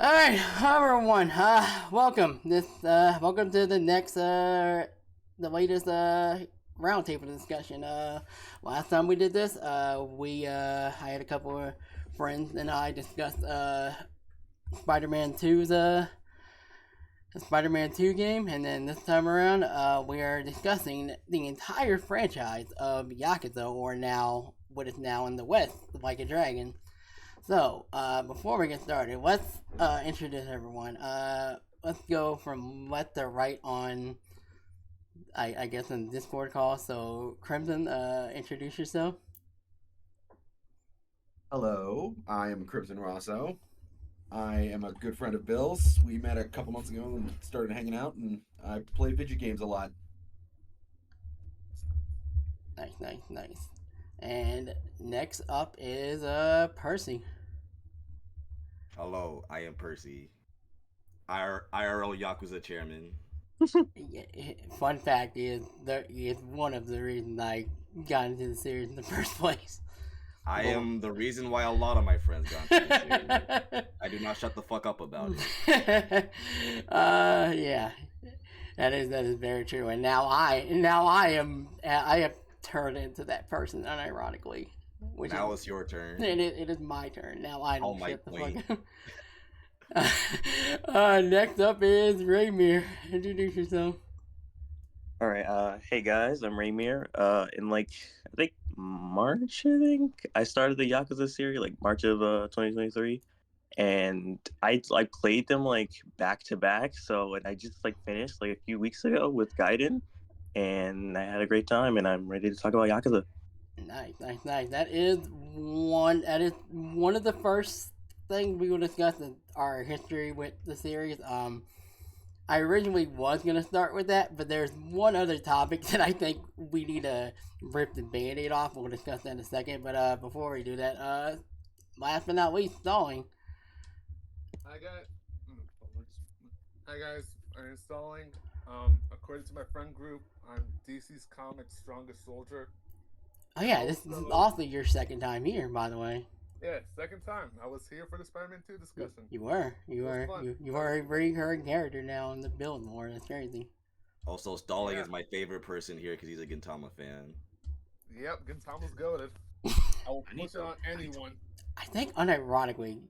Alright, everyone, welcome. Welcome to the next, the latest, roundtable discussion. Last time we did this, I had a couple of friends and I discussed, Spider-Man 2's, the Spider-Man 2 game, and then this time around, we are discussing the entire franchise of Yakuza, or now, what is now in the West, Like a Dragon. So, before we get started, let's introduce everyone. Let's go from left to right on, I guess, in the Discord call. So, Crimson, introduce yourself. Hello, I am Crimsonrosso. I am a good friend of Bill's. We met a couple months ago and started hanging out, and I play video games a lot. Nice. And next up is Percy. Hello, I am Percy, IRL Yakuza chairman. Yeah, fun fact is one of the reasons I got into the series in the first place. I am the reason why a lot of my friends got into the series. I do not shut the fuck up about it. Yeah, that is very true. And now I have turned into that person unironically. Now it's your turn. It is my turn. Now I don't shut the fuck up. Next up is Raymir. Introduce yourself. Alright, hey guys, I'm Raymir. In I think March, I started the Yakuza series, March of 2023. And I played them back to back, and I just finished a few weeks ago with Gaiden, and I had a great time, and I'm ready to talk about Yakuza. Nice. That is one of the first things we will discuss in our history with the series. I originally was gonna start with that, but there's one other topic that I think we need to rip the band-aid off. We'll discuss that in a second. But before we do that, last but not least, Stalling. Hi guys, I'm installing. According to my friend group, I'm DC's Comics Strongest Soldier. Oh yeah, this is also your second time here, by the way. Yeah, second time. I was here for the Spider-Man 2 discussion. You are a very recurring character now in the build lore. That's crazy. Also, Stalling is my favorite person here because he's a Gintama fan. Yep, Gintama's goated. I will push it on anyone. I think unironically,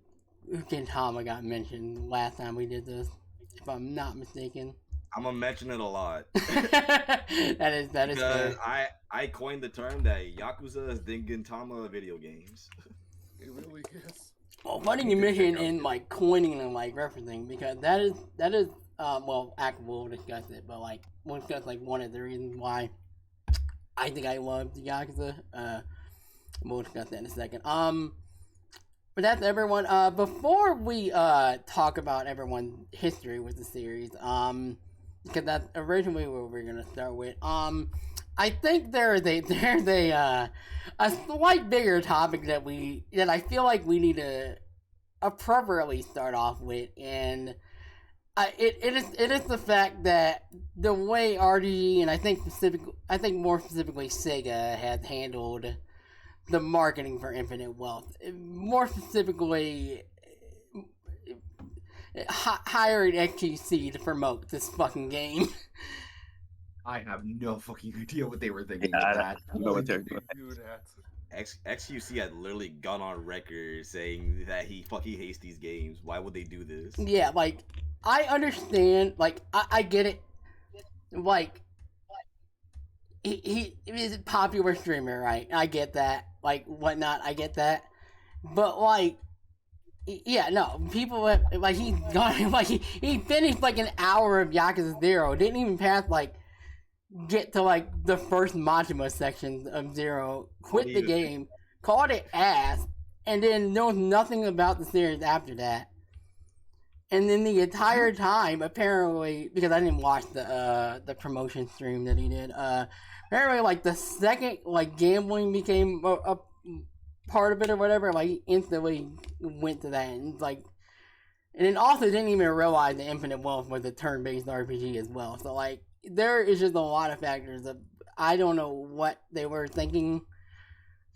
Gintama got mentioned last time we did this, if I'm not mistaken. I'm gonna mention it a lot. that is fair. I coined the term that Yakuza is the Gintama video games. It really is. Well, funny you mention in coining and referencing, because that is we'll discuss it, but we'll discuss one of the reasons why I think I love the Yakuza. We'll discuss that in a second. But that's everyone. Before we talk about everyone's history with the series, because that's originally what we're gonna start with. I think there's a slight bigger topic that I feel like we need to appropriately start off with, and it is the fact that the way RDG and I think more specifically SEGA has handled the marketing for Infinite Wealth, more specifically hiring XQC to promote this fucking game. I have no fucking idea what they were thinking Yeah, with that. I don't know what they're doing. XQC had literally gone on record saying that he fucking hates these games. Why would they do this? Yeah, I understand. I get it. He is a popular streamer, right? I get that. Whatnot, I get that. But yeah, no, people he's gone. He finished an hour of Yakuza 0. Didn't even pass get to the first Majima section of 0. Quit the game, called it ass, and then knows nothing about the series after that. And then the entire time, apparently, because I didn't watch the promotion stream that he did, apparently the second gambling became a part of it or whatever, he instantly went to that, and and then also didn't even realize that Infinite Wealth was a turn-based RPG as well. So there is just a lot of factors of I don't know what they were thinking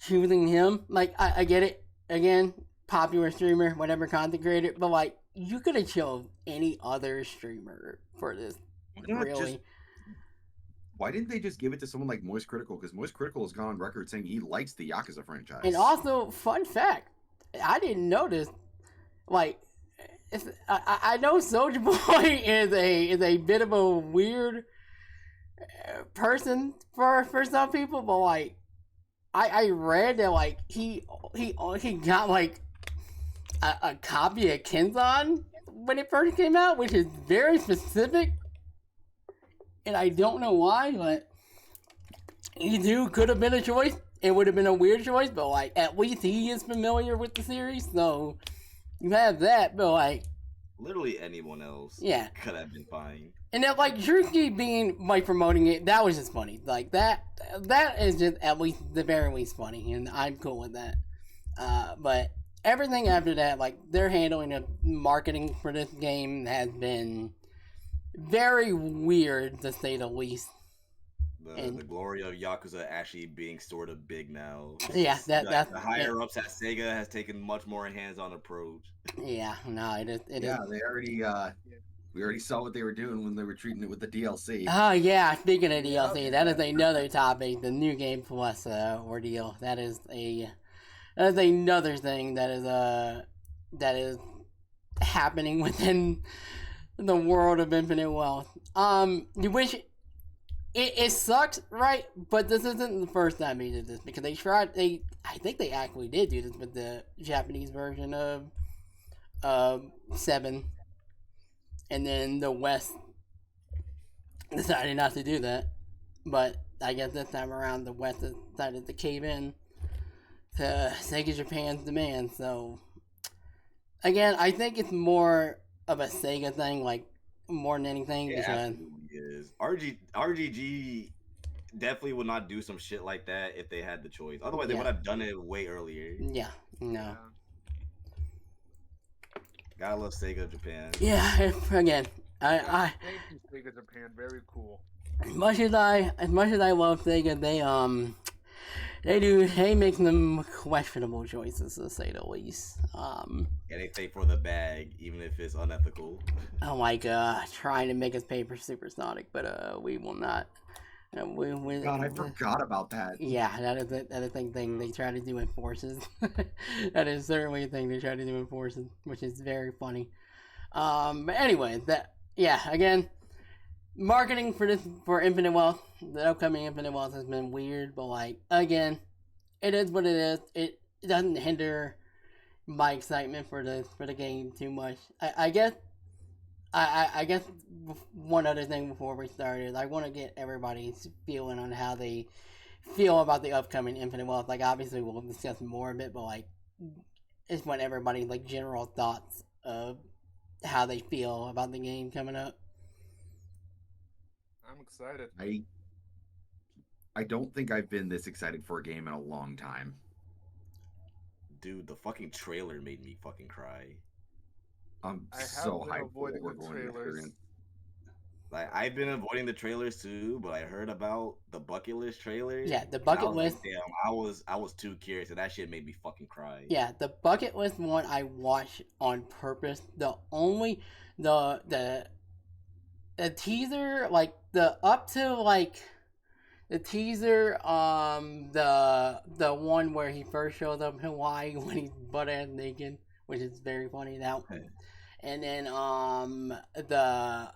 choosing him. I get it, again, popular streamer, whatever, content creator, but you could have chose any other streamer for this. not Really? Why didn't they just give it to someone like Moist Critical? Because Moist Critical has gone on record saying he likes the Yakuza franchise. And also, fun fact, I didn't notice. Like, I know Soldier Boy is a bit of a weird person for some people, but like, I read that like he got like a copy of Kenzan when it first came out, which is very specific, and I don't know why, but E2 could have been a choice. It would have been a weird choice, but like at least he is familiar with the series, so you have that. But like, literally anyone else, yeah, could have been fine. And then like Drewski being like promoting it, that was just funny. Like that is just at least the very least funny, and I'm cool with that. But everything after that, like their handling of marketing for this game has been very weird to say the least. The glory of Yakuza actually being sort of big now. Yeah, that's the higher ups at SEGA has taken much more hands-on approach. Yeah, no, it is. They already we already saw what they were doing when they were treating it with the DLC. Oh yeah, speaking of DLC, that is another topic. The New Game Plus ordeal. That is another thing that is happening within the world of Infinite Wealth. You wish. It sucks, right? But this isn't the first time they did this, because I think they actually did do this with the Japanese version of 7. And then the West decided not to do that. But I guess this time around the West decided to cave in to Sega Japan's demand. So, again, I think it's more of a Sega thing, like, more than anything. Yeah, because is RGG definitely would not do some shit like that if they had the choice. Otherwise, they would have done it way earlier. Yeah, no. Gotta love Sega Japan. Yeah, again, I Thank you, Sega Japan. Very cool. as much as I love Sega, they make some questionable choices, to say the least. And they pay for the bag, even if it's unethical. Oh my god, trying to make us pay for Supersonic, but we will not. God, I forgot about that. Yeah, that is a thing they try to do in Forces. That is certainly a thing they try to do in Forces, which is very funny. But anyway, again, marketing for Infinite Wealth, the upcoming Infinite Wealth has been weird, but like, again, it is what it is. It doesn't hinder my excitement for the game too much. I guess one other thing before we started, I want to get everybody's feeling on how they feel about the upcoming Infinite Wealth. Like, obviously we'll discuss more of it, but like, it's want everybody's like general thoughts of how they feel about the game coming up. I'm excited. I don't think I've been this excited for a game in a long time. Dude, the fucking trailer made me fucking cry. I'm I have so been hyped for avoiding what we're the going to trailers. experience. Like, I've been avoiding the trailers too, but I heard about the bucket list trailer. Yeah, the bucket list. Like, damn, I was too curious, and that shit made me fucking cry. Yeah, the bucket list one I watched on purpose. The teaser, like the up to like the teaser, the one where he first shows up in Hawaii when he's butt ass naked, which is very funny. That, and then the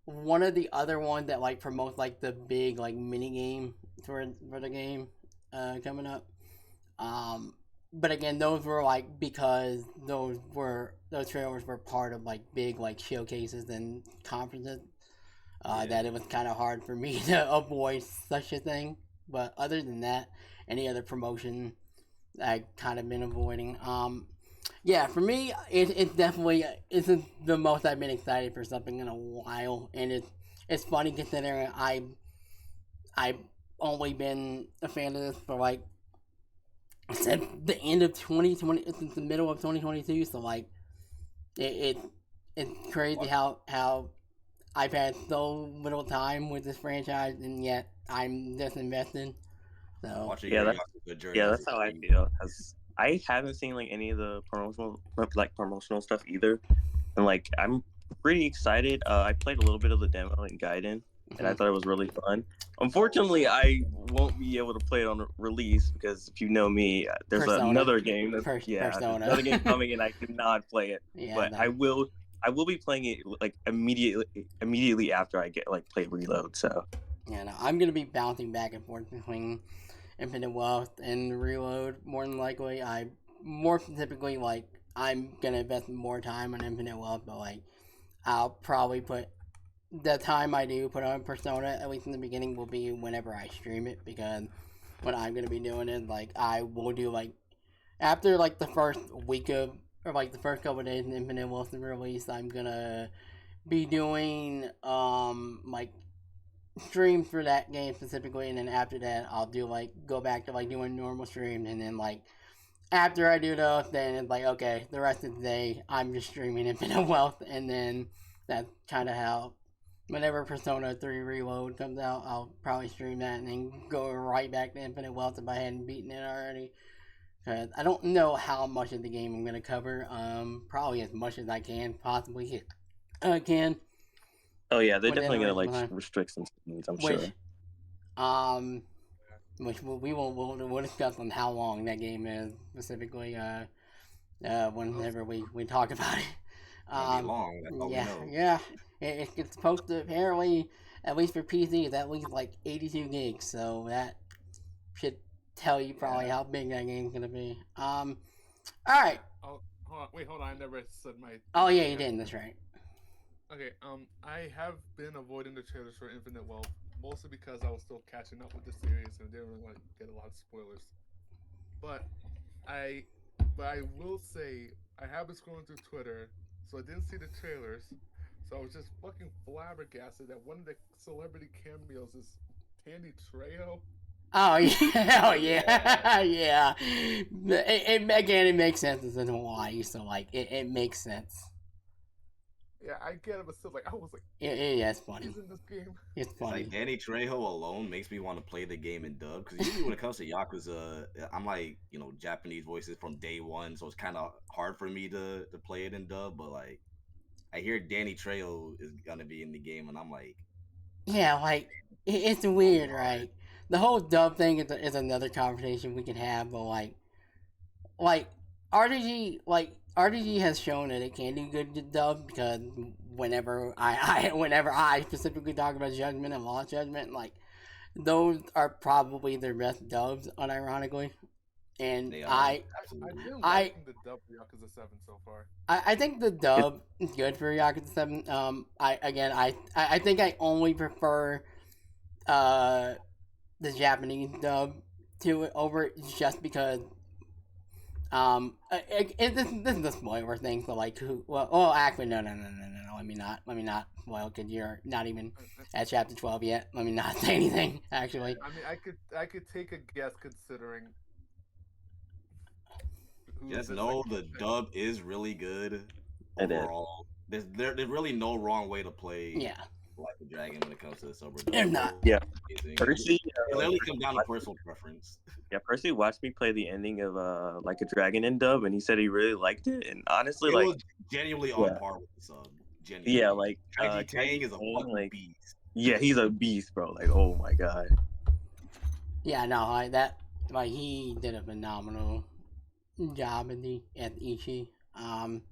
one of the other ones that like promotes like the big like mini game for the game coming up. But again, those were like because those trailers were part of like big like showcases and conferences. That it was kind of hard for me to avoid such a thing. But other than that, any other promotion I kind of been avoiding. Yeah, for me, it definitely isn't the most I've been excited for something in a while, and it's funny considering I've only been a fan of this for like since the end of 2020, since the middle of 2022. So like, it's crazy how I've had so little time with this franchise, and yet I'm just invested. So that's how I feel. Cause I haven't seen like any of the promotional stuff either. and like I'm pretty excited. I played a little bit of the demo in Gaiden, and I thought it was really fun. Unfortunately, I won't be able to play it on release because if you know me, there's Persona. another game that's there's Persona. another game coming, and I cannot play it. Yeah, But I will be playing it like immediately after I get like play Reload. So yeah, no, I'm gonna be bouncing back and forth between Infinite Wealth and Reload more than likely. I more typically like I'm gonna invest more time on Infinite Wealth, but like I'll probably put the time I do put on Persona, at least in the beginning, will be whenever I stream it, because what I'm gonna be doing is like I will do like after like the first week of or like the first couple of days in Infinite Wealth release, I'm gonna be doing like streams for that game specifically, and then after that I'll do like go back to like doing normal streams, and then like after I do those, then it's like okay, the rest of the day I'm just streaming Infinite Wealth, and then that's kind of how whenever Persona 3 Reload comes out, I'll probably stream that and then go right back to Infinite Wealth if I hadn't beaten it already. Cause I don't know how much of the game I'm gonna cover. Probably as much as I can possibly can. oh yeah, they're Within definitely a gonna like reasonable time. restrict some things, I'm Which, sure. which we'll discuss on how long that game is specifically. Whenever we talk about it. It'll be long. That's all we know. Yeah. It's supposed to apparently, at least for PC, is at least like 82 gigs. So that should tell you probably how big that game's gonna be. All right. Oh, hold on. I never said my. Oh yeah, you didn't. That's right. Okay. I have been avoiding the trailers for Infinite Wealth mostly because I was still catching up with the series and didn't really want to get a lot of spoilers. But I will say I have been scrolling through Twitter, so I didn't see the trailers. So I was just fucking flabbergasted that one of the celebrity cameos is Danny Trejo. Oh yeah, oh yeah, yeah. Again, it makes sense as to why you so like it makes sense. Yeah, I get it, but still, like I was like, Yeah, it's funny. he's in this game. It's funny. Like Danny Trejo alone makes me want to play the game in dub, because usually when it comes to Yakuza, I'm like, Japanese voices from day one, so it's kind of hard for me to play it in dub. But like, I hear Danny Trejo is gonna be in the game, and I'm like, Yeah, like it's weird, right? The whole dub thing is another conversation we can have, but like RDG has shown that it can do good dub, because whenever I specifically talk about Judgment and Lost Judgment, like those are probably their best dubs, unironically. And they are. I've been liking the dub for Yakuza 7 so far. I think the dub is good for Yakuza 7. I think I only prefer the Japanese dub to it over it, just because this is a spoiler thing, so like actually no, let me not spoil, because you're not even at chapter 12 yet. Let me not say anything, actually. I mean, I could take a guess considering. Just know the dub is really good overall. There's really no wrong way to play Like a Dragon when it comes to the sober dub. They're not. Yeah. Percy, it literally comes down to personal preference. Yeah, Percy watched me play the ending of Like a Dragon in dub, and he said he really liked it. And honestly, it was genuinely on par with the sub. Genuinely. Yeah, like Tang is a fucking beast. Yeah, he's a beast, bro. Like, oh my god. Yeah, no, he did a phenomenal job at Ichi. I'm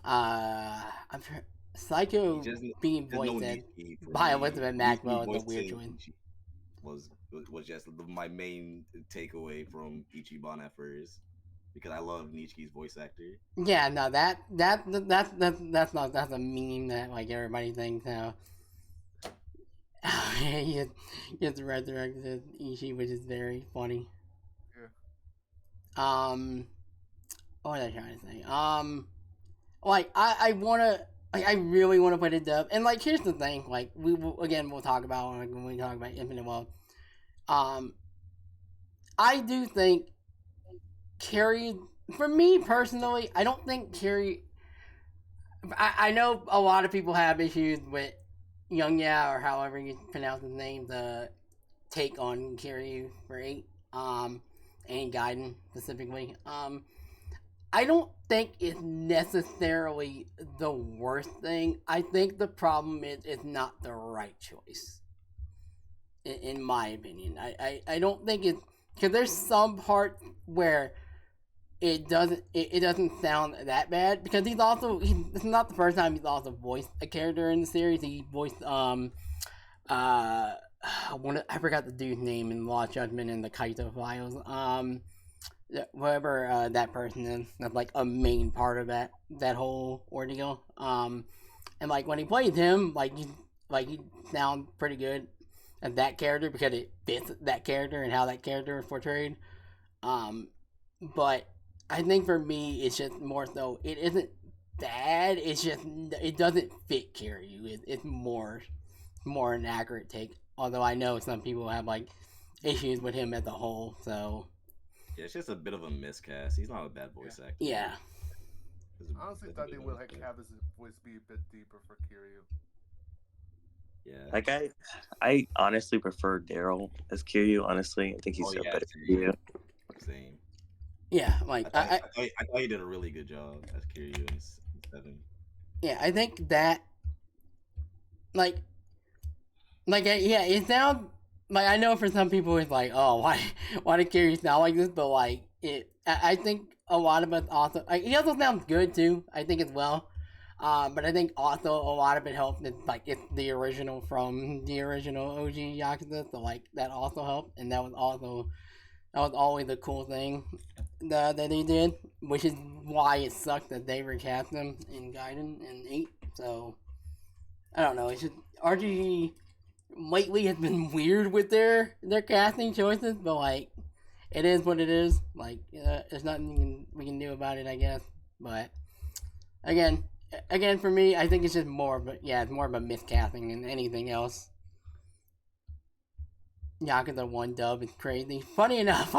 sure Psycho being voiced by Elizabeth Maxwell is a weird choice. Was just my main takeaway from Ichiban at first, because I love Nichi's voice actor. Yeah, no, that's a meme that like everybody thinks now. he gets resurrected Ichi, which is very funny. Yeah. What was I trying to say? Like I really want to put it dub, and like here's the thing, like we'll talk about when we talk about Infinite Wealth. I do think Kiryu, for me personally, I don't think Kiryu. I know a lot of people have issues with Young-Ya, or however you pronounce his name, the take on Kiryu for 8, and Gaiden specifically. I don't think it's necessarily the worst thing. I think the problem is it's not the right choice. In my opinion, I don't think it's because there's some part where it doesn't sound that bad because it's not the first time he's also voiced a character in the series. He voiced I forgot the dude's name in Law Judgment and the Kaito Files. Whoever that person is, that's like a main part of that whole ordeal. And like when he plays him, he sounds pretty good as that character because it fits that character and how that character is portrayed. But I think for me, it's just more so it isn't bad. It's just it doesn't fit Kiryu. It's more an accurate take. Although I know some people have like issues with him as a whole. So yeah, it's just a bit of a miscast. He's not a bad voice actor. Yeah. I honestly thought they would have his voice be a bit deeper for Kiryu. Yeah. Like I honestly prefer Daryl as Kiryu. Honestly, I think he's a better Kiryu. Same. Yeah, like I thought he did a really good job as Kiryu in 7. Yeah, I think that yeah, it sounds like I know for some people it's like, oh, why did Kiryu sound like this? But like I think a lot of us also he also sounds good too. I think as well. But I think also a lot of it helped. It's the original from the original OG Yakuza, so like that also helped, and that was always the cool thing that they did, which is why it sucked that they recast him in Gaiden in 8. So I don't know. It's just RGG lately has been weird with their casting choices, but like it is what it is. Like there's nothing we can do about it, I guess. But again, for me, I think it's just more of a miscasting than anything else. Yakuza 1 dub is crazy. Funny enough,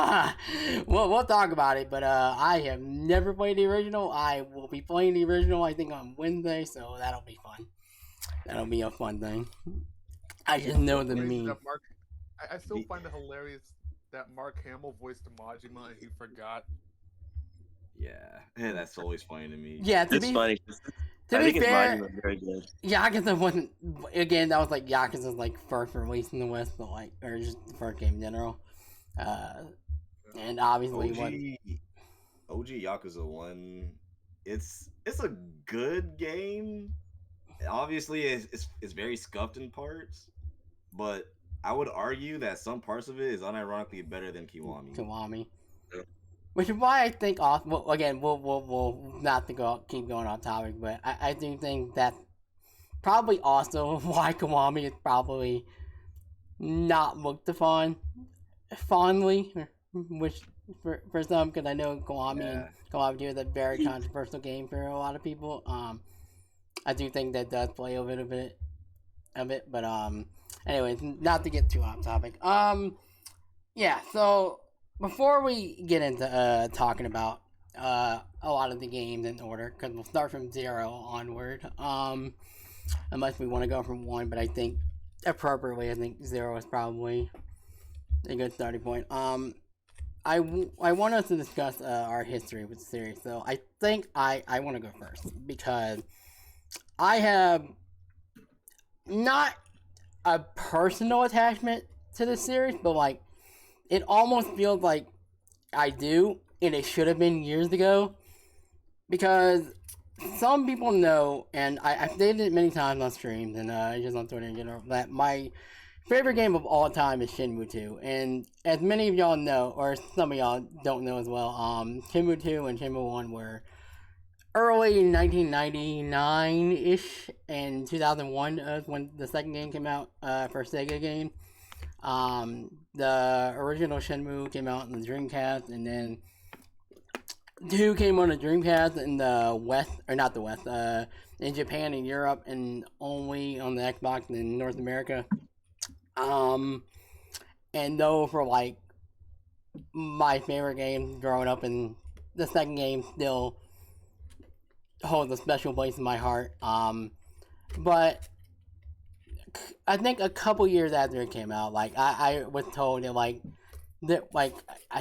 we'll talk about it, but I have never played the original. I will be playing the original, I think, on Wednesday, so that'll be fun. That'll be a fun thing. I just know the meme. I still find it hilarious that Mark Hamill voiced Majima and he forgot. Yeah, that's always funny to me. Yeah, it's funny. To be fair, Majima very good. Yakuza wasn't. Again, that was like Yakuza's like first release in the West, but like, or just the first game in general. And obviously, OG Yakuza 1, it's a good game. Obviously, it's very scuffed in parts, but I would argue that some parts of it is unironically better than Kiwami. Which is why I think, we'll not to keep going on topic, but I do think that's probably also why Kiwami is probably not looked upon fondly, which for some, because I know Kiwami is a very controversial game for a lot of people. I do think that does play a little bit of it, but anyways, not to get too off topic. Yeah, so before we get into talking about a lot of the games in order, because we'll start from 0 onward, unless we want to go from 1, but I think appropriately, I think 0 is probably a good starting point. I want us to discuss our history with the series, so I think I want to go first, because I have not a personal attachment to the series, but like it almost feels like I do, and it should have been years ago, because some people know, and I've stated it many times on streams and just on Twitter in general, that my favorite game of all time is Shenmue 2, and as many of y'all know, or some of y'all don't know as well, Shenmue 2 and Shenmue 1 were early 1999-ish, and 2001 is when the second game came out for SEGA game. The original Shenmue came out on the Dreamcast, and then 2 came on the Dreamcast in the West, or not the West, in Japan and Europe, and only on the Xbox in North America. And though for like my favorite game growing up, and the second game still holds a special place in my heart. But I think a couple years after it came out, like I was told that I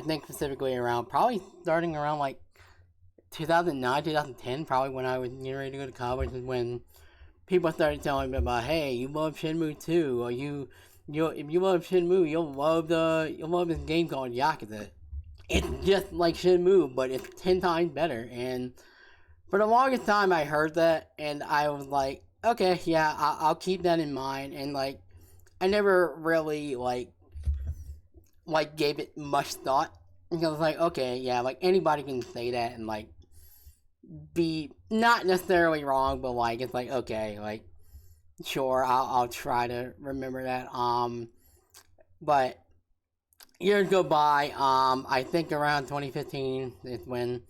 think specifically around, probably starting around like 2009, 2010, probably when I was getting ready to go to college, is when people started telling me about, hey, you love Shenmue 2, or if you love Shenmue, you'll love this game called Yakuza. It's just like Shenmue, but it's 10 times better. And for the longest time, I heard that, and I was like, okay, yeah, I'll keep that in mind. And like, I never really like gave it much thought, because I was like, okay, yeah, like anybody can say that and like be not necessarily wrong, but like it's like, okay, like sure, I'll try to remember that. But years go by. I think around 2015 is when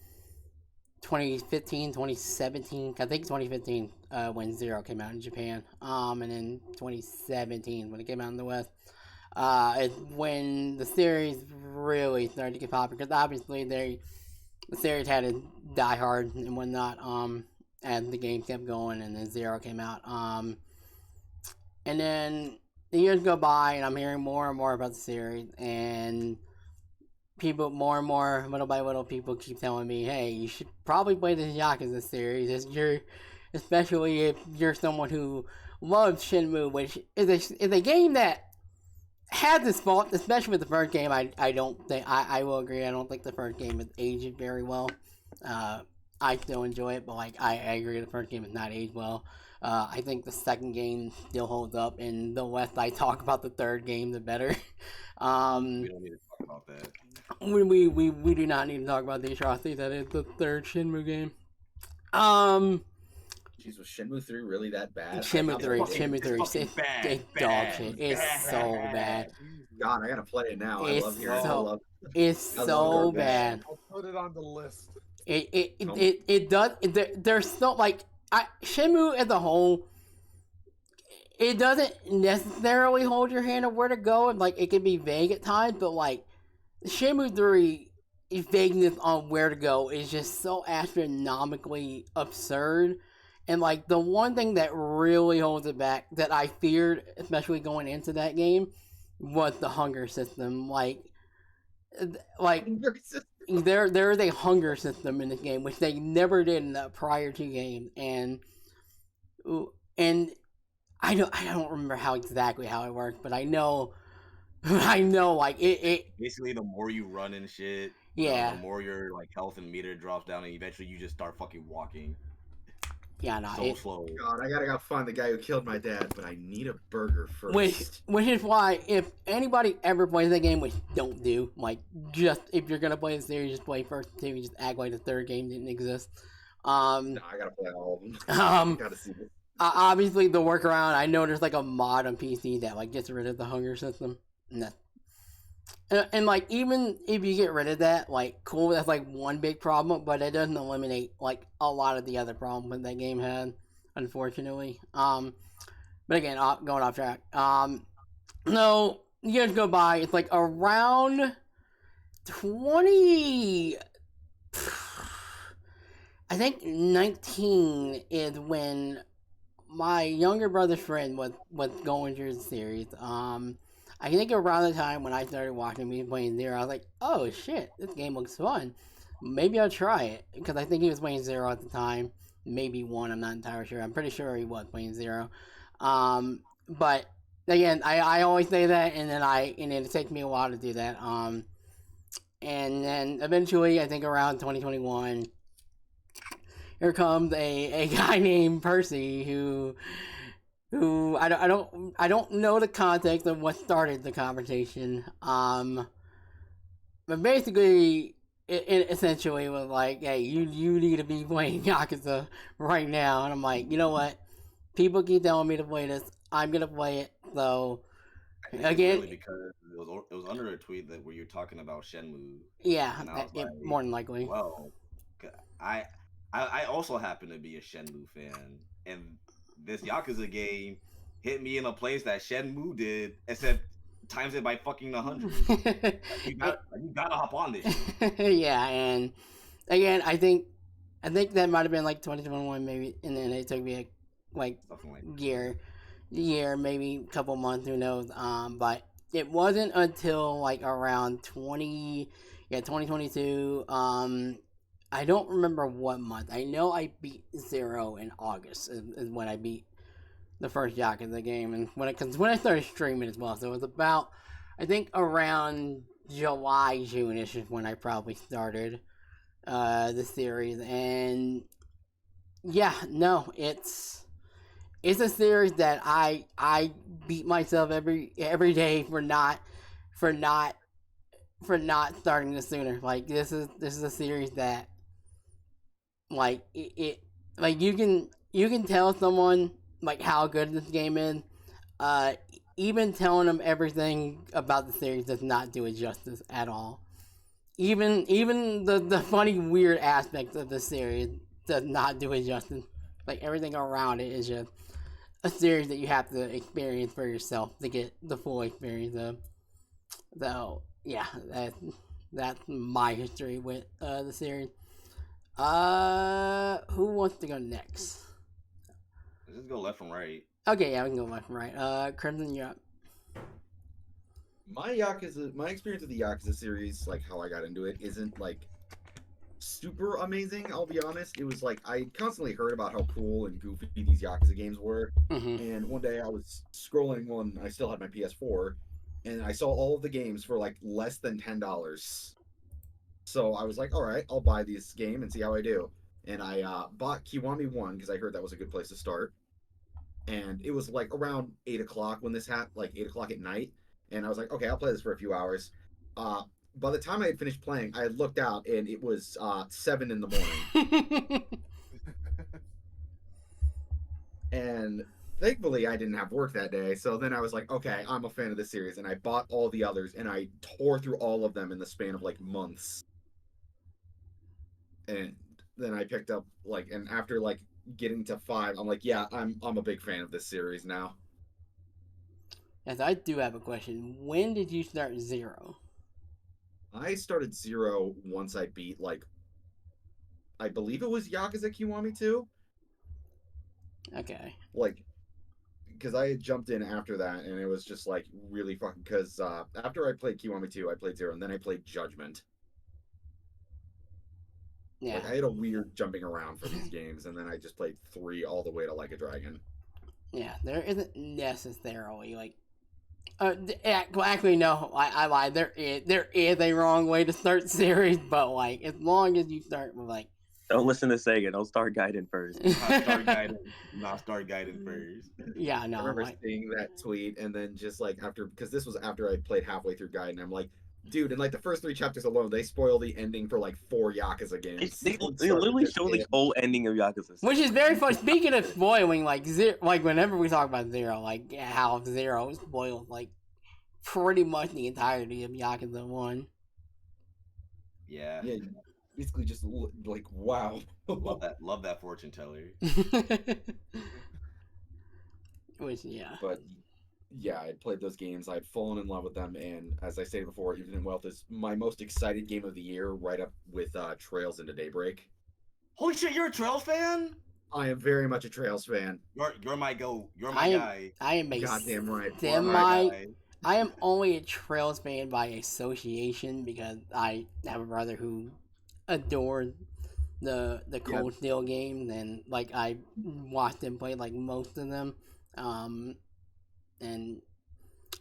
2015, 2017. I think 2015 when Zero came out in Japan. And then 2017 when it came out in the West. Is when the series really started to get popular, because obviously the series had a Die Hard and whatnot. As the game kept going, and then Zero came out. And then the years go by, and I'm hearing more and more about the series, and people, more and more, little by little, people keep telling me, hey, you should probably play this Yakuza series, especially if you're someone who loves Shenmue, which is a game that has its faults, especially with the first game. I don't think, I will agree, I don't think the first game is aged very well. I still enjoy it, but like, I agree the first game is not aged well. I think the second game still holds up, and the less I talk about the third game, the better. We don't need to talk about that. We do not need to talk about the atrocities that is the third Shenmue game. Jeez, was Shenmue 3 really that bad? Shenmue 3, It's bad, it's dog shit. It's so bad. God, I gotta play it now. I It's love hearing so- I love It's I love so garbage. bad. I'll put it on the list. It does. There's no like Shenmue as a whole. It doesn't necessarily hold your hand of where to go, and like it can be vague at times. But like Shenmue 3, vagueness on where to go is just so astronomically absurd. And like the one thing that really holds it back, that I feared, especially going into that game, was the hunger system. Like there is a hunger system in this game, which they never did in the prior two games, and I don't remember exactly how it works, but I know like it Basically, the more you run and shit, yeah, the more your like health and meter drops down, and eventually you just start fucking walking yeah, no, so slow. God, I gotta go find the guy who killed my dad, but I need a burger first. which is why if anybody ever plays that game, which don't do, like just if you're gonna play the series, just play first two, just act like the third game didn't exist. No, I gotta play all of them. I gotta see this. Obviously the workaround, I know there's like a mod on PC that like gets rid of the hunger system. And like even if you get rid of that, like cool, that's like one big problem, but it doesn't eliminate like a lot of the other problems that game had, unfortunately. But again, going off track. No, years go by. It's like around 20. I think 19 is when my younger brother's friend was going through the series. I think around the time when I started watching me playing Zero, I was like, oh shit, this game looks fun. Maybe I'll try it. Because I think he was playing Zero at the time. Maybe 1, I'm not entirely sure. I'm pretty sure he was playing Zero. But again, I always say that, and then it takes me a while to do that. And then eventually, I think around 2021, here comes a guy named Percy who I don't know the context of what started the conversation. But basically, it essentially was like, hey, you need to be playing Yakuza right now. And I'm like, you know what? People keep telling me to play this. I'm gonna play it. So again, Really, because it was under a tweet that where you're talking about Shenmue. yeah, And I was like, more than likely. Well, I also happen to be a Shenmue fan, and this Yakuza game hit me in a place that Shenmue did, except times it by fucking 100. you gotta hop on this shit. Yeah, and again, I think that might have been like 2021 maybe, and then it took me like Something like that. year, maybe a couple months, who knows. But it wasn't until like around 2022, I don't remember what month. I know I beat 0 in August is when I beat the first Yakuza game, and when I started streaming as well. So it was about, I think, around July, June-ish is when I probably started the series. And yeah, no, it's a series that I beat myself every day for not starting this sooner. Like this is a series that like it like you can tell someone like how good this game is. Even telling them everything about the series does not do it justice at all. Even the funny weird aspects of the series does not do it justice. Like everything around it is just a series that you have to experience for yourself to get the full experience of. So yeah, that's my history with the series. Who wants to go next? Let's just go left from right. Okay, yeah, we can go left and right. Crimson, you're up. My experience with the Yakuza series, like how I got into it, isn't like super amazing. I'll be honest. It was like I constantly heard about how cool and goofy these Yakuza games were, and one day I was scrolling when I still had my PS4, and I saw all of the games for like less than $10. So I was like, all right, I'll buy this game and see how I do. And I bought Kiwami 1 because I heard that was a good place to start. And it was like around 8 o'clock when this happened, like 8 o'clock at night. And I was like, okay, I'll play this for a few hours. By the time I had finished playing, I had looked out and it was 7 in the morning. And thankfully, I didn't have work that day. So then I was like, okay, I'm a fan of this series. And I bought all the others and I tore through all of them in the span of like months. And then I picked up and after like getting to 5, I'm like, yeah, I'm a big fan of this series now. Yes, I do have a question. When did you start 0? I started 0 once I beat I believe it was Yakuza Kiwami 2. Okay. Because I had jumped in after that, and it was just really fucking. Because after I played Kiwami 2, I played 0, and then I played Judgment. Yeah. I had a weird jumping around for these games, and then I just played 3 all the way to Like a Dragon. Yeah, there isn't necessarily actually no, I lied. There is a wrong way to start series, but as long as you start with Don't listen to SEGA. Don't start Gaiden first. Not start Gaiden first. Yeah, no. I remember seeing that tweet, and then just because this was after I played halfway through Gaiden, I'm like, dude, in the first 3 chapters alone, they spoil the ending for 4 Yakuza games. They literally show the whole ending of Yakuza. Which is very fun. Speaking of spoiling, whenever we talk about 0, how 0 spoils pretty much the entirety of Yakuza 1. Yeah. Yeah, basically just wow. Love that fortune teller. Which, yeah. But yeah, I played those games. I'd fallen in love with them, and as I stated before, Infinite Wealth is my most excited game of the year, right up with Trails into Daybreak. Holy shit, you're a Trails fan? I am very much a Trails fan. You're my go. You're my guy. I am a goddamn right. I am only a Trails fan by association because I have a brother who adores the Cold Steel games, and I watched him play most of them. And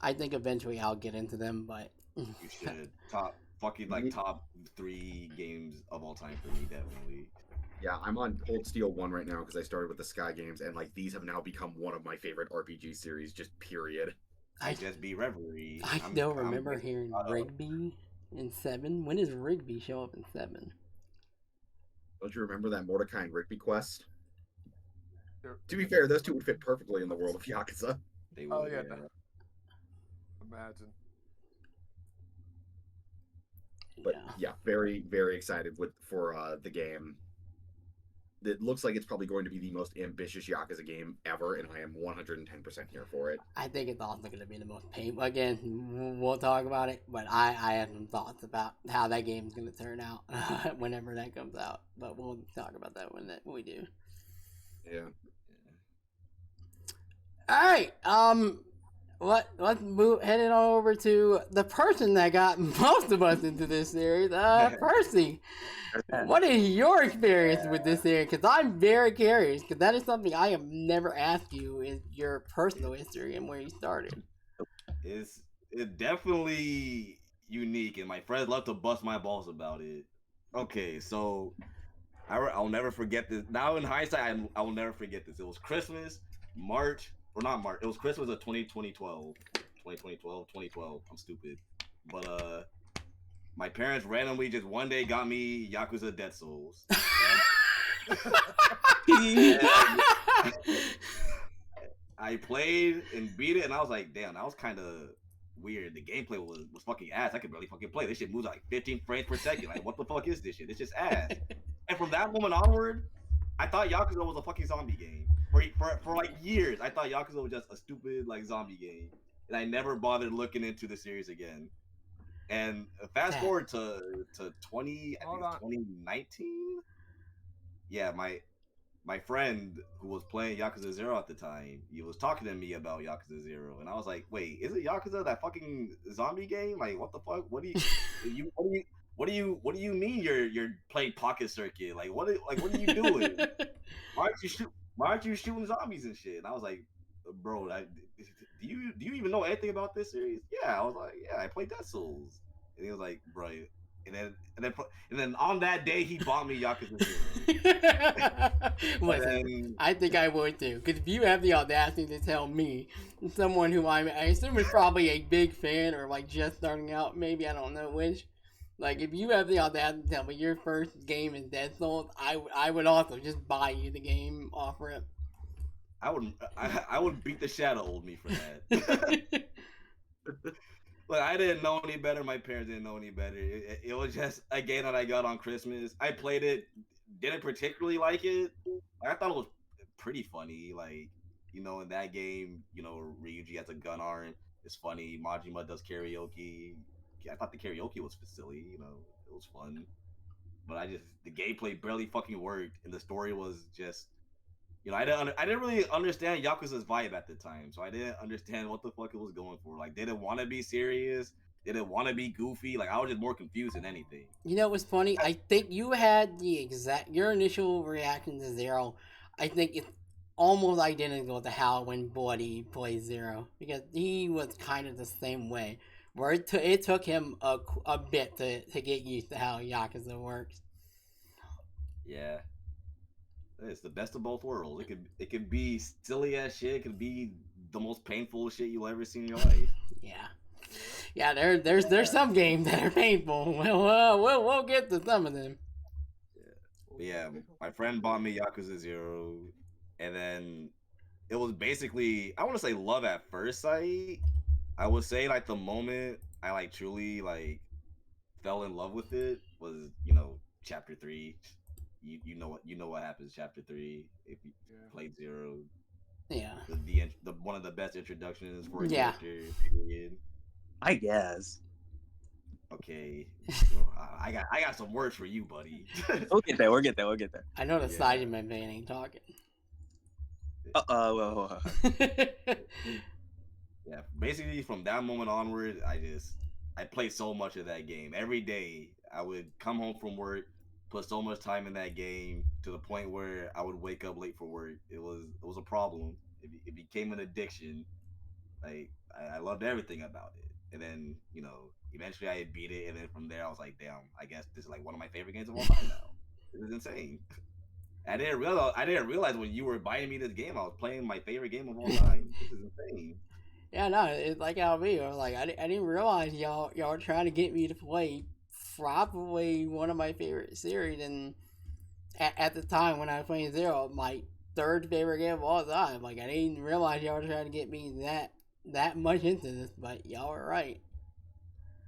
I think eventually I'll get into them, but you should. Top 3 games of all time for me, definitely. Yeah, I'm on Cold Steel 1 right now because I started with the Sky games, and these have now become one of my favorite RPG series, just period. I just beat Reverie. I still remember hearing Rigby in 7. When does Rigby show up in 7? Don't you remember that Mordecai and Rigby quest? Sure. To be fair, those two would fit perfectly in the world of Yakuza. They would, Oh yeah. Imagine. But yeah, very, very excited for the game. It looks like it's probably going to be the most ambitious Yakuza game ever, and I am 110% here for it. I think it's also going to be the most painful. Again, we'll talk about it, but I have some thoughts about how that game's going to turn out whenever that comes out. But we'll talk about that when we do. Yeah. All right. let's move heading on over to the person that got most of us into this series, Percy. What is your experience with this series? Because I'm very curious. Because that is something I have never asked you. Is your personal history and where you started? It's definitely unique, and my friends love to bust my balls about it. Okay, so I'll never forget this. Now in hindsight, I will never forget this. It was Christmas, March, or not March. It was Christmas of 2012. I'm stupid. But my parents randomly just one day got me Yakuza Dead Souls. And I played and beat it, and I was like, damn, that was kind of weird. The gameplay was fucking ass. I could barely fucking play. This shit moves like 15 frames per second. Like, what the fuck is this shit? It's just ass. And from that moment onward, I thought Yakuza was a fucking zombie game. For like years, I thought Yakuza was just a stupid like zombie game, and I never bothered looking into the series again. And fast forward to 2019. Yeah, my friend who was playing Yakuza 0 at the time, he was talking to me about Yakuza 0, and I was like, "Wait, is it Yakuza, that fucking zombie game? Like, what the fuck? What do you mean you're playing Pocket Circuit? Like, what are you doing? Why aren't you shooting zombies and shit?" And I was like, "Bro, do you even know anything about this series?" Yeah, I was like, "Yeah, I played Dead Souls." And he was like, "Bro," and then on that day he bought me Yakuza 0. Listen, I think I would too. Because if you have the audacity to tell me, someone who I assume is probably a big fan or like just starting out, maybe, I don't know which. Like, if you have the audacity to tell me your first game is Dead Souls, I would also just buy you the game off rip. I would beat the shit out of old me for that. Look, I didn't know any better. My parents didn't know any better. It was just a game that I got on Christmas. I played it, didn't particularly like it. I thought it was pretty funny. Like, in that game, Ryuji has a gun arm. It's funny. Majima does karaoke. I thought the karaoke was silly. It was fun. But the gameplay barely fucking worked, and the story was just, I didn't really understand Yakuza's vibe at the time, so I didn't understand what the fuck it was going for. Like, they didn't want to be serious. They didn't want to be goofy. Like, I was just more confused than anything. You know what's funny? I think you had your initial reaction to 0. I think it's almost identical to how when Buddy plays 0, because he was kind of the same way, where it took him a bit to get used to how Yakuza works. Yeah. It's the best of both worlds. It could be silly ass shit. It could be the most painful shit you'll ever see in your life. Yeah. There's some games that are painful. We'll get to some of them. Yeah, my friend bought me Yakuza 0, and then it was basically, I want to say love at first sight. I would say like the moment I like truly like fell in love with it was chapter 3. You know what happens chapter 3 if you played 0. Yeah. The one of the best introductions for a character. Period. I guess. Okay. I got some words for you, buddy. We'll get there. I know the side of my man ain't talking. Well. Yeah. Basically, from that moment onward, I played so much of that game every day. I would come home from work, put so much time in that game to the point where I would wake up late for work. It was a problem. It became an addiction. Like, I loved everything about it. And then, eventually I beat it, and then from there I was like, damn, I guess this is like one of my favorite games of all time now. This is insane. I didn't realize when you were buying me this game, I was playing my favorite game of all time. This is insane. Yeah, no, it's like how me. I was like, I didn't realize y'all were trying to get me to play probably one of my favorite series, and at the time when I was playing 0, my third favorite game of all time. Like, I didn't realize y'all were trying to get me that much into this, but y'all were right.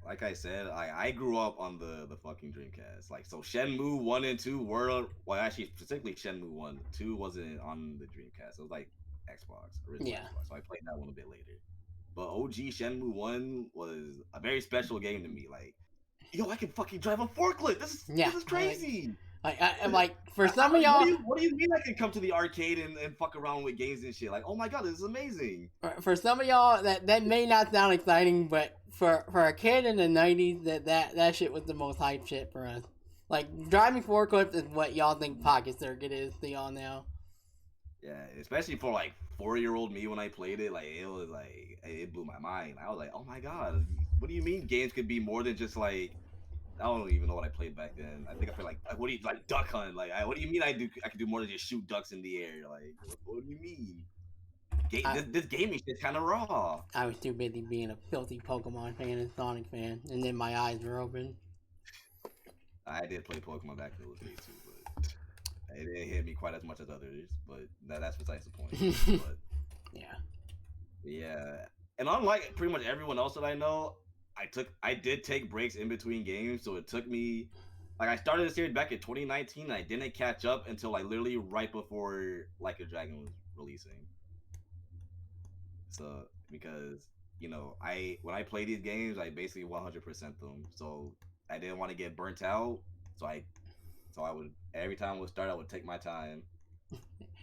Like I said, I grew up on the fucking Dreamcast. Like, so Shenmue 1 and 2 were, well, actually specifically Shenmue 1. 2 wasn't on the Dreamcast. It was like Xbox, original Xbox. So I played that one a bit later. But OG Shenmue 1 was a very special game to me. Like, yo, I can fucking drive a forklift. This is crazy. I'm like, for some of y'all, what do you mean I can come to the arcade and fuck around with games and shit? Like, oh my god, this is amazing. For some of y'all, that may not sound exciting, but for a kid in the '90s, that shit was the most hype shit for us. Like, driving forklifts is what y'all think Pocket Circuit is to y'all now. Yeah, especially for like 4-year-old me when I played it, like it blew my mind. I was like, oh my god, what do you mean games could be more than just like, I don't even know what I played back then. I think I played like what do you like duck hunt? Like what do you mean I could do more than just shoot ducks in the air? Like what do you mean? This gaming shit's kind of raw. I was too busy being a filthy Pokemon fan and Sonic fan, and then my eyes were open. I did play Pokemon back in those days too, but it didn't hit me quite as much as others. But that's besides the point. But yeah, and unlike pretty much everyone else that I know, I did take breaks in between games, so it took me, like, I started the series back in 2019, and I didn't catch up until like literally right before Like a Dragon was releasing. So because when I play these games, I basically 100% them, so I didn't want to get burnt out, so I would, every time it would start, I would take my time.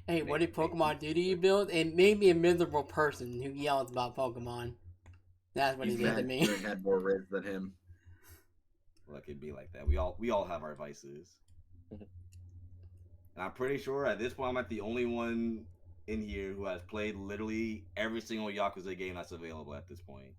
Hey, what did Pokemon do to you, Bill? It made me a miserable person who yells about Pokemon. That's what he did to me. You had more riz than him. Look, it'd be like that. We all have our vices. And I'm pretty sure at this point I'm not the only one in here who has played literally every single Yakuza game that's available at this point.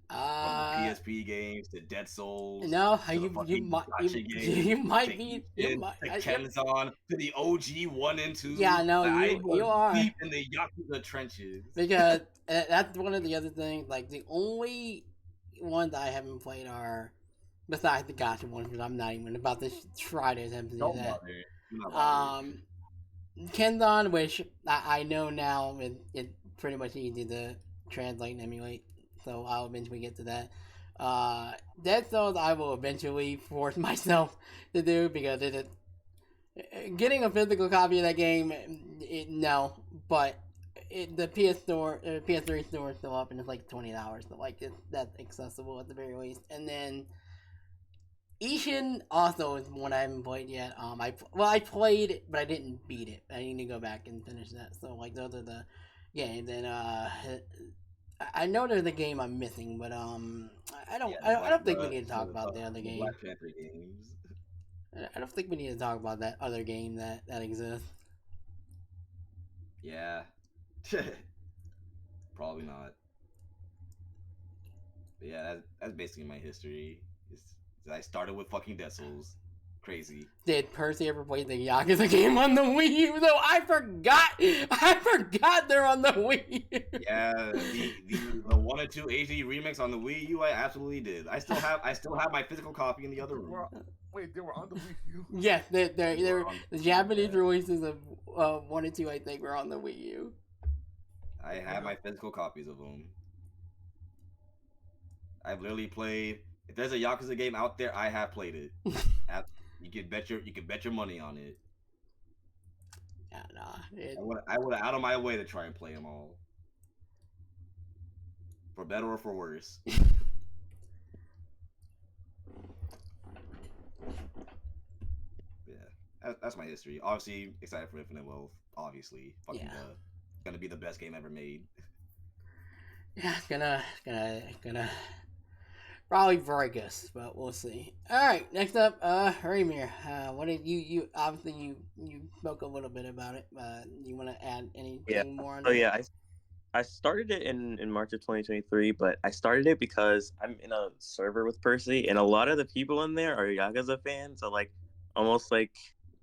From the PSP games to Dead Souls. No, you might be Kenzan to the OG 1 and 2. Yeah, no, you are deep in the Yakuza trenches. Because that's one of the other things. Like, the only ones I haven't played are, besides the Gacha ones, because I'm not even about to try to attempt to do that. Kenzan, which I know now it's pretty much easy to translate and emulate, so I'll eventually get to that. Dead Souls I will eventually force myself to do, because getting a physical copy of that game, no, but the PS3 store is still up, and it's like $20, so like that's accessible at the very least. And then Ishin also is one I haven't played yet. I played it, but I didn't beat it. I need to go back and finish that. So like those are the games. And I know there's a game I'm missing, but I don't think we need to talk about the other game. Black Panther games. I don't think we need to talk about that other game that exists. Yeah. Probably not. But yeah, that's basically my history. I started with fucking Dead Souls. Crazy. Did Percy ever play the Yakuza game on the Wii U? Though I forgot they're on the Wii U. Yeah, the 1 and 2 HD remix on the Wii U, I absolutely did. I still have my physical copy in the other room. Wait, they were on the Wii U? Yes, they're the Japanese releases of 1 and 2, I think, were on the Wii U. I have my physical copies of them. I've literally played. If there's a Yakuza game out there, I have played it. You can bet your money on it. Yeah, nah. I would out of my way to try and play them all, for better or for worse. Yeah, that's my history. Obviously, excited for Infinite Wealth. Obviously, gonna be the best game ever made. Yeah, it's gonna probably break us, but we'll see. Alright, next up, Raymir. What did you obviously you spoke a little bit about it, you wanna add anything more on it? I started it in March of 2023, but I started it because I'm in a server with Percy, and a lot of the people in there are Yakuza fans, so like almost like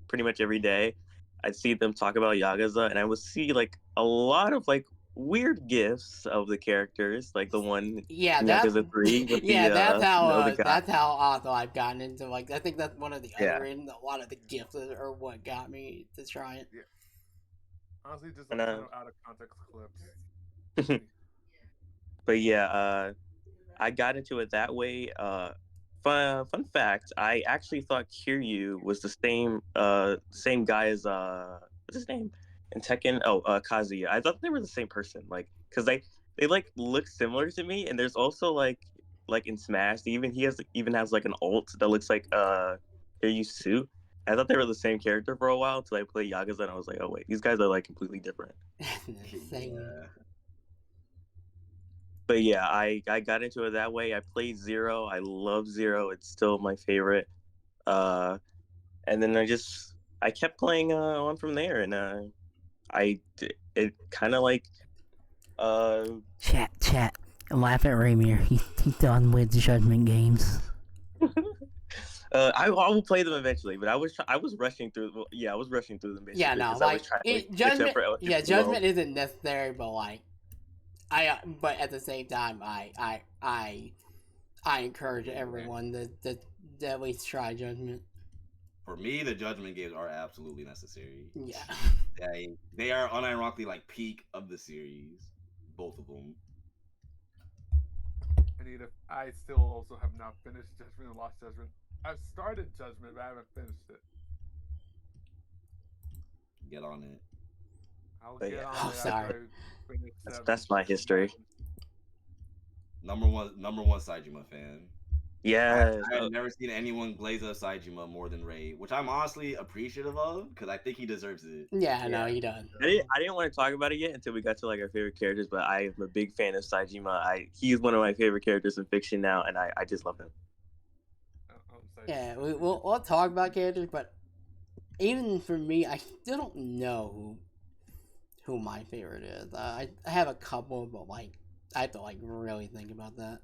pretty much every day I'd see them talk about Yakuza, and I would see like a lot of like weird gifs of the characters, like the one Yakuza 3 with that's how also I've gotten into, like, I think that's one of the other reasons a lot of the gifs are what got me to try it. Yeah. Honestly, just kind of out of context clips. But yeah, I got into it that way. Fun fact, I actually thought Kiryu was the same guy as what's his name in Tekken? Kazuya. I thought they were the same person, like, because they like look similar to me, and there's also like like in Smash, even has like an ult that looks like Kiryu's suit. I thought they were the same character for a while until I played Yakuza, and I was like, oh wait, these guys are like completely different. Same. But yeah, I got into it that way. I played Zero. I love Zero. It's still my favorite. And then I kept playing on from there, and it kind of like Chat. Laugh at Raymir. He's done with Judgment games. I will play them eventually, but I was rushing through. Well, yeah, I was rushing through them basically. Yeah, no, I was trying to Judgment. Yeah, Judgment isn't necessary, but like, but at the same time, I encourage everyone to at least try Judgment. For me, the Judgment games are absolutely necessary. Yeah. They are unironically like peak of the series, both of them. I still also have not finished Judgment and Lost Judgment. I've started Judgment, but I haven't finished it. Get on it. I'll get on Oh, it. sorry. That's my history. Number one Saejima fan. Yeah, I've never seen anyone glaze up Saejima more than Ray, which I'm honestly appreciative of because I think he deserves it. Yeah, no, he does. I didn't want to talk about it yet until we got to like our favorite characters, but I am a big fan of Saejima. He's one of my favorite characters in fiction now, and I just love him. Yeah, we'll talk about characters, but even for me, I still don't know who my favorite is. I have a couple, but like I have to like really think about that.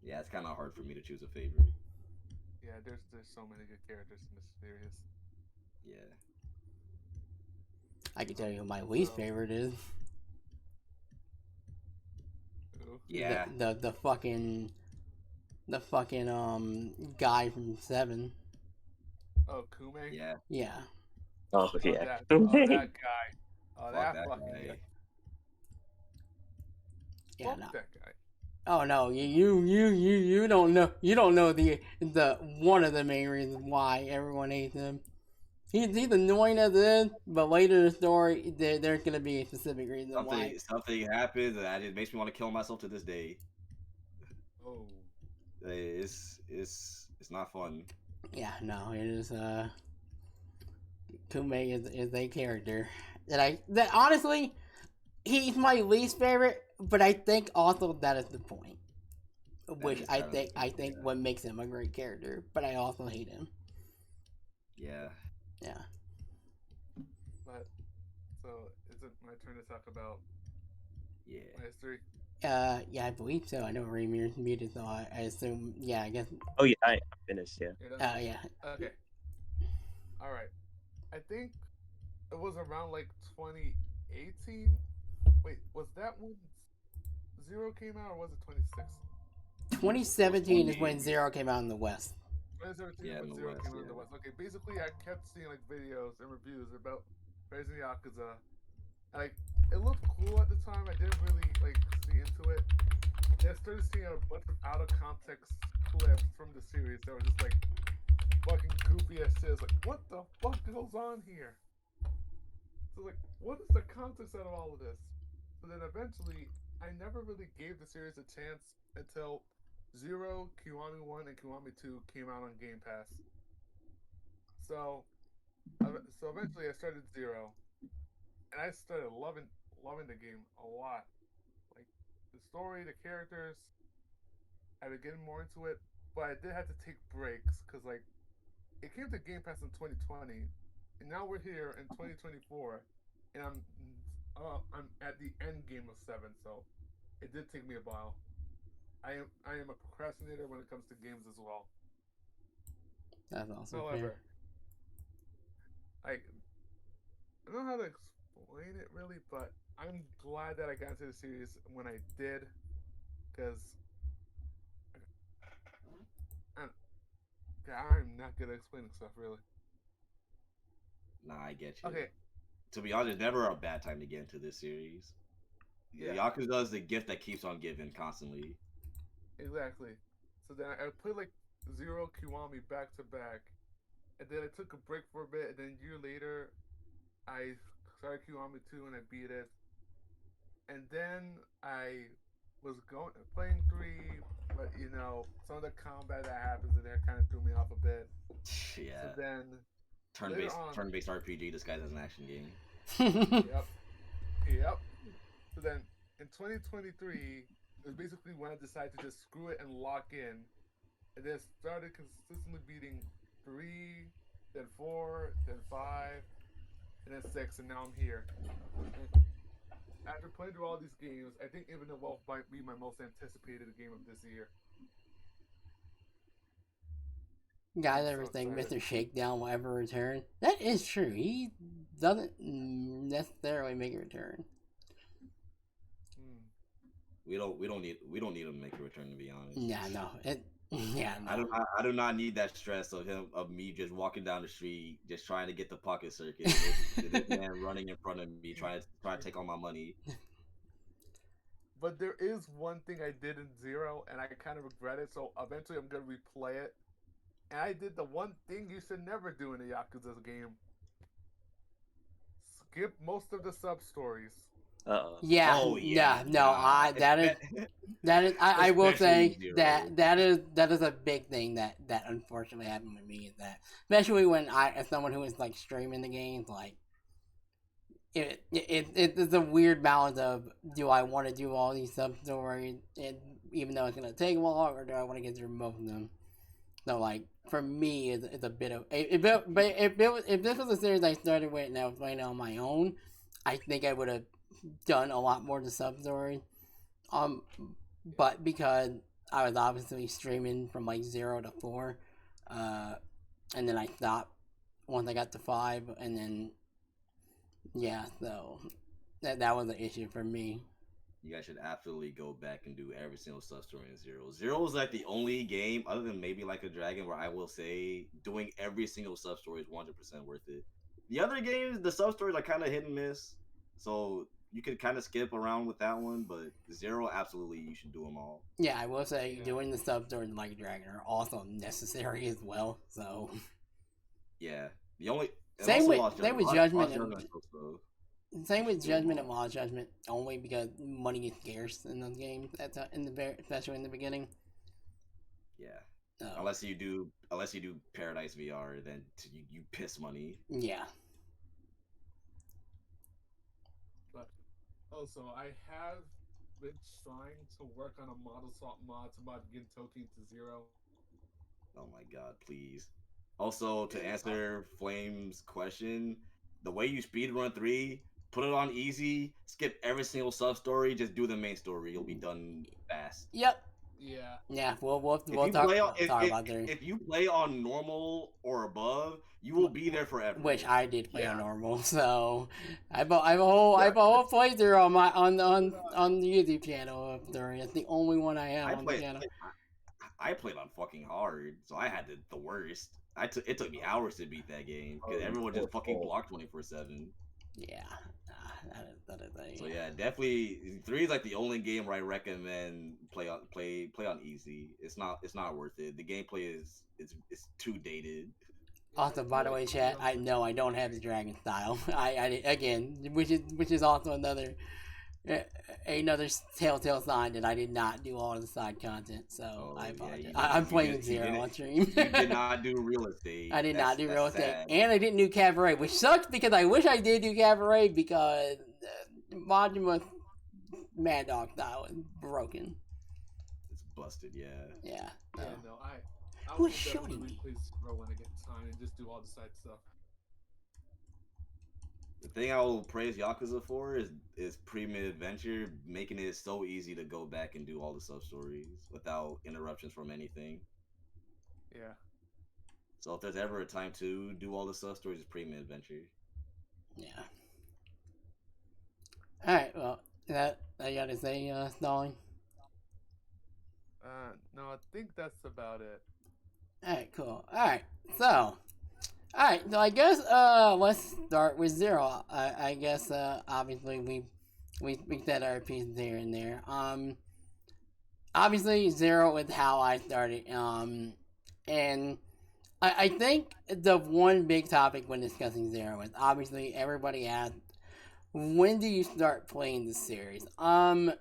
Yeah, it's kind of hard for me to choose a favorite. Yeah, there's so many good characters in this series. Yeah. I can tell you who my least favorite is. Yeah. The fucking guy from 7. Oh, Kume? Yeah. Yeah. Oh yeah. That guy. Oh, Fuck that fucking guy. guy. Yeah, Fuck no. that guy. Oh no, you don't know. You don't know the one of the main reasons why everyone hates him. He's annoying as it is, but later in the story, there's gonna be a specific reason why. Something happens and it makes me want to kill myself to this day. Oh. It's not fun. Yeah, no, it is. Kume is a character that honestly, he's my least favorite, but I think also that is the point. Which I think what makes him a great character, but I also hate him. Yeah. Yeah. But so is it my turn to talk about my history? Yeah, I believe so. I know Raymir's muted, so I assume. Yeah, I guess. Oh yeah, I finished. Yeah. Yeah. Okay. All right. I think it was around like 2018. Wait, was that when Zero came out, or was it 26? 2017 is when Zero came out in the West. 2017 when Zero came out in the West. Okay, basically I kept seeing like videos and reviews about Raising Yakuza. Like, it looked cool at the time. I didn't really like see into it. And I started seeing a bunch of out of context clips from the series that were just like fucking goofy as shit. Like, what the fuck goes on here? So like, what is the context out of all of this? So then eventually, I never really gave the series a chance until Zero, Kiwami 1, and Kiwami 2 came out on Game Pass. So eventually I started Zero, and I started loving the game a lot. Like, the story, the characters, I've been getting more into it, but I did have to take breaks, because like, it came to Game Pass in 2020, and now we're here in 2024, and I'm at the end game of 7, so it did take me a while. I am a procrastinator when it comes to games as well. That's awesome. However, I don't know how to explain it really, but I'm glad that I got into the series when I did, because I'm not good at explaining stuff, really. Nah, I get you. Okay. To be honest, never a bad time to get into this series. Yeah. Yakuza is the gift that keeps on giving constantly. Exactly. So then I played like Zero, Kiwami back to back, and then I took a break for a bit, and then a year later, I started Kiwami 2 and I beat it. and then I was playing 3, but some of the combat that happens in there kind of threw me off a bit. Yeah. So then turn-based RPG disguised as an action game. Yep. So then in 2023, it was basically when I decided to just screw it and lock in, and then started consistently beating 3, then 4, then 5, and then 6, and now I'm here. And after playing through all these games, I think Infinite Wealth might be my most anticipated game of this year. Guys ever think Mr. Shakedown will ever return? That is true. He doesn't necessarily make a return. We don't need him to make a return, to be honest. Yeah, no. No. I do not need that stress of me just walking down the street, just trying to get the pocket circuit. This man running in front of me, trying to take all my money. But there is one thing I did in Zero, and I kind of regret it. So eventually, I'm gonna replay it. And I did the one thing you should never do in a Yakuza game: skip most of the sub stories. Yeah. Oh, yeah. No. I will say that is a big thing that unfortunately happened with me, is that especially when as someone who is like streaming the games, like it's a weird balance of, do I want to do all these sub stories, and even though it's gonna take a while, or do I want to get through most of them? So like for me, it's a bit of if this was a series I started with and I was playing on my own, I think I would have done a lot more of the sub story. But because I was obviously streaming from like 0 to 4, and then I stopped once I got to 5, and then so that was an issue for me. You guys should absolutely go back and do every single sub story in Zero. Zero is like the only game, other than maybe like a Dragon, where I will say doing every single sub story is 100% worth it. The other games, the sub stories are kind of hit and miss, so you could kind of skip around with that one. But Zero, absolutely, you should do them all. Yeah, I will say doing the sub stories like Dragon are also necessary as well. So yeah, the only same with Judgment. Same with Judgment and Lost Judgment, only because money is scarce in those games, especially in the beginning. Yeah. Unless you do Paradise VR, then you piss money. Yeah. But also, I have been trying to work on a model swap mod to mod Gintoki to 0. Oh my god, please. Also, to answer Flame's question, the way you speedrun 3, put it on easy, skip every single sub story, just do the main story. You'll be done fast. Yep. Yeah. Yeah, we'll talk about that. If you play on normal or above, you will be there forever. Which I did play on normal, so I have a whole playthrough on the YouTube channel. It's the only one I have on the channel. I played on fucking hard, so I had the worst. It took me hours to beat that game because everyone just fucking blocked 24/7. Yeah, that is a. So yeah, definitely 3 is like the only game where I recommend play on easy. It's not worth it. The gameplay is too dated. Also, by the way, chat, I know I don't have the Dragon style. I again, which is also another telltale sign that I did not do all of the side content. So I apologize. I'm playing Zero on stream. You did not do real estate. I did not do real estate, and I didn't do Cabaret, which sucks because I wish I did do Cabaret because Majima Mad Dog style is broken. It's busted, yeah. Yeah, no, I Who's shooting me? Play Zero when I get time and just do all the side stuff. The thing I will praise Yakuza for is premium adventure, making it so easy to go back and do all the sub stories without interruptions from anything. Yeah. So if there's ever a time to do all the sub stories, it's premium adventure. Yeah. All right. Well, that I gotta say, Stalling. No, I think that's about it. All right. Cool. All right. So. Alright, so I guess let's start with Zero. I guess obviously we said our pieces here and there. Obviously Zero is how I started. And I think the one big topic when discussing Zero is obviously everybody asked when do you start playing the series? I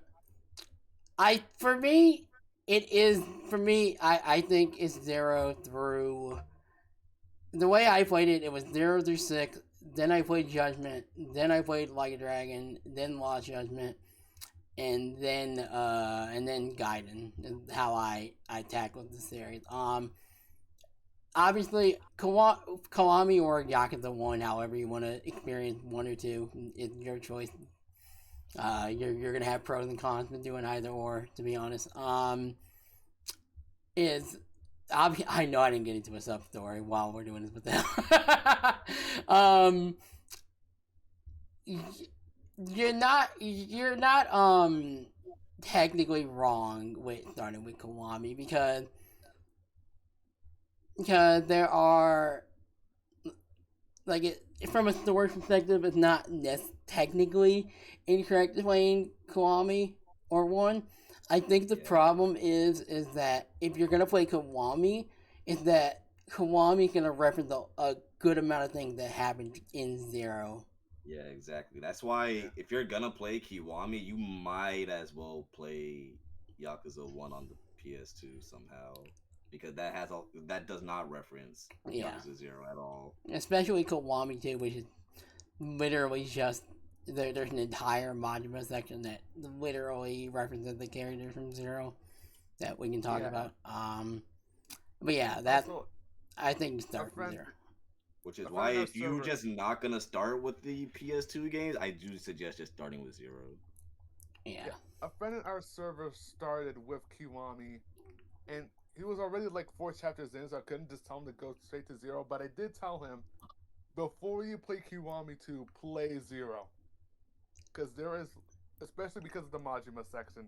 think it's 0 through. The way I played it, it was 0 through 6. Then I played Judgment. Then I played Like a Dragon. Then Lost Judgment, and then Gaiden. Is how I tackled the series. Obviously, Kiwami or Yakuza 1, however you want to experience 1 or 2, it's your choice. You're gonna have pros and cons with doing either or, to be honest. I know I didn't get into a sub story while we're doing this with them. You're not technically wrong with starting with Kiwami because there are from a story perspective, it's not technically incorrect playing Kiwami or 1. I think the problem is that if you're gonna play Kiwami, is that Kiwami gonna reference a good amount of things that happened in 0. Yeah, exactly. That's why if you're gonna play Kiwami, you might as well play Yakuza 1 on the PS2 somehow, because that does not reference Yakuza 0 at all. Especially Kiwami 2, which is literally just there's an entire modular section that literally references the characters from 0 that we can talk about. But yeah, I think you start from 0. Which is why if you're just not gonna start with the PS2 games, I do suggest just starting with 0. Yeah. A friend in our server started with Kiwami, and he was already like 4 chapters in, so I couldn't just tell him to go straight to 0. But I did tell him, before you play Kiwami 2, play 0. Because there is, especially because of the Majima section.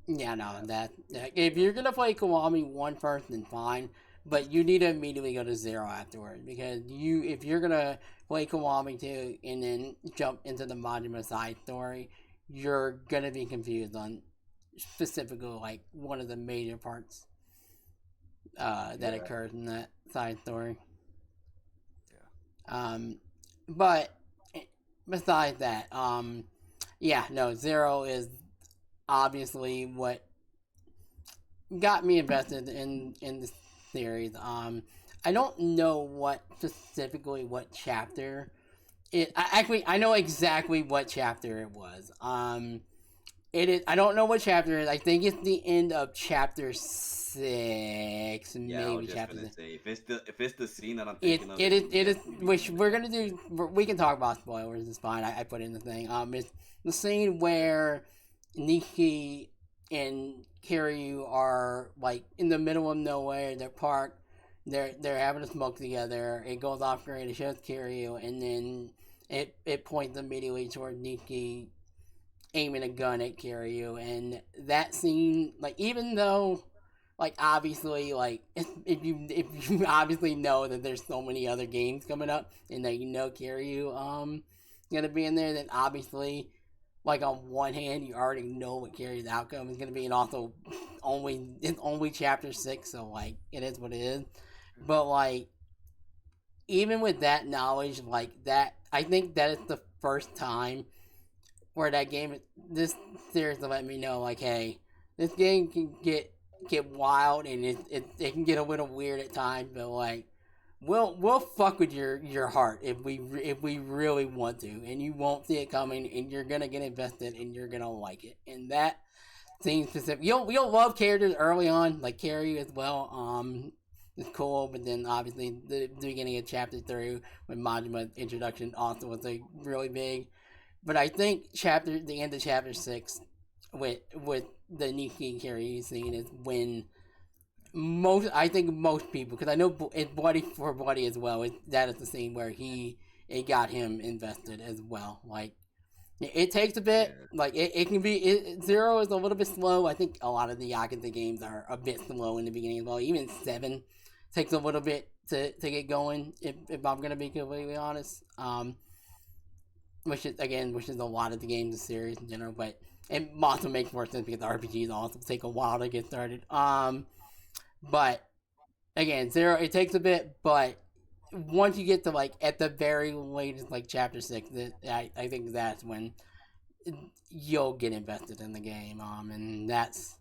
Yeah, no, that if you're gonna play Kiwami 1 first, then fine. But you need to immediately go to 0 afterward, because if you're gonna play Kiwami 2 and then jump into the Majima side story, you're gonna be confused on specifically like one of the major parts that occurs in that side story. Yeah. But besides that, 0 is obviously what got me invested in the series. I don't know what chapter I know exactly what chapter it was. It is. I don't know what chapter it is. I think it's the end of chapter 6, maybe I was just chapter gonna 6. say, if it's the scene that I'm thinking of, It is. Which we're gonna do. We can talk about spoilers. It's fine. I put in the thing. It's the scene where Nikki and Kiryu are like in the middle of nowhere. They're parked. They're having a smoke together. It goes off screen. It shows Kiryu, and then it points immediately toward Nikki aiming a gun at Kiryu. And that scene, like, even though, like, obviously, like, if you obviously know that there's so many other games coming up, and that you know Kiryu gonna be in there, then obviously, like, on one hand, you already know what Kiryu's outcome is gonna be, and also it's only chapter 6, so like it is what it is. But like, even with that knowledge, like that, I think that is the first time where this series will let me know, like, hey, this game can get wild, and it can get a little weird at times, but like, we'll fuck with your heart if we really want to, and you won't see it coming, and you're gonna get invested, and you're gonna like it. And that seems specific. You'll love characters early on, like Kiryu as well. It's cool, but then obviously the beginning of chapter 3 when Majima's introduction also was like really big. But I think the end of chapter 6 with the Nikki and Kiryu scene is when most people, because I know it's Bloody for Bloody as well, that is the scene where it got him invested as well. Like, it takes a bit, like, it can be, 0 is a little bit slow. I think a lot of the Yakuza games are a bit slow in the beginning as well. Even 7 takes a little bit to get going, if I'm going to be completely honest. Which is a lot of the games in the series in general, but it also makes more sense because RPGs also take a while to get started. But again, 0, it takes a bit, but once you get to like at the very latest like chapter 6, I think that's when you'll get invested in the game. And that's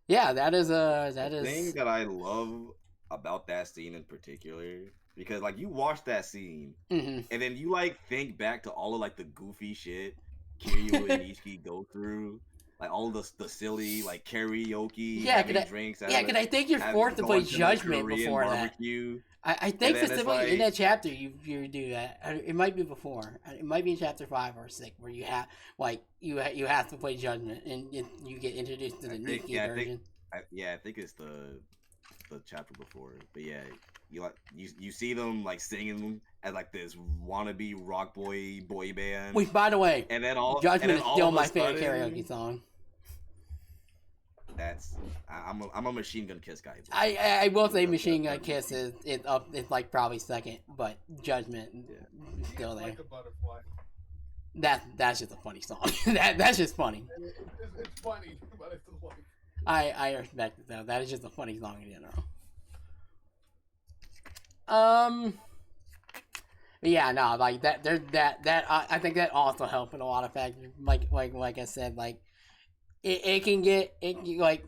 that is The thing that I love about that scene in particular, because like you watch that scene mm-hmm. and then you like think back to all of like the goofy shit Kiryu and Ishiki go through, like all the silly like karaoke, having drinks. Because I think you're forced to play Judgment before barbecue. that. I think specifically in that chapter you do that. It might be before. It might be in chapter 5 or 6 where you have like you have to play Judgment and you get introduced to the Nikki version. I think it's the chapter before, but yeah, you see them like singing as like this wannabe rock boy band. Which, by the way, and then Judgment is still my favorite karaoke song. I'm a Machine Gun Kiss guy. I will say Machine Gun Kiss is it's like probably second, but Judgment is still there. Like a butterfly. That's just a funny song. That's just funny. It's funny, but I still like it. I respect it though. That is just a funny song in general. Yeah, no, like that. There's that. I think that also helps in a lot of factors. Like I said, like it can like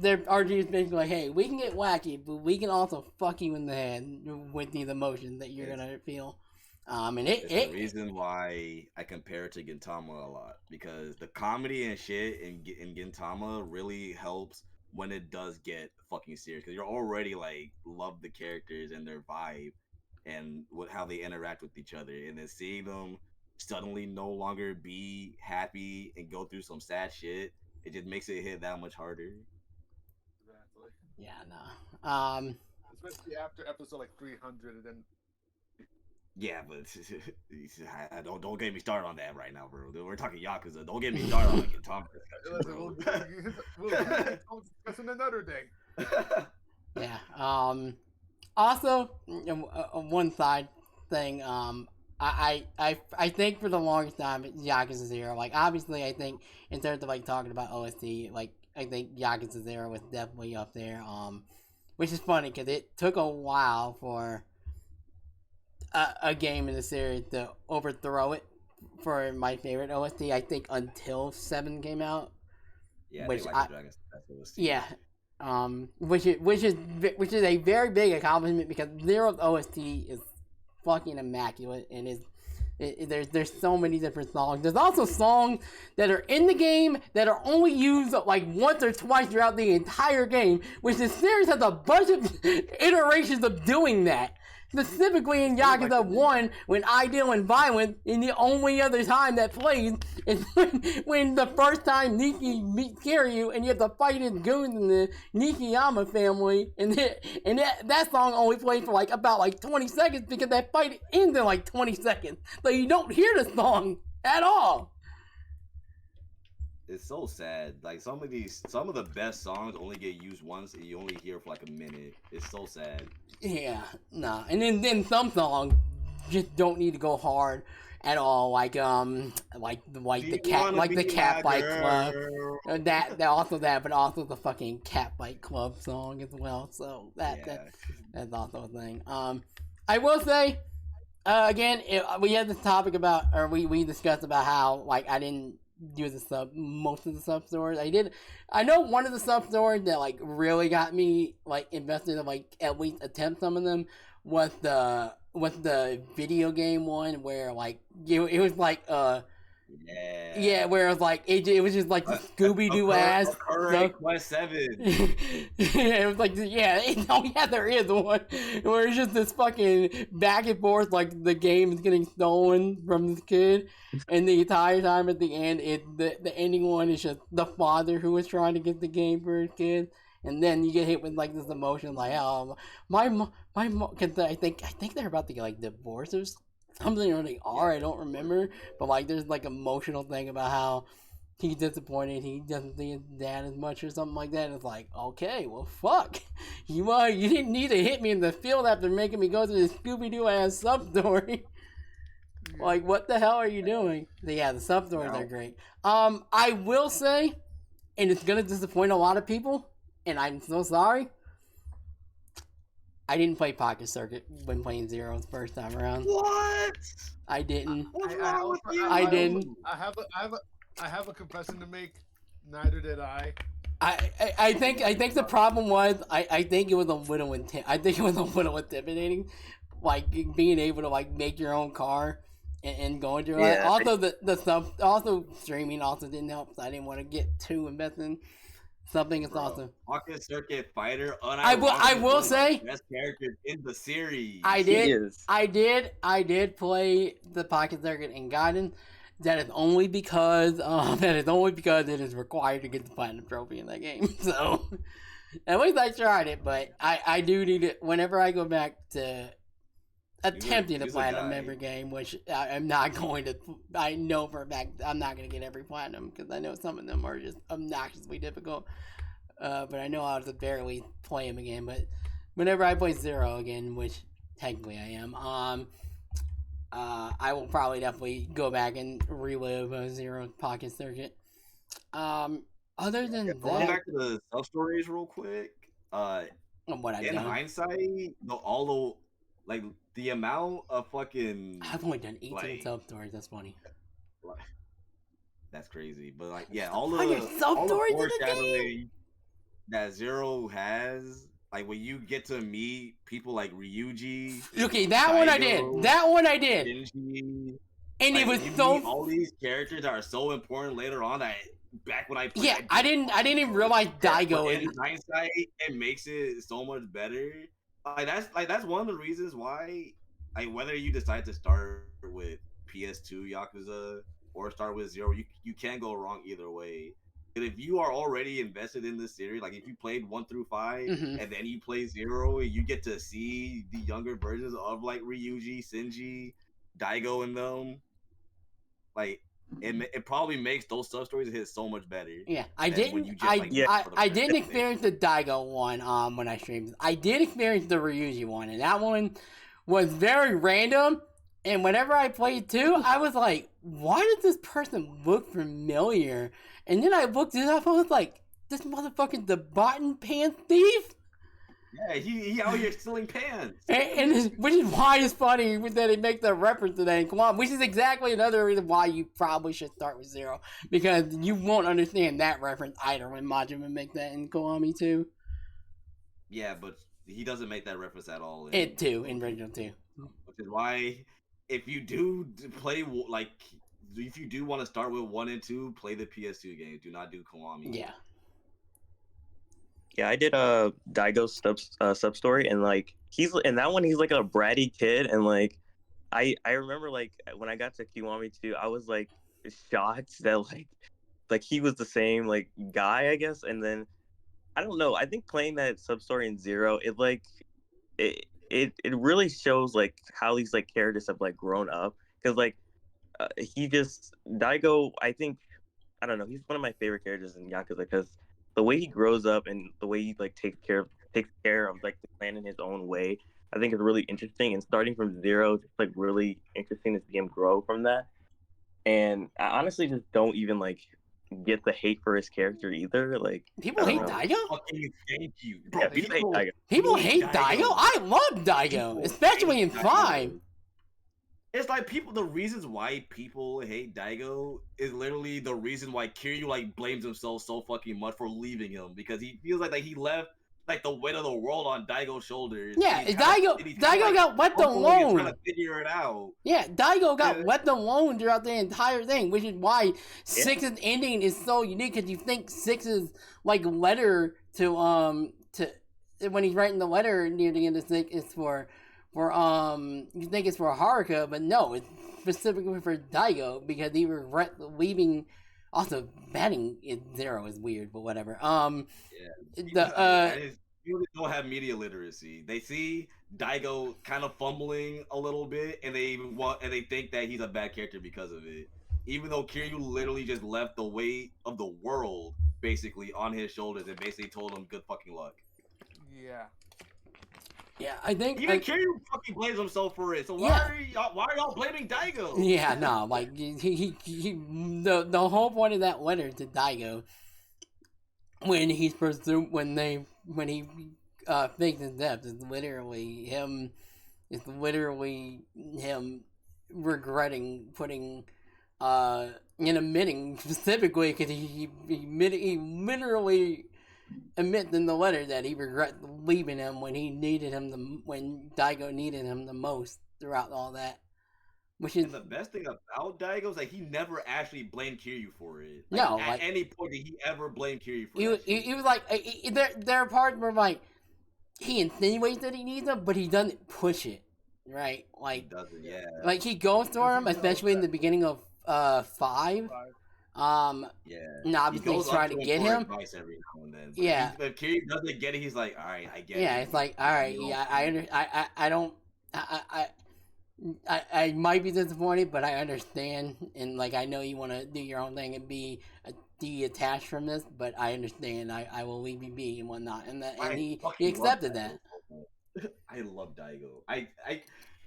their arguments basically like, hey, we can get wacky, but we can also fuck you in the head with these emotions that you're gonna feel. And it's the reason why I compare it to Gintama a lot, because the comedy and shit in Gintama really helps when it does get fucking serious, because you're already like love the characters and their vibe and how they interact with each other, and then seeing them suddenly no longer be happy and go through some sad shit, it just makes it hit that much harder. Exactly. Yeah, no. Especially after episode like 300, and then. Yeah, but don't get me started on that right now, bro. We're talking Yakuza. Don't get me started on like Gintama. We'll discuss it another day. Yeah. Also, one side thing. I think for the longest time, Yakuza 0. Like, obviously, I think in terms of like talking about OST, like I think Yakuza 0 was definitely up there. Which is funny because it took a while for a game in the series to overthrow it for my favorite OST. I think until 7 came out. Yeah, which yeah, which is a very big accomplishment because Zero's OST is fucking immaculate and there's so many different songs. There's also songs that are in the game that are only used like once or twice throughout the entire game, which the series has a bunch of iterations of doing that. Specifically in Yakuza 1, when Ideal and Violent, and the only other time that plays is when the first time Nikki meets Kiryu, and you have to fight his goons in the Nikiyama family, and that song only plays for like about like 20 seconds because that fight ends in like 20 seconds. So you don't hear the song at all. It's so sad. Like some of the best songs only get used once, and you only hear for like a minute. It's so sad. Yeah, nah. And then some songs just don't need to go hard at all. Like the Cat Fight Club. That also that, but also the fucking Cat Fight Club song as well. So that's also a thing. I will say, again, we had this topic about, or we discussed about how like I didn't do most of the sub stories. I know one of the sub stories that like really got me like invested in like at least attempt some of them was the video game one where like it was like yeah, where it was like it was just like the Scooby-Doo ass. Quest 7. It was like there is one where it's just this fucking back and forth, like the game is getting stolen from this kid, and the entire time at the end, the ending one is just the father who was trying to get the game for his kid, and then you get hit with like this emotion, like my mom, because I think they're about to get like divorced or something, or they are, I don't remember, but like there's like emotional thing about how he's disappointed he doesn't see his dad as much or something like that. And it's like, okay, well fuck, you didn't need to hit me in the field after making me go through this Scooby-Doo ass sub story. Like what the hell are you doing? But yeah, the sub stories are great. I will say, and it's gonna disappoint a lot of people, and I'm so sorry, I didn't play Pocket Circuit when playing Zero the first time around. What? I didn't. What's wrong with you? I didn't. I have a confession to make. Neither did I. I think the problem was I think it was a little intimidating, like being able to like make your own car and going through it. Also the stuff also streaming also didn't help. So I didn't want to get too invested in something. It's awesome. Pocket Circuit Fighter. I will say best characters in the series. I did play the Pocket Circuit in Gaiden. That is only because it is required to get the platinum trophy in that game. So at least I tried it, but I do need it whenever I go back to attempting the platinum every game, which I'm not going to. I know for a fact I'm not going to get every platinum because I know some of them are just obnoxiously difficult. But I know how to barely play them again. But whenever I play Zero again, which technically I am, I will probably definitely go back and relive Zero Pocket Circuit. Other than that, going back to the sub stories real quick. What I've in done. hindsight, the amount of fucking. I've only done 18 sub stories. That's funny. That's crazy, but like, yeah, all Are your sub the stories in the foreshadowing that Zero has. Like when you get to meet people like Ryuji. Okay, that one I did. Shinji, and like, it was you so. meet all these characters that are so important later on that back when I played. Yeah, I didn't even realize Daigo. In hindsight, it makes it so much better. That's one of the reasons why, like, whether you decide to start with PS2 Yakuza or start with Zero, you can't go wrong either way. And if you are already invested in this series, like if you played 1 through 5 and then you play Zero, you get to see the younger versions of like Ryuji, Shinji, Daigo, and them. Like it probably makes those sub stories hit so much better. Yeah, I didn't experience the Daigo one when I streamed. I did experience the Ryuji one, and that one was very random. And whenever I played too, I was like, why does this person look familiar? And then I looked it up, I was like, this motherfucker's the button pants thief? Yeah, he out here stealing pants. And which is why it's funny that they make the reference to that in Kiwami, which is exactly another reason why you probably should start with Zero. Because you won't understand that reference either when Majima make that in Kiwami too. Yeah, but he doesn't make that reference at all. In original too. Which is why, if you do play, like, if you do want to start with 1 and 2, play the PS2 games. Do not do Kiwami. Yeah. Yeah, I did a Daigo sub story, and like he's in that one, he's like a bratty kid, and like I remember like when I got to Kiwami 2, I was like shocked that like he was the same like guy, I guess. And then I don't know, I think playing that sub story in Zero, it really shows like how these like characters have like grown up, because like Daigo, I don't know, he's one of my favorite characters in Yakuza, because the way he grows up and the way he like takes care of like the clan in his own way, I think is really interesting. And starting from Zero, it's like really interesting to see him grow from that. And I honestly just don't even like get the hate for his character either. Like people hate Daigo. Fucking thank you. Bro, yeah, people hate Daigo. People hate Daigo. I love Daigo, especially in 5. It's like the reasons why people hate Daigo is literally the reason why Kiryu like blames himself so fucking much for leaving him, because he feels like he left like the weight of the world on Daigo's shoulders. Yeah, Daigo got left alone. Trying to figure it out. Yeah, Daigo got left alone throughout the entire thing, which is why 6's ending is so unique, because you think 6's like letter to when he's writing the letter near the end of 6 is for you think it's for Haruka, but no, it's specifically for Daigo, because he regret leaving. Also, batting in Zero is weird, but whatever. People don't have media literacy. They see Daigo kind of fumbling a little bit, and they think that he's a bad character because of it. Even though Kiryu literally just left the weight of the world basically on his shoulders and basically told him good fucking luck. Yeah. Yeah, I think even Kiryu fucking blames himself for it. So why are y'all blaming Daigo? Yeah, no, like the whole point of that letter to Daigo, when he fakes his death. It's literally him. It's literally him regretting putting and admitting specifically because he literally admits in the letter that he regrets leaving him when when Daigo needed him the most throughout all that. Which is and the best thing about Daigo is like he never actually blamed Kiryu for it. No, at any point did he ever blame Kiryu for it? He was like there are parts where like he insinuates that he needs him, but he doesn't push it, right? Like He doesn't, yeah. like he goes for him, especially in the beginning of 5. Yeah. And obviously he's trying to get him. Advice every now and then. Yeah. If Kiryu doesn't get it, he's like, all right, I get it. Yeah, it's like, all right, yeah, I might be disappointed, but I understand, and like I know you want to do your own thing and be detached from this, but I understand. I will leave you be and whatnot, and he accepted that. I love Daigo.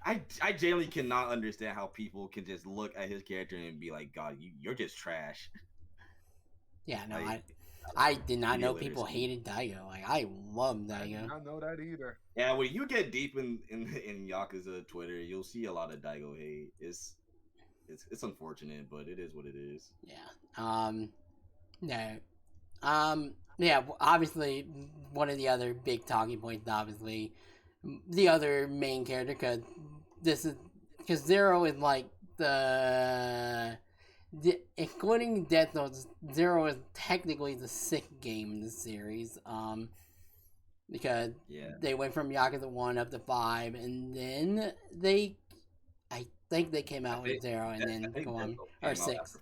I genuinely cannot understand how people can just look at his character and be like, God, you're just trash. Yeah, no, I did not know people hated Daigo. Like, I love Daigo. I did not know that either. Yeah, when you get deep in Yakuza Twitter, you'll see a lot of Daigo hate. It's unfortunate, but it is what it is. Yeah. Yeah, obviously, one of the other big talking points, obviously, the other main character, because Zero is like including Death Note, Zero is technically the 6th game in the series, because they went from Yakuza 1 up to 5, and then I think they came out with 0, and then go on, or 6.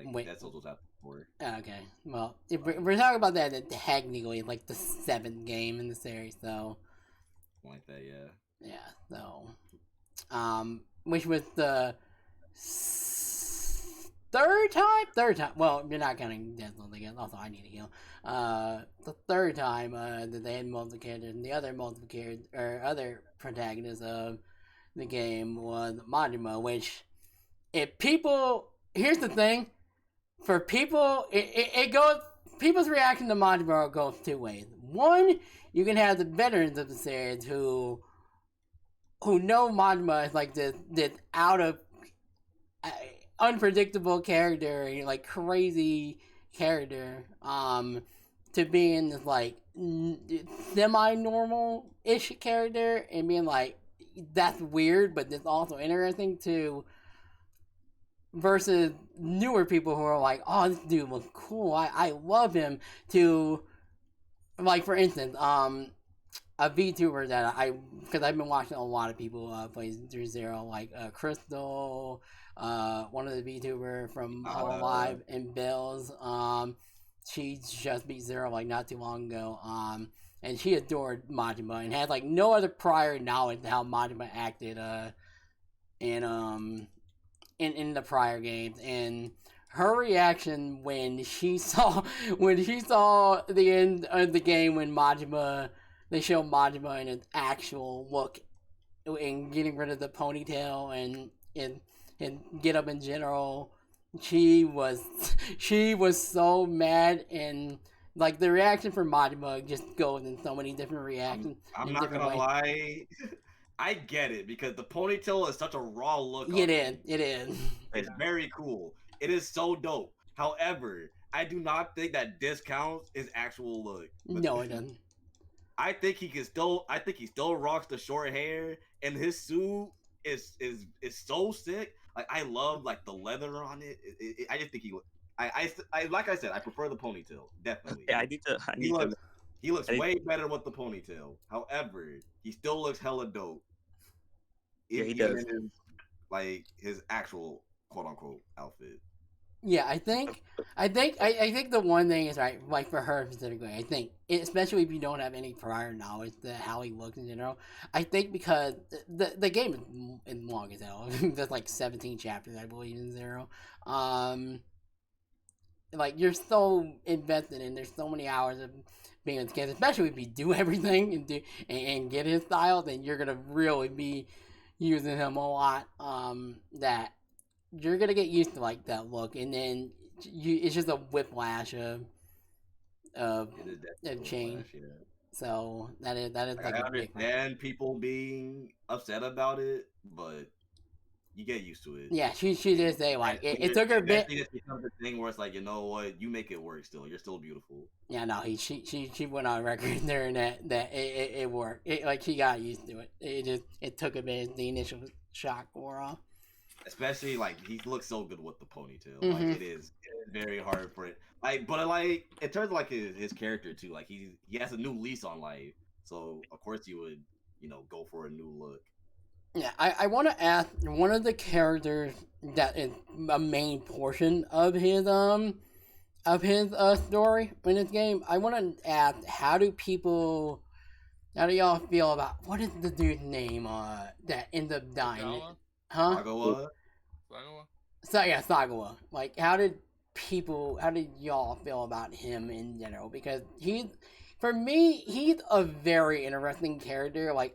Wait, Death Note was after 4. Okay, well, if we're talking about that, then technically, like, the 7th game in the series, so... Like that, yeah. Yeah, so... which was the... Third time? Well, you're not counting Death Note again, also I need to heal. The third time, that they had multiple characters, and the other multiple characters, or other protagonists of the game was Majima, which... Here's the thing... For people, it goes. People's reaction to Majima goes 2 ways. One, you can have the veterans of the series who know Majima is like this out of unpredictable character, like crazy character, to being this like semi-normal-ish character and being like that's weird, but it's also interesting to. Versus newer people who are like, oh, this dude was cool, I love him, to, like, for instance, a VTuber that because I've been watching a lot of people play through Zero, like, Crystal, one of the VTuber from Live, and Bills, she just beat Zero, like, not too long ago, and she adored Majima, and had, like, no other prior knowledge of how Majima acted, in the prior games, and her reaction when she saw the end of the game when they showed Majima in his actual look and getting rid of the ponytail and get up in general, she was so mad, and like the reaction for Majima just goes in so many different reactions. I'm not gonna lie. I get it, because the ponytail is such a raw look. It is. It's very cool. It is so dope. However, I do not think that discounts his actual look. No, it doesn't. I think he still rocks the short hair, and his suit is so sick. Like, I love like the leather on it. I just think I like I said, I prefer the ponytail, definitely. Yeah, He looks way better with the ponytail. However, he still looks hella dope. Yeah, he does. Like his actual quote unquote outfit. Yeah, I think the one thing is, right, like for her specifically, I think, especially if you don't have any prior knowledge to how he looks in general, I think because the game is long as hell. There's like 17 chapters, I believe, in Zero. Like, you're so invested in, there's so many hours of being in this game, especially if you do everything and get his style, then you're gonna really be using him a lot, that you're gonna get used to like that look, and then it's just a whiplash of change. Yeah. So that is like I a big one. understand people being upset about it, but you get used to it. Yeah, she did say like it took her a bit. Eventually, it becomes a thing where it's like, you know what, you make it work. Still, you're still beautiful. Yeah, no, she went on record during that it worked. Like she got used to it. It took a bit. The initial shock wore off. Especially like he looks so good with the ponytail. Mhm. Like it is very hard for it. Like, but like in terms of like his character too. Like he has a new lease on life, so of course you would go for a new look. Yeah, I want to ask one of the characters that is a main portion of his story in this game. I want to ask, how do y'all feel about what is the dude's name that ends up dying? Sagawa? Huh? Sagawa? So yeah, Sagawa. Like, how did y'all feel about him in general? Because for me, he's a very interesting character. Like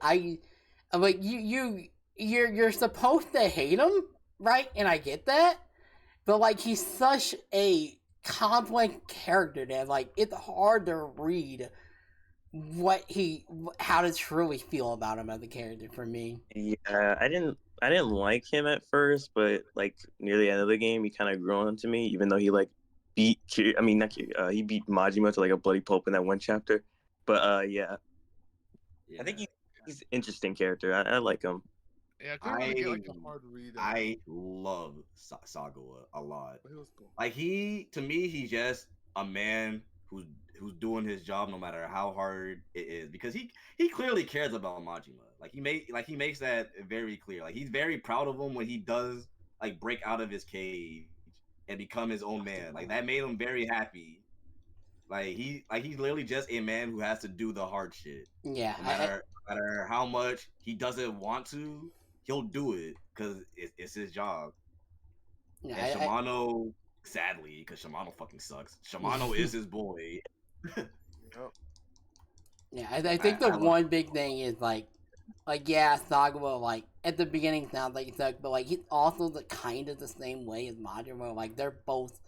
you're supposed to hate him, right? And I get that, but like he's such a complex character that like it's hard to read how to truly feel about him as a character for me. Yeah, I didn't like him at first, but like near the end of the game, he kind of grew on to me. Even though he like beat he beat Majima to like a bloody pulp in that one chapter. But yeah, I think he's an interesting character. I like him. Yeah, I couldn't really get like a hard read. I love Sagawa a lot. But he was cool. Like to me, he's just a man who's doing his job no matter how hard it is, because he clearly cares about Majima. Like he makes that very clear. Like he's very proud of him when he does like break out of his cage and become his own man. Like that made him very happy. Like he's literally just a man who has to do the hard shit. Yeah, no matter how much he doesn't want to, he'll do it because it's his job. Yeah, and Shimano, sadly, because Shimano fucking sucks. Shimano is his boy. Yeah, I think the one big thing is like yeah, Sagawa like at the beginning sounds like he sucks, but like he's also kind of the same way as Majima. Like they're both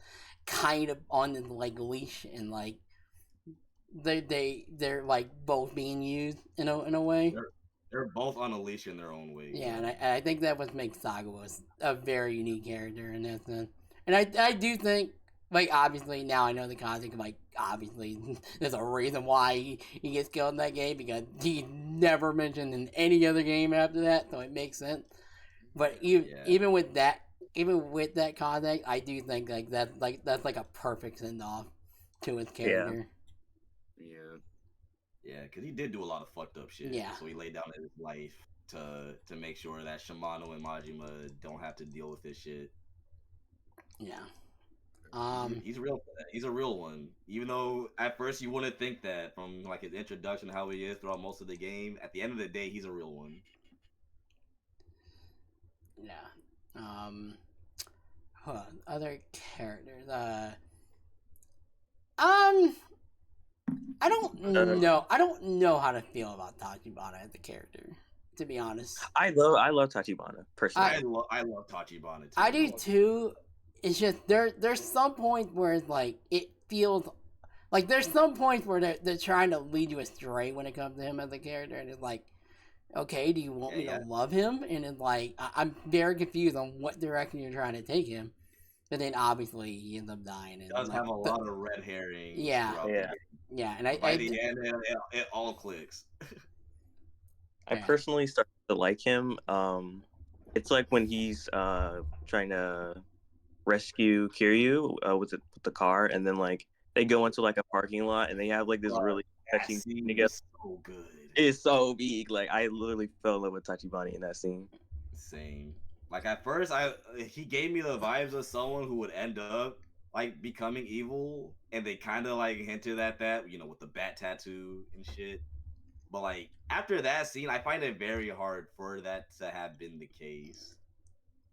kind of on the like leash, and like they're like both being used in a way. They're both on a leash in their own way. Yeah, and I think that what makes Sagawa a very unique character in that sense. And I do think, like, obviously now I know the context, like, obviously there's a reason why he gets killed in that game, because he's never mentioned in any other game after that, so it makes sense. But even with that context, I do think like that's like a perfect send off to his character. Yeah, because he did do a lot of fucked up shit. Yeah. So he laid down his life to make sure that Shimano and Majima don't have to deal with this shit. Yeah. He's real for that. He's a real one. Even though at first you wouldn't think that from like his introduction, how he is throughout most of the game. At the end of the day, he's a real one. Yeah. Other characters. I don't know. I don't know how to feel about Tachibana as a character, to be honest. I love Tachibana personally. I love Tachibana too. I do too. It's just there's some points where it's like it feels like there's some points where they're trying to lead you astray when it comes to him as a character, and it's like, okay, do you want me to love him? And it's like I'm very confused on what direction you're trying to take him. But then obviously he ends up dying. He does have a lot of red herrings. Yeah. And by the end, it all clicks. I personally started to like him. It's like when he's trying to rescue Kiryu with the car, and then like they go into like a parking lot, and they have like this really touching scene together. So good. It's so big. Like I literally fell in love with Tachibana in that scene. Same. Like at first, he gave me the vibes of someone who would end up like becoming evil, and they kind of like hinted at that, with the bat tattoo and shit. But like after that scene, I find it very hard for that to have been the case.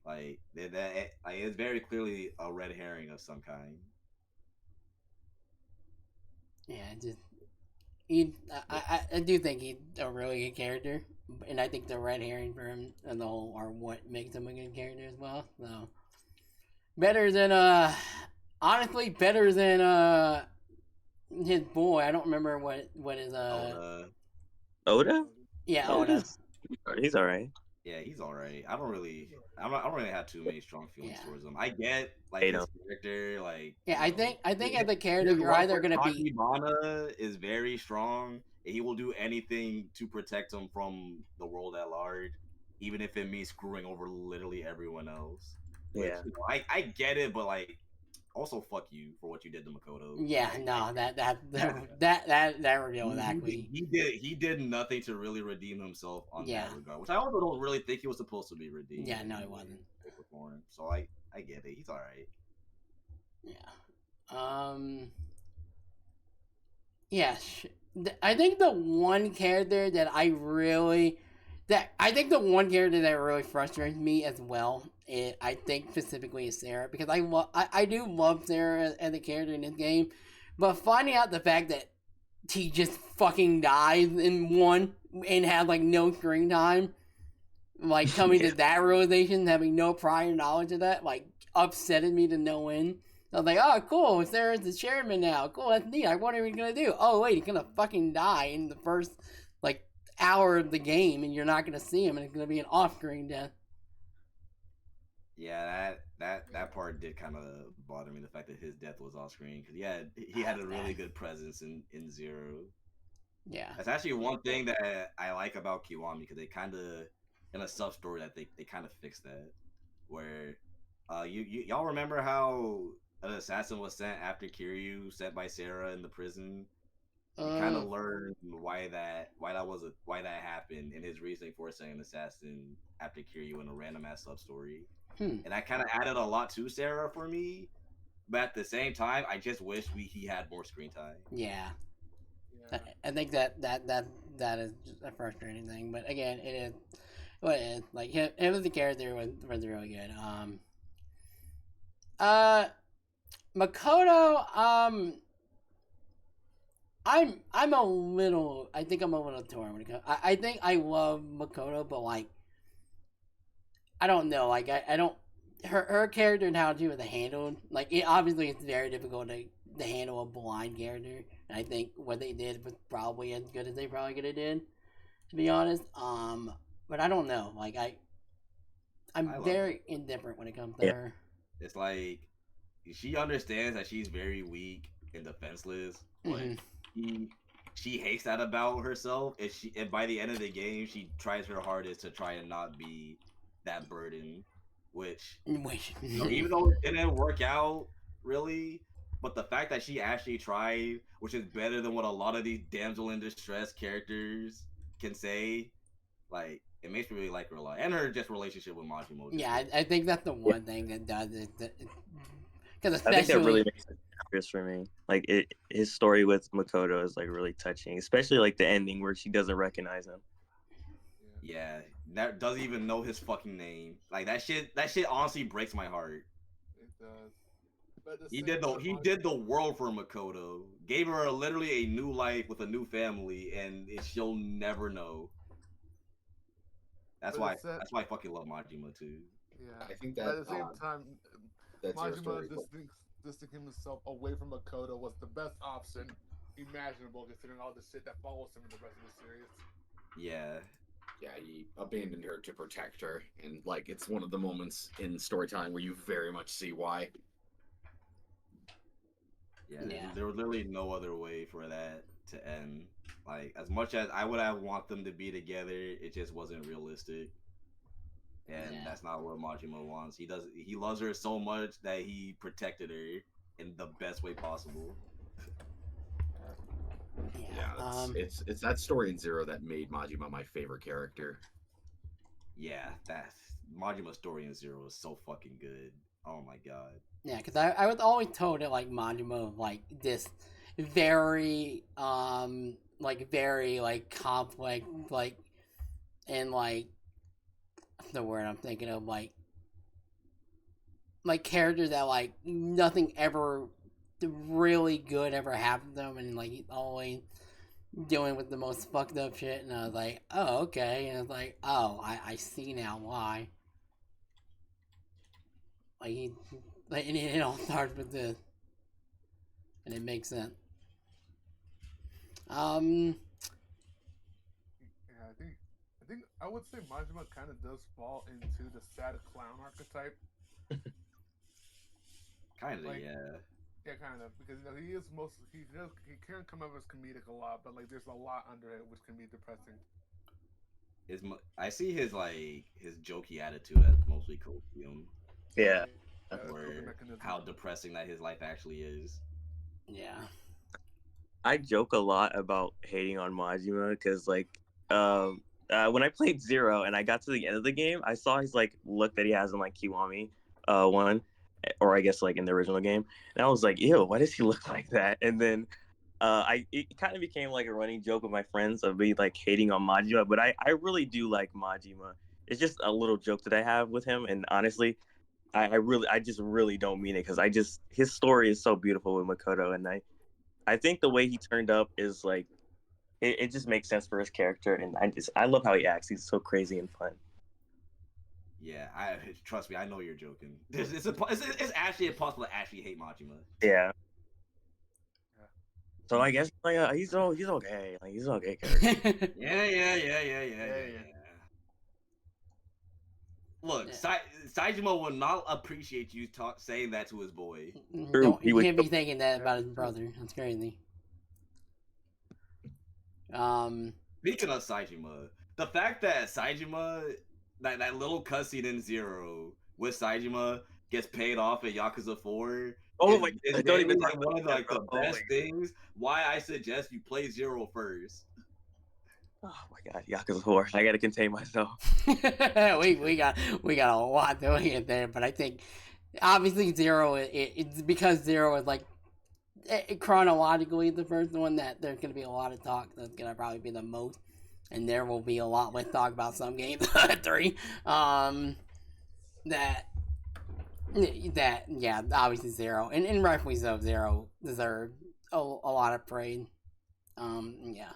Like it's very clearly a red herring of some kind. Yeah, I do think he's a really good character, and I think the red herring for him and the whole are what makes him a good character as well. So better than honestly better than his boy. I don't remember what his Oda? Yeah, Oh, Oda. he's all right. Yeah, he's all right. I don't really have too many strong feelings Yeah. towards him. I get like Hate his him. character, like Yeah, you know, I think as a character, his you're love either for gonna be Takibana is very strong, and he will do anything to protect him from the world at large, even if it means screwing over literally everyone else. Which Yeah. you know, I get it, but like also fuck you for what you did to Makoto. yeah, Like, no, that reveal was actually he did nothing to really redeem himself on Yeah. that regard, which I also don't really think he was supposed to be redeemed. Yeah, no, in he any way, wasn't. shape, or form. So I get it. He's all right. yeah. Yeah, I think the one character that the one character that really frustrates me as well, I think specifically is Sarah, because I do love Sarah as a character in this game, but finding out the fact that he just fucking dies in one and has like no screen time, like coming to that realization, having no prior knowledge of that, like upsetted me to no end. I was like, oh, cool, Sarah's the chairman now. Cool, that's neat. What are we gonna do? Oh, wait, he's gonna fucking die in the first, like, hour of the game, and you're not gonna see him, and it's gonna be an off-screen death. Yeah, that part did kind of bother me. The fact that his death was off screen, because he had a really good presence in Zero. Yeah. That's actually one thing that I like about Kiwami, because they kind of in a sub story that they kind of fixed that, where y'all remember how an assassin was sent after Kiryu, sent by Sarah in the prison. You kind of learned why that happened, and his reasoning for sending an assassin after Kiryu in a random ass sub story. And that kind of added a lot to Sarah for me. But at the same time, I just wish he had more screen time. Yeah. I think that is just a frustrating thing, but again, it is what it is. Like him as a character was really good. Makoto, I think I'm a little torn when it comes. I think I love Makoto, but like, I don't know. Like, I don't. Her character and how she was handled, like, obviously it's very difficult to handle a blind character. And I think what they did was probably as good as they probably could have did, to be honest. But I don't know. Like, I'm very indifferent when it comes to her. It's like she understands that she's very weak and defenseless, but she hates that about herself. And by the end of the game, she tries her hardest to try and not be that burden. Which even though it didn't work out really, but the fact that she actually tried, which is better than what a lot of these damsel in distress characters can say, like, it makes me really like her a lot, and her just relationship with Majima. Yeah, I think that's the one thing that does it. Because I think that really makes it serious for me. Like his story with Makoto is like really touching, especially like the ending where she doesn't recognize him. Yeah, that doesn't even know his fucking name. Like that shit honestly breaks my heart. It does. But He did the world for Makoto. Gave her literally a new life with a new family, and she'll never know. That's why I fucking love Majima too. Yeah, I think that but at the same time, Majima distancing himself away from Makoto was the best option imaginable, considering all the shit that follows him in the rest of the series. Yeah. Yeah, he abandoned her to protect her, and like it's one of the moments in storytelling where you very much see why. Yeah. There was literally no other way for that to end. Like, as much as I would have want them to be together, it just wasn't realistic. And that's not what Majima wants. He loves her so much that he protected her in the best way possible. Yeah, it's that story in Zero that made Majima my favorite character. Yeah, that Majima's story in Zero is so fucking good. Oh my god. Yeah, because I was always told that like Majima like this very very like complex like and like what's the word I'm thinking of like characters that like nothing ever really good ever happened to them, and like he's always dealing with the most fucked up shit, and I was like, oh, okay, and it's like, oh, I see now why. Like and it all starts with this, and it makes sense. Yeah, I think I would say Majima kind of does fall into the sad clown archetype. Kind of, Like, yeah. yeah, kind of, because he can come up as comedic a lot, but like there's a lot under it which can be depressing. I see his his jokey attitude as mostly copium, Yeah. Coping or mechanism. how depressing that his life actually is. Yeah. I joke a lot about hating on Majima because, like, when I played Zero and I got to the end of the game, I saw his like look that he has in like Kiwami, one, or I guess like in the original game, and I was like, ew, why does he look like that? And then it kind of became like a running joke with my friends of me like hating on Majima, but I really do like Majima. It's just a little joke that I have with him, and honestly, I just really don't mean it because his story is so beautiful with Makoto, and I think the way he turned up is like it just makes sense for his character, and I love how he acts. He's so crazy and fun. Yeah, I trust me. I know you're joking. It's actually impossible to actually hate Majima. Yeah. So I guess like he's okay. Like he's okay character. Yeah. Look, Saijima would not appreciate you saying that to his boy. Don't, He you would- can't be thinking that about his brother. That's crazy. Speaking of Saijima, the fact that Saijima, that little cutscene in Zero with Saijima gets paid off at Yakuza 4 Oh my is God, don't even maybe talk one of about like that, the bro. Oh best my things why I suggest you play Zero first. Oh my God, Yakuza 4. I gotta contain myself. we got a lot to get there, but I think obviously Zero it's because Zero is like chronologically the first one that there's gonna be a lot of talk. That's gonna probably be the most, and there will be a lot less talk about some games. 3, that yeah, obviously Zero, and rightfully so. Zero deserved a lot of praise. Yeah.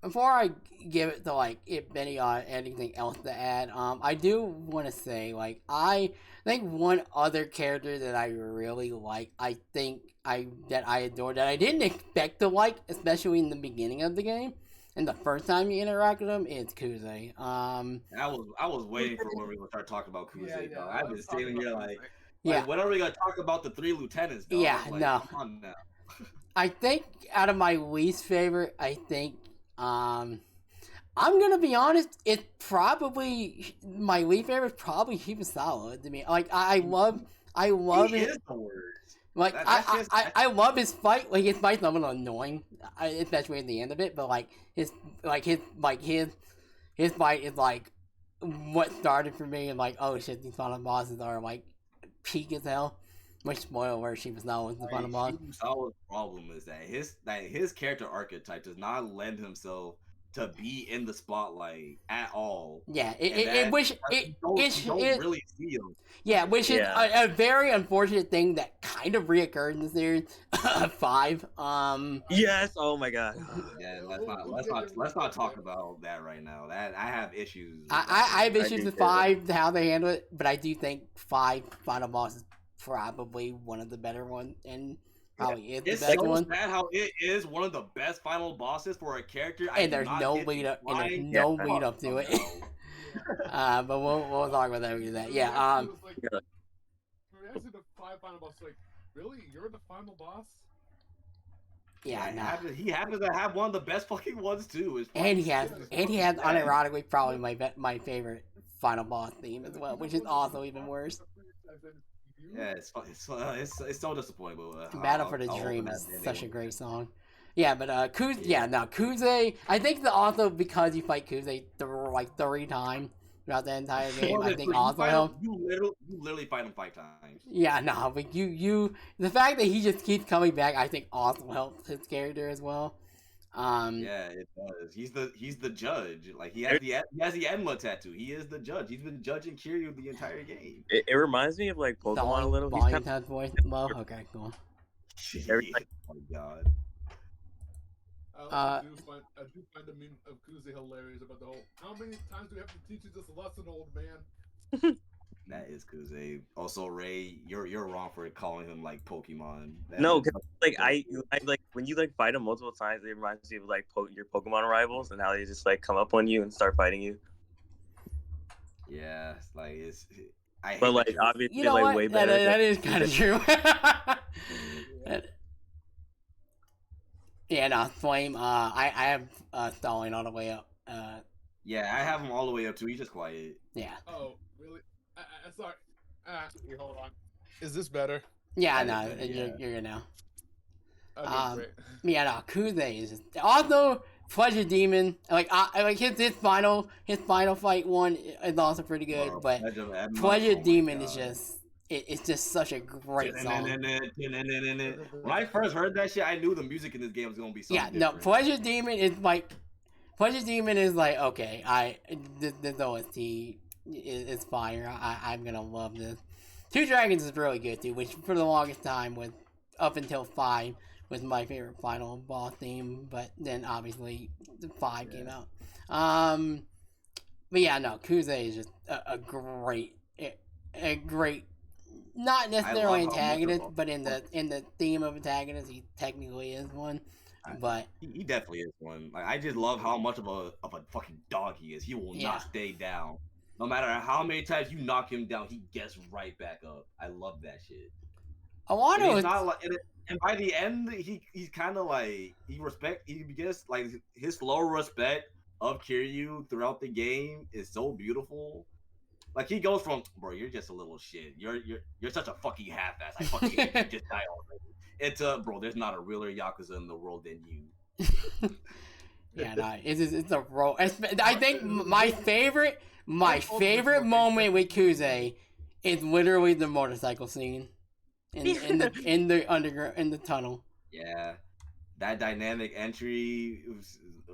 Before I give it to like if any anything else to add, I do want to say like I think one other character that I really like, I think that I adore that I didn't expect to like, especially in the beginning of the game, and the first time you interact with him, it's Kuze. I was waiting for when we were gonna start talking about Kuze, dog. I've been let's talk sitting about here Kuze. Yeah. when are we gonna talk about the 3 lieutenants, dog? Yeah, Like, no. come on now. I think out of my least favorite, I think I'm gonna be honest. It's probably my least favorite. Is probably Hibasawa to me. Like I love He it. is the worst. Like That's just I love his fight. Like his fight's a little annoying, especially at the end of it. But like his fight is like what started for me. And like, oh shit, these final bosses are like peak as hell. Which spoiler alert, Hibasawa was the final boss. Shibusawa's problem is that his character archetype does not lend himself to be in the spotlight at all. Yeah, You don't really see him. yeah, which is Yeah. a very unfortunate thing that kind of reoccurred in the series 5. Yes. Oh my God. Yeah, let's not talk about that right now. That I have issues. With I have that. issues do with too. 5 how they handle it, but I do think 5 Final Boss is probably one of the better ones, and probably is the It's best so one. sad how it is one of the best final bosses for a character. And there's no lead up, and there's no lead up to it. But we'll talk about that after that. Yeah. Like, actually, the 5 final boss. Like, really, you're the final boss? Yeah. Nah. He happens to have one of the best fucking ones too. And he has unironically probably my favorite Final Boss theme as well, which is also even worse. Yeah, it's so disappointing. But Battle for the Dream is such a great song. Yeah, but Kuze. I think that also because you fight Kuze like 3 times throughout the entire game, I think also helps. You literally fight him 5 times. Yeah, no, but the fact that he just keeps coming back, I think also helps his character as well. Yeah, it does. He's the judge. Like he has the Enma tattoo. He is the judge. He's been judging Kiryu the entire game. It reminds me of like Pokemon a little. He's kind of voice. Well, okay, cool. Oh my god. I do find the meme of Kuze hilarious about the whole. How many times do we have to teach you this lesson, old man? That is Kuze. Also, Ray, you're wrong for calling him like Pokemon. No, cause like I like when you like fight them multiple times, it reminds me of like your Pokemon rivals and how they just like come up on you and start fighting you. Yeah, like it's. I hate But like that obviously, You know like what? way better. That is kind of true. Yeah, no, Flame. I have stalling all the way up. Yeah, I have him all the way up too. He's just quiet. Yeah. Oh, really? Sorry. Here, hold on. Is this better? Yeah, That no, is better, you're good now. Okay, great. Yeah, no, Kuze is just, also Pleasure Demon. Like his final fight one is also pretty good, Bro, but Edmund, Pleasure oh my Demon is God. just it's just such a great song. When I first heard that shit, I knew the music in this game was gonna be something Yeah, no, different. Pleasure Demon is like okay, this OST is fire. I'm gonna love this. Two Dragons is really good too, which for the longest time was up until 5 was my favorite final boss theme, but then obviously the 5 came out. But yeah, no, Kuze is just a great, not necessarily antagonist, but in the theme of antagonist, he technically is one. But he definitely is one. Like I just love how much of a fucking dog he is. He will not stay down. No matter how many times you knock him down, he gets right back up. I love that shit. Awano is not like, and by the end, he's kind of like he gets like his flow of respect of Kiryu throughout the game is so beautiful. Like he goes from, bro, you're just a little shit. You're such a fucking half-ass. I fucking hate you. Just die already. It's bro, there's not a realer Yakuza in the world than you. Yeah, no, it's a role. I think my favorite moment with Kuze is literally the motorcycle scene in the underground in the tunnel. Yeah, that dynamic entry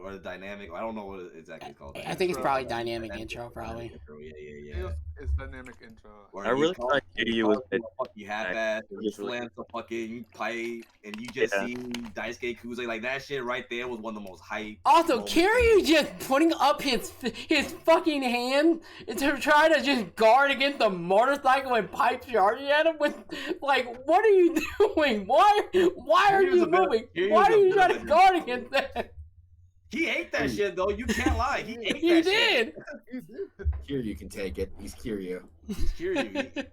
or the dynamic. I don't know what exactly it's called. I think it's probably dynamic intro, probably. Yeah. It's dynamic intro. I really thought Kiryu was a fucking half-ass. He slams a fucking pipe, and you just see Daisuke Kuze like that shit right there was one of the most hype. Also, Kiryu just putting up his fucking hand to try to just guard against the motorcycle and pipe charging at him with like, what are you doing? Why are you moving? Why are you trying to guard against that? He ate that shit though. You can't lie. He ate He that did. shit. Kiryu can take it. He's Kiryu. He's Kiryu.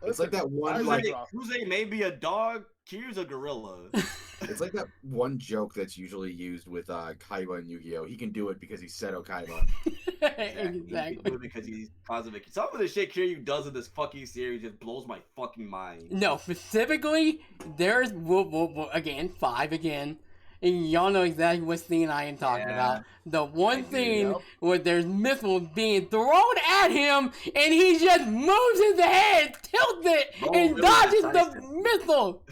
It's like that one Kuze may be a dog. Kiryu's a gorilla. It's like that one joke that's usually used with Kaiba and Yu-Gi-Oh. He can do it because he's Seto Kaiba. Exactly. He can do it because he's cosmic. Some of the shit Kiryu does in this fucking series just blows my fucking mind. No, specifically, there's again 5 again. And y'all know exactly what scene I am talking about. The one scene where there's missiles being thrown at him, and he just moves his head, tilts it, and dodges the missile.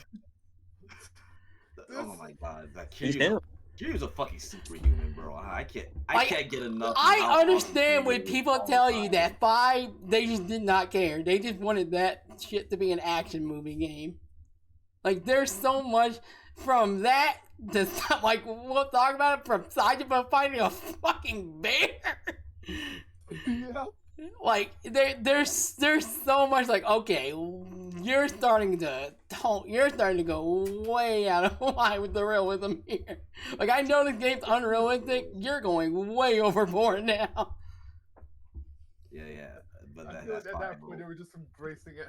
Oh my god, that Kiryu's a fucking superhuman, bro. I can't get enough. I understand when people tell you that 5, they just did not care. They just wanted that shit to be an action movie game. Like, there's so much from that to, like, we'll talk about it, from Sajiba fighting a fucking bear. Yeah. Like, there's so much, like, okay, you're starting to go way out of line with the realism here. Like, I know this game's unrealistic, you're going way overboard now. Yeah, but I that's feel like at fine, that bro. point they were just embracing it.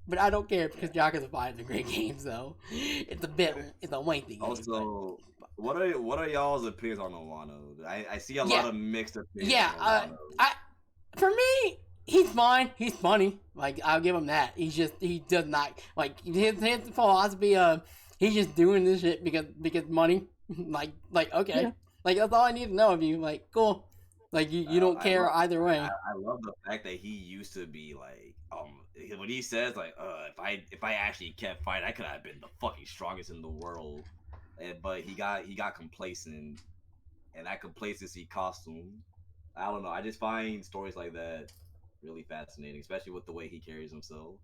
But I don't care because Yakuza 5 is a great game, so it's a lengthy game. Also, what are y'all's opinions on Owano? I see a lot of mixed opinions. Yeah, for me, he's fine. He's funny. Like, I'll give him that. He does not, like, his philosophy of he's just doing this shit because money. like okay, like that's all I need to know of you. Like, cool. Like you don't care either way. I love the fact that he used to be like, when he says like, if I actually kept fighting, I could have been the fucking strongest in the world. But he got complacent, and that complacency cost him. I don't know. I just find stories like that really fascinating, especially with the way he carries himself.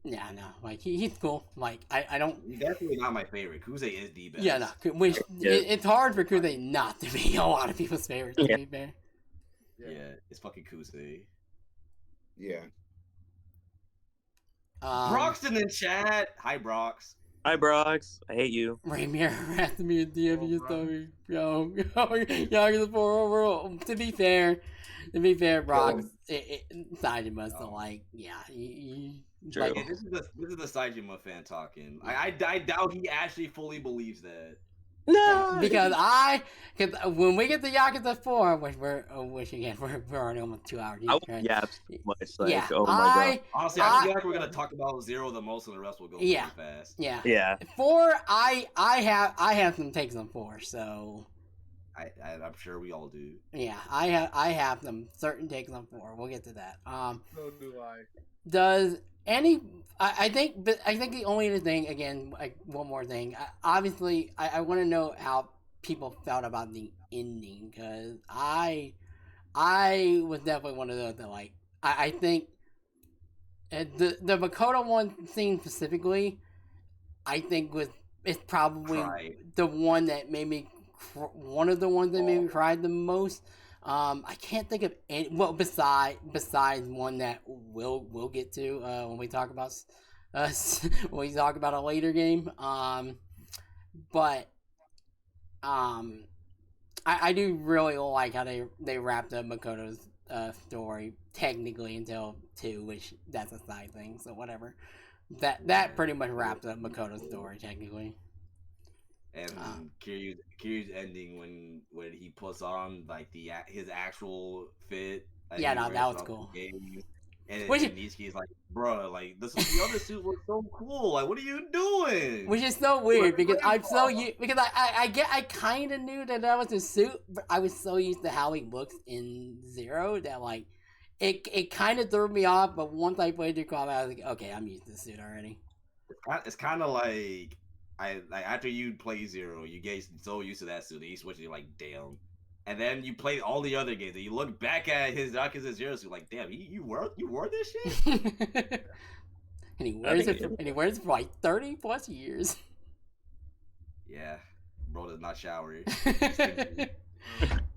Yeah, no, like he's cool. Like I don't. He's definitely not my favorite. Kuze is the best. Yeah, no. Which it's hard for Kuze not to be a lot of people's favorite. To be fair. Yeah, it's fucking Kuze. Yeah. Broxton in chat. Hi, Brox. Hi, Brox. I hate you. Raymir harassed me at DMU bro. story. Yo, Yakuza 4 overall. To be fair, Brock, Sajima must have like, yeah. True. Like, Yeah, this is the Saijima fan talking. I doubt he actually fully believes that. No, because when we get to Yakuza 4, which we're already almost 2 hours deep, I will right? yap so much. Like, Yeah, oh my god. Honestly, I feel like we're gonna talk about Zero the most, and the rest will go pretty fast. Yeah. Yeah. 4, I have some takes on 4, so I'm sure we all do. yeah, I have some certain takes on 4. We'll get to that. So do I. Does any? I think the only other thing, again, like one more thing. Obviously, I want to know how people felt about the ending, because I was definitely one of those that, like, I think the Makoto one scene specifically, I think is probably the one that made me one of the ones that made me cry the most. I can't think of any. Well, besides one that we'll get to when we talk about a later game. But I do really like how they wrapped up Makoto's story technically until 2, which that's a side thing. So whatever. That pretty much wrapped up Makoto's story technically. And Kiryu's ending when he puts on like his actual fit. Yeah, no, that was cool. And Nishiki is like, bro, like the other suit looks so cool. Like, what are you doing? Which is so weird because I kind of knew that was his suit, but I was so used to how he looks in Zero that like it kind of threw me off. But once I played through combat, I was like, okay, I'm used to the suit already. It's kind of like after you play Zero, you get so used to that suit that you switch, you're like, damn. And then you play all the other games, and you look back at his Yakuza Zero suit, like, damn, you wore this shit. and he wears it for like 30 plus years. Yeah, bro does not shower.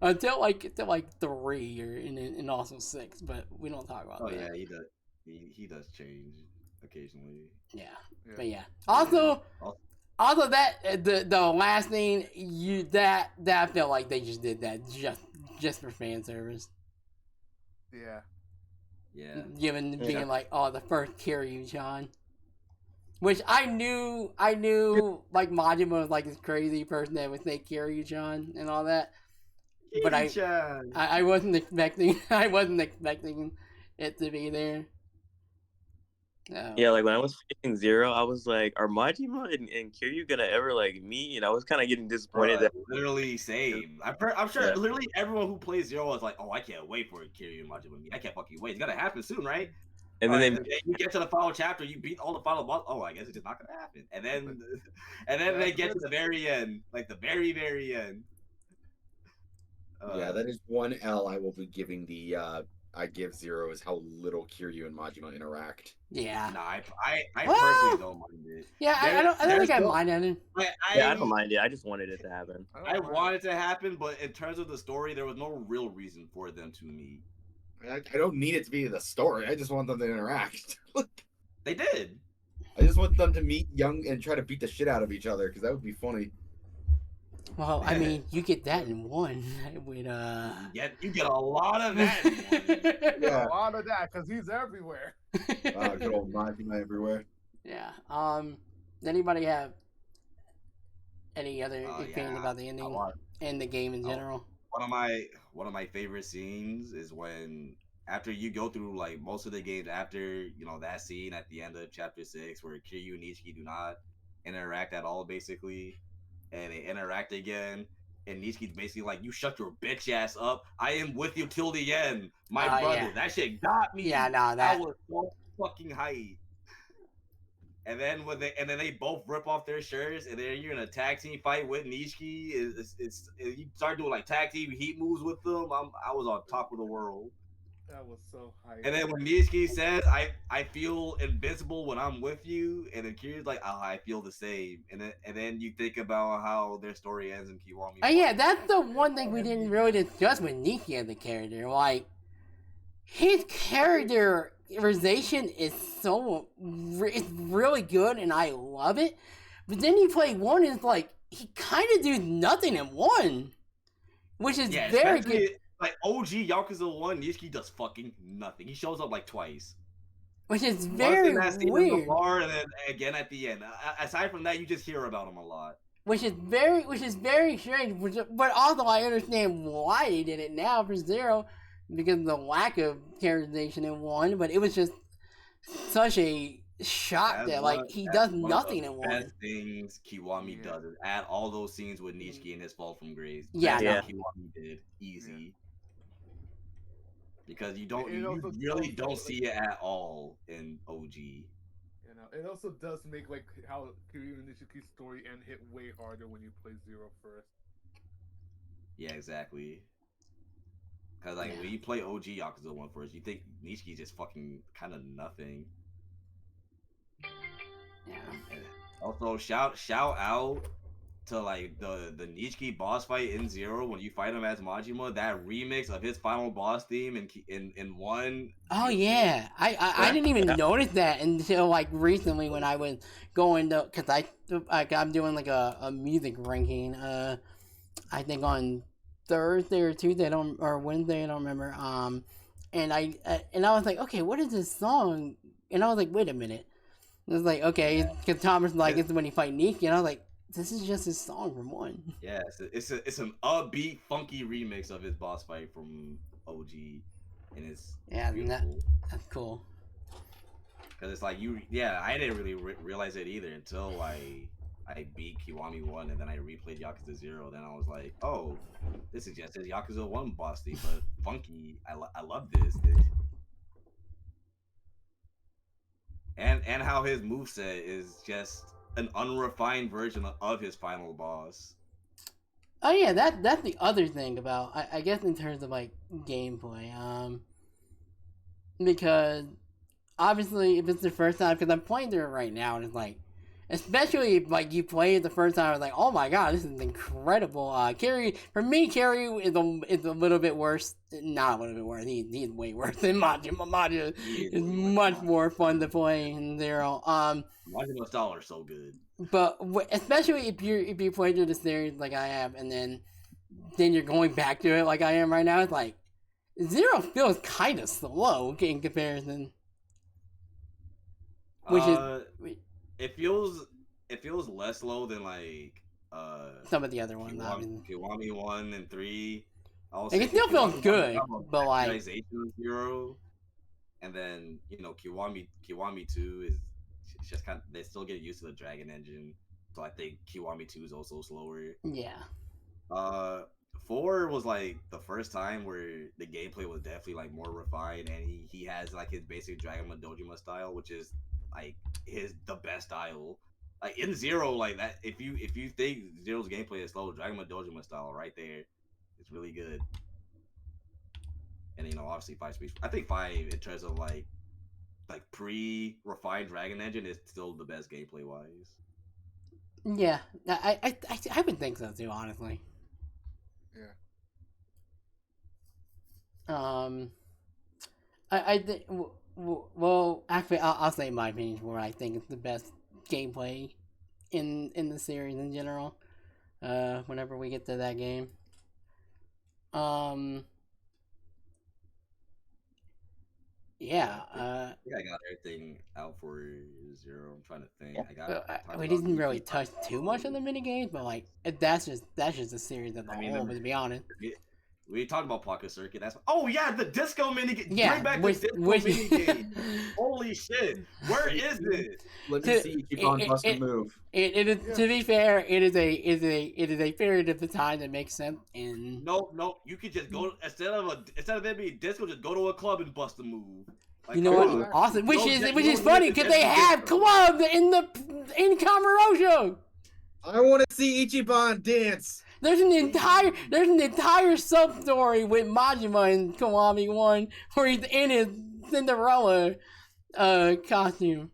until like 3 or and also 6, but we don't talk about that. Oh yeah, he does. He does change occasionally. Yeah. But yeah. Also, that the last thing that I felt like they just did that just for fan service. Yeah. Yeah. Given being like, oh, the first Kiryu-chan, which I knew like Majima was like this crazy person that would say Kiryu-chan and all that, but I wasn't expecting it to be there. Yeah, like when I was finishing Zero, I was like, are Majima and Kiryu gonna ever like meet? And I was kind of getting disappointed that literally same. I'm sure literally everyone who plays Zero was like, oh, I can't wait for Kiryu and Majima meet. I can't fucking wait. It's gonna happen soon, right? And then you get to the final chapter, you beat all the final boss. Oh, I guess it's just not gonna happen. And then they get to the very end, like the very end. Yeah, that is one L I will be giving the I give Zero is how little Kiryu and Majima interact. Yeah. No, I personally don't mind it. Yeah, I don't think I mind it. I don't mind it. I just wanted it to happen. I want it to happen, but in terms of the story, there was no real reason for them to meet. I don't need it to be the story. I just want them to interact. They did. I just want them to meet young and try to beat the shit out of each other because that would be funny. Well, I mean, you get that in one with Yeah, you get a lot of that. In one. Yeah, a lot of that because he's everywhere. Good old Majima everywhere. Yeah. Anybody have any other opinion about the ending and the game in general? One of my favorite scenes is when after you go through like most of the games after that scene at the end of chapter 6 where Kiryu and Nishiki do not interact at all basically. And they interact again, and Nishiki's basically like, "You shut your bitch ass up. I am with you till the end, my brother." Yeah. That shit got me. Yeah, no, that was so fucking hype. And then they both rip off their shirts, and then you're in a tag team fight with Nishiki. You start doing like tag team heat moves with them. I was on top of the world. That was so hype. And then when Nishiki says, I feel invincible when I'm with you, and then Kiryu's like, oh, I feel the same. And then you think about how their story ends in Kiwami. Yeah, that's the one thing we didn't really discuss with Nishiki as a character. Like, his character characterization is it's really good, and I love it. But then you play 1, and it's like he kind of does nothing in 1, which is very good. Like OG Yakuza 1, Nishiki does fucking nothing. He shows up like twice. Which is very weird. In the bar, and then again at the end. Aside from that, you just hear about him a lot. Which is very strange. But also, I understand why they did it now for Zero, because of the lack of characterization in 1. But it was just such a shock that like he does nothing in 1. Best things Kiwami does is add all those scenes with Nishiki and his fall from grace. Yeah, Kiwami did easy. Because you really don't see it at all in OG. You know, it also does make like how Kiryu and Nishiki's story end hit way harder when you play 0 first. Yeah, exactly. Because like when you play OG Yakuza 1 first, you think Nishiki's just fucking kind of nothing. Yeah. And also, shout out to like the Nishiki boss fight in 0 when you fight him as Majima. That remix of his final boss theme in 1. Oh yeah, I didn't even notice that until like recently when I was going to, because I'm doing like a music ranking. I think on Thursday or Tuesday, or Wednesday, I don't remember. And I was like, okay, what is this song? And I was like, wait a minute. It was like, okay, because Thomas like it's when he fight Nikki, and I was like, this is just his song from 1. Yeah, it's an upbeat, funky remix of his boss fight from OG, and it's beautiful. That's cool. Because it's like I didn't really realize it either until I beat Kiwami 1, and then I replayed Yakuza 0. Then I was like, oh, this is just his Yakuza 1 boss theme, but funky. I love this. And how his moveset is just an unrefined version of his final boss. Oh yeah, that's the other thing about I guess in terms of like gameplay, because obviously if it's the first time, because I'm playing through it right now, and it's like, especially if like you play it the first time, I was like, oh my god, this is incredible. Kiryu, for me, Kiryu is a little bit worse. Not a little bit worse. He's way worse than Majima. Majima is much more fun to play in 0. Majima's style are so good. But especially if you play through the series like I have, and then you're going back to it like I am right now, it's like 0 feels kind of slow in comparison. Which is it feels less slow than like some of the other ones. Kiwami 1 and 3. Like, it still feels good, but like 0, and then Kiwami 2 is just kind of, they still get used to the Dragon Engine, so I think Kiwami 2 is also slower. Yeah. 4 was like the first time where the gameplay was definitely like more refined, and he has like his basic Dragon Dojima style, which is like the best style. Like in 0, like that, if you think 0's gameplay is slow, Dragon Dojima style right there, it's really good. And obviously 5 speaks. I think 5 in terms of like pre-refined Dragon Engine is still the best gameplay wise. Yeah, I would think so too, honestly. Yeah. I think. Well, actually, I'll say my opinion for what I think is the best gameplay in the series in general. Whenever we get to that game. Yeah. I think I got everything out for 0. I'm trying to think. We didn't really touch too much on the minigames, but like that's just a series as a whole. To be honest. We talked about Pocket Circuit. The disco minigame. Yeah, bring back the disco minigame. Holy shit! Where is it? Let me see. Keep on bust a move. It is. To be fair, it is a period of the time that makes sense. And no, you could just go instead of there being disco, just go to a club and bust a move. Like, you know what? Awesome. Which is funny because they have clubs in Crimsonrosso. I want to see Ichiban dance. There's an entire sub story with Majima in Kiwami 1 where he's in his Cinderella costume.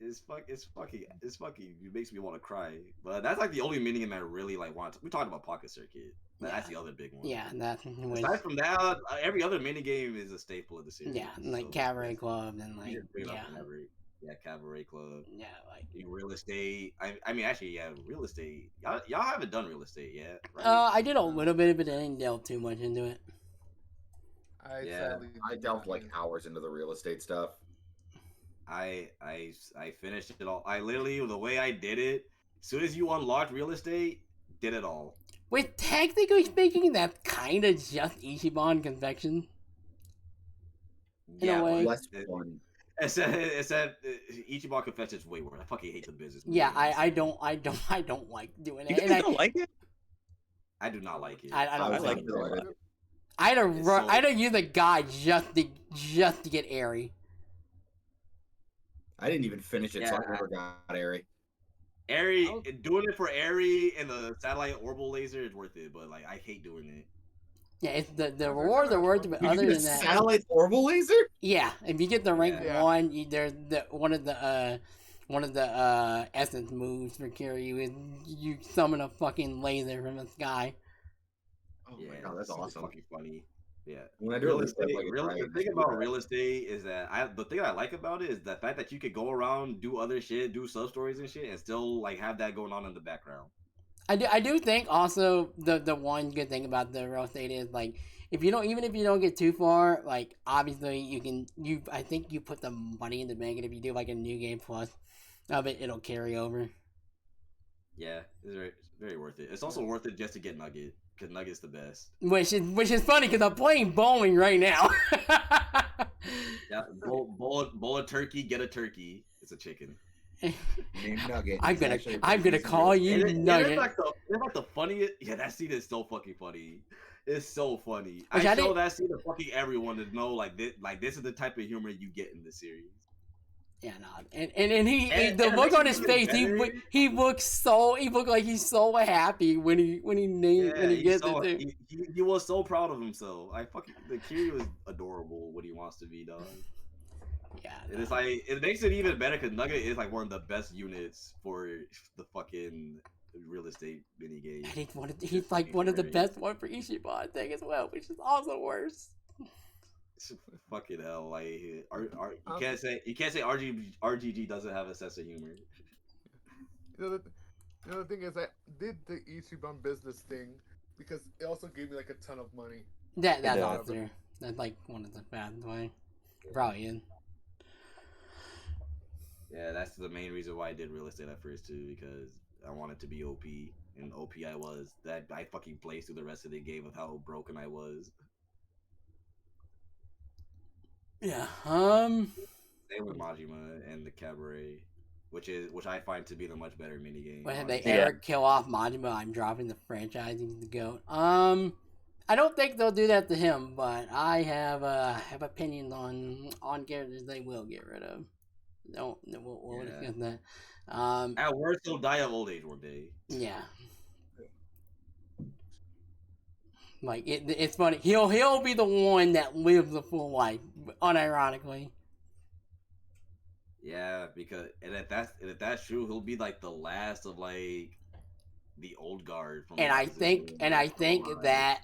It's fucking. It makes me want to cry. But that's like the only minigame I really like want. We talked about Pocket Circuit. That's the other big one. Yeah, that was. Aside from that, every other minigame is a staple of the series. Yeah, like Cabaret Club and like Cabaret Club. Yeah, like real estate. I mean, actually, yeah, real estate. Y'all haven't done real estate yet, right? I did a little bit, but I didn't delve too much into it. I delved like hours into the real estate stuff. I finished it all. I literally, the way I did it, as soon as you unlocked real estate, did it all. Wait, technically speaking, that's kind of just Ichiban Confection. In a way. Less fun. Except Ichiban Confection is way worse. I fucking hate the business. Yeah, I don't like doing it. You guys don't like it? I do not like it. I don't like it. I'd have used a guy just to get Airy. I didn't even finish it, so I never got Airy. Doing it for Airy and the satellite orbital laser is worth it, but like I hate doing it. Yeah, it's the rewards are worth it, but other than that, satellite orbital laser. Yeah, if you get the rank 1, there's one of the essence moves for Kiryu is you summon a fucking laser from the sky. Oh my god, that's awesome! Fucking funny. Yeah. When I do the thing about real estate is that the thing I like about it is the fact that you could go around, do other shit, do sub stories and shit, and still like have that going on in the background. I do think also the one good thing about the real estate is like if you don't get too far, like obviously I think you put the money in the bank, and if you do like a new game plus of it, it'll carry over. Yeah, it's very, very worth it. It's also worth it just to get Nugget. Because Nugget's the best. Which is funny because I'm playing bowling right now. Yeah, bowl a turkey, get a turkey. It's a chicken. Name Nugget. I'm gonna call you Nugget. It's like the funniest. Yeah, that scene is so fucking funny. It's so funny. I show that scene to fucking everyone to know like this is the type of humor you get in the series. Yeah, no, and the look on his face, he looks like he's so happy when he gets it. He was so proud of himself. The Kiryu is adorable when he wants to be, dog. Yeah, and it's like it makes it even better because Nugget is like one of the best units for the fucking real estate minigame. And he's like one of the best one for Ichiban thing as well, which is also worse. Fucking hell! Like you can't say RGG doesn't have a sense of humor. The other thing is I did the Ichiban business thing because it also gave me like a ton of money. That's awesome. That's like one of the bad way. Probably in. Yeah, that's the main reason why I did real estate at first too, because I wanted to be OP, and OP I was. That I fucking played through the rest of the game of how broken I was. Yeah. Same with Majima and the Cabaret, which I find to be the much better minigame. When they ever kill off Majima, I'm dropping the franchise into the goat. I don't think they'll do that to him, but I have opinions on characters they will get rid of. We'll discuss that. At worst, he'll die of old age one day. Yeah. Like it's funny. He'll be the one that lives a full life, unironically. Yeah, because if that's true, he'll be like the last of like the old guard. I think that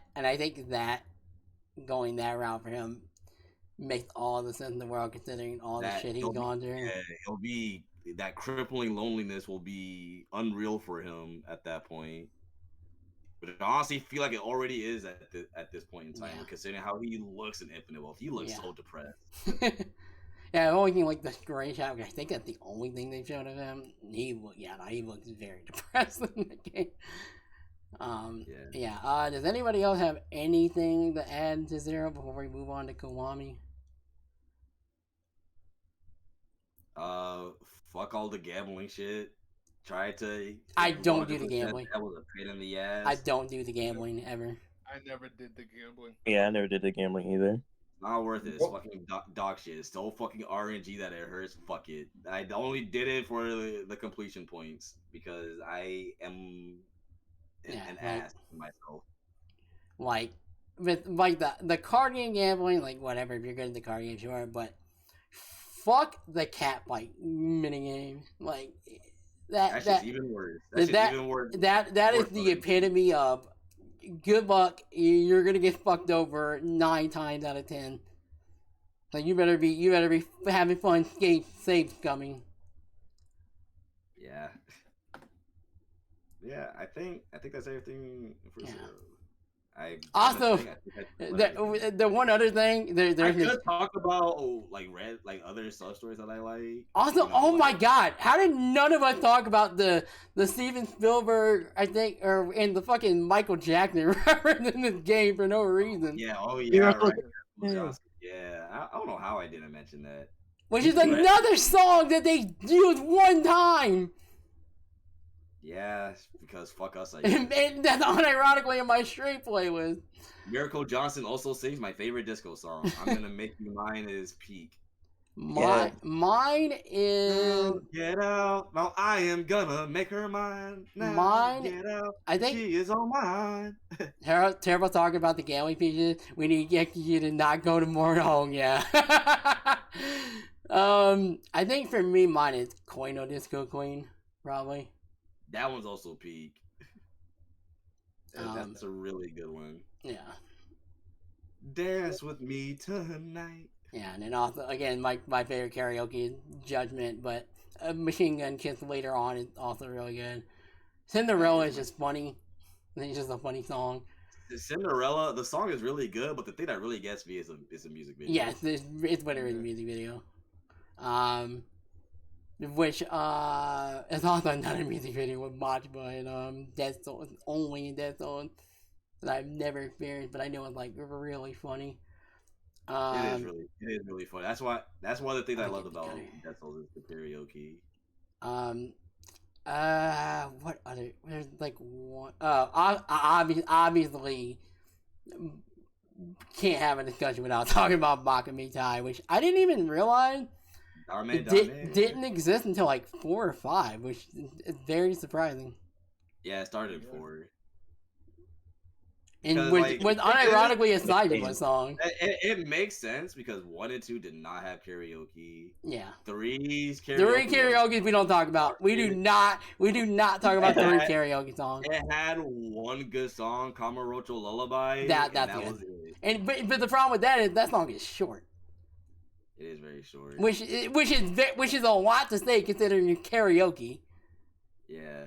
going that route for him makes all the sense in the world, considering all the shit he's gone through. Yeah, he'll be that crippling loneliness will be unreal for him at that point. But I honestly feel like it already is at this point in time, considering how he looks in Infinite Wealth. He looks so depressed. Yeah, the only thing like the screenshot, I think that's the only thing they showed of him. He looks very depressed in the game. Does anybody else have anything to add to Zero before we move on to Kiwami? Fuck all the gambling shit. I don't do the gambling. That was a pain in the ass. I don't do the gambling ever. I never did the gambling. Yeah, I never did the gambling either. Not worth it. It's fucking dog shit. It's so fucking RNG that it hurts. Fuck it. I only did it for the completion points because I am an ass myself. Like with like the card game gambling, like whatever. If you're good at the card game, sure. But fuck the cat fight minigame. Like that's even worse. Even worse. That is the epitome of good luck. You're gonna get fucked over 9 times out of 10. Like you better be having fun saves coming. Yeah. Yeah, I think that's everything for Yeah. Zero. I Also, the one other thing, I there's could talk about like other sub stories that I like. also, you know, oh my like, god, how did none of us talk about the Steven Spielberg, I think, or in the fucking Michael Jackson reference in this game for no reason? Yeah, oh yeah, You're right. Yeah. Yeah, I don't know how I didn't mention that. Which is Right. another song that they used one time. Yeah, because fuck us, I And guess. that's unironically in my straight playlist. Miracle Johnson also sings my favorite disco song. I'm gonna make you mine is peak. Mine is Get out. Now I am gonna make her mine. Now Mine- get out. I think She is all mine. terrible talking about the galley pieces. We need to get you to not go to Morning. Yeah. I think for me, mine is Koino Disco Queen, probably. That one's also peak. That's a really good one. Yeah. Dance with me tonight. Yeah, and then also, again, my favorite karaoke is Judgment, but Machine Gun Kiss later on is also really good. Cinderella is just funny. It's just a funny song. Cinderella, the song is really good, but the thing that really gets me is a music video. Yeah, it's literally a music video. Which is also another music video with Majima and Dead Zone, only Dead Zone, that I've never experienced, but I know it's like really funny. It is really funny. That's one of the things I loved about Dead Souls is the karaoke. What other? There's like one. Obviously, can't have a discussion without talking about Bakamitai, which I didn't even realize didn't exist until like 4 or 5, which is very surprising. Yeah, it started at 4. And with unironically a Saitama song. It makes sense because 1 and 2 did not have karaoke. Yeah. 3's karaoke. 3 karaoke we don't talk about. We do not talk about 3 karaoke songs. It had one good song, Kamurocho Lullaby. That was it. But the problem with that is that song is short. It is very short. Which is a lot to say considering karaoke. Yeah,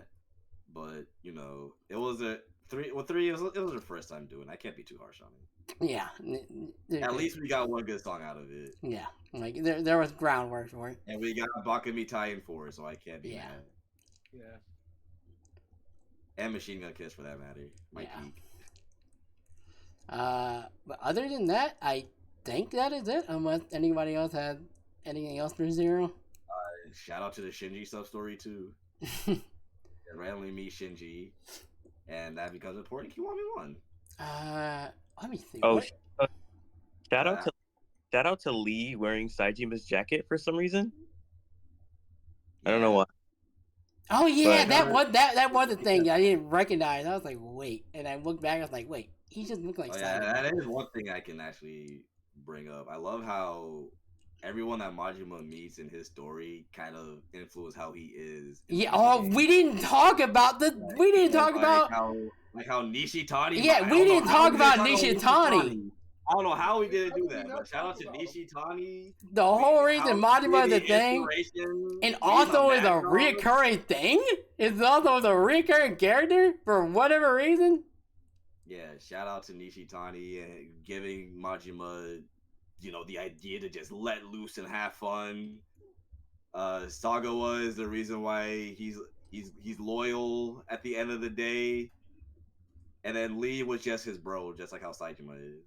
but you know, it was a 3. Well, 3 it was her first time doing. I can't be too harsh on it. Yeah. At least we got one good song out of it. Yeah, like there was groundwork for it. And we got Bakamitai in 4, so I can't be mad. Yeah. And Machine Gun Kiss for that matter. My peak. But other than that, I think that is it. Unless anybody else had anything else for Zero. Shout out to the Shinji sub story too. Randomly meet Shinji, and that becomes important. Kiwami won. Let me see. Oh, shout out to Lee wearing Saijima's jacket for some reason. I don't know why. Oh yeah, but, that was the thing I didn't recognize. I was like, wait, and I looked back. I was like, wait, he just looked like. Yeah, that is one thing I can actually bring up. I love how everyone that Majima meets in his story kind of influence how he is. Yeah. Oh, we didn't talk about how Nishitani. Yeah, we didn't talk about Nishitani. I don't know how we didn't do that, but shout out to Nishitani. The whole reason Majima is a thing, and also is a reoccurring thing. It's also a reoccurring character for whatever reason. Yeah, shout out to Nishitani and giving Majima, you know, the idea to just let loose and have fun. Sagawa is the reason why he's loyal at the end of the day. And then Lee was just his bro, just like how Saitama is.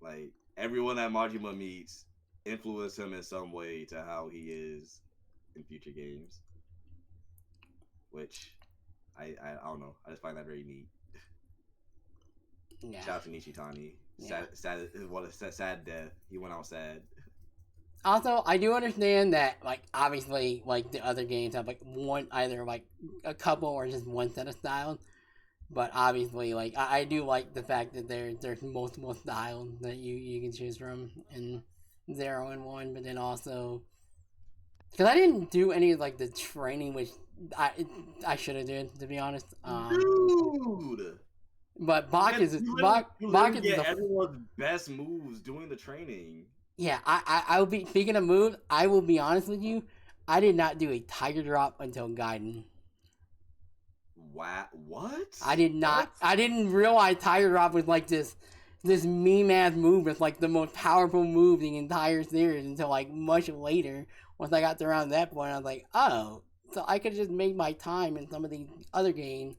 Like, everyone that Majima meets influence him in some way to how he is in future games. Which, I don't know. I just find that very neat. Yeah. Shout out to Nishitani. Yeah. Sad death. He went out sad. Also, I do understand that, like, obviously, like, the other games have, like, either, like, a couple or just one set of styles. But obviously, like, I do like the fact that there's multiple styles that you can choose from in 0 and 1, but then also... Because I didn't do any of, like, the training, which I should have did, to be honest. Dude! But Bacchus is You Bacchus is get a everyone's best moves doing the training. yeah. I will be speaking of moves. I will be honest with you. I did not do a tiger drop until Gaiden. What? I did not. What? I didn't realize tiger drop was like this meme ass move. It's like the most powerful move in the entire series until like much later. Once I got to around that point, I was like, oh, so I could just make my time in some of the other games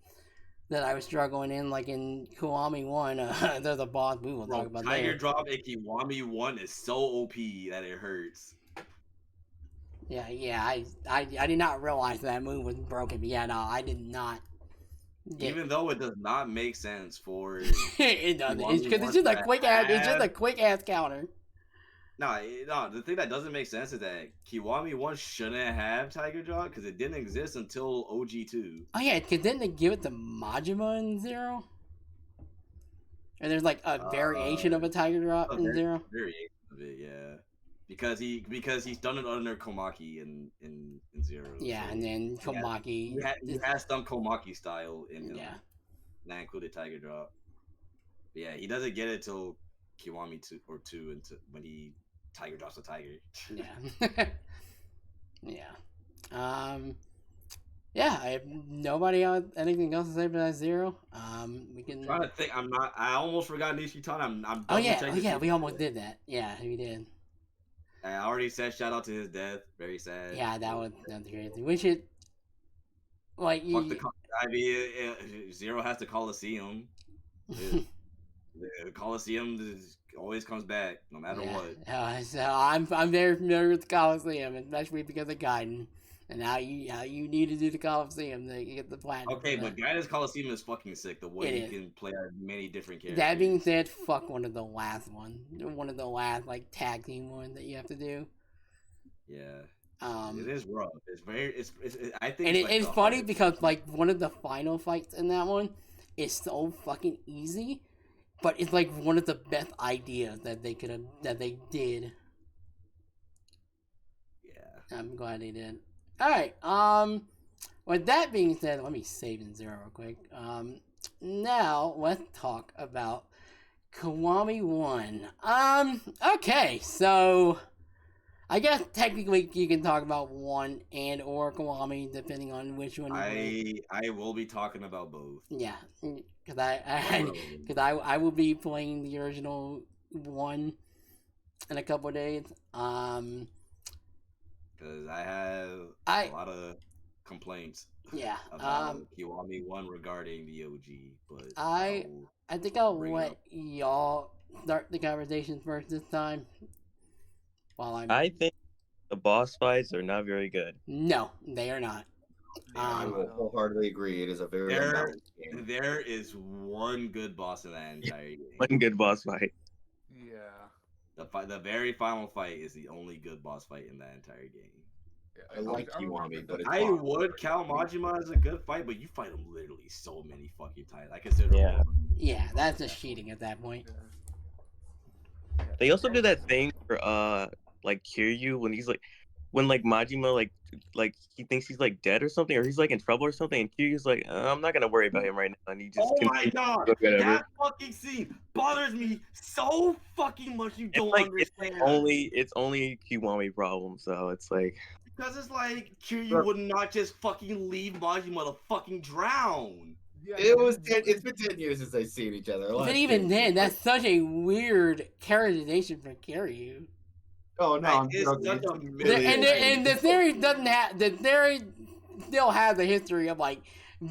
that I was struggling in, like in Kiwami 1. There's a boss we will talk about Tiger later. drop in Kiwami 1 is so OP that it hurts. Yeah. I did not realize that move was broken. But yeah, no, I did not. Even though it does not make sense for It doesn't. Kiwami It's because it's 1 just a to quick ass. It's just have- a quick ass counter. No, the thing that doesn't make sense is that Kiwami 1 shouldn't have Tiger Drop because it didn't exist until OG2. Oh yeah, because didn't they give it to Majima in Zero? And there's like a variation of a tiger drop in Zero. Variation of it, yeah. Because he's done it under Komaki in Zero. Yeah, so and then Komaki. he has some Komaki style in him. Yeah. That included Tiger Drop. But yeah, he doesn't get it till Kiwami 2 until when he Tiger drops a tiger. Yeah. Yeah. Yeah, I have nobody else, anything else to say about Zero. We can. I'm trying to think. I almost forgot Nishitani. I'm Oh yeah, we almost did that. Yeah, we did. I already said shout out to his death. Very sad. Yeah, that's crazy. We should. Like, I mean, Zero has the Coliseum. The Coliseum always comes back, no matter what. So I'm very familiar with the Coliseum, especially because of Gaiden, and how you need to do the Coliseum to get the platinum. Okay, but Gaiden's Coliseum is fucking sick. The way he can play many different characters. That being said, fuck one of the last like tag team ones that you have to do. Yeah. It is rough. It's very. I think. And it's funny because like one of the final fights in that one is so fucking easy, but it's like one of the best ideas that they did. Yeah. I'm glad they did. All right. With that being said, let me save in Zero real quick. Now let's talk about Kiwami 1. Okay, so I guess technically you can talk about 1 and or Kiwami depending on which one. I will be talking about both. Yeah, because I will be playing the original 1 in a couple of days. Because I have a lot of complaints. Yeah. About Kiwami 1 regarding the OG, but I think I'll let y'all start the conversation first this time. I think the boss fights are not very good. No, they are not. I will wholeheartedly agree. It is a very unbalanced game. There is one good boss in that entire game. One good boss fight. Yeah. The very final fight is the only good boss fight in that entire game. I like Kiwami, but it's I hard. would count Majima as a good fight, but you fight him literally so many fucking times. I consider him. Yeah, that's just cheating at that point. They also do that thing for like Kiryu when Majima like he thinks he's like dead or something, or he's like in trouble or something, and Kiryu's like, I'm not gonna worry about him right now, and he just. Oh my god, that fucking scene bothers me so fucking much. You don't understand. It's only a Kiwami problem, so it's like. Because it's like Kiryu would not just fucking leave Majima to fucking drown. Yeah, It's been 10 years since they've seen each other. But even then, that's such a weird characterization for Kiryu. Oh no! And the theory doesn't have the theory still has a history of like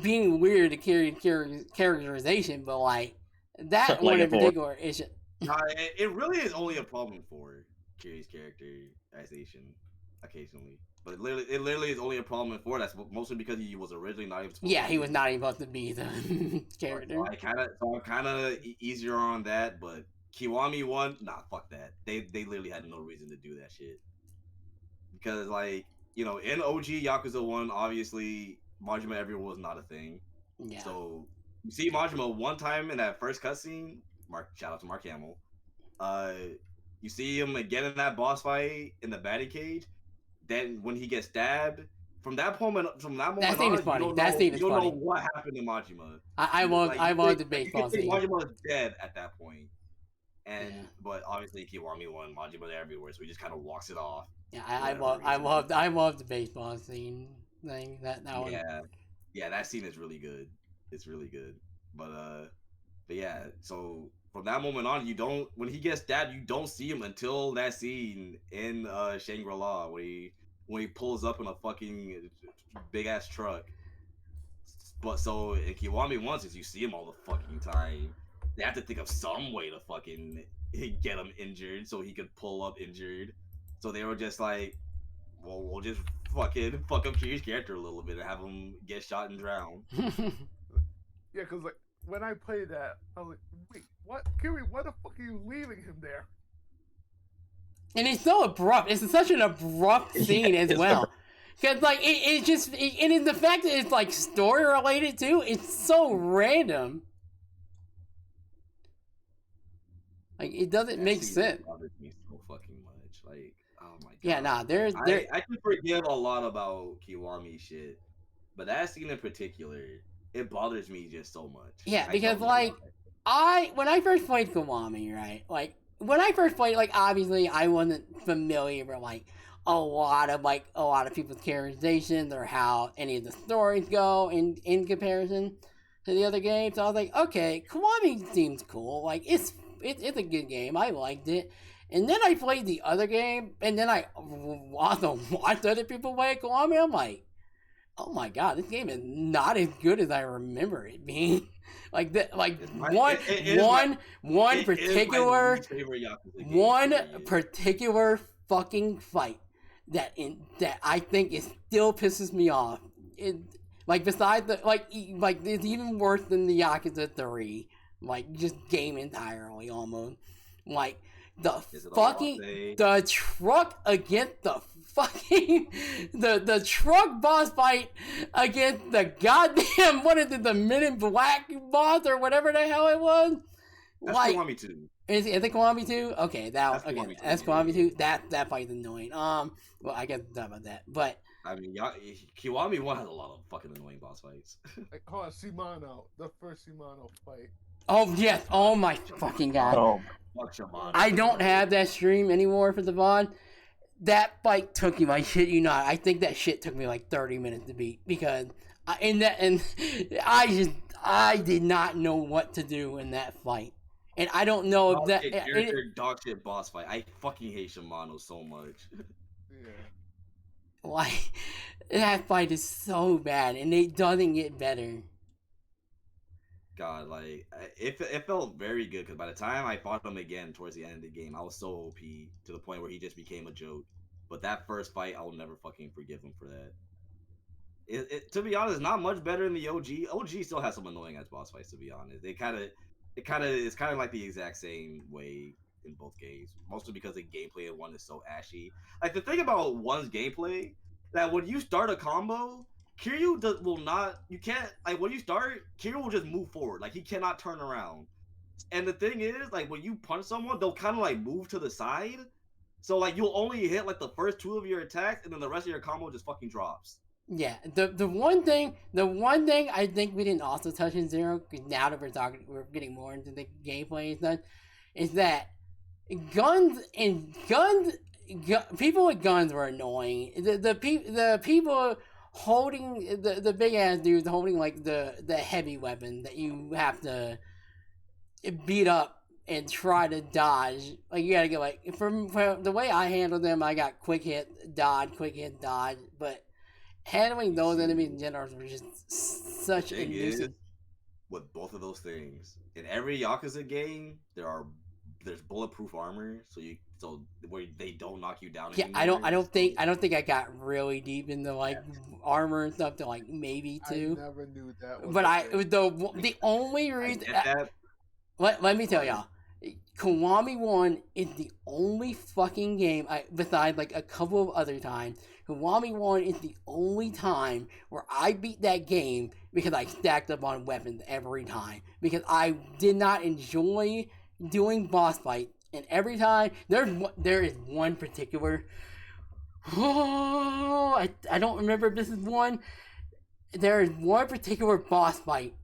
being weird to Kiryu's characterization, but like that one in particular is. It really is only a problem for Kiryu's characterization occasionally. But it literally is only a problem in 4. That's mostly because he was originally not even supposed to be. He was not even supposed to be the character. So I'm kind of easier on that, but Kiwami 1, nah, fuck that. They literally had no reason to do that shit. Because, like, in OG Yakuza 1, obviously, Majima everyone was not a thing. Yeah. So, you see Majima one time in that first cutscene, shout out to Mark Hamill. You see him again in that boss fight in the batting cage. Then when he gets stabbed, from that moment That scene on, is funny. you don't That know, scene is you don't funny. know what happened to Majima. I love the baseball You think scene. Majima is dead at that point. And Yeah. but obviously Kiwami won, Majima everywhere, so he just kind of walks it off. Yeah, I love the baseball scene thing. That one. Yeah, that scene is really good. It's really good. But yeah, so from that moment on, when he gets stabbed, you don't see him until that scene in Shangri-La when he pulls up in a fucking big ass truck. But so in Kiwami once is you see him all the fucking time. They have to think of some way to fucking get him injured so he could pull up injured. So they were just like, well, we'll just fucking fuck up Kiryu's character a little bit and have him get shot and drown. Yeah, because like when I played that, I was like, wait, what? Kiryu, why the fuck are you leaving him there? And it's so abrupt. It's such an abrupt scene as well. Because, like, and in the fact that it's, like, story related, too, it's so random. Like, it doesn't make sense. Bothers me so fucking much. Like, oh my god. Yeah, nah, I can forgive a lot about Kiwami shit, but that scene in particular, it bothers me just so much. Yeah, because, like, when I first played Kiwami, right, like, when I first played, like, obviously, I wasn't familiar with, like, a lot of people's characterizations or how any of the stories go in comparison to the other games. So I was like, okay, Kiwami seems cool. Like, it's a good game. I liked it. And then I played the other game, and then I also watched other people play Kiwami. I'm like, oh my god, this game is not as good as I remember it being. Like that, like one particular fucking fight that I think it still pisses me off. It, like, besides like it's even worse than the Yakuza 3, like, just game entirely almost. Like, the truck against the fucking the truck boss fight against the goddamn, what is it, the Men in Black boss or whatever the hell it was. That's like, Kiwami 2. Is it Kiwami 2? Okay, that's Kiwami 2. That fight's annoying. Well, I guess talk about that, but I mean, Kiwami 1 has a lot of fucking annoying boss fights. Like, hold on, Shimano, the first Shimano fight. Oh yes! Oh my fucking god! Oh, I don't have that stream anymore for the VOD. That fight took me, I shit you not, I think that shit took me like 30 minutes to beat, because I did not know what to do in that fight. And I don't know if that dog shit boss fight. I fucking hate Shimano so much. Yeah. Like, that fight is so bad, and it doesn't get better. God, like, it felt very good, because by the time I fought him again towards the end of the game, I was so OP to the point where he just became a joke. But that first fight, I will never fucking forgive him for that. To be honest, not much better than the OG. OG still has some annoying ass boss fights, to be honest. It's kind of like the exact same way in both games, mostly because the gameplay in one is so ashy. Like, the thing about one's gameplay, that when you start a combo, Kiryu will not. You can't, like, when you start, Kiryu will just move forward. Like, he cannot turn around. And the thing is, like, when you punch someone, they'll kind of like move to the side. So, like, you'll only hit like the first 2 of your attacks, and then the rest of your combo just fucking drops. Yeah, the one thing I think we didn't also touch in Zero, because now that we're getting more into the gameplay and stuff, is that people with guns were annoying. The people holding the big ass dudes holding, like, the heavy weapon that you have to beat up and try to dodge. Like, you gotta get, like, from the way I handled them, I got quick hit, dodge, but handling those enemies in general were just such a nuisance. With both of those things, in every Yakuza game, there's bulletproof armor, so where they don't knock you down. Yeah, anymore. I don't think I got really deep into, like, armor and stuff to, like, maybe 2. I never knew that. But the only reason. Let me tell y'all, Kiwami 1 is the only fucking game, besides, like, a couple of other times, Kiwami 1 is the only time where I beat that game because I stacked up on weapons every time. Because I did not enjoy doing boss fights, and every time, there is one particular Oh, I don't remember if this is one. There is one particular boss fight.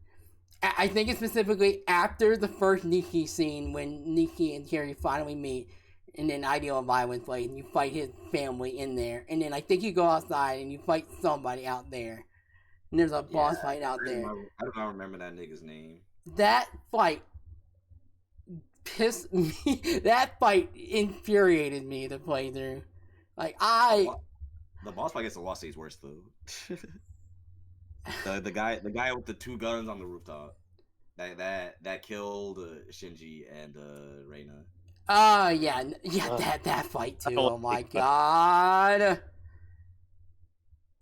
I think it's specifically after the first Nikki scene when Nikki and Kiryu finally meet, and then Ideal Violence plays, and you fight his family in there, and then I think you go outside and you fight somebody out there, and there's a boss fight out there. I don't remember that nigga's name. That fight pissed me. That fight infuriated me to play through. Like the boss fight against the Lost State's worse though. the guy with the 2 guns on the rooftop that killed Shinji and Reina. That fight too. Oh my god.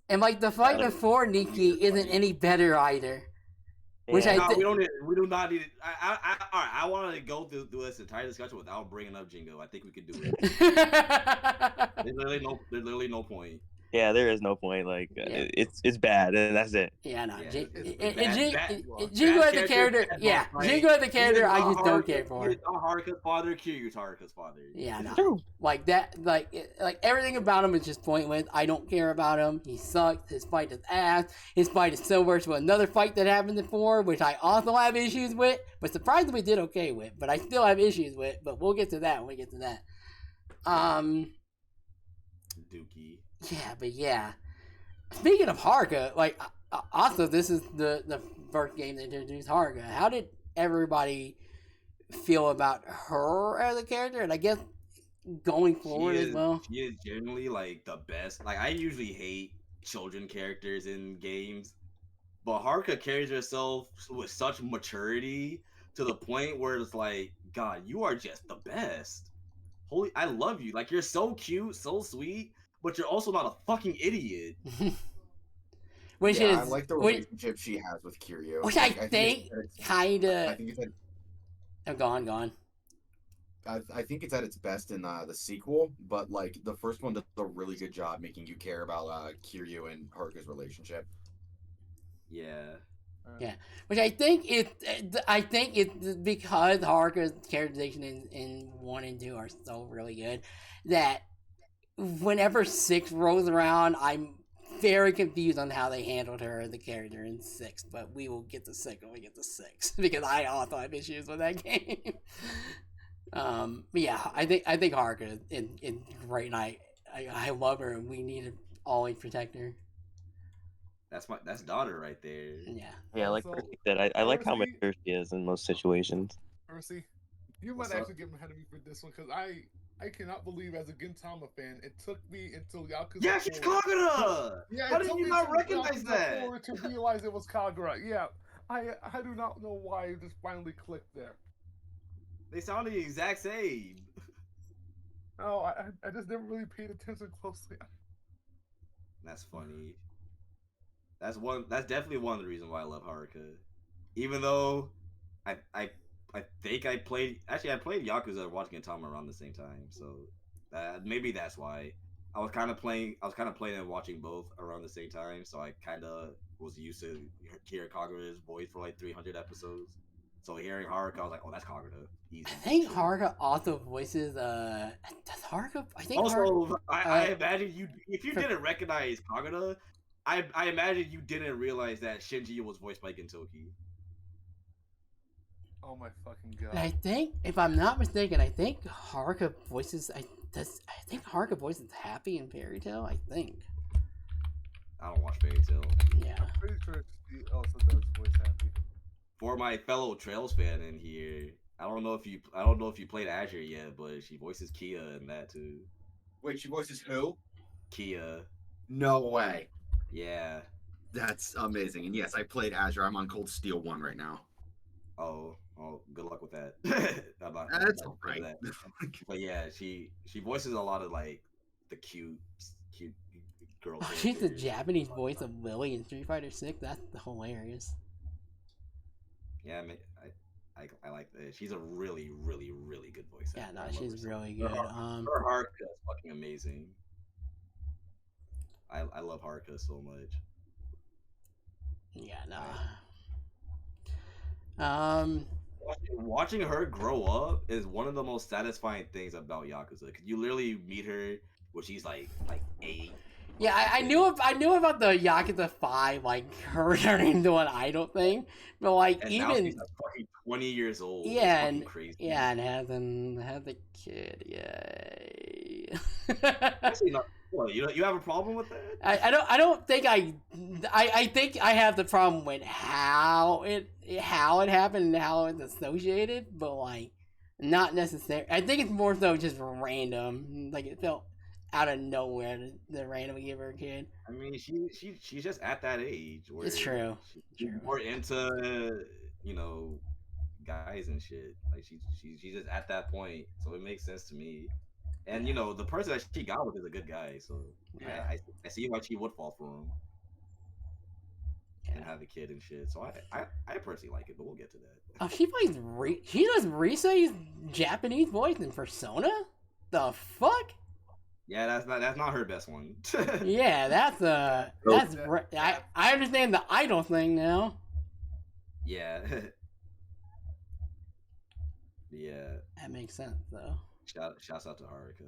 And like the fight before Nikki isn't any better either. Which we do not need it. All right, I wanted to go through this entire discussion without bringing up Jingo. I think we could do it. There's literally no point. Yeah, there is no point. Like it's bad, and that's it. Yeah, no. Jingo as a character, Jingo as a character, I just don't care for. Haruka's father, Kiryu's Haruka's father. Yeah, no. Like that, like everything about him is just pointless. I don't care about him. He sucks. His fight is ass. His fight is so worse with another fight that happened before, which I also have issues with, but surprisingly did okay with. But I still have issues with. But we'll get to that when we get to that. Dookie. Yeah, but yeah. Speaking of Haruka, like, also this is the first game that introduced Haruka. How did everybody feel about her as a character? And I guess going forward as well. She is generally like the best. Like, I usually hate children characters in games, but Haruka carries herself with such maturity to the point where it's like, God, you are just the best. Holy, I love you. Like, you're so cute, so sweet. But you're also not a fucking idiot. I like the relationship she has with Kiryu. Which I think kind of... Oh, go on. I think it's at its best in the sequel, but like the first one does a really good job making you care about Kiryu and Haruka's relationship. Yeah. Yeah, which I think it's because Haruka's characterization in 1 and 2 are so really good that whenever 6 rolls around, I'm very confused on how they handled her as a character in 6. But we will get to 6 when we get to 6 because I also have issues with that game. But yeah, I think Haruka is great, and I love her, and we need to always protect her. That's daughter right there. Yeah, like Percy said, I like how mature she is in most situations. Percy, you might actually get ahead of me for this one because I cannot believe, as a Gintama fan, it took me until Yakuza. Yeah, she's Kagura! Yeah, how did you not recognize that? To realize it was Kagura. Yeah, I do not know why it just finally clicked there. They sounded the exact same. Oh, I just never really paid attention closely. That's funny. That's definitely one of the reasons why I love Haruka. Even though I think I played Yakuza and watching Gintama around the same time, so maybe that's why. I was kind of playing and watching both around the same time, so I kind of was used to hearing Kagura's voice for like 300 episodes. So hearing Haruka, I was like, "Oh, that's Kagura." Easy. I think Haruka also voices. Does Haruka? I think. Also, I imagine you, if you didn't recognize Kagura, I imagine you didn't realize that Shinji was voiced by Gintoki. Oh my fucking god! And I think, if I'm not mistaken, I think Haruka voices. I think Haruka voices Happy in Fairy Tail. I think. I don't watch Fairy Tail. Yeah. I'm pretty sure she also does voice Happy. For my fellow Trails fan in here, I don't know if you played Azure yet, but she voices Kia in that too. Wait, she voices who? Kia. No way. Yeah. That's amazing. And yes, I played Azure. I'm on Cold Steel 1 right now. Oh, good luck with that. That's alright. But yeah, she voices a lot of like the cute girl. Oh, she's the Japanese voice of Lily in Street Fighter 6. That's hilarious. Yeah, I like that. She's a really, really, really good voice actor. Yeah, no, she's really good. Her Haruka is fucking amazing. I love Haruka so much. Yeah, no. Watching her grow up is one of the most satisfying things about Yakuza. Cause you literally meet her which he's like 8. Yeah, I knew about the Yakuza 5, like, her turning into an idol thing, but, like, And now even... she's like fucking 20 years old. Yeah, it's fucking crazy. Yeah, and had the kid, yay. Actually, not. What, you have a problem with that? I don't think I think I have the problem with how it happened and how it's associated, but like not necessarily. I think it's more so just random. Like it felt out of nowhere to randomly give her a kid. I mean, she's just at that age where It's true. she's more into guys and shit. Like she's just at that point, so it makes sense to me. And the person that she got with is a good guy, so Yeah. I see why she would fall for him and have a kid and shit. So I personally like it, but we'll get to that. Oh, she does Risa's Japanese voice in Persona? The fuck? Yeah, that's not her best one. Yeah, I understand the idol thing now. Yeah. Yeah. That makes sense though. Shouts out to Haruka.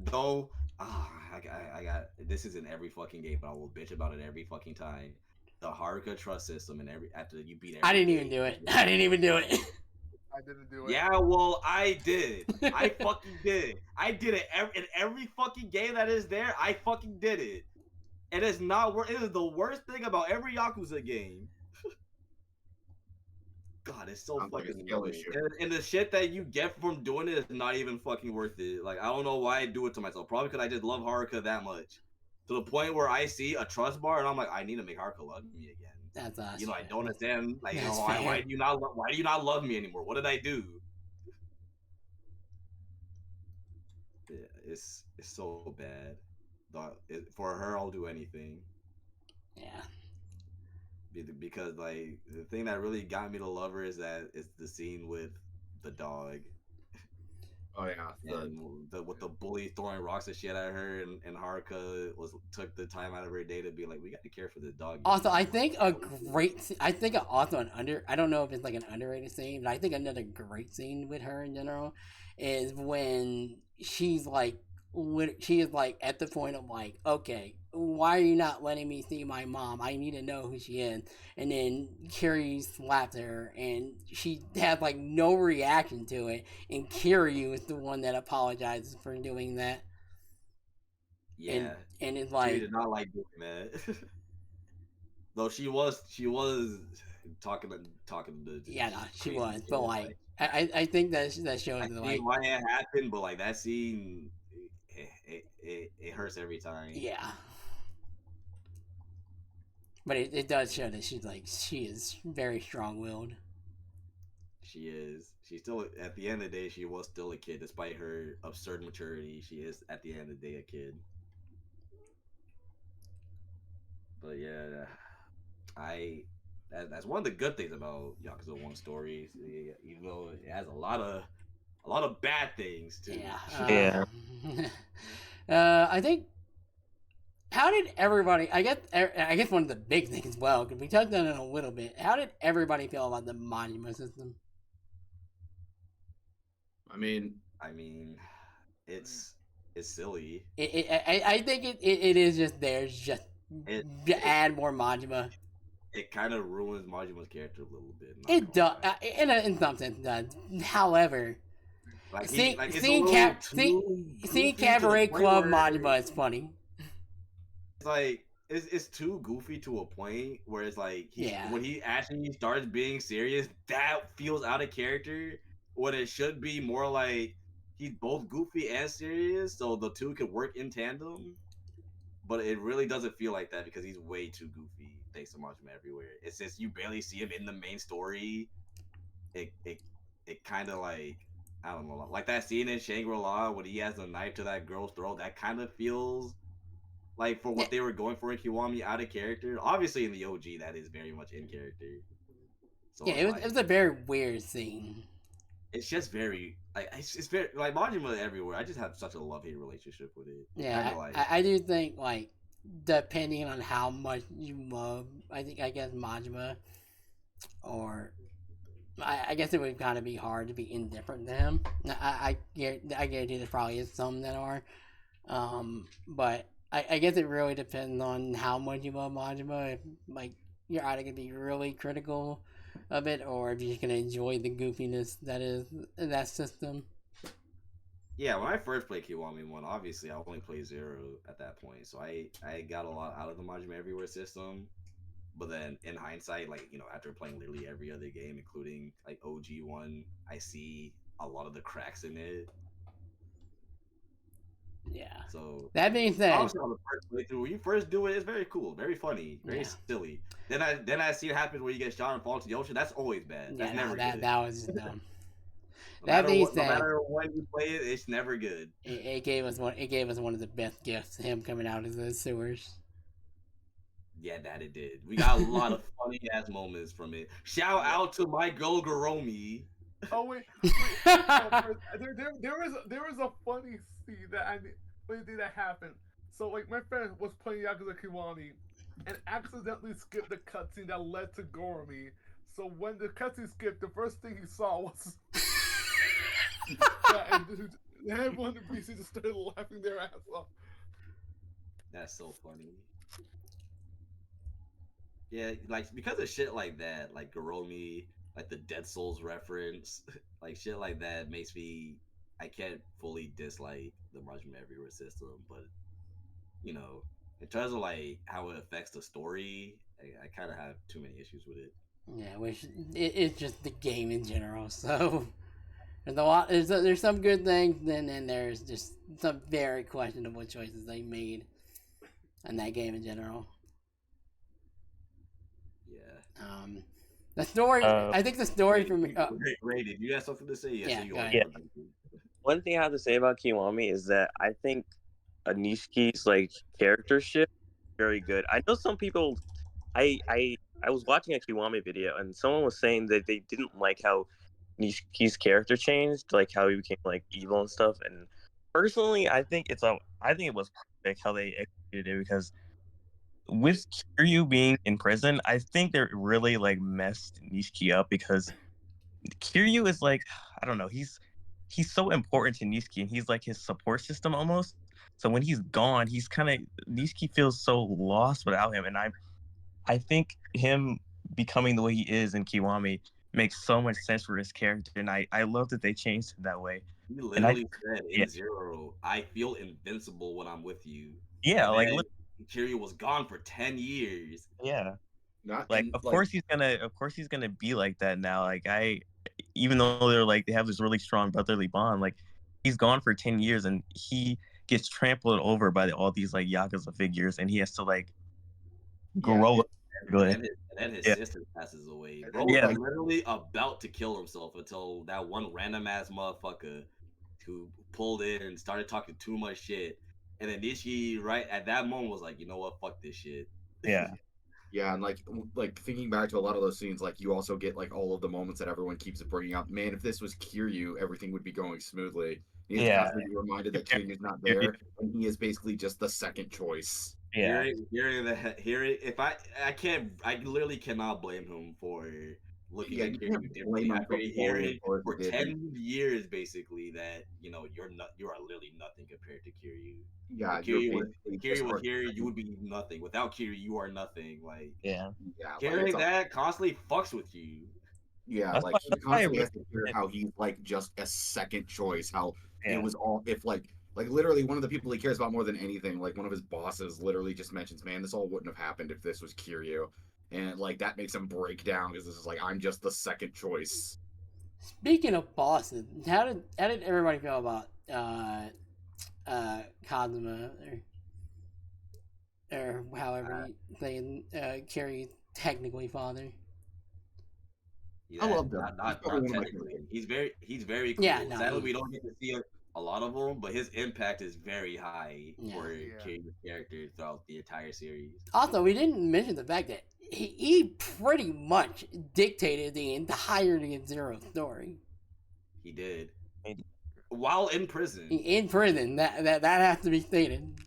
Though, I got this is in every fucking game, but I will bitch about it every fucking time. The Haruka trust system and after you beat every I didn't even do it. I didn't even do it. I didn't do it. Yeah, well, I did. I fucking did. I did it in every fucking game that is there. I fucking did it. It is not worth. It is the worst thing about every Yakuza game. God, it's so fucking annoying. And the shit that you get from doing it is not even fucking worth it. Like, I don't know why I do it to myself. Probably because I just love Haruka that much. To the point where I see a trust bar and I'm like, I need to make Haruka love me again. That's awesome. I don't understand. Like, why do you not love me anymore? What did I do? Yeah, it's so bad. For her, I'll do anything. Yeah. Because like the thing that really got me to love her is the scene with the dog. Oh yeah, and with the bully throwing rocks and shit at her, and Haruka took the time out of her day to be like, we got to care for this dog. Also, I think I don't know if it's like an underrated scene, but I think another great scene with her in general is when she is like at the point of like, okay, why are you not letting me see my mom? I need to know who she is. And then Kiryu slapped her, and she had like no reaction to it. And Kiryu is the one that apologizes for doing that. Yeah, and it's like, she did not like doing that. Though she was talking to. Yeah, no, she was, but like, I think that shows I like why it happened, but like that scene. It hurts every time. Yeah. But it does show that she is very strong-willed. She is. She's still, at the end of the day, she was still a kid. Despite her absurd maturity, she is, at the end of the day, a kid. But yeah, that's one of the good things about Yakuza 1 stories. Even though it has a lot of bad things, too. Yeah. I think... How did everybody? I guess one of the big things as well, because we touched on it a little bit. How did everybody feel about the monument system? I mean, it's silly. I think it is just there just to add more Majima. It kind of ruins Majima's character a little bit. It does, in some sense, it does. However, seeing Cabaret Club Majima is funny. Like it's too goofy to a point where it's like when he actually starts being serious, that feels out of character. When it should be more like he's both goofy and serious, so the two can work in tandem. But it really doesn't feel like that because he's way too goofy. Thanks so much, man. Everywhere it's just you barely see him in the main story. It kind of like I don't know, like that scene in Shangri-La when he has a knife to that girl's throat. That kind of feels. Like, for what they were going for in Kiwami, out of character. Obviously, in the OG, that is very much in character. So yeah, it was a very weird scene. It's just very... It's very... Like, Majima everywhere. I just have such a love-hate relationship with it. Yeah, I do think, like, depending on how much you love, I guess Majima, or... I guess it would kind of be hard to be indifferent to him. I guarantee there probably is some that are. But I guess it really depends on how much you love Majima. If, like, you're either gonna be really critical of it, or if you're just gonna enjoy the goofiness that is that system. Yeah, when I first played Kiwami 1, obviously I only played 0 at that point, so I got a lot out of the Majima Everywhere system. But then in hindsight, like, you know, after playing literally every other game, including like OG1, I see a lot of the cracks in it. Yeah. So that being said, obviously on the first playthrough, when you first do it, it's very cool, very funny, very silly. Then I see it happen where you get shot and fall to the ocean. That's always bad. That's never good. That was just dumb. No matter when you play it, it's never good. It gave us one. It gave us one of the best gifts. Him coming out of the sewers. Yeah, that it did. We got a lot of funny ass moments from it. Shout out to my girl Garomi. Oh wait. There was a funny scene that happened. So like my friend was playing Yakuza Kiwami and accidentally skipped the cutscene that led to Goromi. So when the cutscene skipped, the first thing he saw was and everyone in PC just started laughing their ass off. That's so funny. Yeah, like because of shit like that, like Garomi, like the Dead Souls reference, like shit like that makes me. I can't fully dislike the Majima Everywhere system, but you know, in terms of like how it affects the story, I kind of have too many issues with it. Yeah, which it's just the game in general. So there's a lot. There's some good things, then there's just some very questionable choices they made in that game in general. Yeah. The story. I think the story from Ray, did you have something to say? Yeah. One thing I have to say about Kiwami is that I think Nishki's like character shift is very good. I know some people. I was watching a Kiwami video and someone was saying that they didn't like how Nishiki's character changed, like how he became like evil and stuff. And personally, I think it was perfect how they executed it because with Kiryu being in prison, I think they really like messed Nishiki up because Kiryu is like, I don't know, he's so important to Nishiki and he's like his support system almost. So when he's gone, he's kind of Nishiki feels so lost without him, and I think him becoming the way he is in Kiwami makes so much sense for his character, and I love that they changed it that way. He literally said in Zero, "I feel invincible when I'm with you." Yeah, and like Kiryu was gone for 10 years. Yeah, of course he's gonna be like that now. Like even though they have this really strong brotherly bond, like he's gone for 10 years and he gets trampled over by all these like Yakuza figures, and he has to like grow up. And then his sister passes away. Bro was literally about to kill himself until that one random ass motherfucker who pulled in and started talking too much shit. And then Nishi, right at that moment, was like, you know what, fuck this shit. Yeah. Yeah, and like thinking back to a lot of those scenes, like you also get like all of the moments that everyone keeps bringing up. Man, if this was Kiryu, everything would be going smoothly. He's constantly reminded that Kiryu's not there, and he is basically just the second choice. Yeah. I literally cannot blame him for looking at Kiryu differently after hearing for 10 years basically that you are literally nothing compared to Kiryu. Yeah, Kiryu was here, you would be nothing. Without Kiryu, you are nothing. Like hearing that constantly fucks with you. Yeah, like he constantly has to hear how he's like just a second choice. How it was all if like literally one of the people he cares about more than anything, like one of his bosses literally just mentions, man, this all wouldn't have happened if this was Kiryu. And like that makes him break down because this is like I'm just the second choice. Speaking of bosses, how did everybody feel about Kazuma or however they Kiryu's technically father? Yeah, I love that. Not technically. He's very cool. Yeah, sadly we don't get to see a lot of them, but his impact is very high for Kiryu's character throughout the entire series. Also, we didn't mention the fact that he pretty much dictated the entirety of Zero's story. He did. While in prison. In prison, that has to be stated.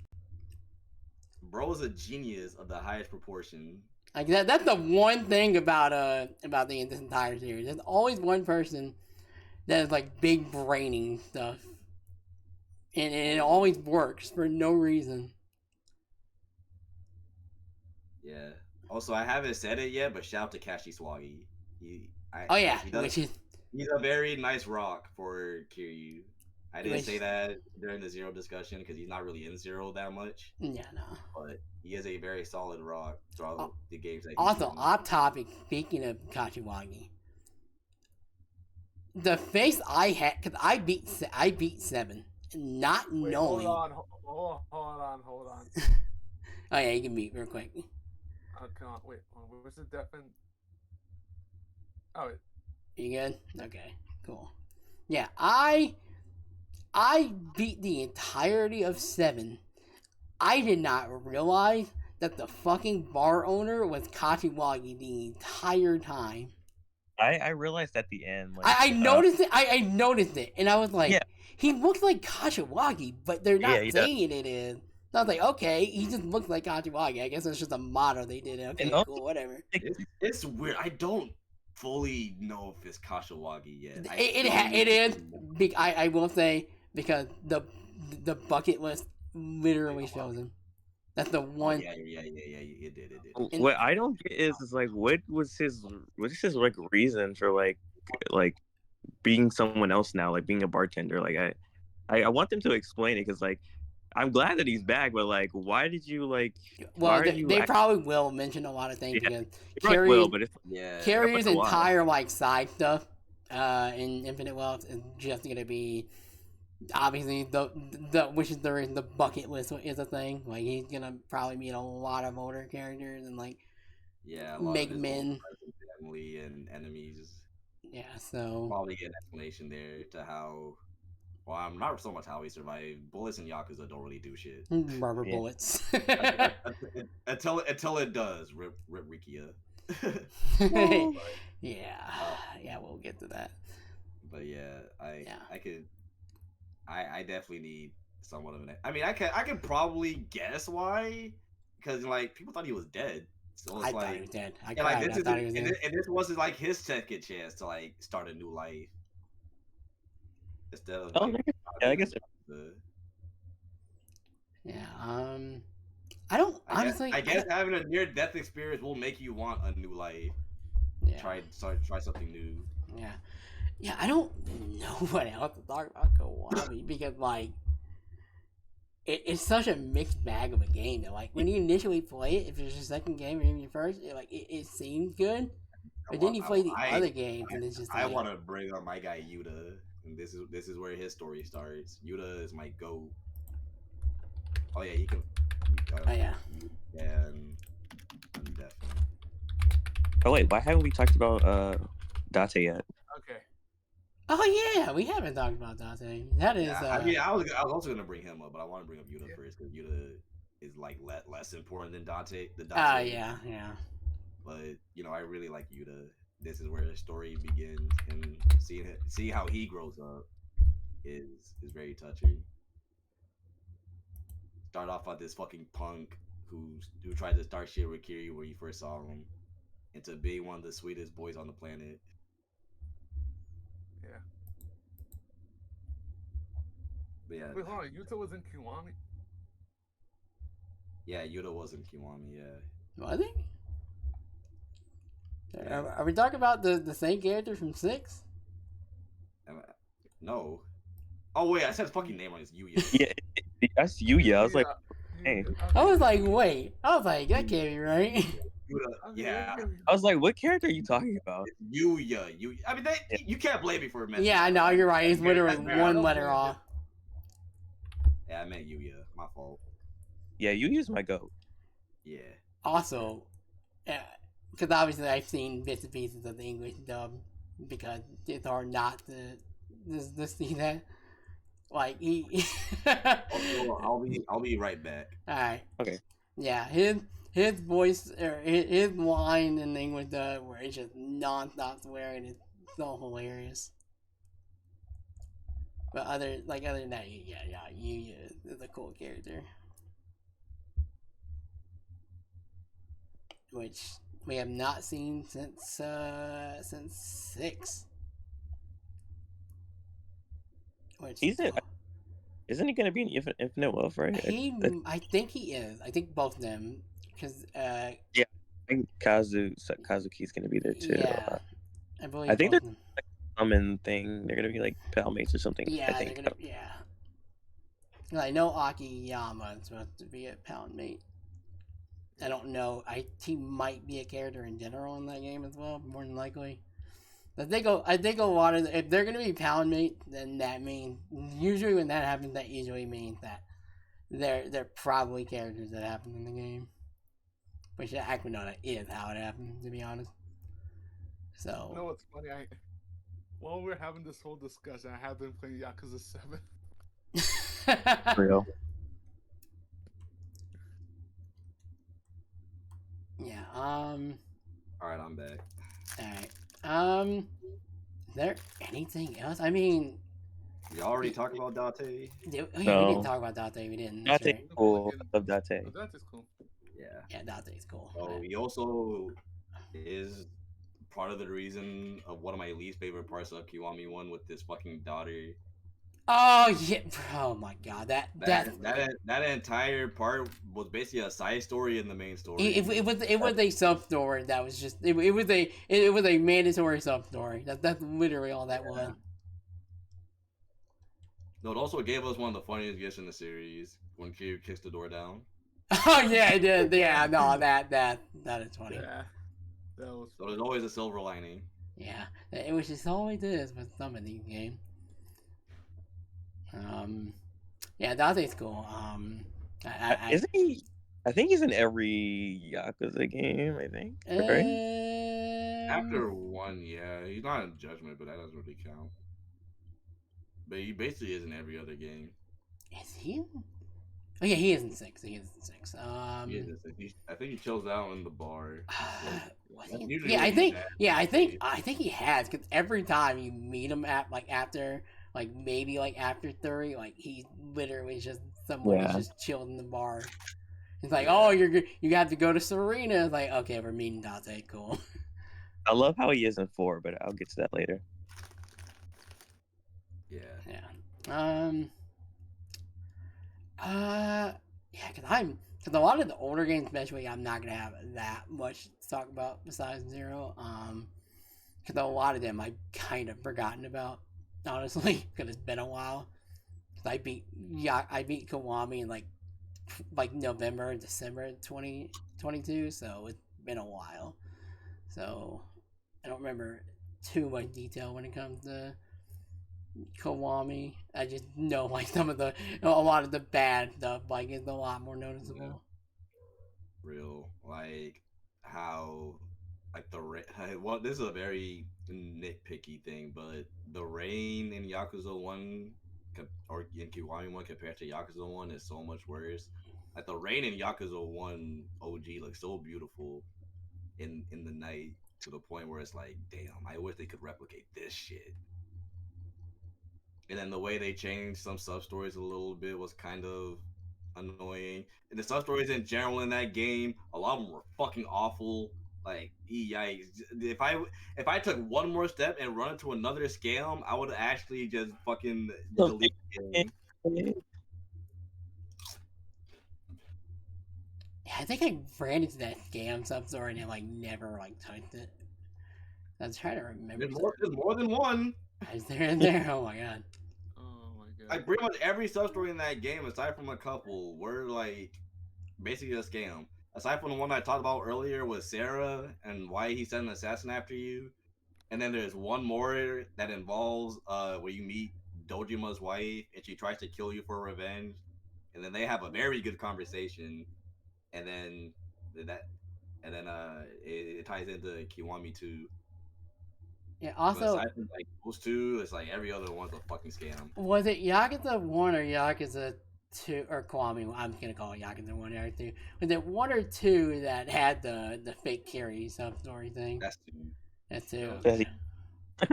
Bro is a genius of the highest proportion. Like that's the one thing about this entire series. There's always one person that is like big braining stuff and it always works for no reason. Yeah. Also, I haven't said it yet, but shout out to Kashi Swagi. He's a very nice rock for Kiryu. I didn't say that during the Zero discussion because he's not really in Zero that much. Yeah, no. But he is a very solid rock throughout the games that he's also, in. off topic, speaking of Kashiwagi, the face I had, because I beat 7, not knowing. Hold on. Oh yeah, you can beat real quick. Come on, wait, where's the deafen? Oh, wait. You good? Okay, cool. Yeah, I beat the entirety of 7. I did not realize that the fucking bar owner was Kashiwagi the entire time. I realized at the end. Like, I noticed it. I noticed it, and I was like, Yeah. he looks like Kashiwagi, but they're not saying it is. So I was like, okay, he just looks like Kashiwagi. I guess it's just a motto they did. Okay, cool, whatever. It's weird. I don't fully know if it's Kashiwagi yet. It is. I will say, because the bucket list literally shows him. That's the one. Yeah, it did. What I don't get is like, what is his like reason for like being someone else now, like being a bartender? Like I want them to explain it, because like I'm glad that he's back, but like, why did you like? Well, they probably will mention a lot of things, because Kiryu's entire like side stuff in Infinite Wealth is just gonna be obviously the which is the reason the bucket list is a thing. Like, he's gonna probably meet a lot of older characters and like make men, family and enemies. Yeah, so probably get an explanation there to how. Well, I'm not so much how he survived. Bullets in Yakuza don't really do shit. Rubber bullets. until it does. Rip Rikia. Yeah, we'll get to that. But yeah, I definitely need somewhat of an. I mean, I could probably guess why, because like people thought he was dead. So it's thought he was dead. I thought he was dead. And this wasn't like his second chance to like start a new life. Instead of I guess. Yeah. I don't honestly. I guess having a near-death experience will make you want a new life. Yeah. Try something new. Yeah. Yeah, I don't know what else to talk about Kiwami, because like it's such a mixed bag of a game that like when you initially play it, if it's your second game or even your first, it seems good, but then you play the other games and it's just. I want to bring up my guy Yuta, and this is where his story starts. Yuta is my GOAT. Oh yeah, he can. Oh yeah. And definitely. Oh wait, why haven't we talked about Date yet? Okay. Oh yeah, we haven't talked about Date. That is. I mean, I was also gonna bring him up, but I want to bring up Yuta first, because Yuta is like less important than Date. Yeah. But I really like Yuta. This is where his story begins, and see how he grows up is very touching. Start off on this fucking punk who tried to start shit with Kiryu where you first saw him, into being one of the sweetest boys on the planet. Yeah. But yeah. Wait, hold on. Yuta was in Kiwami? Yeah, Yuta was in Kiwami, yeah. Was he? Yeah. Are we talking about the same character from 6? No. Oh wait, I said his fucking name on his Yuya. Yeah, that's Yuya. I was like, hey. I was like, wait. I was like, that can't be right. Yeah. I was like, what character are you talking about? Yuya. I mean, you can't blame me for a mess. Yeah, I know, you're right. It's literally one letter off. Yeah, I meant Yuya. My fault. Yeah, Yuya's my GOAT. Yeah. Also, because obviously I've seen bits and pieces of the English dub, because it's hard not to see that. Like he. I'll be right back. All right. Okay. Yeah, his voice or his line in the English dub, where it's just non-stop swearing, is so hilarious. But other than that, Yuya is a cool character, which we have not seen since 6. He's in. Isn't he gonna be in Infinite Wealth, right? I think he is. I think both of them, because Yeah, I think Kazuki's gonna be there too. yeah, I believe I think both they're of them. common thing. They're gonna be like palmates or something. Yeah, I they're think. gonna. Yeah, I know Akiyama is supposed to be a pound mate. I don't know. He might be a character in general in that game as well, more than likely. I think a lot of if they're gonna be pound mate, then that means usually when that happens, that usually means that they're probably characters that happen in the game. Which actually no, that is how it happened, to be honest. So. You know what's funny? While we're having this whole discussion, I have been playing Yakuza 7. Real. Yeah. All right, I'm back. All right. Is there anything else? I mean, You already talked about Date. we didn't No. talk about Date. We didn't. Date's Right. cool. I love Date. Oh, that is cool. Yeah. Yeah, Date's cool. Oh, he also is part of the reason of one of my least favorite parts of Kiwami 1 with this fucking daughter. Oh yeah! Oh my god, that entire part was basically a side story in the main story. It was a sub story that was just it was a mandatory sub story. That's literally all that was. No, it also gave us one of the funniest gifts in the series when Kiryu kicks the door down. Oh yeah, it did. Yeah, no, that is funny. Yeah, that was. So there's always a silver lining. Yeah, it was just always is with some of these games. Yeah, Dante's cool. Isn't he? I think he's in every Yakuza game. I think. Right? After 1, yeah, he's not in Judgment, but that doesn't really count. But he basically is in every other game. Is he? Oh yeah, he is in 6. He is in 6. I think he chills out in the bar. Yeah, I think he has, because every time you meet him at after maybe after 30, he literally just someone who's just chilled in the bar. It's like, oh, you have to go to Serena. It's like, okay, we're meeting Date, cool. I love how he is in 4, but I'll get to that later. Yeah. Because a lot of the older games, especially, I'm not gonna have that much to talk about besides 0. Because a lot of them I've kind of forgotten about, honestly, because it's been a while. Cause I beat Kiwami in like November, December 2022, so it's been a while. So I don't remember too much detail when it comes to Kiwami. I just know some of a lot of the bad stuff is a lot more noticeable. Yeah. Real how well, this is a very nitpicky thing, but the rain in Yakuza 1 or in Kiwami 1 compared to Yakuza 1 is so much worse. The rain in Yakuza 1 OG looks so beautiful in the night, to the point where it's like, damn, I wish they could replicate this shit. And then the way they changed some sub stories a little bit was kind of annoying. And the sub stories in general in that game, a lot of them were fucking awful. Yikes! If I took one more step and run into another scam, I would actually just fucking delete the game. Yeah, I think I ran into that scam sub story and I never touched it. I was trying to remember. There's more than one. Is there in there? Oh my god. Oh my god. Pretty much every sub story in that game, aside from a couple, were basically a scam. Aside from the one I talked about earlier with Sarah and why he sent an assassin after you, and then there's one more that involves where you meet Dojima's wife and she tries to kill you for revenge, and then they have a very good conversation, and then it ties into Kiwami 2. Yeah. Also, aside from those two, it's every other one's a fucking scam. Was it Yakuza 1 or Yakuza 2 or Kiwami? I'm gonna call it Yakuza 1 or 2. Was it 1 or 2 that had the fake Kiryu sub story thing? That's 2. That's 2. Yeah.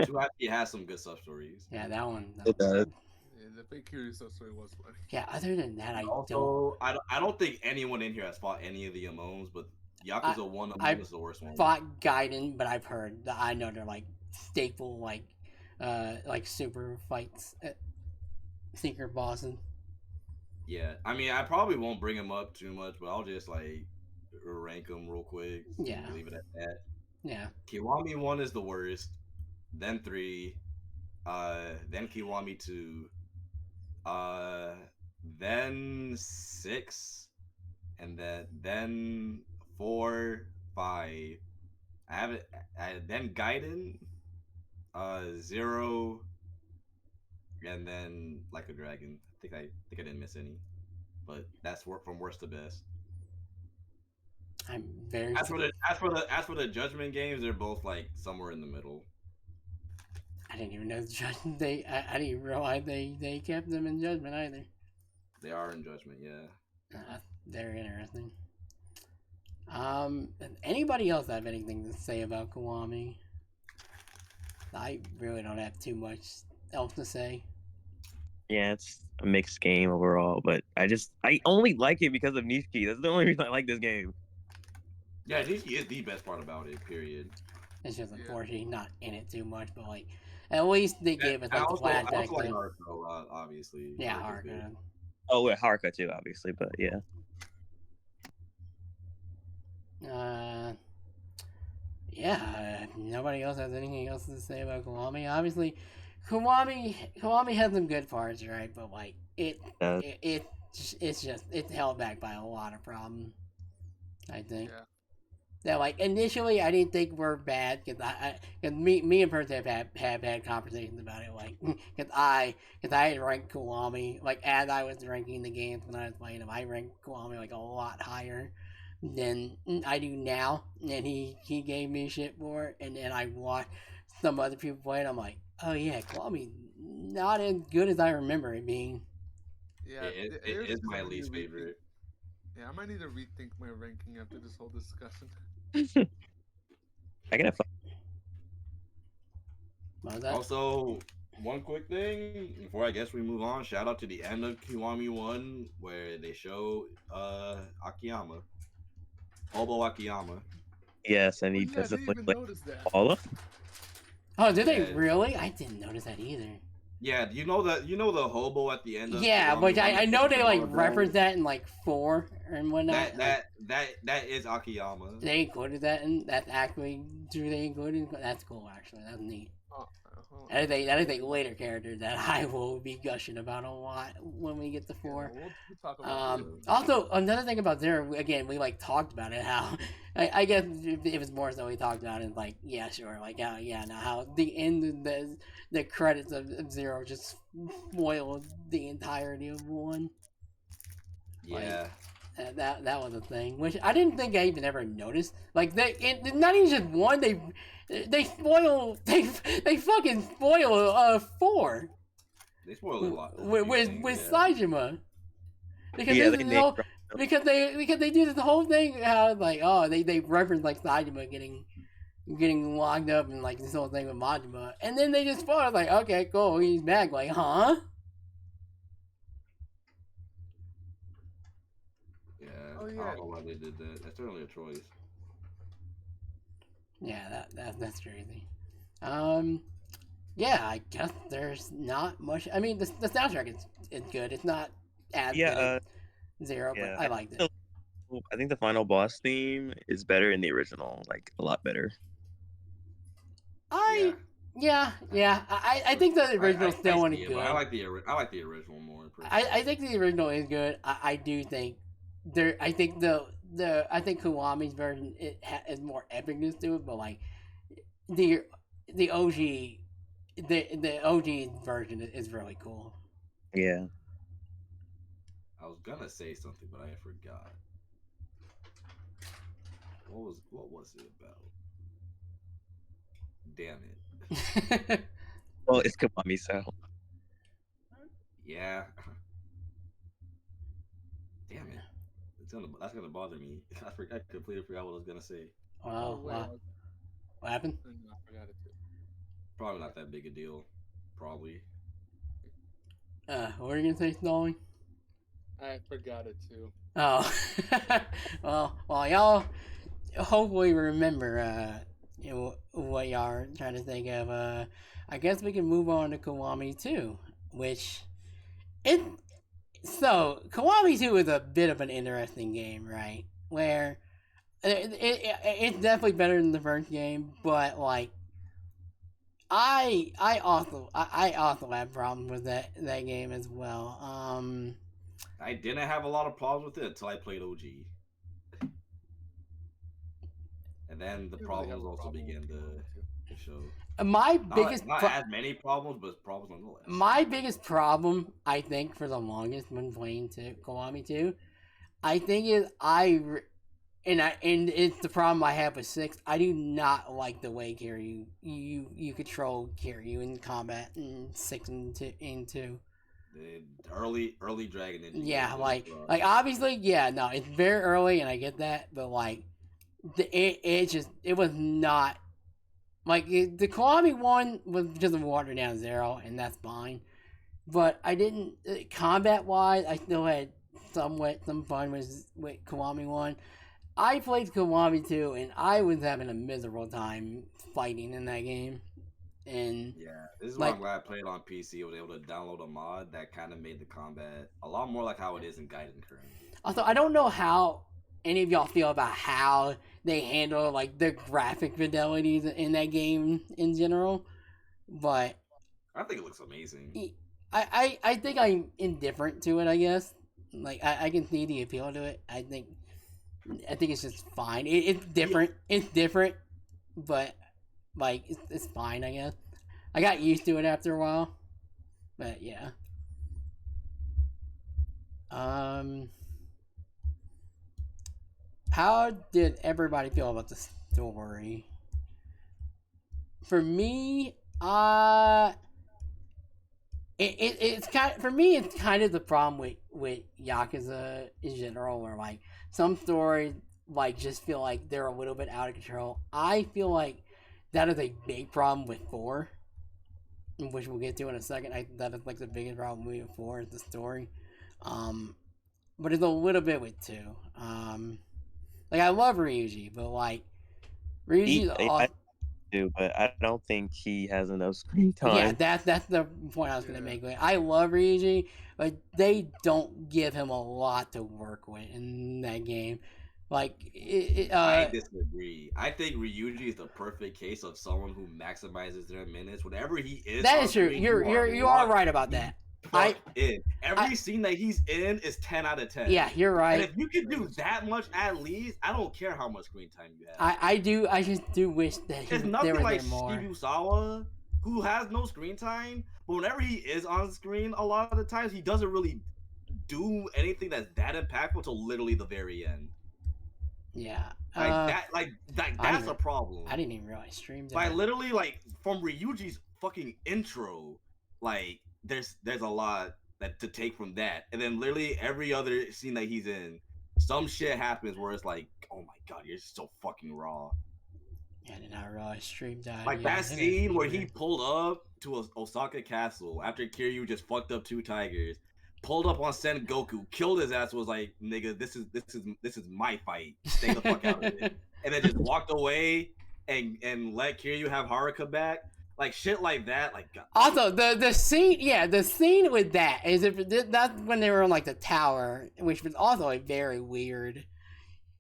2 actually has some good sub stories. Yeah, that one. It does. Yeah, the fake Kiryu sub story was funny. Yeah. Other than that, I don't think anyone in here has fought any of the Amons, but Yakuza 1 Amon is the worst one. Fought Gaiden, but I know they're staple super fights, secret bosses. Yeah, I mean, I probably won't bring him up too much, but I'll just like rank him real quick. Yeah. And leave it at that. Yeah. Kiwami 1 is the worst, then 3, then Kiwami 2, uh, then 6, and then 4, 5. I have it. Then Gaiden, 0, and then Like a Dragon. I think I didn't miss any, but that's from worst to best. I'm very. As for the Judgment games, they're both like somewhere in the middle. I didn't even know I didn't even realize they kept them in Judgment either. They are in Judgment, yeah. They're interesting. Anybody else have anything to say about Kiwami? I really don't have too much else to say. Yeah, it's a mixed game overall, but I only like it because of Nishiki. That's the only reason I like this game. Yeah, Nishiki is the best part about it. Period. It's just unfortunately not in it too much, but like at least they gave us like the flashback. I also like Naruto, obviously. Yeah, Haruka. Oh, with Haruka too, obviously, but yeah. Yeah. Nobody else has anything else to say about Kiwami. Obviously, Kiwami has some good parts, right? But like it's held back by a lot of problems. I think. Yeah. That like initially I didn't think were bad because cause me and Percy have had conversations about it like because I had ranked Kiwami like as I was ranking the games when I was playing them, I ranked Kiwami like a lot higher than I do now, and he gave me shit for it, and then I watched some other people play it. I'm like, oh yeah, Kiwami not as good as I remember it being. Yeah, it is my least favorite. Yeah, I might need to rethink my ranking after this whole discussion. I gotta. Also, one quick thing before I guess we move on. Shout out to the end of Kiwami 1 where they show Akiyama, Hobo Akiyama. Yes, and he does didn't even notice that. Paula. Oh, did they really? I didn't notice that either. Yeah, you know the hobo at the end of yeah, but I know they like reference that in like 4 and whatnot. That is Akiyama. They included that, and that's actually true. They included that's cool. Actually, that's neat. That is a later character that I will be gushing about a lot when we get to 4. Yeah, we'll talk about also, another thing about Zero, again, we like talked about it. How I guess if it was more so we talked about it, like yeah, sure, like how the end of the credits of Zero just spoiled the entirety of 1. Yeah. Like, that was a thing, which I didn't think I even ever noticed. Like not even just 1. They fucking spoil 4. They spoil a lot with Saejima because they do this whole thing how like they reference like Saejima getting locked up and like this whole thing with Majima, and then they just spoil like okay cool he's back like huh. Yeah, I don't know why they did that. That's certainly a choice. Yeah, that's crazy. Yeah, I guess there's not much. I mean, the soundtrack is good. It's not as good as Zero, but I liked it. I think the final boss theme is better in the original, like a lot better. I think the original still one is good. I like the original more. I think the original is good. I do think there. I think I think Kiwami's version is more epicness to it, but like the OG the OG version is really cool. Yeah. I was gonna say something, but I forgot. What was it about? Damn it. Well, it's Kiwami, so. Yeah. Damn it. That's gonna bother me. I completely forgot what I was gonna say. Wow. What happened? I forgot it too. Probably not that big a deal. Probably. What were you gonna say, Stalling? I forgot it too. Oh. well, y'all hopefully remember what y'all are trying to think of. I guess we can move on to Kiwami 2, which So Kiwami 2 is a bit of an interesting game, right? Where it's definitely better than the first game, but like I also have problems with that game as well. I didn't have a lot of problems with it until I played OG. And then the problems also began to show. My Not, biggest not as many problems, but problems nonetheless. my biggest problem, I think, for the longest when playing Kiwami 2, I think is and it's the problem I have with 6. I do not like the way Kiryu you control Kiryu in combat in 6 and 2. The early Dragon Ninja. Yeah, like obviously, yeah, no, it's very early, and I get that, but like, it was not like the Kiwami one was just a watered down 0, and that's fine. But I didn't combat wise. I still had some fun with Kiwami 1. I played Kiwami 2, and I was having a miserable time fighting in that game. And yeah, this is why I'm glad I played on PC. I was able to download a mod that kind of made the combat a lot more like how it is in Gaiden currently. Also, I don't know how any of y'all feel about how they handle like the graphic fidelities in that game in general, but I think it looks amazing. I think I'm indifferent to it. I guess like I can see the appeal to it. I think it's just fine. It's different. Yeah. It's different, but like it's fine. I guess I got used to it after a while, but yeah. How did everybody feel about the story? For me, it's kind of the problem with Yakuza in general, where like some stories like just feel like they're a little bit out of control. I feel like that is a big problem with 4, which we'll get to in a second. That is like the biggest problem with 4 is the story. But it's a little bit with 2. Like I love Ryuji, but like Ryuji's I do, but I don't think he has enough screen time. Yeah, that's the point I was gonna make. Like, I love Ryuji, but they don't give him a lot to work with in that game. Like, I disagree. I think Ryuji is the perfect case of someone who maximizes their minutes. Whenever he is, that is true. You are right about that. Every scene that he's in is 10 out of 10. Yeah, you're right. And if you can do that much at least, I don't care how much screen time you have. I just do wish that there's nothing like Shibusawa, who has no screen time, but whenever he is on screen, a lot of the times he doesn't really do anything that's that impactful till literally the very end. Yeah, that's a problem. I didn't even realize streamed. Like literally, like from Ryuji's fucking intro, like. There's a lot to take from that, and then literally every other scene that he's in, some shit happens where it's like, oh my god, you're so fucking raw. Yeah, I did not realize stream died. Like that scene where he pulled up to Osaka Castle after Kiryu just fucked up 2 tigers, pulled up on Sengoku, killed his ass, was like, nigga, this is my fight. Stay the fuck out of it, and then just walked away and let Kiryu have Haruka back. Like shit like that, like God. Also the scene with that is that's when they were on like the tower, which was also a very weird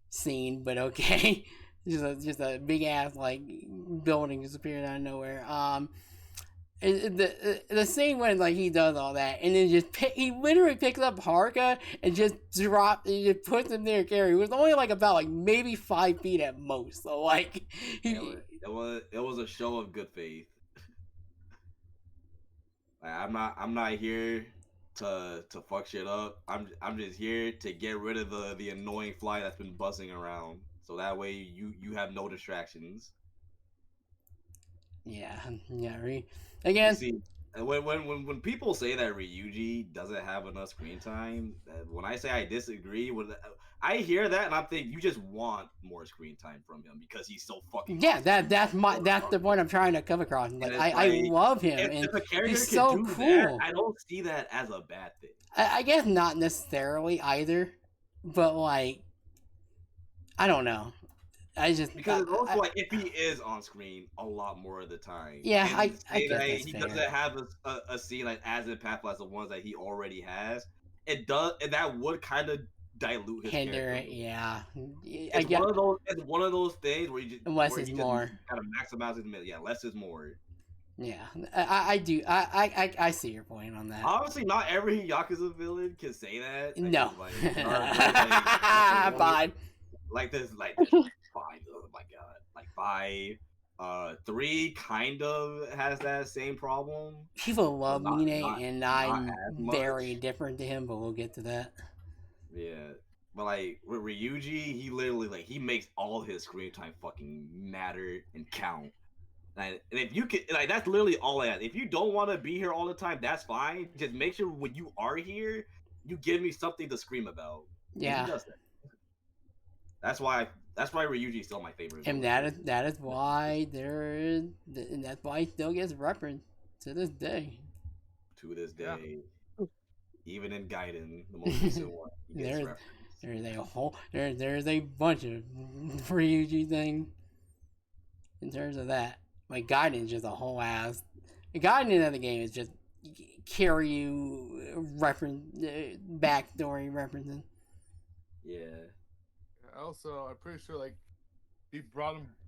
scene, but okay. just a big ass like building just appeared out of nowhere. The scene when like he does all that and then he literally picks up Haruka and just puts him there. Carry it was only like about like maybe 5 feet at most, so like it was a show of good faith. I'm not here to fuck shit up. I'm just here to get rid of the annoying fly that's been buzzing around, so that way you have no distractions. Yeah. Again, see, when people say that Ryuji doesn't have enough screen time, when I say I disagree with that, I hear that and I'm thinking you just want more screen time from him because he's so fucking. Yeah, that's the point I'm trying to come across. Like, I love him, and he's so cool. That, I don't see that as a bad thing. I guess not necessarily either, but like, I don't know. Because it's also like if he is on screen a lot more of the time. Yeah, I guess he doesn't have a scene like as impactful as the ones that he already has. it does, and that would kind of dilute his Hinder character. it, yeah. It's one of those things where you just less is more. Gotta maximize his minute. Yeah, less is more. Yeah, I do. I see your point on that. Honestly, not every Yakuza villain can say that. No. Like, Fine. Like this, fine. Oh my god, like 5, 3 kind of has that same problem. People love Mine, and I'm much. very different to him, but we'll get to that. Yeah, but like with Ryuji, he literally he makes all his screen time fucking matter and count. And if you can, that's literally all I ask. If you don't want to be here all the time, that's fine. Just make sure when you are here, you give me something to scream about. Yeah. And he does that. That's why Ryuji is still my favorite. And that is why that's why he still gets referenced to this day. To this day, even in Gaiden, the most recent one, he gets referenced. There's a bunch of Ryuji things in terms of that. Like Gaiden is just a whole ass. Gaiden of the game is just Kiryu reference, backstory referencing. Yeah. Also, I'm pretty sure they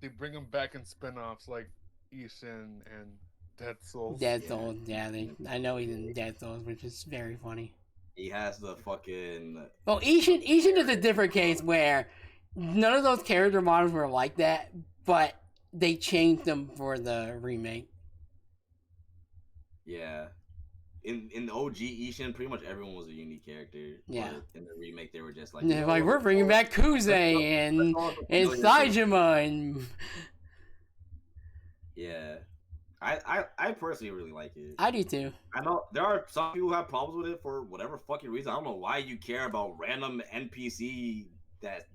bring him back in spin-offs like Ishin and Dead Souls. Dead Souls, yeah. I know he's in Dead Souls, which is very funny. He has the fucking. Well, Ishin is a different case where none of those character models were like that, but they changed them for the remake. Yeah. In the OG Ishin, pretty much everyone was a unique character. Yeah. But in the remake, they were just like. They're like, we're bringing back Kuze and Saejima and. Yeah. I personally really like it. I do too. I know there are some people who have problems with it for whatever fucking reason. I don't know why you care about random NPC that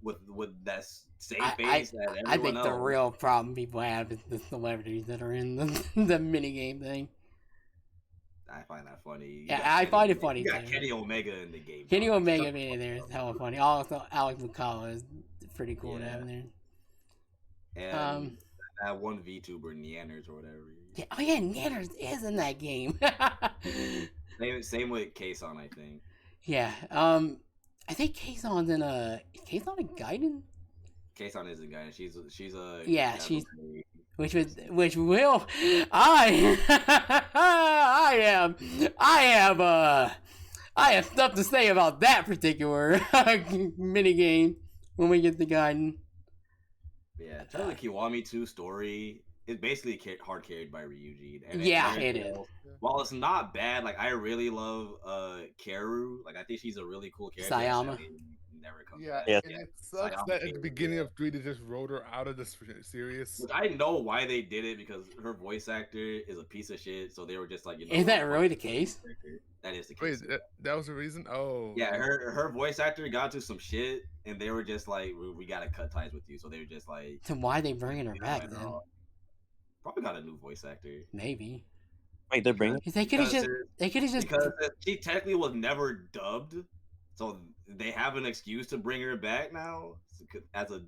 with that same face that everyone I think else. the real problem people have is the celebrities that are in the minigame thing. I find that funny. Yeah, I find it funny too. You got too. Kenny Omega in the game. Kenny Omega being in there is hella funny. Also, Alex McCall is pretty cool to have in there. And that one VTuber, Neanders or whatever. Yeah, oh yeah, Neanders is in that game. Same with Kason, I think. Yeah. I think Kason's in a. Is Kason in Gaiden? Kason is in Gaiden. She's a. Yeah, she's. Which will I have stuff to say about that particular minigame when we get to Gaiden. Yeah, the Kiwami 2 story is basically hard carried by Ryuji. And it is. While it's not bad, I really love Karu. I think she's a really cool character. Sayama. Never comes back. And it sucks that at the beginning of 3 they just wrote her out of the series. Which I know why they did it, because her voice actor is a piece of shit, so they were just like, is that really the case? That is the case. Wait, that was the reason? Oh. Yeah, her voice actor got into some shit, and they were just like, we gotta cut ties with you, so they were just like... So why are they bringing her back then? Probably got a new voice actor. Maybe. Wait, they're bringing... They could have just... Because she technically was never dubbed, so they have an excuse to bring her back now as a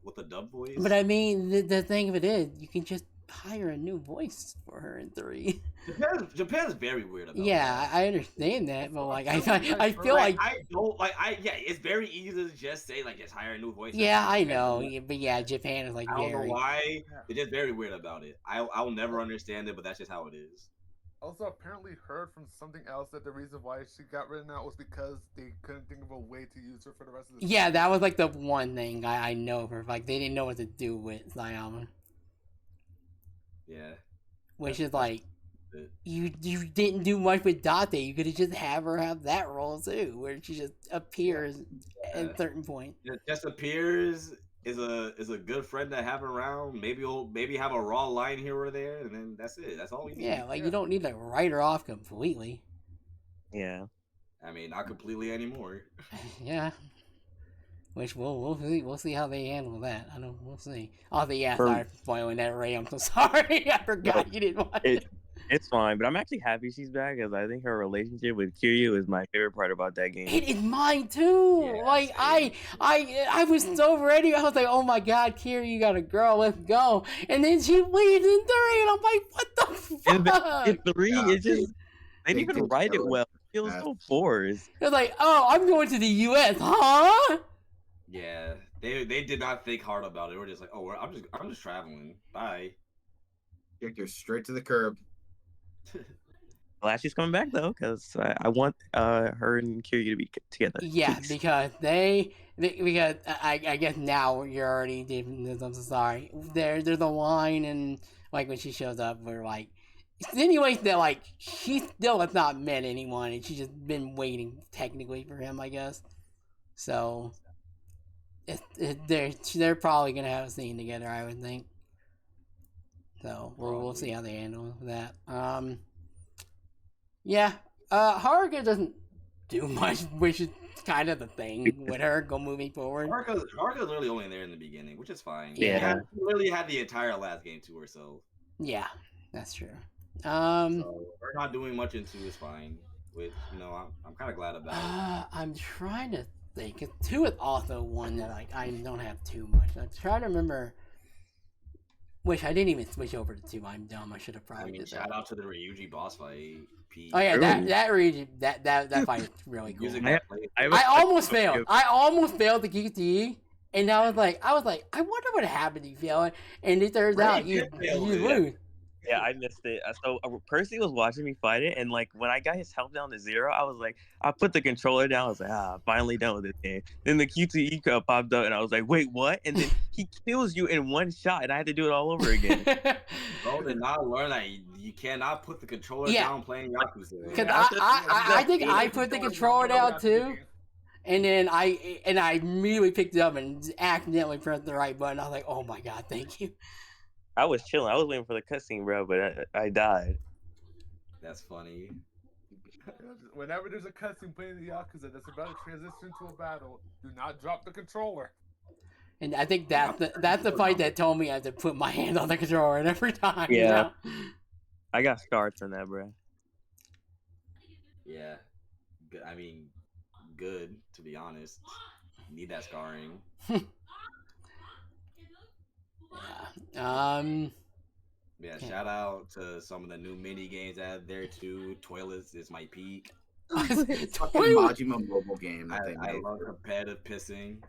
with a dub voice. But I mean, the thing of it is, you can just hire a new voice for her in 3. Japan's very weird about that. I understand that, but I feel like I don't it's very easy to just say just hire a new voice. Yeah, I know, but yeah, Japan is I don't know why. They're just very weird about it. I'll never understand it, but that's just how it is. Also, apparently heard from something else that the reason why she got written out was because they couldn't think of a way to use her for the rest of the season. That was the one thing I know for they didn't know what to do with Sayama. Yeah. Which is you didn't do much with Date. You could have just have her have that role too, where she just appears at a certain point. Just appears. Is a good friend to have around. Maybe have a raw line here or there, and then that's it. That's all we need. Yeah, you don't need to write her off completely. Yeah. I mean, not completely anymore. Yeah. Which we'll see how they handle that. We'll see. Oh, sorry for spoiling that, Ray. I'm so sorry. I forgot you didn't watch it. It's fine, but I'm actually happy she's back, because I think her relationship with Kiryu is my favorite part about that game. It is mine too. Yeah, I was so ready. I was like, oh my god, Kiryu, you got a girl, let's go. And then she leaves in 3, and I'm like, what the fuck? In 3, it's just they didn't even write it well. feels so forced. They're like, oh, I'm going to the U.S., huh? Yeah, they did not think hard about it. We're just like, oh, I'm just traveling. Bye. Kicked her straight to the curb. Glad she's coming back though, because I want her and Kiryu to be together. Yeah, please. because because I guess now you're already I'm so sorry. There's a line and like when she shows up, we're like insinuates that like she still has not met anyone and she's just been waiting technically for him, I guess. So they're probably gonna have a scene together, I would think. So we'll see how they handle that. Yeah. Haruka doesn't do much, which is kind of the thing with her moving forward. Haruka's literally only there in the beginning, which is fine. Yeah. She literally had the entire last game to herself. Yeah, that's true. So her not doing much into is fine. Which I'm kind of glad about. I'm trying to think. 'Cause 2 is also one that like I don't have too much. I'm trying to remember. Which I didn't even switch over to 2. I'm dumb. I should have probably did that. Shout out to the Ryuji boss fight. Oh yeah, that region, that fight is really cool. I almost failed. I almost failed the QTE, and I was like, I wonder what happened to you failing, and it turns out you lose. Yeah, I missed it. So Percy was watching me fight it, and like when I got his health down to 0, I was like, I put the controller down. I was like, finally done with this game. Then the QTE popped up, and I was like, wait, what? And then he kills you in one shot, and I had to do it all over again. Bro did not learn that you cannot put the controller down playing Yakuza. Because I think I put the controller down too. And then I immediately picked it up and accidentally pressed the right button. I was like, oh my god, thank you. I was chilling. I was waiting for the cutscene, bro, but I died. That's funny. Whenever there's a cutscene playing the Yakuza that's about to transition to a battle, do not drop the controller. And I think that's the fight that told me I had to put my hand on the controller every time. Yeah. You know? I got scarred from that, bro. Yeah. I mean, good, to be honest. Need that scarring. Yeah, shout out to some of the new mini games out there too. Toilets is my peak. Majima mobile game. I love competitive pissing.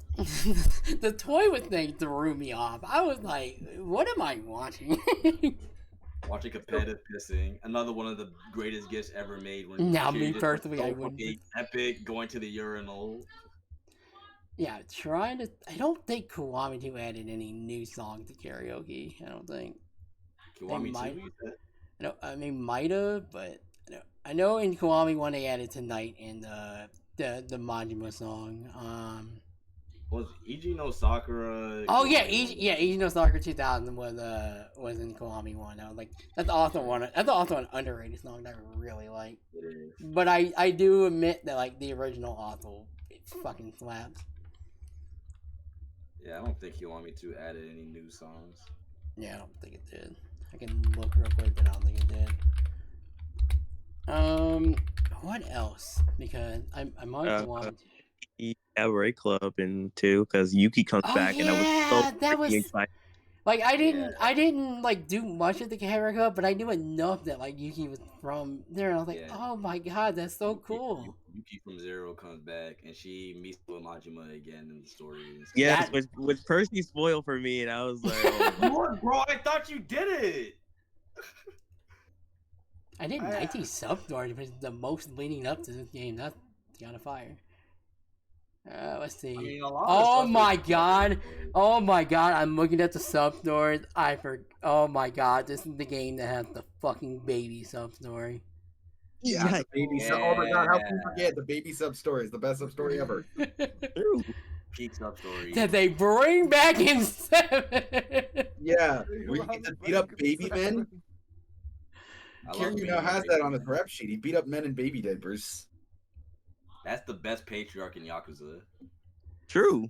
The toilet thing threw me off. I was like, what am I watching? Watching competitive pissing. Another one of the greatest gifts ever made. Now, me personally, I wouldn't. Epic going to the urinal. Yeah, I don't think Kiwami 2 added any new songs to karaoke. I don't think. Kiwami 2, you said? No, I mean, might have, but I know in Kiwami 1 they added Tonight and the Majima song. Was Iji no Sakura? Oh yeah, Iji no Sakura 2000 was in Kiwami 1. I was like, that's also an underrated song that I really like. It is. But I do admit that like the original also fucking slaps. Yeah, I don't think Kiwami 2 added any new songs. Yeah, I don't think it did. I can look real quick, but I don't think it did. What else? Because I'm on one. Cabaret Club in 2 because Yuki comes back, and I was so excited. Like I didn't like do much of the Cabaret Club, but I knew enough that like Yuki was from there, and I was like, oh my god, that's so cool. Yuki from Zero comes back, and she meets with Majima again in the story. Yes, with Percy spoiled for me, and I was like, oh, bro, I thought you did it. I did 19 sub-story, which is the most leading up to this game. That's kind of fire. Let's see. I mean, oh my god! Oh my god! I'm looking at the sub-stories. Oh my god! This is the game that has the fucking baby sub-story. Yeah, the baby sub. Oh my god! How can you forget the baby sub-story? Is the best sub-story ever. Peak sub-story. That they bring back in 7. Yeah, where you get to beat up baby men. Kiryu now has that on his rep sheet. He beat up men in baby diapers. That's the best patriarch in Yakuza. True.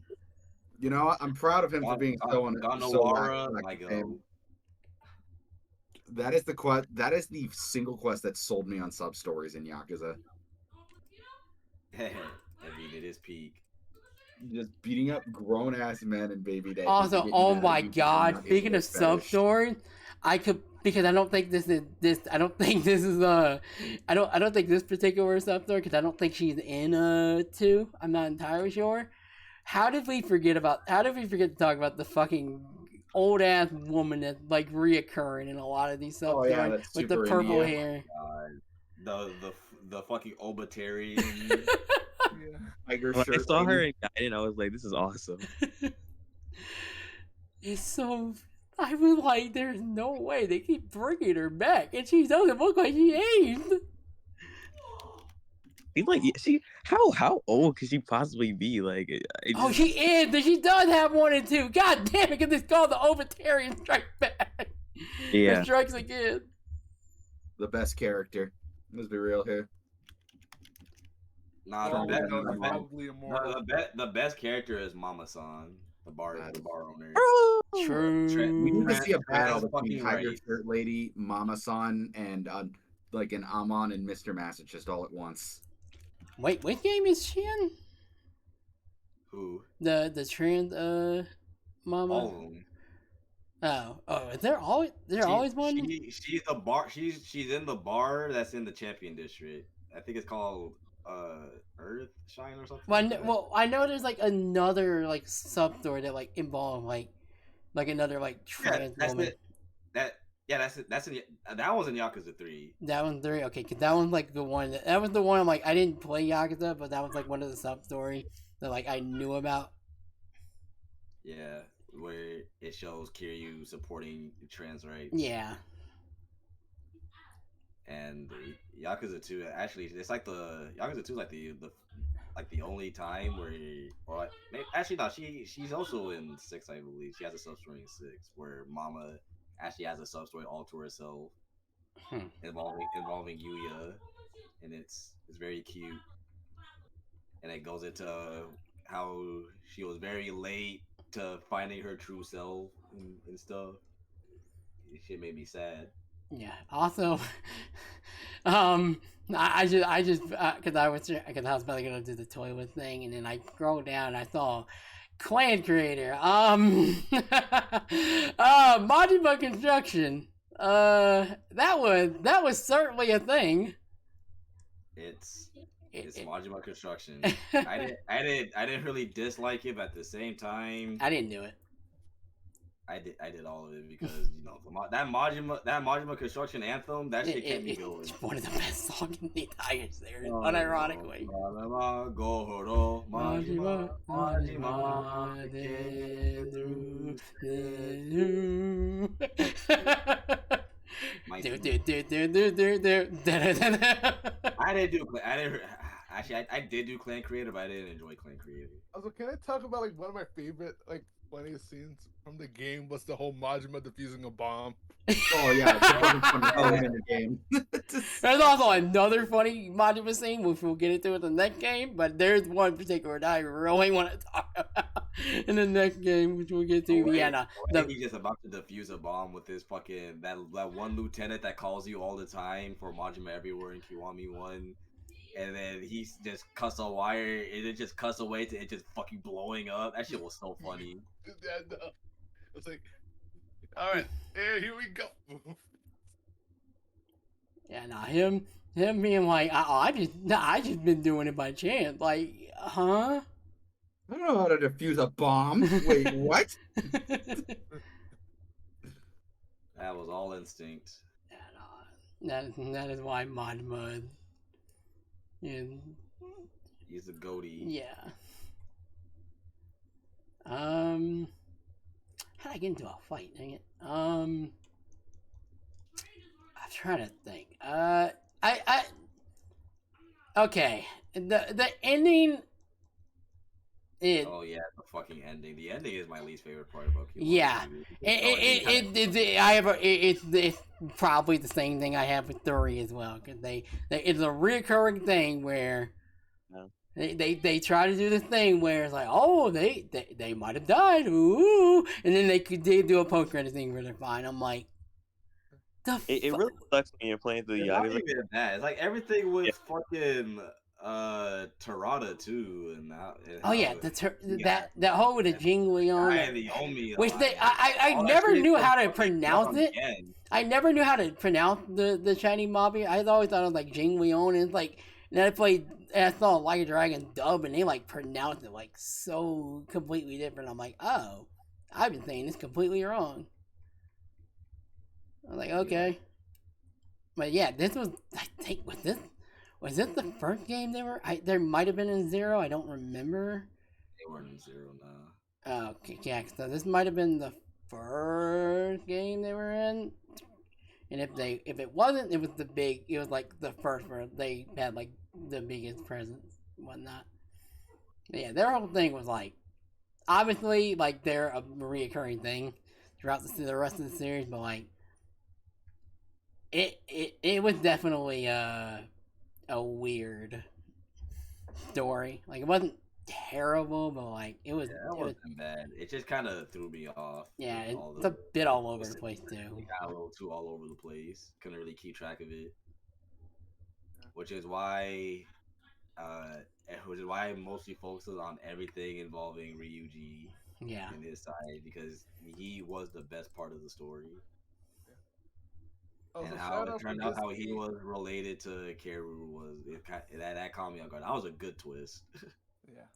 You know, I'm proud of him for being so That is the single quest that sold me on sub stories in Yakuza. I mean, it is peak. Just beating up grown ass men and baby diapers. Also, oh my god! Speaking of sub stories, I could, because I don't think this is this. I don't think this is I don't think this particular sub-story, because I don't think she's in 2. I'm not entirely sure. How did we forget to talk about the fucking old ass woman that's like reoccurring in a lot of these sub stories that's with the Super purple India. hair? The fucking Obitarian. Yeah. Tiger When I shirt saw her lady. in Gaiden, I was like, this is awesome. It's so. I was like, there's no way they keep bringing her back, and she doesn't look like she aged. She's like, how old could she possibly be? Like, Oh, she is, but she does have 1 and 2. God damn it, because it's called the Obitarian Strike Back. Yeah. It strikes again. The best character. Let's be real here. Nah, Oh, the, no, the, probably immortal. the best character is Mama-san, the bar owner. True. We need to see a Trent battle is between fucking Tiger right. Shirt Lady, Mama-san, and like an Amon and Mr. Masochist all at once. Wait, what game is she in? Who? The trans mama. All of them. Oh, is there always one? She's the bar. She's in the bar that's in the Champion District. I think it's called Earth Shine or something. Well, I know there's like another like sub story that like involved like another like trans woman. That's it. That was in Yakuza 3. That one's 3. Okay, cause that one's like the one. That was the one. I'm like, I didn't play Yakuza, but that was like one of the sub story that like I knew about. Yeah, where it shows Kiryu supporting trans rights. Yeah. And Yakuza 2, actually, it's like the Yakuza 2 is like the only time where, actually no, she's also in 6, I believe. She has a sub story in 6 where Mama actually has a sub story all to herself, involving Yuya, and it's very cute, and it goes into how she was very late to finding her true self and stuff. Shit made me sad. Yeah. Also, I just because I was about to go do the toilet thing, and then I scrolled down and I saw clan creator. Majima Construction. That was certainly a thing. It's Majima Construction. I didn't really dislike it, but at the same time, I didn't do it. I did all of it because that Majima Construction anthem, that shit kept me going. It's one of the best songs in the entire series, unironically. I did do Clan Creator, but I didn't enjoy Clan Creator. Also, can I talk about like one of my favorite like funniest scenes from the game was the whole Majima defusing a bomb. Oh yeah, it's a funny element in the game. There's also another funny Majima scene, which we'll get into in the next game, but there's one particular that I really want to talk about in the next game, which we'll get to. He's just about to defuse a bomb with his fucking that one lieutenant that calls you all the time for Majima everywhere in Kiwami 1. And then he just cuts a wire, and it just cuts away to it just fucking blowing up. That shit was so funny. Yeah, no. It's like, all right, here we go. Yeah, nah, him being like, I just been doing it by chance. Like, huh? I don't know how to defuse a bomb. Wait, what? That was all instinct. Yeah, nah, that is why Majima. And he's a goatee. Yeah. How did I get into a fight? Dang it. I'm trying to think. Okay. The ending. Oh yeah, the fucking ending. The ending is my least favorite part about Kiwami. Yeah. It's probably the same thing I have with 3 as well, because it's a recurring thing where they try to do this thing where it's like, oh, they might have died, ooh, and then they do a post credit thing where they're fine. I'm like, it really sucks when you're playing through the Yakuza. It's like everything with fucking Tarada too, and Oh yeah, that whole with the Jingli on it, the Omi, which like, I all that never shit knew comes how to from the pronounce it. again. I never knew how to pronounce the Chinese mobby. I always thought it was like Jingli on, and it's like, and then I played, and I saw Like a Dragon dub, and they like pronounced it like so completely different. I'm like, oh, I've been saying this completely wrong. I'm like, okay. But yeah, this was, I think, was this the first game they were? There might have been in Zero. I don't remember. They weren't in Zero now. Oh, okay, yeah. So this might have been the first game they were in. And if it wasn't, it was the big. It was like the first where they had like the biggest presence, and whatnot. But yeah, their whole thing was like, obviously, like they're a reoccurring thing throughout the rest of the series, but like. It was definitely a weird story. Like it wasn't terrible, but like it was. Yeah, that wasn't bad. It just kind of threw me off. Yeah, it's a bit all over the place too. It got a little too all over the place. Couldn't really keep track of it, which is why I mostly focuses on everything involving Ryuji. Yeah. And his side, because he was the best part of the story. Oh, and so how shout it out turned for out how he Disney. was related to Kiryu was that caught me off guard. That was a good twist. Yeah.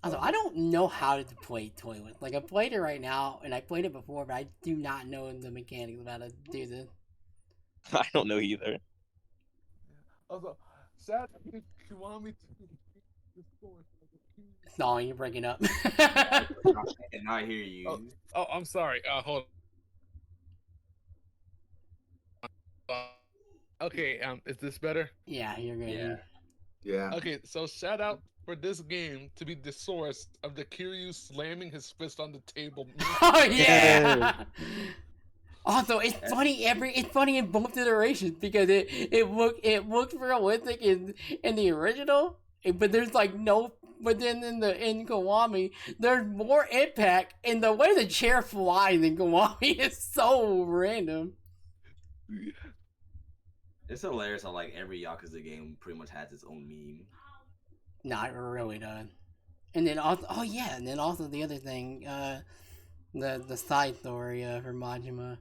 Also, I don't know how to play Toy with. Like I played it right now, and I played it before, but I do not know the mechanics of how to do this. I don't know either. Also, shout out to Kiwami. No, you're breaking up. I cannot hear you. Oh, I'm sorry. Hold on. Okay, is this better? Yeah, you're good. Yeah. Yeah. Okay, so shout out for this game to be the source of the Kiryu slamming his fist on the table. Oh yeah. Also, it's funny it's funny in both iterations because it looked realistic in the original, but there's like no. But then in Kiwami, there's more impact, and the way the chair flies in Kiwami is so random. It's hilarious how like every Yakuza game pretty much has its own meme. Nah, it really does. And then also, oh yeah, and then also the other thing, the side story for Majima.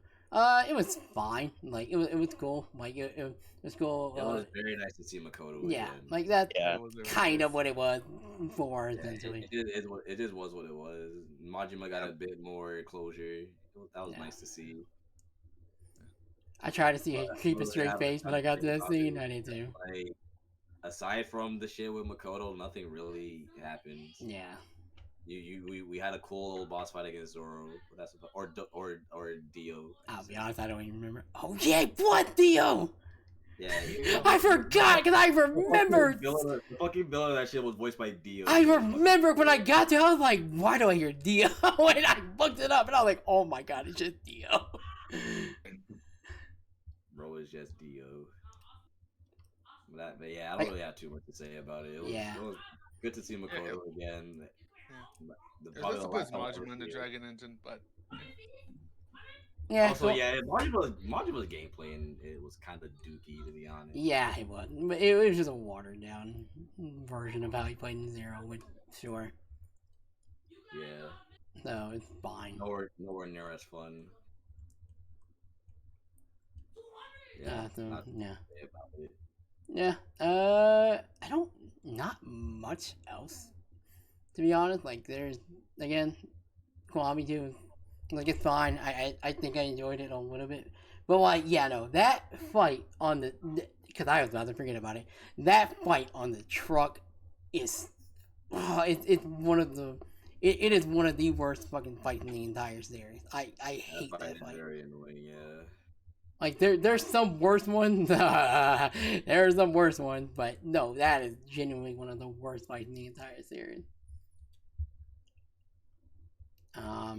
It was fine. Like it was cool. Like it was cool. It was very nice to see Makoto Yeah, again. like that's Yeah. kind of what it was for, Yeah, essentially. it just was what it was. Majima got a bit more closure. That was nice to see. I tried to see him keep a straight face when I got to that scene. I did too. Like, aside from the shit with Makoto, nothing really happened. Yeah. We had a cool little boss fight against Zoro. That's or Dio. I'll be honest, I don't even remember. Oh yeah, what Dio? Yeah, I forgot because I remembered. The fucking villain of that shit was voiced by Dio. I remember when I got to, I was like, why do I hear Dio? And I looked it up, and I was like, oh my god, it's just Dio. Bro is just Dio. But yeah, I don't really have too much to say about it. It was good to see Makoto again. There's a good Majima in the Dragon Engine, but yeah. Also, Majima's gameplay and it was kind of dookie, to be honest. Yeah, it was. But it was just a watered down version of how he played in Zero. Which, sure. Yeah. So it's fine. Nowhere near as fun. Yeah. Yeah. I don't. Not much else. To be honest, like there's again, Kiwami too. Like it's fine. I think I enjoyed it a little bit, but like that fight on the because I was about to forget about it. That fight on the truck is it's one of the it is one of the worst fucking fights in the entire series. I hate that fight. Very annoying, yeah. Like there's some worse ones. There's some worse ones, but no, that is genuinely one of the worst fights in the entire series. Yeah,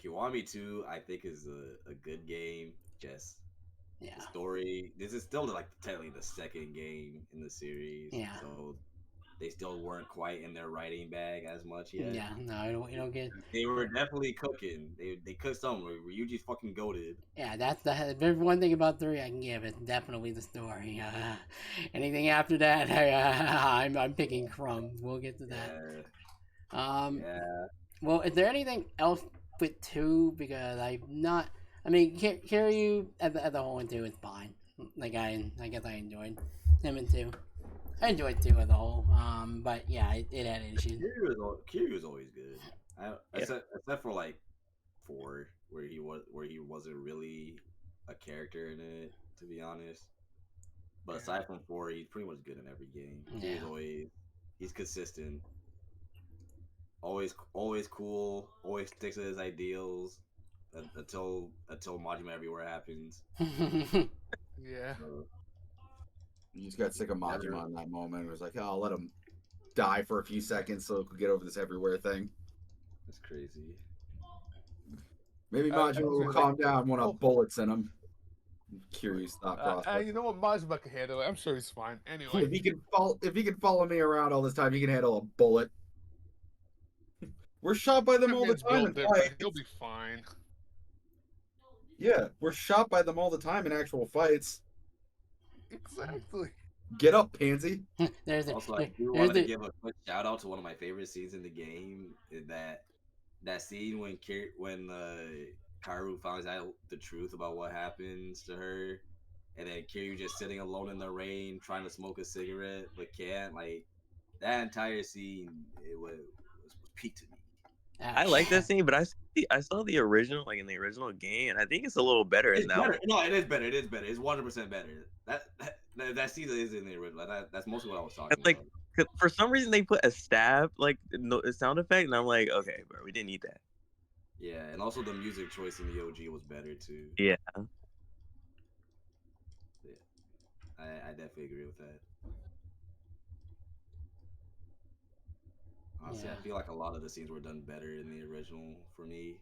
Kiwami 2 I think is a good game. Just the story. This is still like technically the second game in the series. Yeah. So they still weren't quite in their writing bag as much yet. Yeah, no, you don't get. They were definitely cooking. They cooked somewhere. Ryuji's fucking goated. Yeah, that's there's one thing about 3 I can give. It's definitely the story. Anything after that, I'm picking crumbs. We'll get to that. Yeah. Well, is there anything else with 2? Because I'm not. I mean, Kiryu as the whole in 2 is fine. Like I guess I enjoyed him in 2. I enjoyed 2 as a whole. But yeah, it had issues. Kiryu was always good. Except for like 4, where he wasn't really a character in it, to be honest. But aside from 4, he's pretty much good in every game. Yeah. He's consistent. Always cool. Always sticks to his ideals until Majima Everywhere happens. Yeah. You just got sick of Majima in that moment. It was like, oh, I'll let him die for a few seconds so we could get over this everywhere thing. That's crazy. Maybe Majima will calm down when bullets in him. Curious thought process. You know what? Majima can handle it. I'm sure he's fine. Anyway, if he can follow me around all this time, he can handle a bullet. We're shot by them all the time. He'll be fine. Yeah, we're shot by them all the time in actual fights. Exactly. Get up, pansy. Also, I do want to give a quick shout out to one of my favorite scenes in the game. Is that scene when Kaoru finds out the truth about what happens to her, and then Kiryu just sitting alone in the rain trying to smoke a cigarette but can't. Like that entire scene, it was peak to me. I like that scene, but I saw the original, like in the original game, and I think it's a little better in that one. No, it is better. It's 100% better. That scene is in the original. That's mostly what I was talking about. Cause for some reason they put a stab sound effect, and I'm like, okay, bro, we didn't need that. Yeah, and also the music choice in the OG was better too. Yeah. I definitely agree with that. Honestly, I feel like a lot of the scenes were done better in the original for me.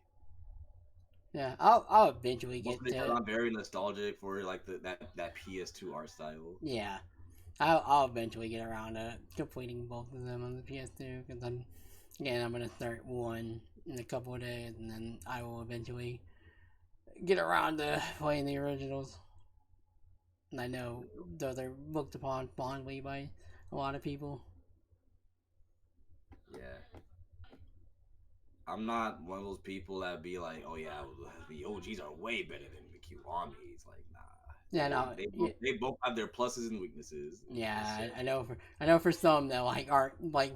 Yeah, I'll eventually get to it. I'm very nostalgic for like that PS2 art style. Yeah, I'll eventually get around to completing both of them on the PS2 because I'm gonna start one in a couple of days, and then I will eventually get around to playing the originals. And I know those are looked upon fondly by a lot of people. Yeah. I'm not one of those people that be like, oh yeah, the OGs are way better than the Kiwamis. Like, nah. Yeah, no. They both have their pluses and weaknesses. Yeah, I know for some that like aren't like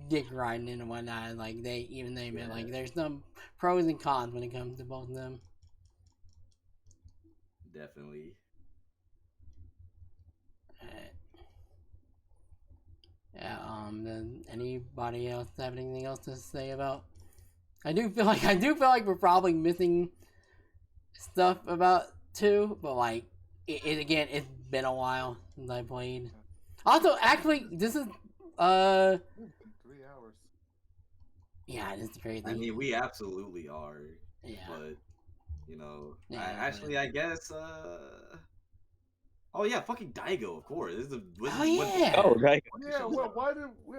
dick riding and whatnot. Like they admit like there's some pros and cons when it comes to both of them. Definitely. Yeah. Then anybody else have anything else to say about? I do feel like we're probably missing stuff about 2, but like it again, it's been a while since I played. Also, actually, this is 3 hours. Yeah, it's crazy. I mean, we absolutely are. Yeah. But you know, yeah, I guess. Oh yeah, fucking Daigo, of course. Oh right. Yeah. Well,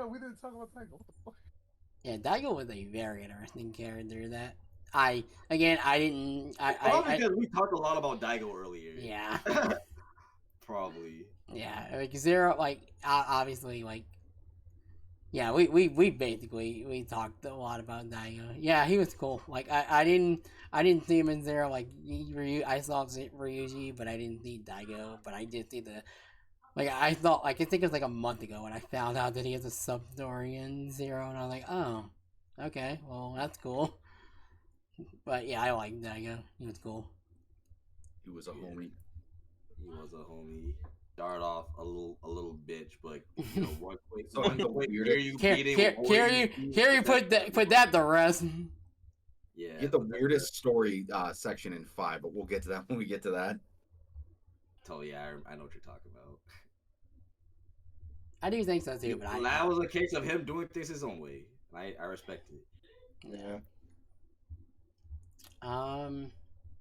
we didn't talk about Daigo? What the fuck? Yeah, Daigo was a very interesting character. That I didn't. Because we talked a lot about Daigo earlier. Yeah. Probably. Yeah, like Zero, like obviously, like yeah, we basically we talked a lot about Daigo. Yeah, he was cool. Like I didn't see him in Zero. Like I saw Ryuji, but I didn't see Daigo. But I did see the. Like, I thought, like, I think it was like a month ago when I found out that he has a sub-story in Zero, and I was like, oh, okay, well, that's cool. But yeah, I like Daigo. He was cool. He was a homie. He was a homie. Started off a little bitch, but you know, one quick Kiryu put that to rest. Yeah. You get the weirdest story section in 5, but we'll get to that when we get to that. Oh yeah, I know what you're talking about. I do think so too, but that was a case of him doing things his own way. I respect it. Yeah.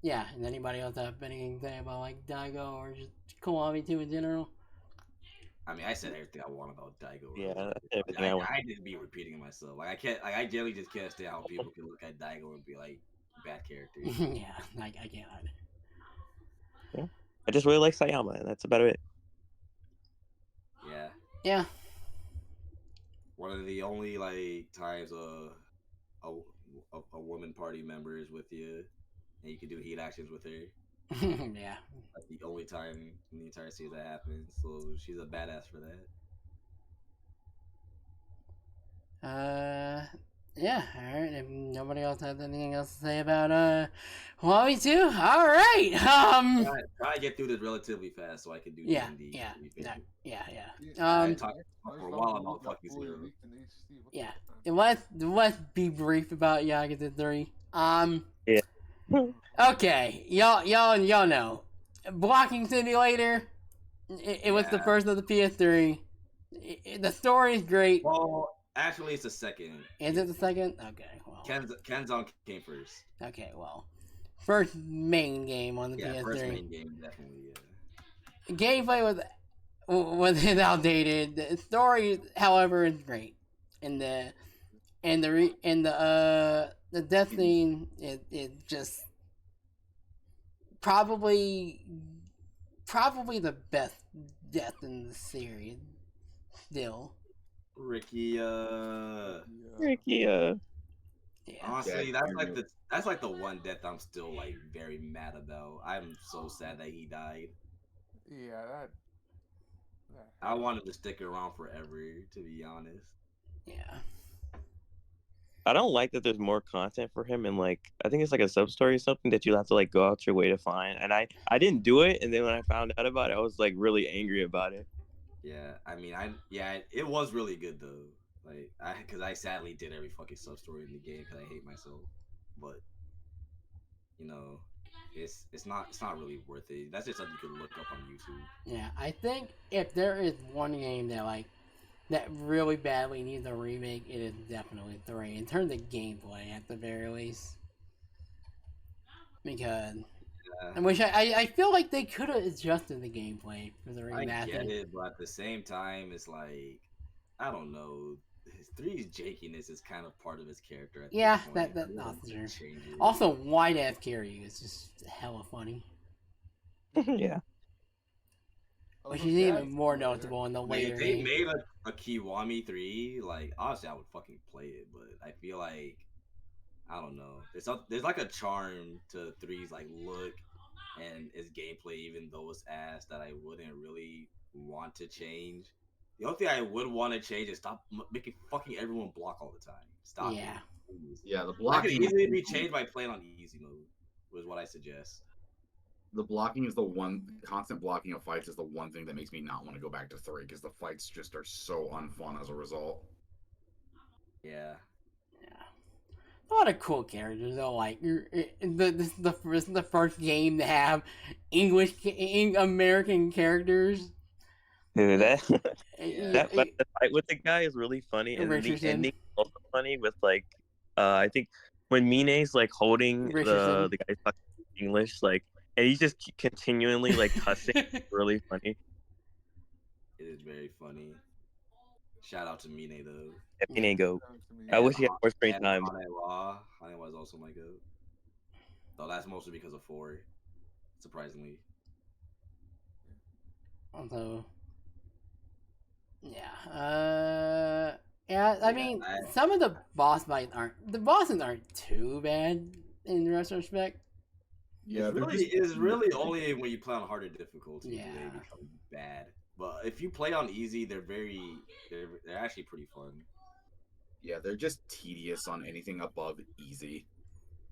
Yeah, and anybody else have anything to say about like Daigo or just Kiwami 2 in general? I mean, I said everything I want about Daigo. Yeah, earlier. that's everything I want. I didn't be repeating myself. Like I can't. Like I generally just can't stand how people can look at Daigo and be like bad characters. Yeah, I can't either. Yeah. I just really like Sayama, and that's about it. Yeah. Yeah. One of the only like times a woman party member is with you, and you can do heat actions with her. Yeah. That's the only time in the entire series that happens. So she's a badass for that. Yeah, alright. If nobody else has anything else to say about Huawei 2, alright. Try to get through this relatively fast so I can do Yeah, D&D. yeah, yeah. I talked for a while about fucking Zero. Yeah. Let's be brief about Yakuza 3. Yeah. Okay, y'all know. Blocking Simulator, it was the first of the PS3. The story is great. Well, actually, it's the second. Is it the second? Okay, well. Kenzan came first. Okay, well. First main game on the PS3. First main game, definitely, yeah. Gameplay was outdated. The story, however, is great. And the death scene is just probably the best death in the series still. Ricky, Yeah. Honestly, that's like the one death I'm still like very mad about. I'm so sad that he died. Yeah, that I wanted to stick around forever, to be honest. Yeah. I don't like that there's more content for him, and like I think it's like a sub story or something that you have to like go out your way to find. And I didn't do it, and then when I found out about it, I was like really angry about it. Yeah, I mean, it was really good though. Like, because I sadly did every fucking sub story in the game because I hate myself. But you know, it's not really worth it. That's just something you can look up on YouTube. Yeah, I think if there is one game that really badly needs a remake, it is definitely 3. In terms of gameplay, at the very least. Because I feel like they could have adjusted the gameplay for the remaster. I get it, but at the same time, it's like, I don't know. His 3's jankiness is kind of part of his character. Yeah, that's true. Also, White F Kiryu is just hella funny. Yeah. Which is even more notable in the later If they made a Kiwami 3, like, honestly, I would fucking play it, but I feel like, I don't know. There's like a charm to 3's like look and its gameplay, even though it's ass, that I wouldn't really want to change. The only thing I would want to change is stop making fucking everyone block all the time. Stop. Yeah. It. Yeah, the That blocking could easily be changed by playing on easy mode, was what I suggest. The blocking is the one constant blocking of fights is the one thing that makes me not want to go back to 3 because the fights just are so unfun as a result. Yeah. A lot of cool characters though. Like this is the first game to have American characters. Dude, that Yeah. the fight with the guy is really funny, and the ending is also funny with like I think when Mine's like holding the guy's talking English, like, and he's just continually like cussing. It's really funny. It is very funny. Shout out to Mine though. Yeah, Mine go. I wish he had more screen time. Hane was also my goat. Though that's mostly because of 4, surprisingly. Although, yeah, I mean, some of the bosses aren't too bad in retrospect. Yeah, it's really only when you play on harder difficulty Yeah. they become bad. But if you play on easy, they're actually pretty fun. Yeah, they're just tedious on anything above easy.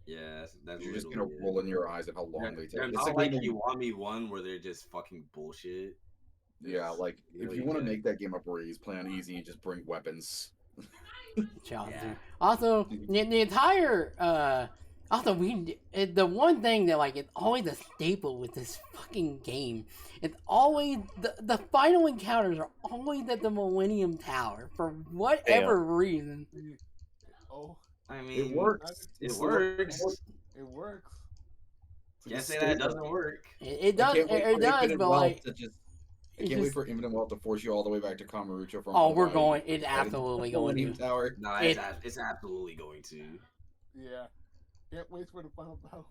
Yeah, that's You're just gonna roll in your eyes at how long they take. They're not like Kiwami 1 where they're just fucking bullshit. Yeah, like if you want to make that game a breeze, play on easy and just bring weapons. Yeah. Also, the entire the one thing that like it's always a staple with this fucking game. It's always the final encounters are always at the Millennium Tower for whatever reason. Oh, I mean, it works. It works. It works. Can't say that it doesn't work. It does. It does, but like I can't wait for Infinite Wealth to force you all the way back to Kamurocho from. Oh, we're Hawaii. going. It's absolutely going Millennium to. Tower. Nah, it's absolutely going to. Yeah. Can't wait for the final battle.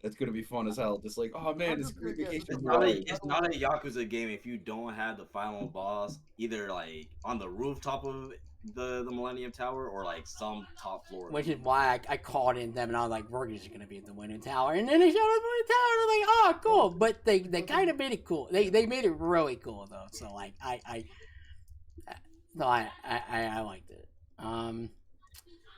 That's gonna be fun as hell. Just like, oh man, it's a great vacation. It's not a Yakuza game if you don't have the final boss either like on the rooftop of the Millennium Tower or like some top floor. Which is why I called in them and I was like, we're just gonna be at the Winter Tower, and then they showed us the Winter Tower, and I'm like, oh, cool. But they kind of made it cool. They made it really cool though. So like I liked it.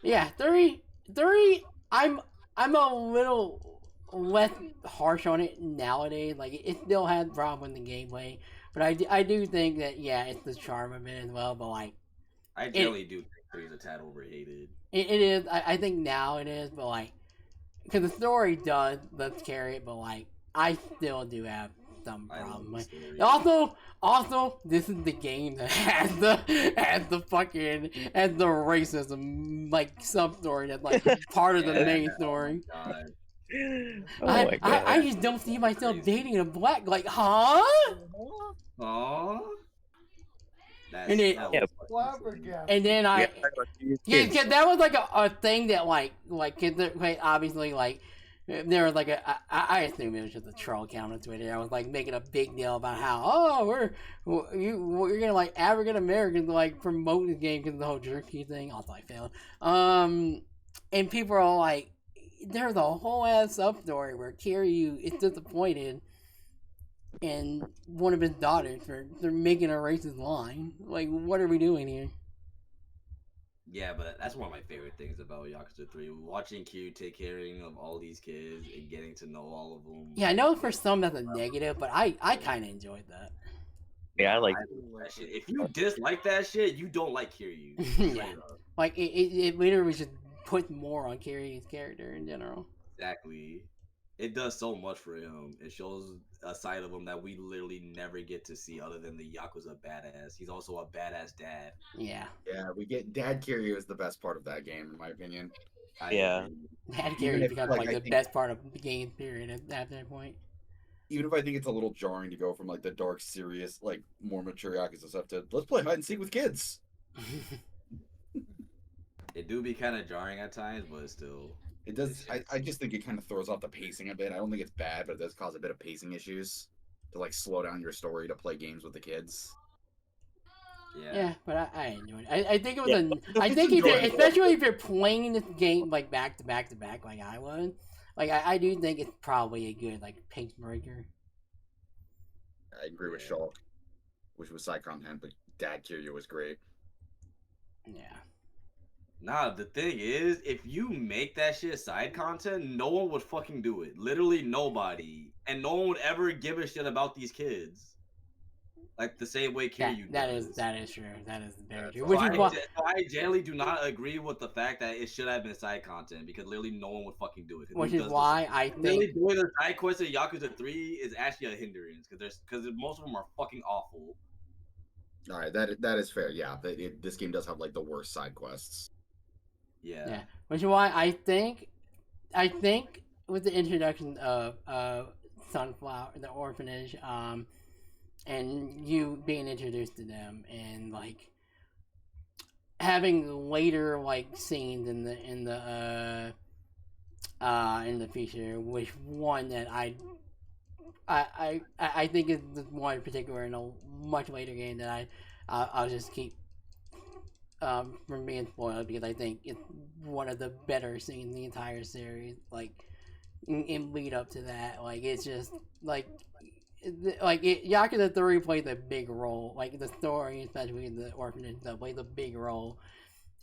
Yeah, 3. I'm a little less harsh on it nowadays. Like it still has problems with the gameplay, but I do think that it's the charm of it as well. But like I generally do think 3 is a tad overhated. It is. I think now it is, but like because the story does let's carry it, but like I still do have some problem. Like, also, this is the game that has the racism like sub story that's like part of the main story. I just don't see myself dating a black. Like, huh? Aww. And then because that was like a thing that like obviously like there was like I assume it was just a troll account on Twitter. I was like making a big deal about how we're gonna like African Americans like promote this game because of the whole jerky thing. Also, I failed. And people are like, there's a whole ass sub story where Kiryu is disappointed in one of his daughters for making a racist line. Like, what are we doing here? Yeah, but that's one of my favorite things about Yakuza 3. Watching Kiryu take caring of all these kids and getting to know all of them. Yeah, I know for some that's a negative, but I kind of enjoyed that. Yeah, I like that shit. If you dislike that shit, you don't like Kiryu. Yeah. Like, it literally just puts more on Kiryu's character in general. Exactly. It does so much for him. It shows a side of him that we literally never get to see other than the Yakuza badass. He's also a badass dad. Yeah. Yeah, we get Dad Kiryu is the best part of that game, in my opinion. Dad Kiryu becomes like the best part of the game, period, at that point. Even if I think it's a little jarring to go from like the dark, serious, like more mature Yakuza stuff to let's play hide and seek with kids. It do be kind of jarring at times, but still. It does. I just think it kind of throws off the pacing a bit. I don't think it's bad, but it does cause a bit of pacing issues to like slow down your story to play games with the kids. Yeah, but I enjoyed it. I think it was I think especially if you're playing this game like back to back to back like I was, like I do think it's probably a good like pace breaker. I agree with Shulk, which was side content, but Dad Kiryu was great. Yeah. Nah, the thing is, if you make that shit side content, no one would fucking do it. Literally nobody. And no one would ever give a shit about these kids. Like the same way Kiryu does. That is true. That is very true. I generally do not agree with the fact that it should have been side content because literally no one would fucking do it. Which is why I think really doing the side quests in Yakuza 3 is actually a hindrance because most of them are fucking awful. All right, that is fair. Yeah, this game does have like the worst side quests. Yeah. Which is why I think with the introduction of Sunflower, the orphanage, and you being introduced to them, and like having later like scenes in the future, which one that I think is the one in particular in a much later game that I'll just keep from being spoiled because I think it's one of the better scenes in the entire series. Like in lead up to that, like it's just like Yakuza 3 plays a big role. Like the story, especially the orphanage stuff, plays a big role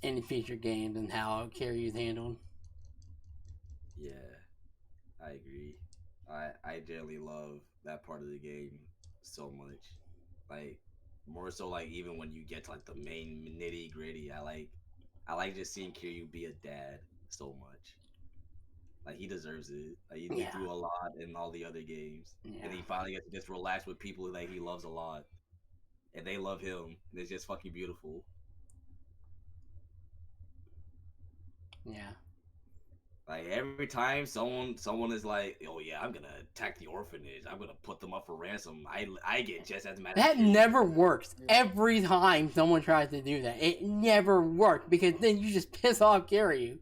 in the future games and how Kiryu is handled. Yeah, I agree. I generally love that part of the game so much. Like more so like even when you get to like the main nitty gritty, I like just seeing Kiryu be a dad so much. Like he deserves it. Like he went through a lot in all the other games, and he finally gets to just relax with people that he loves a lot, and they love him. And it's just fucking beautiful. Yeah. Like every time someone is like, "Oh yeah, I'm gonna attack the orphanage. I'm gonna put them up for ransom." I get just as mad. That never works. Every time someone tries to do that, it never worked because then you just piss off Kiryu.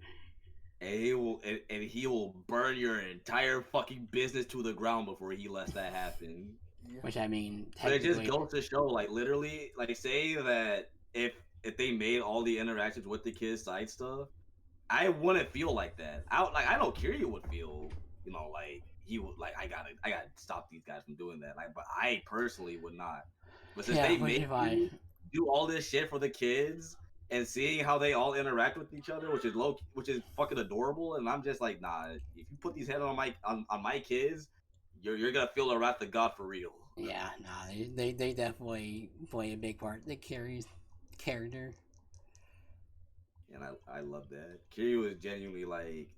And he will burn your entire fucking business to the ground before he lets that happen. Which I mean, but it just goes to show, like literally, like say that if they made all the interactions with the kids side stuff, I wouldn't feel like that. I know Kiryu would feel, like he would like I gotta stop these guys from doing that. Like, but I personally would not. But since they made you do all this shit for the kids and seeing how they all interact with each other, which is fucking adorable, and I'm just like, nah. If you put these heads on my kids, you're gonna feel the wrath of God for real. Yeah, nah, they definitely play a big part. They Kiryu's character. And I love that. Kiryu is genuinely like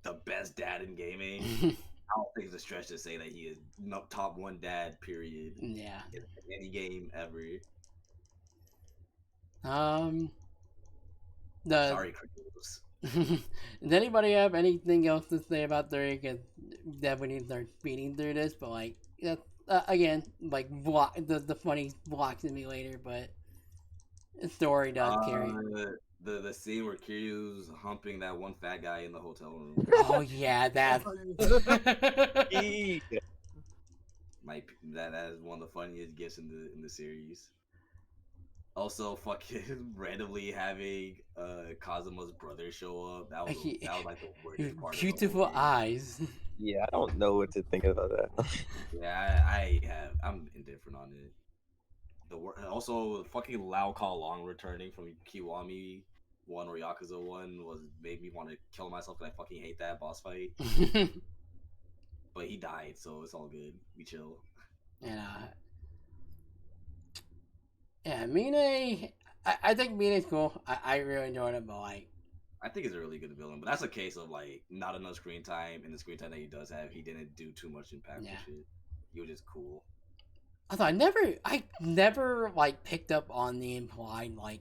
the best dad in gaming. I don't think it's a stretch to say that he is top one dad, period. Yeah. In any game ever. Sorry, Kratos. Does anybody have anything else to say about 3? Because definitely need to start speeding through this, but like, again, like the funny block simulator, but the story does carry. The scene where Kiryu's humping that one fat guy in the hotel room. Oh yeah, that. that is one of the funniest gifts in the series. Also, fucking randomly having Kazuma's brother show up. That was like the weirdest part. Beautiful of the eyes. Yeah, I don't know what to think about that. Yeah, I'm indifferent on it. Also, fucking Lao Ka Long returning from Kiwami 1 or Yakuza 1 made me want to kill myself because I fucking hate that boss fight. But he died, so it's all good. We chill. And yeah, Mine. I think Mine's cool. I really enjoyed it, but like, I think he's a really good villain. But that's a case of like not enough screen time, and the screen time that he does have, he didn't do too much impactful shit. He was just cool. Although I never like picked up on the implied like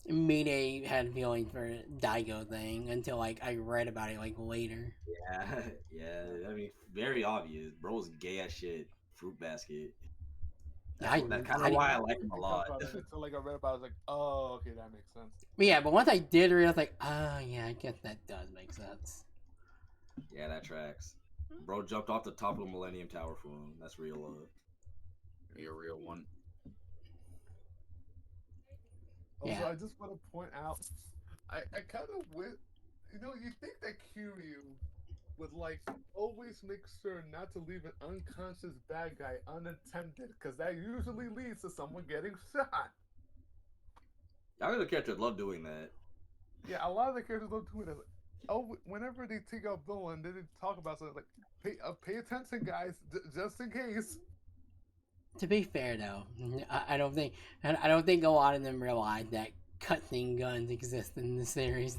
Mine had feelings for Daigo thing until like I read about it like later. Yeah. I mean, very obvious. Bro's gay as shit. Fruit basket. That's kind of why I like him a lot. Until like I read about it, I was like, oh, okay, that makes sense. Yeah, but once I did read, I was like, oh yeah, I guess that does make sense. Yeah, that tracks. Bro jumped off the top of the Millennium Tower for him. That's real love. Be a real one. Also, Yeah. I just want to point out, I kind of you think that Kiryu would like always make sure not to leave an unconscious bad guy unattended, because that usually leads to someone getting shot. Yakuza characters love doing that. Yeah, a lot of the characters love doing that. Oh, whenever they take out villain, they talk about something like, pay attention, guys, just in case. To be fair, though, I don't think a lot of them realize that cutscene guns exist in the series.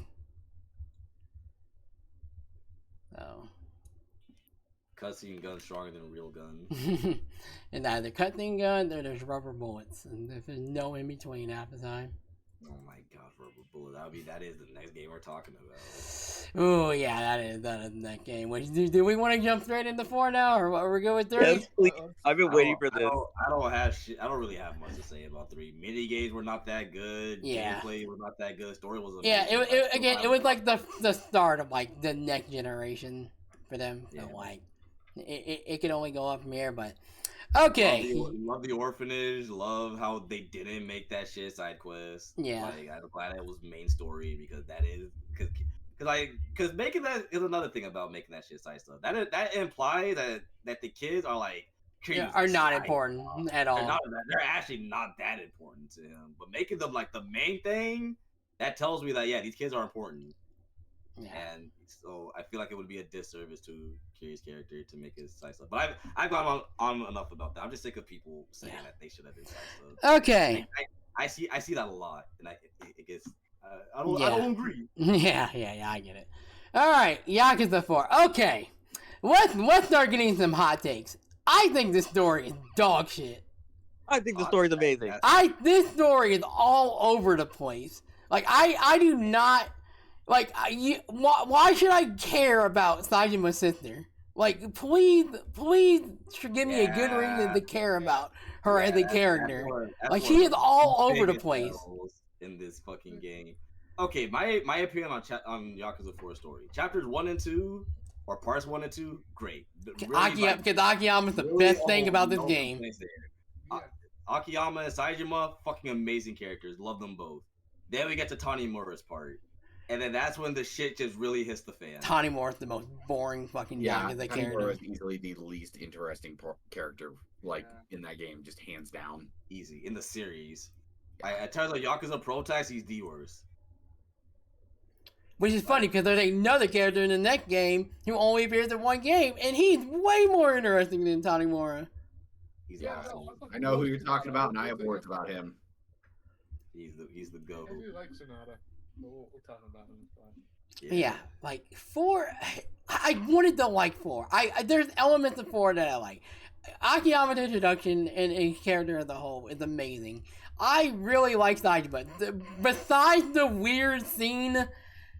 So, Cutscene guns stronger than real guns. and either cutscene guns or there's rubber bullets, and there's no in between half the time. Oh my god, rubber bullet! That is the next game we're talking about. Oh yeah, that is that game. Do we want to jump straight into 4 now, or what? We're going with 3? Yes, please. I've been waiting for this. I don't really have much to say about 3. Mini games were not that good. Yeah. Gameplay was not that good. Story was Yeah, amazing. it was like the start of like the next generation for them. So like, it can only go up from here, but. Okay. Love the orphanage. Love how they didn't make that shit side quest. Yeah. Like, I'm glad it was main story because because making that is another thing about making that shit side stuff. That implies that the kids are like are not important at all. They're actually not that important to him. But making them like the main thing, that tells me that these kids are important. Yeah. And so I feel like it would be a disservice to Kiryu's character to make his side stuff. But I've gone on enough about that. I'm just sick of people saying that they should have been side stuff. Okay. I see that a lot, and it gets. I don't agree. Yeah, I get it. All right, Yakuza 4. Okay, let's start getting some hot takes. I think this story is dog shit. I think the story's amazing. This story is all over the place. Like I do not Like, why should I care about Sajima's sister? Like, please give me a good reason to care about her as a character. Like, she is all over the place in this fucking game. Okay, my opinion on Yakuza 4 story. Chapters 1 and 2, or parts 1 and 2, great. Really, because Akiyama's the best thing about this game. Akiyama and Saejima, fucking amazing characters. Love them both. Then we get to Tanimura's part. And then that's when the shit just really hits the fan. Tanimura's the most boring fucking Yakuza character. Tanimura is easily the least interesting character, in that game, just hands down. Easy. In the series. In terms of Yakuza Pro Tax, he's the worst. Which is funny, because there's another character in the next game who only appears in one game, and he's way more interesting than Tanimura. He's awesome. I know who you're talking about, and I have words about him. He's the GOAT. I do like Sonata. We're talking about him. Yeah, like 4. I wanted to like 4. There's elements of 4 that I like. Akiyama's introduction and his character as a whole is amazing. I really like Saejima. Besides the weird scene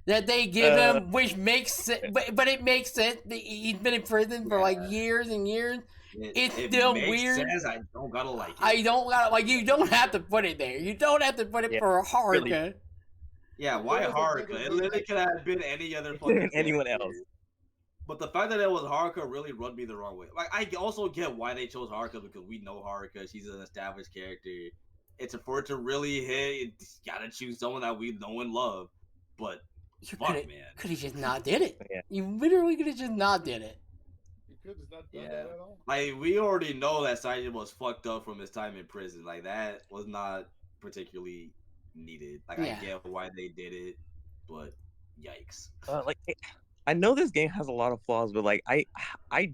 that they give him, which makes sense, but it makes sense. He's been in prison for like years and years. It's still weird. Sense. I don't gotta like it. I don't gotta like. You don't have to put it there. You don't have to put it for Haruka. Really. Yeah, why Haruka? It literally could have been any other fucking anyone else. But the fact that it was Haruka really rubbed me the wrong way. Like, I also get why they chose Haruka, because we know Haruka. She's an established character. It's for it to really hit. You gotta choose someone that we know and love. But fuck, man, could have just not did it. Yeah. You literally could have just not did it. You could have not done that at all. Like, we already know that Saejima was fucked up from his time in prison. Like, that was not particularly needed. Like, I get why they did it, but yikes. I know this game has a lot of flaws, but like I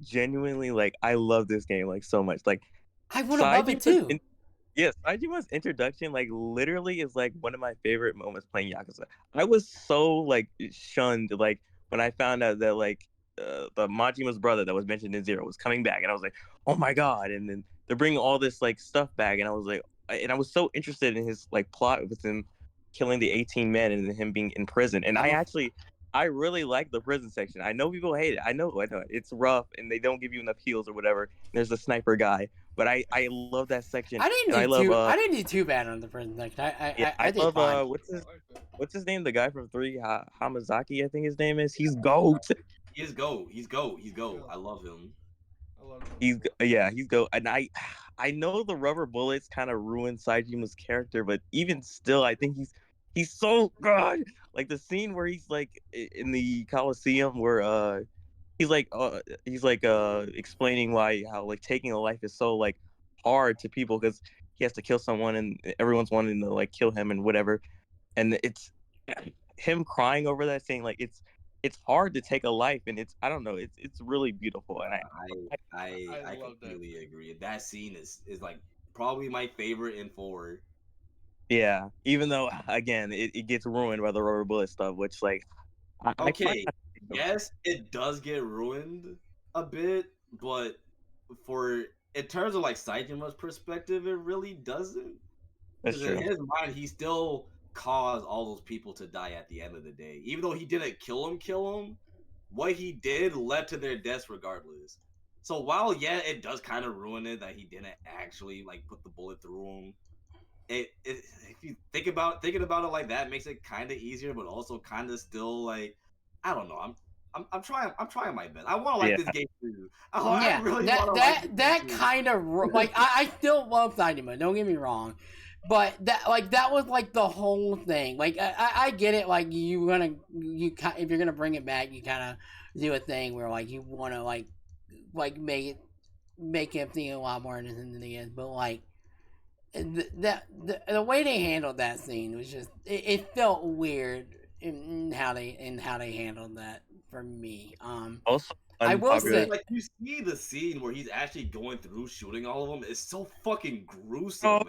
genuinely I love this game so much. Like, I want to love it too. Yes, Saejima's introduction literally is one of my favorite moments playing Yakuza. I was so shunned when I found out that the Majima's brother that was mentioned in Zero was coming back, and I was like, oh my god! And then they're bringing all this stuff back, and I was like, and I was so interested in his plot with him killing the 18 men and him being in prison, and I really like the prison section. I know people hate it. I know it's rough, and they don't give you enough heals or whatever. There's the sniper guy, but I love that section. I didn't do too bad on the prison section. I love fine. What's his name? The guy from 3, Hamazaki, I think his name is. He's GOAT. He's GOAT. I love him. He's GOAT. And I know the rubber bullets kind of ruined Saejima's character, but even still, I think he's so good. Like the scene where he's in the Coliseum where he's explaining how taking a life is so hard to people because he has to kill someone and everyone's wanting to kill him and whatever, and it's him crying over that, saying it's hard to take a life, and it's it's really beautiful, and I completely agree. That scene is probably my favorite in 4. Yeah, even though again it gets ruined by the rubber bullet stuff, which yes, it does get ruined a bit, but in terms of Saejima's perspective, it really doesn't. That's true. In his mind, he still caused all those people to die at the end of the day, even though he didn't kill them. What he did led to their deaths regardless. So while it does kind of ruin it that he didn't actually put the bullet through him. If you thinking about it like that, makes it kind of easier, but also kind of still I don't know. I'm trying my best. I want to like this game too. I really that kind of I still love Saejima. Don't get me wrong, but that was the whole thing. I get it. If you're gonna bring it back, you kind of do a thing where you want to make him think a lot more innocent than he is, but the way they handled that scene was just it felt weird in how they handled that for me. Also, I will say, you see the scene where he's actually going through shooting all of them. It's so fucking gruesome.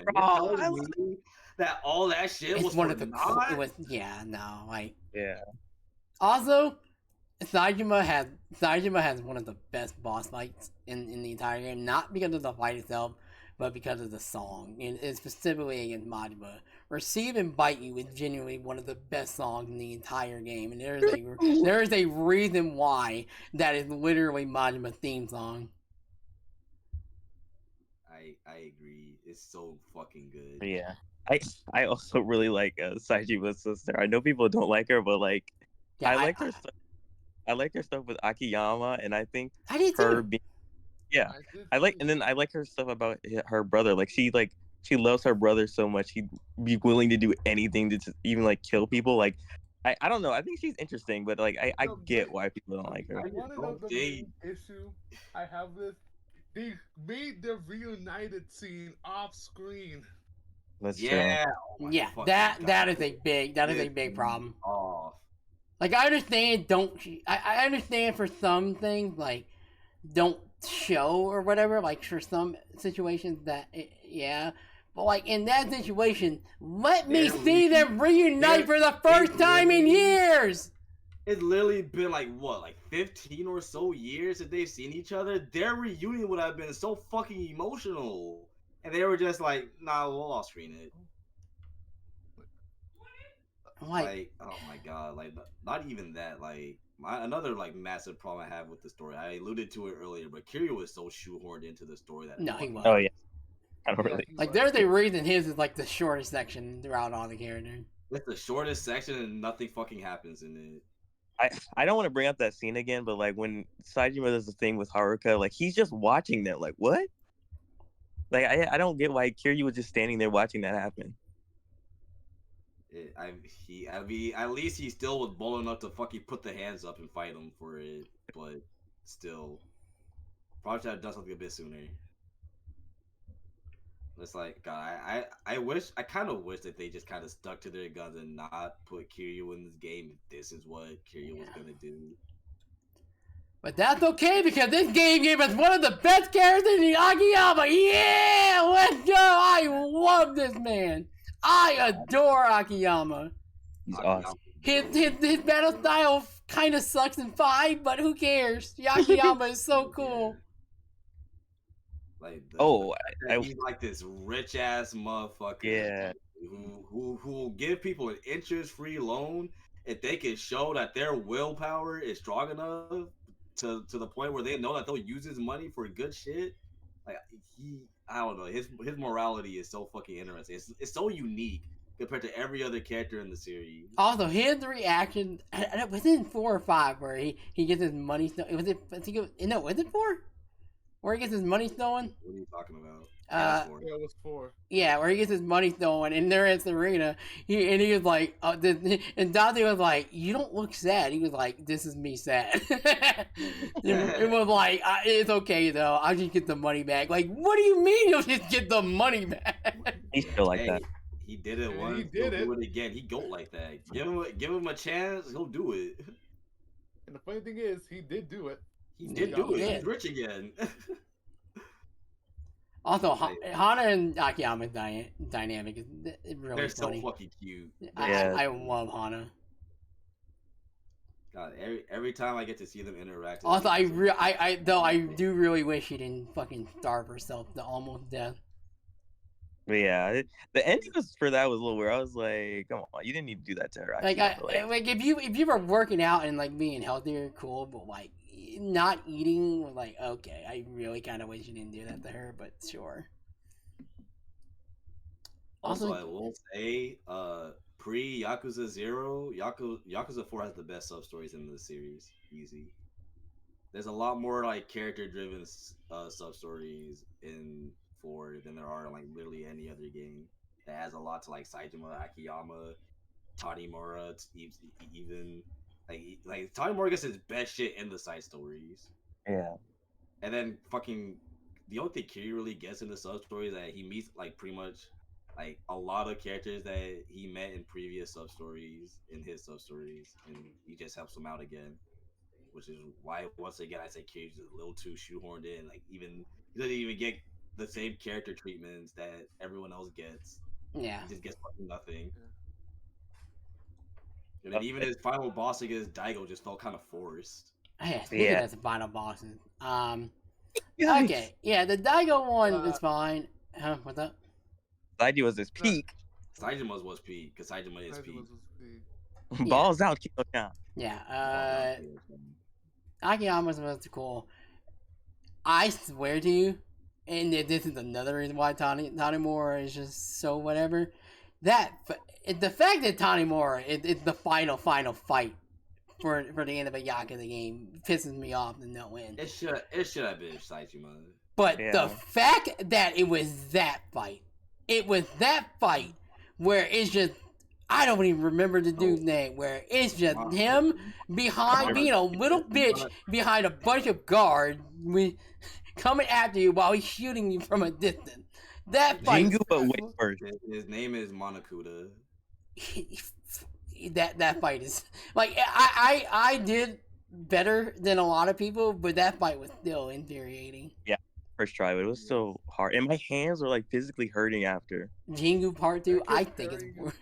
That all that shit was one of the not. It was yeah. Also, Saejima has one of the best boss fights in the entire game. Not because of the fight itself, but because of the song, and specifically against Majima. Receive and Bite You is genuinely one of the best songs in the entire game, and there is a reason why that is literally Majima's theme song. I agree. It's so fucking good. Yeah. I also really like Saijima's sister. I know people don't like her, but like Yeah, I like her stuff. I like her stuff with Akiyama, and I think I did her too. being I like her stuff about her brother. Like she loves her brother so much she'd be willing to do anything to just even like kill people. Like I don't know. I think she's interesting, but like I get why people don't like her. I want to know the main issue I have with. They made the reunited scene off screen. That's yeah. true. Yeah, that is a big problem. Off. Like I understand, I understand for some things like don't show or whatever. Like for some situations but like in that situation, let me see them reunite for the first time in years. It's literally been like 15 or so years that they've seen each other. Their reunion would have been so fucking emotional, and they were just like, "Nah, we'll off screen it." Like, oh my god, like not even that. Like another like massive problem I have with the story. I alluded to it earlier, but Kiryu was so shoehorned into the story that no, he wasn't. Oh yeah, I don't really like. There's a reason his is like the shortest section throughout all the characters. It's the shortest section, and nothing fucking happens in it. I don't want to bring up that scene again, but like when Saejima does the thing with Haruka, like he's just watching them. Like what? Like I don't get why Kiryu was just standing there watching that happen. At least he still was bold enough to fucking put the hands up and fight him for it, but still, probably should have done something a bit sooner. It's like, God, I kind of wish that they just kind of stuck to their guns and not put Kiryu in this game. This is what Kiryu was gonna do. But that's okay because this game gave us one of the best characters in the Akiyama. Yeah, let's go! I love this man. I adore Akiyama. He's awesome. His battle style kind of sucks in 5, but who cares? The Akiyama is so cool. Like he's like this rich ass motherfucker. Yeah. Who will give people an interest-free loan if they can show that their willpower is strong enough to the point where they know that they'll use his money for good shit. Like I don't know. His morality is so fucking interesting. It's so unique compared to every other character in the series. Also, his reaction within 4 or 5 where he gets his money. Was it 4? Where he gets his money stolen? What are you talking about? It was 4. Yeah, where he gets his money stolen, and they're at the arena. He was like, and Dante was like, "You don't look sad." He was like, "This is me sad." It was like, "It's okay though. I'll just get the money back." Like, what do you mean you'll just get the money back? He's still like that. He did it once. He'll do it again. He go like that. Give him a chance. He'll do it. And the funny thing is, he did do it. He did do it. He's rich again. Also, Hana and Akiyama's dynamic is really They're funny. So fucking cute. I love Hana. God, every time I get to see them interact. Also, I do really wish she didn't fucking starve herself to almost death. But yeah, the ending for that was a little weird. I was like, come on, you didn't need to do that to her. Like if you were working out and like being healthier, cool, but like not eating, like okay, I really kind of wish you didn't do that to her, but sure. Also, I will say, pre Yakuza 0, Yakuza 4 has the best sub stories in the series. Easy. There's a lot more like character driven sub stories in 4 than there are in like literally any other game. That has a lot to like Saejima, Akiyama, Tanimura, even like Tanimura gets his best shit in the side stories. Yeah. And then fucking the only thing Kiryu really gets in the sub stories that he meets like pretty much like a lot of characters that he met in previous sub stories in his sub stories, and he just helps them out again. Which is why once again I say Kiryu's a little too shoehorned in. Like he doesn't even get the same character treatments that everyone else gets. Yeah. He just gets fucking nothing. And then even his final boss against Daigo just felt kind of forced. Yeah, that's the final bosses. Okay, yeah, the Daigo one is fine. What's up? Saiji was his peak. Saijima's was peak, because Saijima is peak. Yeah. Balls out, Kino-chan. Yeah. Akiyama's was cool. I swear to you, and this is another reason why Tanimura is just so whatever. The fact that Tanimura is the final fight for the end of a Yakuza game pisses me off to no end. It should have been Saijima. But the fact that it was that fight where it's just, I don't even remember the dude's name, where it's just him behind, being a little bitch behind a bunch of guards coming after you while he's shooting you from a distance. That fight. Jingu, but way worse. His name is Monokuda. That fight is like, I did better than a lot of people, but that fight was still infuriating. Yeah, first try, but it was so hard, and my hands were like physically hurting after. Jingu Part 2, I think it's worse.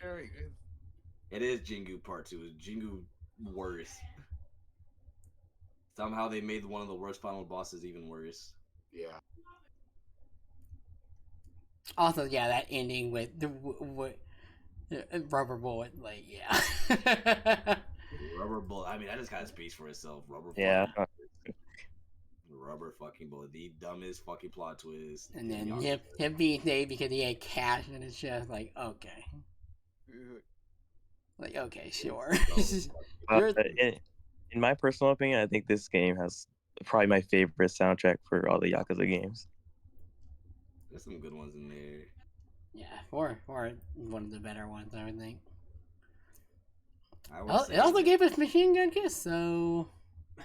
It is Jingu Part 2. It's Jingu worse. Somehow they made one of the worst final bosses even worse. Yeah. Also, yeah, that ending with the rubber bullet, like, yeah. Rubber bullet. I mean, that just kind of speaks for itself. Rubber bullet. Yeah. Rubber fucking bullet. The dumbest fucking plot twist. And then him being saved because he had cash, and it's just like, okay. Like, okay, sure. In my personal opinion, I think this game has probably my favorite soundtrack for all the Yakuza games. There's some good ones in there. Yeah, or one of the better ones, I would think. It also gave us Machine Gun Kiss, so...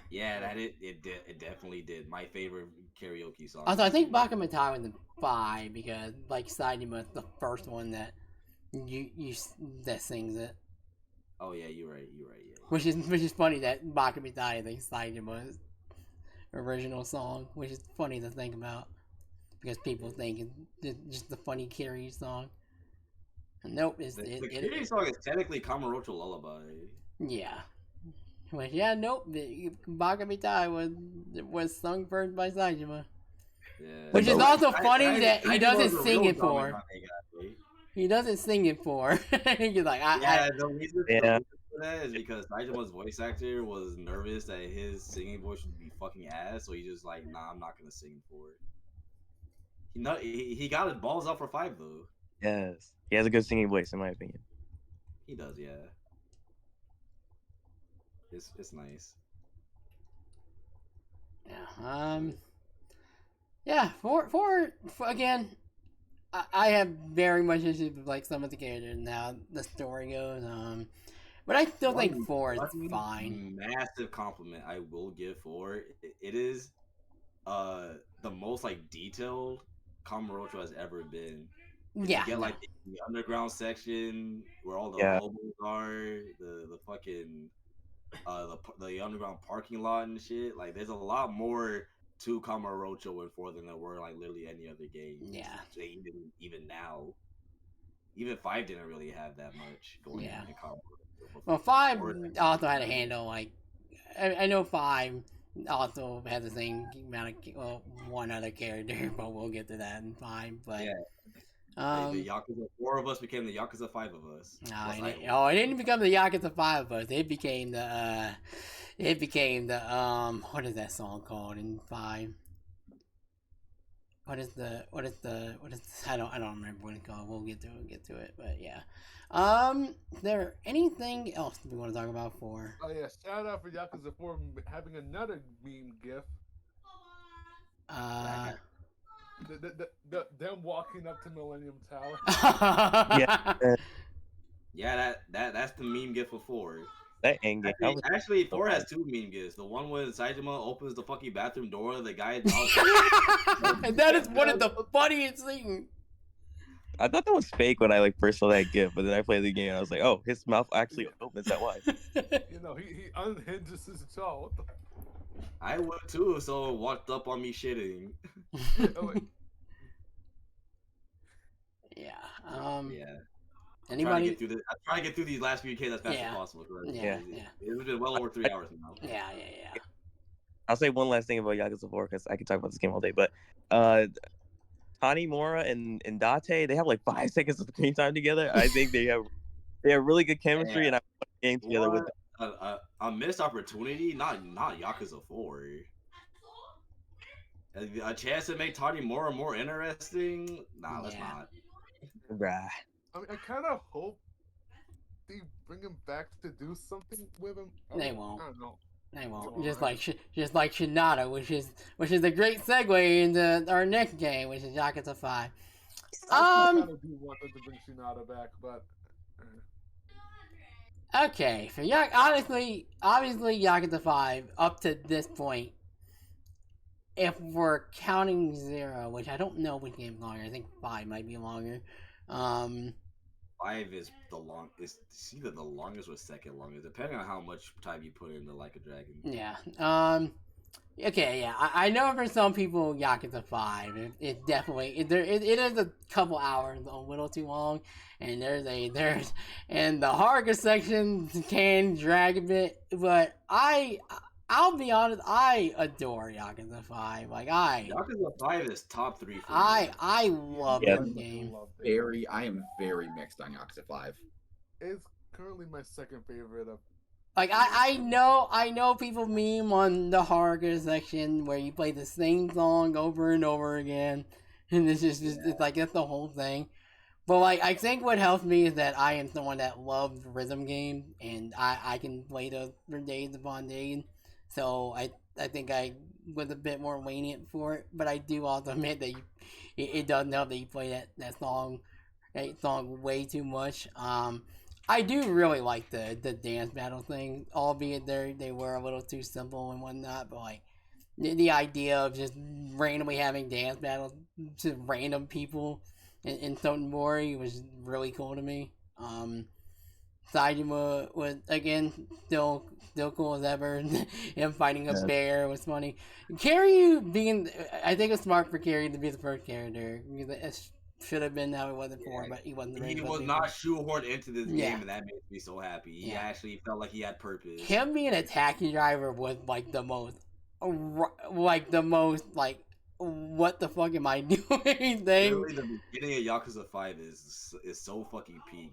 Yeah, it definitely did. My favorite karaoke song. Also, I think Bakumatai was the 5, because, like, Sajima's the first one that that sings it. Oh yeah, you're right. Yeah. Which is funny that Bakumatai thinks Sajima's original song, which is funny to think about, because people think it's just the funny Kiryu song. And nope, the Kiryu song is technically Kamurocho Lullaby. Yeah. Which, yeah, nope. Bakumatai was sung first by Saijima. Yeah. Which is also funny that he doesn't sing it for. He doesn't sing it for. He's like, the reason for that is because Saijima's voice actor was nervous that his singing voice would be fucking ass, so he just like, nah, I'm not gonna sing for it. He got his balls up for 5 though. Yes, he has a good singing voice, in my opinion. He does, yeah. It's nice. Yeah. Yeah. For again, I have very much issues with like some of the characters and how the story goes. But I still think 4 is fine. Massive compliment I will give 4. It is the most like detailed Kamurocho has ever been. Yeah. You get like the underground section where all the hobos are, the fucking the underground parking lot and shit. Like, there's a lot more to Kamurocho in 4 than there were like literally any other game. Yeah. Even now, even 5 didn't really have that much going on in Kamurocho. Well, 5 also had a handle, like, I know 5 also has the same amount of one other character, but we'll get to that in 5. But yeah. The Yakuza, 4 of us became the Yakuza 5 of us. It didn't become the Yakuza 5 of us. It became the what is that song called in 5? What is I don't remember what it's called. We'll get to it, but yeah. Is there anything else we want to talk about 4? Oh yeah, shout out for Yakuza 4 having another meme gif. Them walking up to Millennium Tower. Yeah, that's the meme gif of 4. That end game. Actually, 4 has 2 meme gifs. The one when Saijima opens the fucking bathroom door, the guy. And that is one of the funniest things. I thought that was fake when I like first saw that gif, but then I played the game and I was like, oh, his mouth actually opens that wide. You know, he unhinges his jaw. What the? I would too, so it walked up on me shitting. Yeah. Yeah. Anybody? I'm trying to get through these last few Ks as fast as possible. Yeah. It's been well over 3 hours now. Yeah. I'll say one last thing about Yakuza 4 because I could talk about this game all day, but Tanimura and Date, they have like 5 seconds of screen time together. I think they have really good chemistry, and I want a game together with them. A missed opportunity, not Yakuza 4. A chance to make Tanimura more interesting? Nah, let's not. Right. I mean, I kind of hope they bring him back to do something with him. They won't. I don't know. They won't. Just like Shinada, which is a great segue into our next game, which is Yakuza 5. I kind of do want them to bring Shinada back, but. Okay, for obviously Yakuza 5 up to this point, if we're counting 0, which I don't know which game's longer, I think 5 might be longer. 5 is the long. It's either the longest or second longest, depending on how much time you put into Like a Dragon. Yeah. Okay. Yeah. I know for some people, Yakuza 5. It definitely it is a couple hours, a little too long, and there's and the Haruka section can drag a bit, but I'll be honest, I adore Yakuza 5. Like Yakuza 5 is top 3 for me. I love that game. I am very mixed on Yakuza 5. It's currently my second favorite of. Like I know people meme on the Haruka section where you play the same song over and over again, and it's just it's like that's the whole thing. But like I think what helps me is that I am someone that loves rhythm games, and I can play those for days upon days. So I think I was a bit more lenient for it, but I do also admit that it doesn't help that you play that song way too much. I do really like the dance battle thing, albeit they were a little too simple and whatnot, but like the idea of just randomly having dance battles to random people in Sotenbori was really cool to me. Saejima was again still cool as ever. Him fighting a bear was funny. Kiryu I think it was smart for Kiryu to be the first character. It should have been how it was before, but he wasn't. He was not shoehorned into this game, and that makes me so happy. He actually felt like he had purpose. Him being a taxi driver was like the most what the fuck am I doing thing. Literally, the beginning of Yakuza 5 is so fucking peak.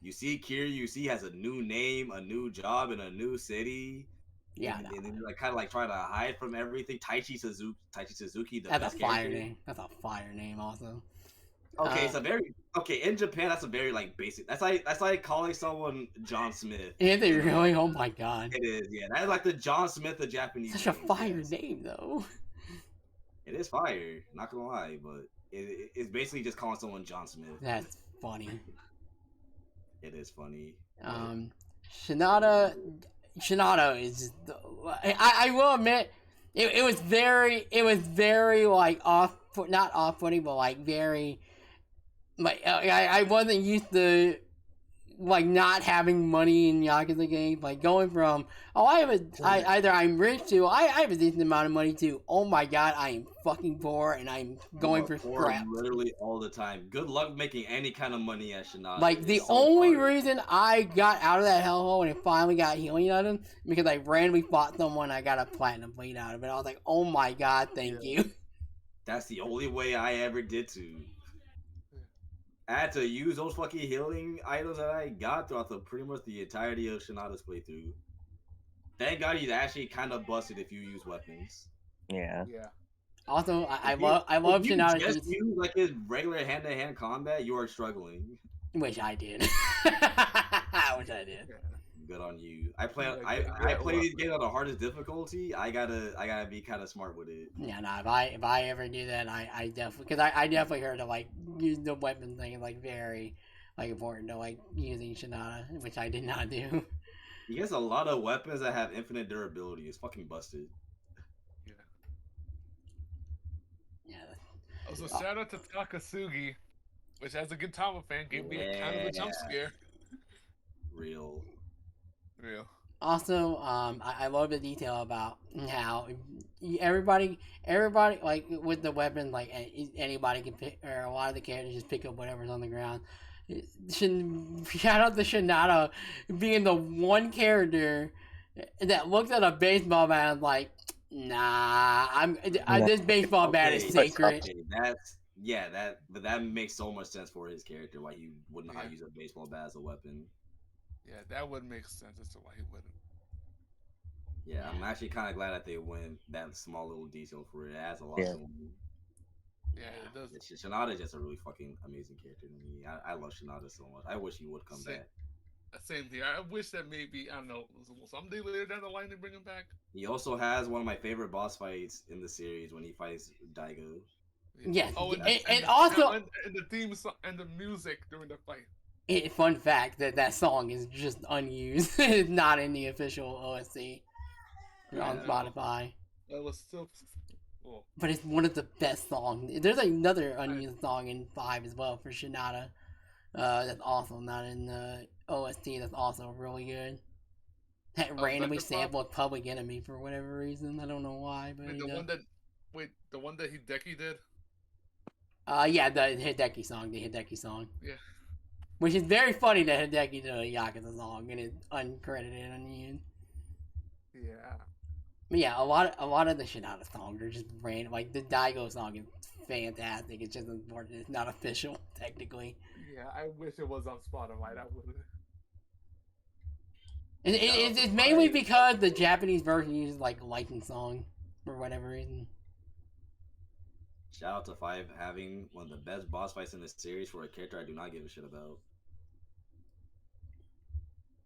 You see Kiryu, he has a new name, a new job, in a new city. Yeah, and then like kind of like trying to hide from everything. Taichi Suzuki, that's a fire name. That's a fire name, also. Okay, in Japan, that's a very like basic. That's like calling someone John Smith. Is it really? Oh my god! It is. Yeah, that's like the John Smith of Japanese. Such a fire name, though. It is fire. Not gonna lie, but it's basically just calling someone John Smith. That's funny. It is funny. Shinada is. I will admit, it was very like not off-putting, but like very. Like I wasn't used to like not having money in Yakuza games. Like going from either I'm rich to I have a decent amount of money to oh my god I am fucking poor and I'm going for scrap. Literally all the time. Good luck making any kind of money at Shinada. Like the only reason I got out of that hellhole and it finally got healing items because I randomly fought someone I got a platinum plate out of it. I was like, oh my god, thank you. That's the only way I ever did to. I had to use those fucking healing items that I got throughout pretty much the entirety of Shinada's playthrough. Thank God he's actually kind of busted if you use weapons. Yeah. Also, I love Shinada. Just use like his regular hand-to-hand combat, you are struggling. Wish I did. I wish I did. Good on you. I play these games on the hardest difficulty. I gotta be kind of smart with it. Yeah, no. If I ever do that, I definitely because I definitely heard of like use the weapon thing like very like important to like using Shinada, which I did not do. He has a lot of weapons that have infinite durability. It's fucking busted. Yeah. Also, shout out to Takasugi, which as a Gintama fan gave me a kind of a jump scare. Real. Also, I love the detail about how everybody like with the weapon, like anybody can pick, or a lot of the characters just pick up whatever's on the ground. Shout out to Shinada being the one character that looks at a baseball bat and like, nah, this baseball bat is sacred. Okay, Yeah, that makes so much sense for his character. Why he wouldn't know how to use a baseball bat as a weapon. Yeah, that would make sense as to why he wouldn't. Yeah, I'm actually kind of glad that they went that small little detail for it. It adds a lot to him. Yeah, it does. Shinada is just a really fucking amazing character to me. I love Shinada so much. I wish he would come back. Same here. I wish that maybe, I don't know, someday later down the line they bring him back. He also has one of my favorite boss fights in the series when he fights Daigo. Yes. Oh, and also and the theme song and the music during the fight. Fun fact that song is just unused. It's not in the official OSC on Spotify. That was still. Cool. But it's one of the best songs. There's another unused song in 5 as well for Shinada. That's also not in the OST. That's also really good. That randomly sampled Public Enemy for whatever reason. I don't know why, but the one that Hideki did. Yeah, the Hideki song. Yeah. Which is very funny that Hideki did a Yakuza song and it's uncredited, unused. Yeah. But yeah, a lot of the Shinada songs are just random. Like the Daigo song is fantastic. It's just important. It's not official technically. Yeah, I wish it was on Spotify. That would. It's mainly because the Japanese version uses like licensed song for whatever reason. Shout out to 5 having one of the best boss fights in this series for a character I do not give a shit about.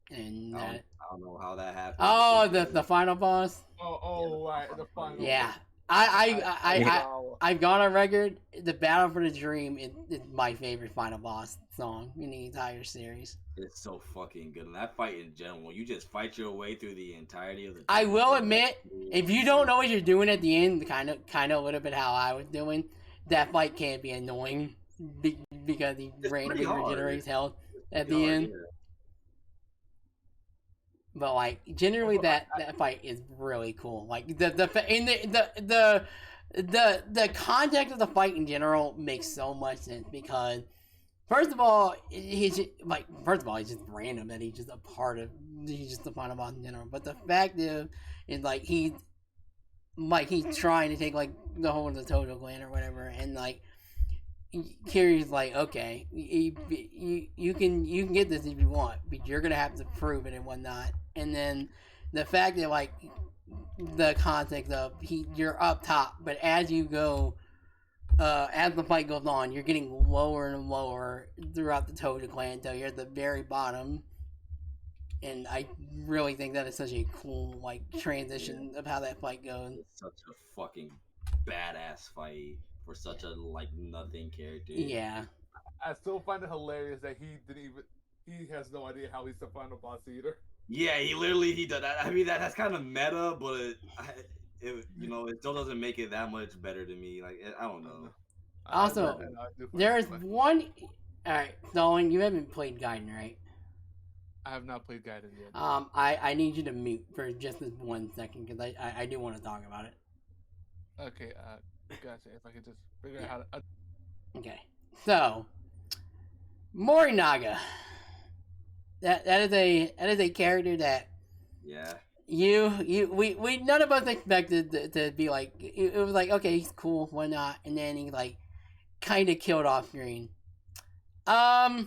And I don't know how that happened. Oh, the final boss. Right, the final. Yeah, I've gone on record. The Battle for the Dream is my favorite final boss song in the entire series. It's so fucking good. And that fight in general, you just fight your way through the entirety of the. I will admit, if you don't know what you're doing at the end, kind of a little bit how I was doing, that fight can be annoying because he randomly regenerates health at the end. Yeah. But like generally that fight is really cool. Like the context of the fight in general makes so much sense because first of all he's just random that he's just a final boss in general. But the fact is like he's trying to take like the whole of the Tojo clan or whatever, and like Kiryu's like, okay, you can get this if you want, but you're gonna have to prove it and whatnot. And then the fact that like the context of you're up top, but as you go, as the fight goes on, you're getting lower and lower throughout the Tojo clan until you're at the very bottom. And I really think that is such a cool like transition of how that fight goes. It's such a fucking badass fight for such a like nothing character. Yeah. I still find it hilarious that he has no idea how he's the final boss either. Yeah, he does that. I mean that's kind of meta, but it still doesn't make it that much better to me. Like I don't know. Also, there's one. All right, Nolan, you haven't played Gaiden, right? I have not played Gaiden yet. I need you to mute for just this 1 second because I do want to talk about it. Okay, gotcha. If I could just figure out how to. Okay, so Morinaga. That is a character that. Yeah. We none of us expected to be like it was like okay he's cool why not, and then he like kind of killed off screen. Does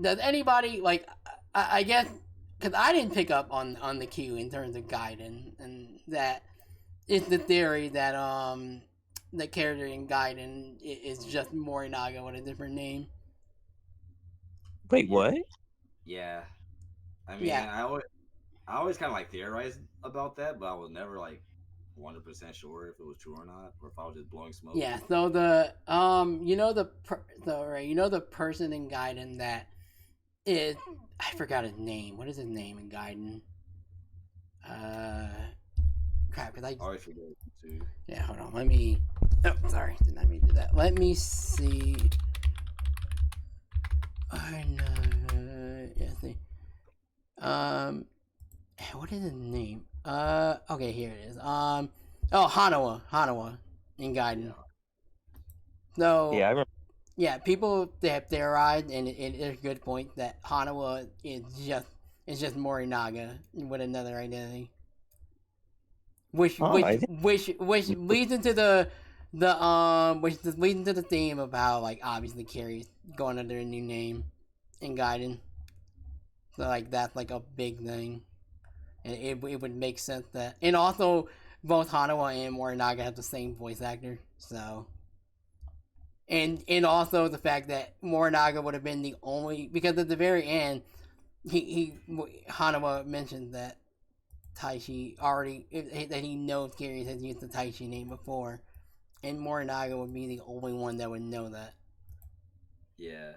anybody like I guess because I didn't pick up on the Q in terms of Gaiden, and that is the theory that the character in Gaiden is just Morinaga with a different name. Wait, what? Yeah, I mean, I always kind of like theorized about that, but I was never like 100% sure if it was true or not, or if I was just blowing smoke. Yeah. So the the person in Gaiden that is I forgot his name. What is his name in Gaiden? Crap. Cause I always forget it too. Yeah. Hold on. Let me. Oh, sorry. Did not mean to do that. Let me see. I know. Yeah. See. What is his name? Okay, here it is. Hanawa in Gaiden. So yeah, I remember. Yeah, people they have theorized, and it's a good point that Hanawa is just Morinaga with another identity. Which leads into which is leading to the theme about like obviously Kiryu's going under a new name in Gaiden. So like that's like a big thing, and it would make sense that, and also both Hanawa and Morinaga have the same voice actor, so. And also the fact that Morinaga would have been the only, because at the very end, Hanawa mentioned that Taishi already, that he knows Kiryu has used the Taishi name before, and Morinaga would be the only one that would know that. Yeah,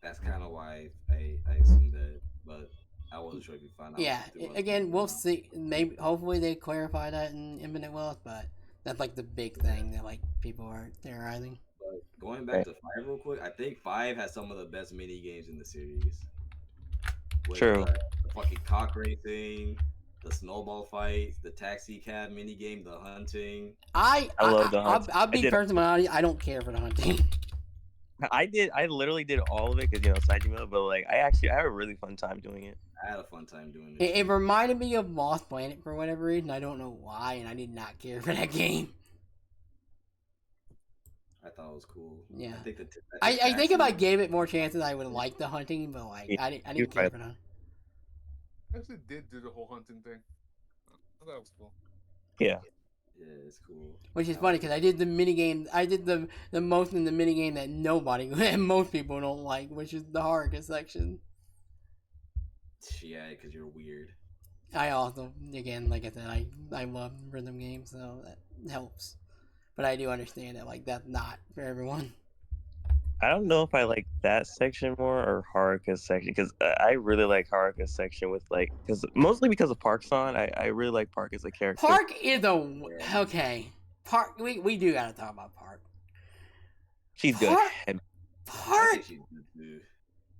that's kind of why I assumed that, but I wasn't sure if you found out. Yeah, again, we'll see. Maybe, hopefully, they clarify that in Infinite Wealth, but that's like the big thing that like people are theorizing. But going back to 5 real quick, I think 5 has some of the best mini games in the series. With True. The fucking cock racing, the snowball fights, the taxi cab mini game, the hunting. I love the hunting. I'll be personal. I don't care for the hunting. I literally did all of it because Saejima, but like I had a really fun time doing it. I had a fun time doing it. It reminded me of Lost Planet for whatever reason. I don't know why, and I did not care for that game. I thought it was cool. Yeah. I think if I gave it more chances, I would like the hunting, but like I didn't care for that. I actually did do the whole hunting thing. I thought it was cool. Yeah. Yeah, it's cool. Which is funny because I did the minigame. I did the most in the minigame that nobody and most people don't like, which is the Haruka section. Yeah, because you're weird. I also, again, like I said, I love rhythm games, so that helps. But I do understand that like that's not for everyone. I don't know if I like that section more or Haruka's section because I really like Haruka's section with like mostly because of Park-san. I really like Park as a character. Park is okay. Park, we do gotta talk about Park. She's good. Park.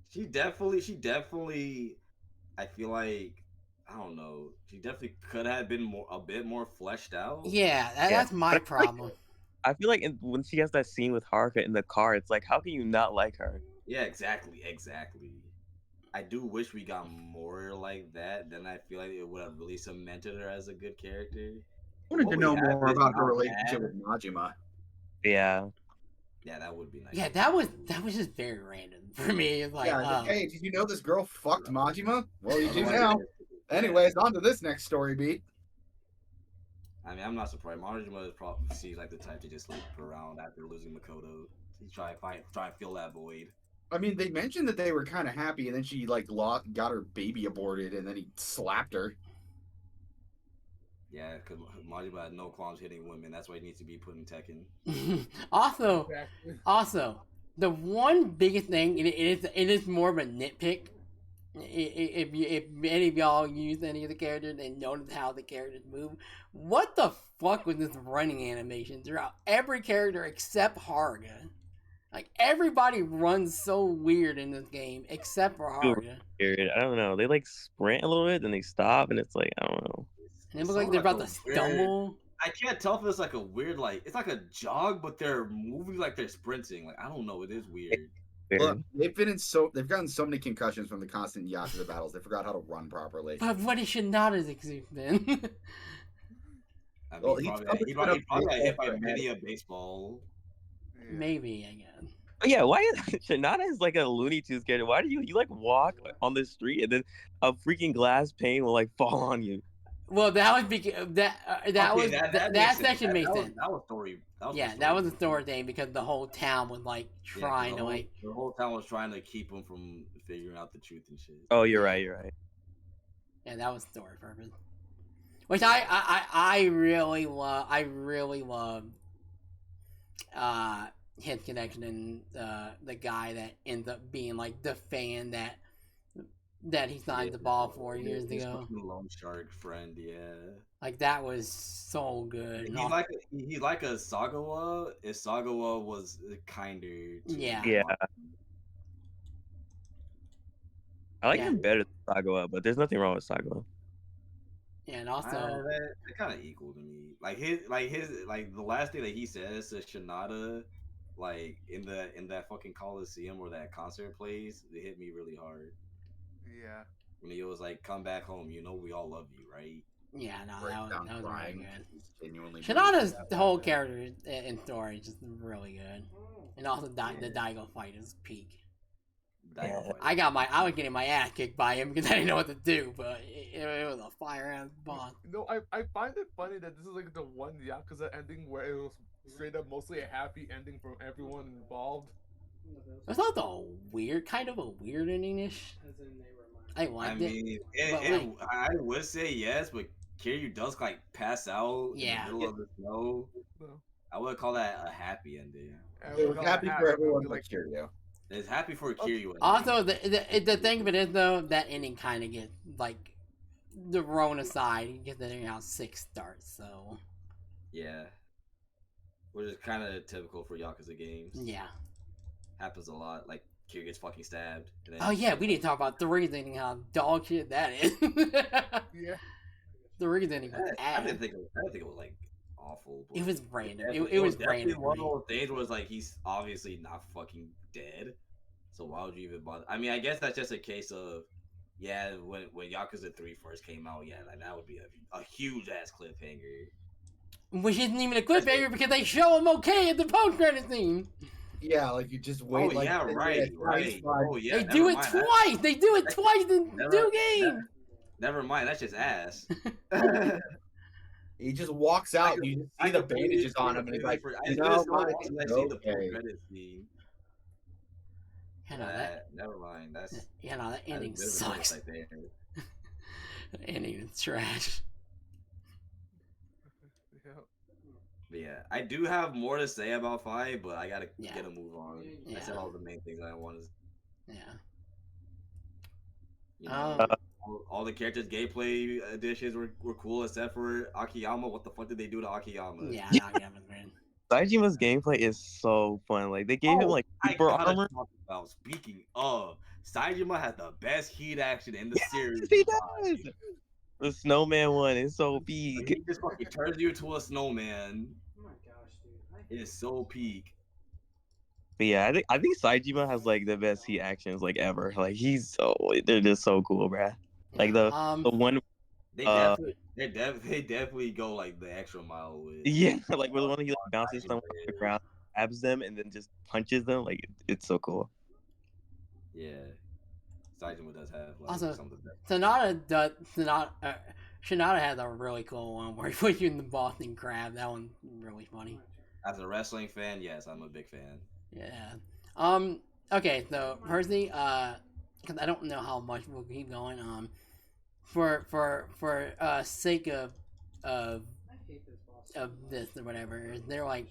She definitely. I feel like I don't know. She definitely could have been a bit more fleshed out. Yeah, that's my problem. I feel like when she has that scene with Haruka in the car, it's like, how can you not like her? Yeah, exactly. I do wish we got more like that. Then I feel like it would have really cemented her as a good character. I wanted to know more about her relationship with Majima. Yeah. Yeah, that would be nice. Yeah, that was just very random for me. It's like, hey, did you know this girl fucked Majima? Well, you do now. Anyways, on to this next story beat. I mean, I'm not surprised. Majima is probably seems like the type to just sleep around after losing Makoto. He's trying to fill that void. I mean, they mentioned that they were kind of happy, and then she like got her baby aborted, and then he slapped her. Yeah, because Majima had no qualms hitting women. That's why he needs to be put in Tekken. Also, the one biggest thing, and it is more of a nitpick. If any of y'all use any of the characters and notice how the characters move, what the fuck was this running animation throughout every character except Haruka? Like everybody runs so weird in this game except for Haruka. I don't know. They like sprint a little bit, then they stop, and it's like I don't know. And it looks like they're about to stumble. I can't tell if it's like a weird, like it's like a jog, but they're moving like they're sprinting. Like I don't know. It is weird. Look, they've gotten so many concussions from the constant Yakuza battles. They forgot how to run properly. But what he should not have exuded then. I mean, he probably got hit by many a baseball. Maybe again. Yeah, why is Shinada is like a Looney Tunes character? Why do you like walk on the street and then a freaking glass pane will like fall on you? Well, that was because that section made sense. That was story. That was a story thing because the whole town was like trying to like. The whole town was trying to keep him from figuring out the truth and shit. Oh, you're right. Yeah, that was story purpose. Which I really love. I really love his connection and the guy that ends up being like the fan that he signed the ball 4 years ago. Loan shark friend, yeah. Like that was so good. He's like a Sagawa. If Sagawa was kinder. Yeah. I like him better than Sagawa, but there's nothing wrong with Sagawa. Yeah, and also they're kind of equal to me. Like the last thing that he says to Shinada, like in that fucking Coliseum where that concert plays, it hit me really hard. Yeah. When he was like, "Come back home, you know we all love you, right?" Yeah, no, breaks that down was really crying. good. He's genuinely Shinada's moved. whole character and story is just really good, and also the Daigo fight is peak. I was getting my ass kicked by him because I didn't know what to do, but it was a fire ass boss. No, I find it funny that this is like the one Yakuza ending where it was straight up mostly a happy ending from everyone involved. It's not the weird, kind of a weird ending-ish. I liked mean, I would say yes, but Kiryu does like pass out in the middle of the snow. No. I would call that a happy ending. It was happy for everyone but Kiryu. It's happy for Kiryu. Also, the thing of it is though, that ending kind of gets like the Rona aside, you get the how 6 starts. So yeah, which is kind of typical for Yakuza games. Yeah, happens a lot. Like Kiryu gets fucking stabbed. Oh yeah, we need to talk about 3 ending, how dog shit that is. Yeah, 3 ending. I didn't think it was like awful. It was random. It was random. One of those things was like he's obviously not fucking dead, so why would you even bother? I mean, I guess that's just a case of when Yakuza 3 first came out, like that would be a huge ass cliffhanger. Which isn't even a cliffhanger because they show him okay at the post credit scene. Yeah, like you just wait. Oh, like, yeah, right. Oh, yeah. They do it twice. They do it twice in 2 games. Never mind. That's just ass. He just walks out. And you just see the bandages on him, and he's like, "No, I see the post-credit scene. Never mind. That's that ending sucks. The ending is trash. But yeah, I do have more to say about 5, but I gotta get a move on. Yeah. I said all the main things I wanted. Yeah. You know, all the characters' gameplay additions were cool except for Akiyama. What the fuck did they do to Akiyama? Yeah, Akiyama's man. Saijima's gameplay is so fun. Like they gave him like super armor. Speaking of, Saijima had the best heat action in the series. He does. The snowman one is so peak. He just fucking turns you into a snowman. Oh my gosh, dude! It is so peak. But yeah, I think Saijima has like the best heat actions like ever. Like they're just so cool, bruh. Like the one. They definitely go like the extra mile with. Yeah, like with the one he like bounces someone off the ground, stabs them, and then just punches them. Like it's so cool. Yeah. Saijima does have like, also, some of the best. Shinada has a really cool one where he puts you in the Boston Crab. That one's really funny. As a wrestling fan, yes, I'm a big fan. Yeah. Okay, so Percy, because I don't know how much we'll keep going. For sake of this or whatever, is there like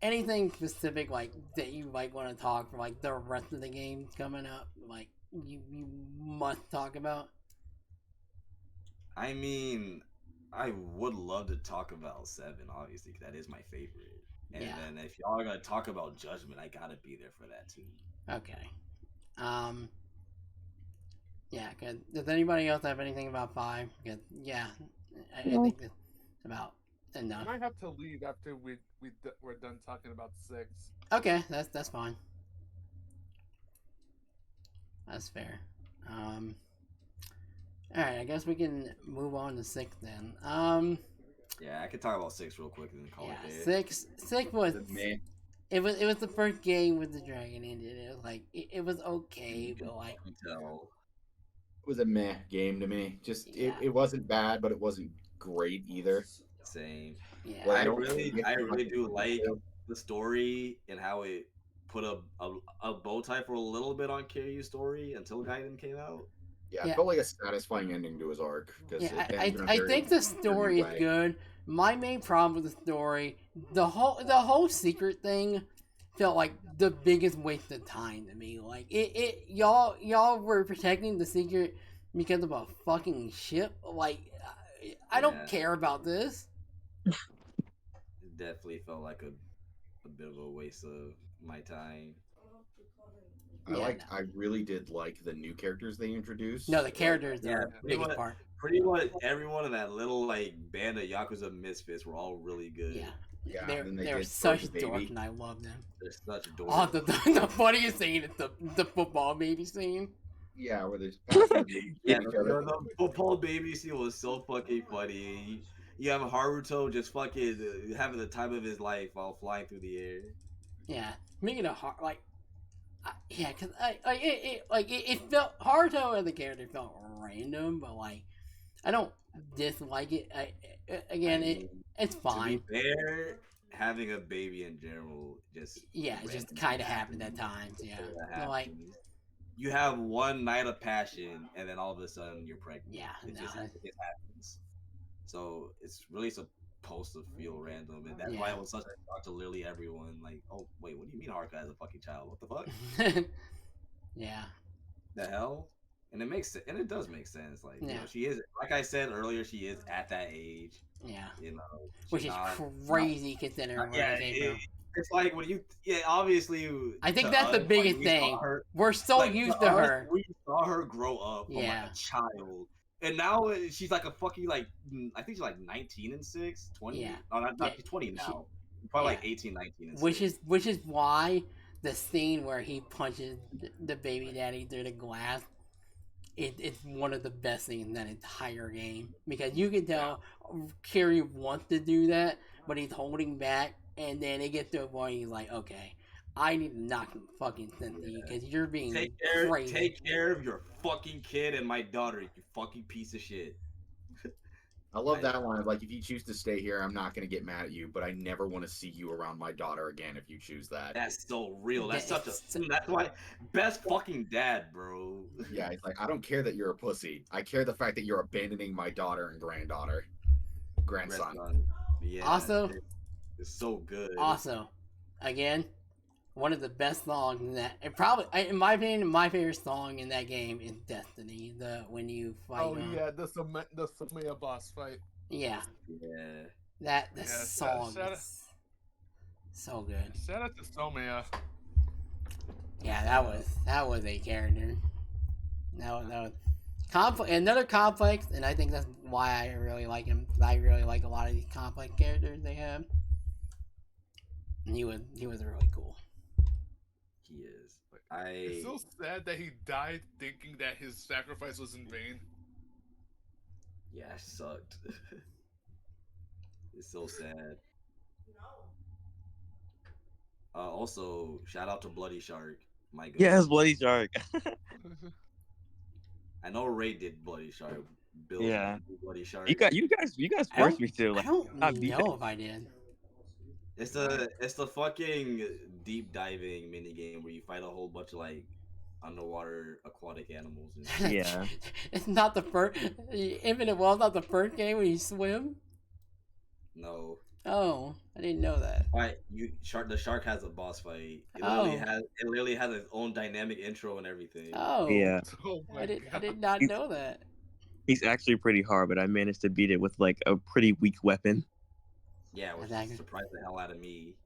anything specific like that you like want to talk for like the rest of the games coming up? Like you must talk about. I mean, I would love to talk about 7, obviously, because that is my favorite. And then if y'all are gonna talk about Judgment, I gotta be there for that too. Okay. Yeah. Does anybody else have anything about 5? Because I think that's about enough. I might have to leave after we're done talking about 6. Okay, that's fine. That's fair. Alright, I guess we can move on to 6 then. Yeah, I could talk about 6 real quick and then call it. 6 was it was the first game with the dragon in it. It was like it was okay, but like it was a meh game to me. Just it wasn't bad, but it wasn't great either. Same. Yeah. Well, I really do like the story and how it put a bow tie for a little bit on Kiryu's story until Gaiden came out. Yeah, it felt like a satisfying ending to his arc. I think the story is good. My main problem with the story, the whole secret thing, felt like the biggest waste of time to me. Like y'all were protecting the secret because of a fucking ship. Like I don't care about this. It definitely felt like a bit of a waste of my time. I really did like the new characters they introduced. No, the characters are the biggest part. Pretty much everyone in that little like band of Yakuza misfits were all really good. Yeah, they're such dorks, and I love them. They're such dorks. Oh, the funniest scene is the football baby scene. Yeah, where there's passing the Yeah, each other. the football baby scene was so fucking funny. You have Haruto just fucking having the time of his life while flying through the air. Yeah, making it hard. Yeah, cause it felt Haruto as a character felt random, but like I don't dislike it. It's fine. To be fair, having a baby in general just Yeah, it just kind of happened at times. Yeah, like you have one night of passion, and then all of a sudden you're pregnant. Yeah, it happens. So it's really supposed to feel random, and that's why it was such a shock to literally everyone. Like, oh wait, what do you mean Haruka has a fucking child? What the fuck? Yeah. The hell? And it does make sense. Like, you know, she is, like I said earlier, she is at that age. Yeah. You know, which is crazy considering where it came from. It's like when you, obviously. I think that's the biggest thing. We're so used to her. We saw her grow up from like a child. And now she's like a fucking, like, I think she's like 19 and 6, 20. Yeah. No, she's 20 now. Probably like 18, 19 and 6. Which is why the scene where he punches the baby daddy through the glass, it's one of the best things in that entire game. Because you can tell Kiryu wants to do that, but he's holding back. And then it gets to a point he's like, okay, I need to knock some fucking sense to you because you're being crazy. Take care of your fucking kid and my daughter, you fucking piece of shit. I love that line. Like, if you choose to stay here, I'm not going to get mad at you, but I never want to see you around my daughter again if you choose that. That's so real. That's that's why best fucking dad, bro. Yeah, it's like, I don't care that you're a pussy. I care the fact that you're abandoning my daughter and grandson. Yeah. Also, it's so good. Also, again, one of the best songs in that, in my opinion, my favorite song in that game is Destiny. When you fight. Oh yeah, the Samaya boss fight. Yeah. Yeah. That song is so good. Shout out to Samaya. Yeah, that was a character. That was another complex, and I think that's why I really like him. Because I really like a lot of these complex characters they have. And he was really cool. He is. It's so sad that he died thinking that his sacrifice was in vain. Yeah, it sucked. It's so sad. Also, shout out to Bloody Shark. My God. Yes, Bloody Shark. I know Ray did Bloody Shark. Bill did Bloody Shark. You guys forced me to. I don't know if I did. It's the fucking deep diving mini game where you fight a whole bunch of like underwater aquatic animals. And yeah. It's not the first Infinite World's not the first game where you swim. No. Oh, I didn't know that. Alright, the shark has a boss fight. It literally has its own dynamic intro and everything. Oh. Yeah. Oh I did not know that. He's actually pretty hard, but I managed to beat it with like a pretty weak weapon. Yeah, which surprised the hell out of me.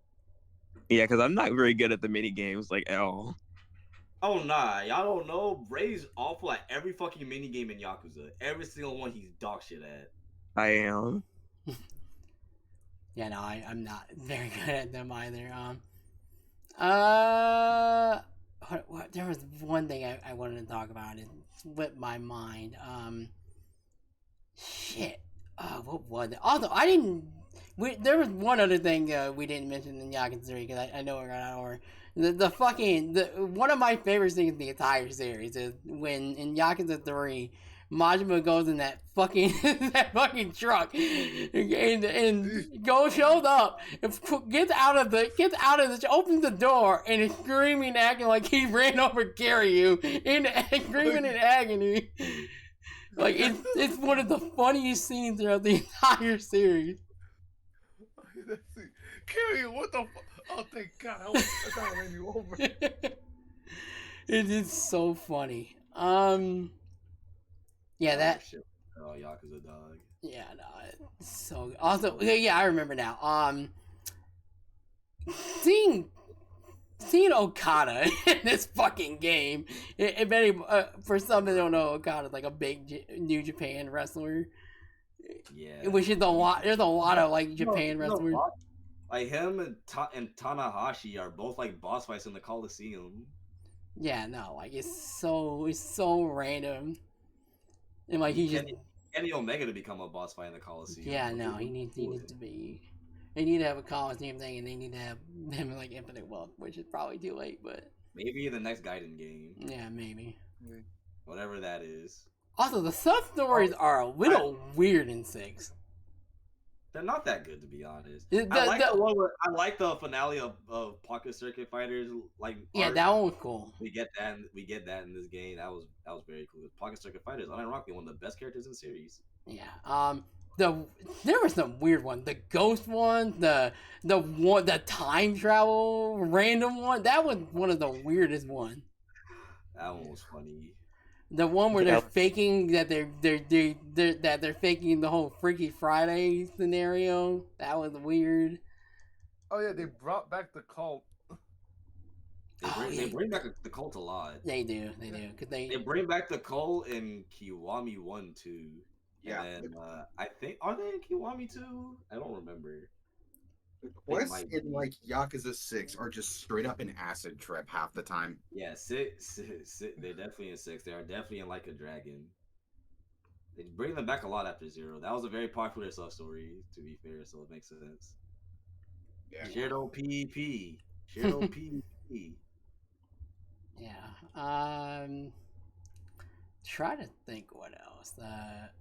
Yeah, because I'm not very good at the mini games, like, at all. Oh, nah. Y'all don't know. Ray's awful at every fucking mini game in Yakuza. Every single one he's dog shit at. I am. Yeah, no, I'm not very good at them either. There was one thing I wanted to talk about. It slipped my mind. Shit. What was it? Also, there was one other thing we didn't mention in Yakuza 3 because I know it got out of order. One of my favorite things in the entire series is when in Yakuza 3, Majima goes in that fucking truck and shows up, gets out of the opens the door and is screaming, acting like he ran over Kiryu screaming in agony. Like it's one of the funniest scenes throughout the entire series. Kiryu, what the fuck? Oh, thank God. I thought I ran you over. It is so funny. Yeah, that. Oh, Yakuza dog. Yeah, no, it's so good. Also, yeah, I remember now. Seeing Okada in this fucking game. For some that don't know, Okada's like a big New Japan wrestler. Yeah. Which is there's a lot of like Japan wrestlers. Like him and Tanahashi are both like boss fights in the Coliseum. Yeah, no, like it's so random, and like he just Kenny Omega to become a boss fight in the Coliseum. yeah, no, he needs to be. They need to have a Coliseum thing, and they need to have him in like Infinite Wealth, which is probably too late, but maybe the next Gaiden game. yeah, maybe. Whatever that is. Also, the sub stories are a little weird in 6. They're not that good, to be honest. The- I like the- the one where I like the finale of Pocket Circuit Fighters. Like Yeah, art. that one was cool. We get that in this game. That was very cool. Pocket Circuit Fighters, unironically one of the best characters in the series. Yeah. There were some weird ones. The ghost one, the time travel random one. That was one of the weirdest ones. That one was funny. The one where they're faking that they're faking the whole Freaky Friday scenario. That was weird. Oh yeah, they brought back the cult. They bring back the cult a lot. They do, because they bring back the cult in Kiwami 1 too. Yeah. And then I think are they in Kiwami 2? I don't remember. The quests in like Yakuza 6 are just straight up an acid trip half the time. Yeah, six they're definitely in 6. They are definitely in Like a Dragon. They bring them back a lot after 0. That was a very popular sub story, to be fair, so it makes sense. Yeah. Shadow PvP. Shadow PvP. Yeah. Try to think what else.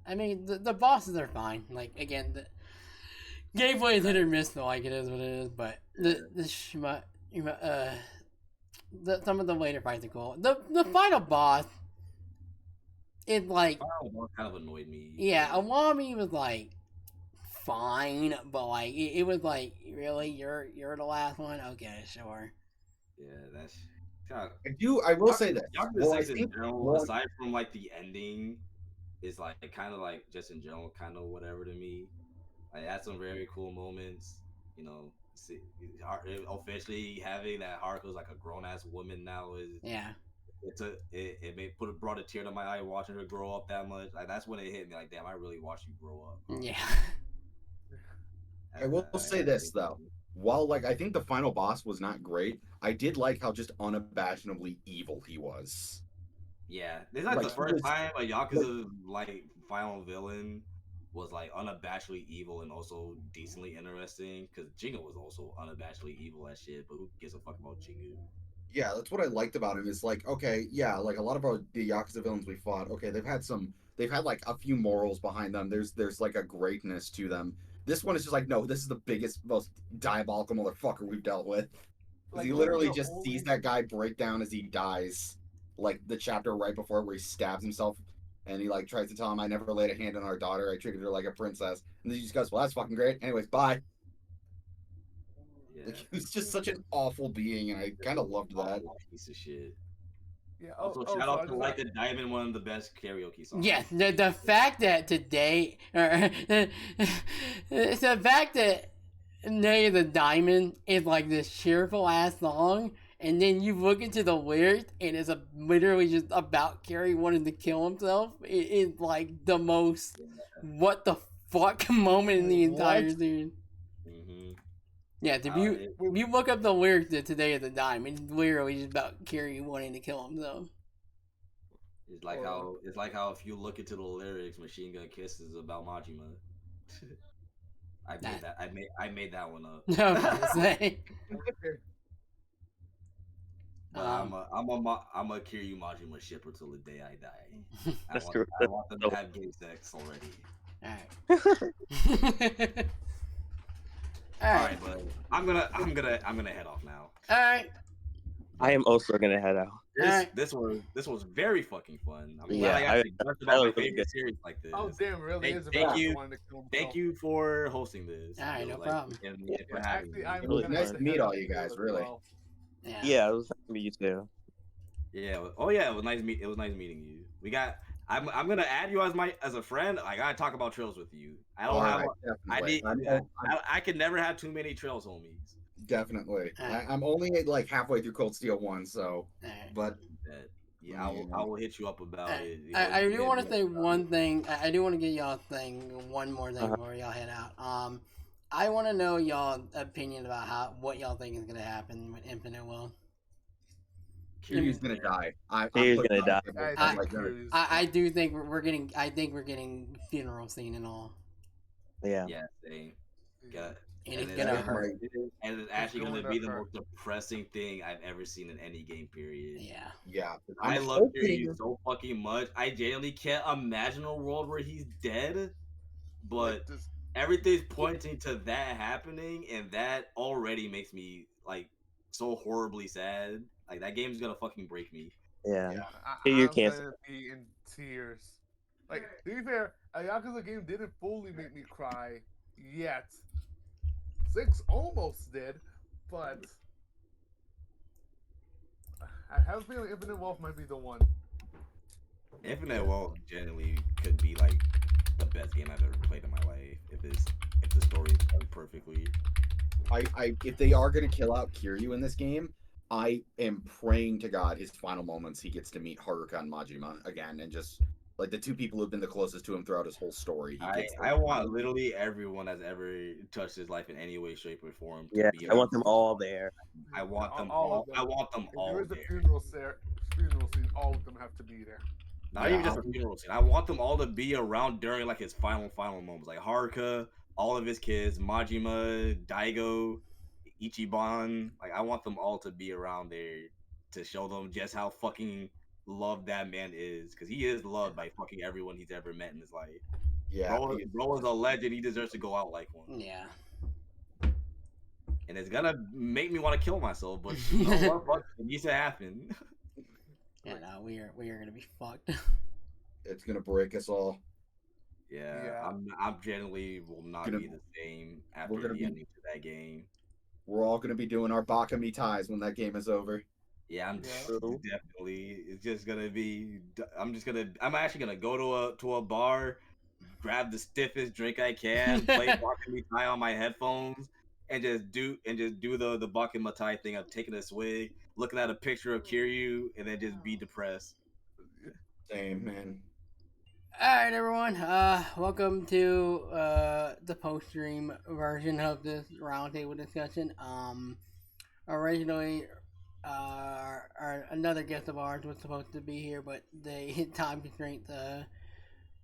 I mean, the bosses are fine. Like again, the gameplay is hit or miss, so like it is what it is. But some of the later fights are cool. The final boss is like Final boss kind of annoyed me. yeah, Awami was like fine, but like it was like really you're the last one. Okay, sure. Yeah, that's. I will say that. Yakuza 6 in general, aside from like the ending, is like kind of like just in general kind of whatever to me. Like, it had some very cool moments. You know, officially having that Haruko's like a grown ass woman now is Yeah. It brought a tear to my eye watching her grow up that much. Like that's when it hit me. Like damn, I really watched you grow up. Yeah. I will say this though. While like I think the final boss was not great, I did like how just unabashedly evil he was. Yeah, this is like the first time a Yakuza like final villain was like unabashedly evil and also decently interesting. Because Jinga was also unabashedly evil as shit, but who gives a fuck about Jinga? Yeah, that's what I liked about him. Is like okay, yeah, like a lot of the Yakuza villains we fought. Okay, they've had like a few morals behind them. There's like a greatness to them. This one is just like, no, this is the biggest, most diabolical motherfucker we've dealt with. Like, he literally just sees that guy break down as he dies. Like the chapter right before where he stabs himself and he like tries to tell him, I never laid a hand on our daughter. I treated her like a princess. And then he just goes, well, that's fucking great. Anyways, bye. Yeah. Like, he was just such an awful being, and I kind of loved that. Piece of shit. Yeah. Also, shout out to Like the Diamond, one of the best karaoke songs. Yeah, the fact that today, the fact that Nay the Diamond is like this cheerful ass song, and then you look into the lyrics and it's literally just about Kiryu wanting to kill himself. It is like the most what the fuck moment in the entire series. Mm-hmm. Yeah, if you look up the lyrics to Today of the Diamond, it's literally just about Kiryu wanting to kill himself. It's like how if you look into the lyrics, Machine Gun Kiss is about Majima. I made that one up. No, I'm a Kiryu Majima shipper till the day I die. That's I true. want them to have gay sex already. Alright. Alright, but I'm gonna head off now. Alright. I am also gonna head out. This was very fucking fun. I'm glad I got to talk about my favorite series like this. Oh damn, really is Thank you for hosting this. Alright, no problem. It was nice to meet all you guys, really. Yeah, it was nice to meet you too. Yeah. Oh yeah, it was nice meeting you. I'm gonna add you as a friend. I gotta talk about trails with you. I can never have too many trails homies. Definitely. I'm only like halfway through Cold Steel 1, so but yeah, I will hit you up about it. I do want to say one thing. I do want to get y'all one more thing before y'all head out. I want to know y'all opinion about what y'all think is gonna happen with Infinite Will. Kiryu's gonna die. I'm Kiryu's putting gonna it on the die. table. I I'm think like, no, Kiryu's- I do think we're getting funeral scene and all. Yeah. Yeah, same. Yeah. And And it's it's gonna gonna hurt. and it's actually going gonna to be the hurt. most depressing thing I've ever seen in any game. Period. Yeah. yeah. I I'm love hoping- Kiryu so fucking much. I genuinely can't imagine a world where he's dead, but Like this, everything's pointing to that happening, and that already makes me like so horribly sad. Like that game's gonna fucking break me. Yeah. I'm can't- gonna be in tears. Like, to be fair, a Yakuza game didn't fully make me cry yet. 6 almost did, but I have a feeling Infinite Wealth might be the one. Infinite Wealth genuinely could be like the best game I've ever played in my life if the story is done perfectly. if they are gonna kill out Kiryu in this game, I am praying to God his final moments he gets to meet Haruka and Majima again, and just like the two people who've been the closest to him throughout his whole story. I want literally everyone that's ever touched his life in any way, shape, or form to Yeah. be. I want them all there. I want them All all. of them. I want them If all there is a there. funeral scene, all of them have to be there. Not even just a funeral scene. I want them all to be around during like his final moments, like Haruka, all of his kids, Majima, Daigo, Ichiban. Like I want them all to be around there to show them just how fucking loved that man is, because he is loved by fucking everyone he's ever met in his life. Yeah, Bro is a legend. He deserves to go out like one. Yeah. And it's gonna make me want to kill myself, but you know what? Fuck, it needs to happen. Yeah, no, we are gonna be fucked. it's gonna break us all. Yeah. I'm generally will not Gonna- be the same we're after gonna the be- ending to that game. We're all gonna be doing our Bakami ties when that game is over. Yeah, I'm Yeah. definitely. It's just gonna be. I'm actually gonna go to a bar, grab the stiffest drink I can, play Bakami Tai on my headphones, and just do the Bakami Tai thing of taking a swig, looking at a picture of Kiryu, and then just be depressed. Same, man. Alright everyone, welcome to the post-stream version of this roundtable discussion. Originally, another guest of ours was supposed to be here, but they hit time constraints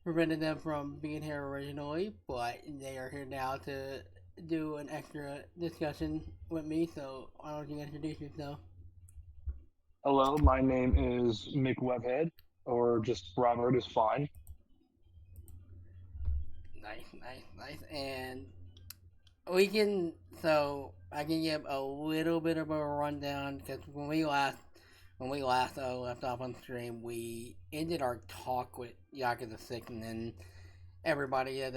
prevented them from being here originally, but they are here now to do an extra discussion with me, so why don't you introduce yourself? Hello, my name is McWebbhed, or just Robert is fine. Nice. And I can give a little bit of a rundown, because when we last left off on stream, we ended our talk with Yakuza 6, and then everybody had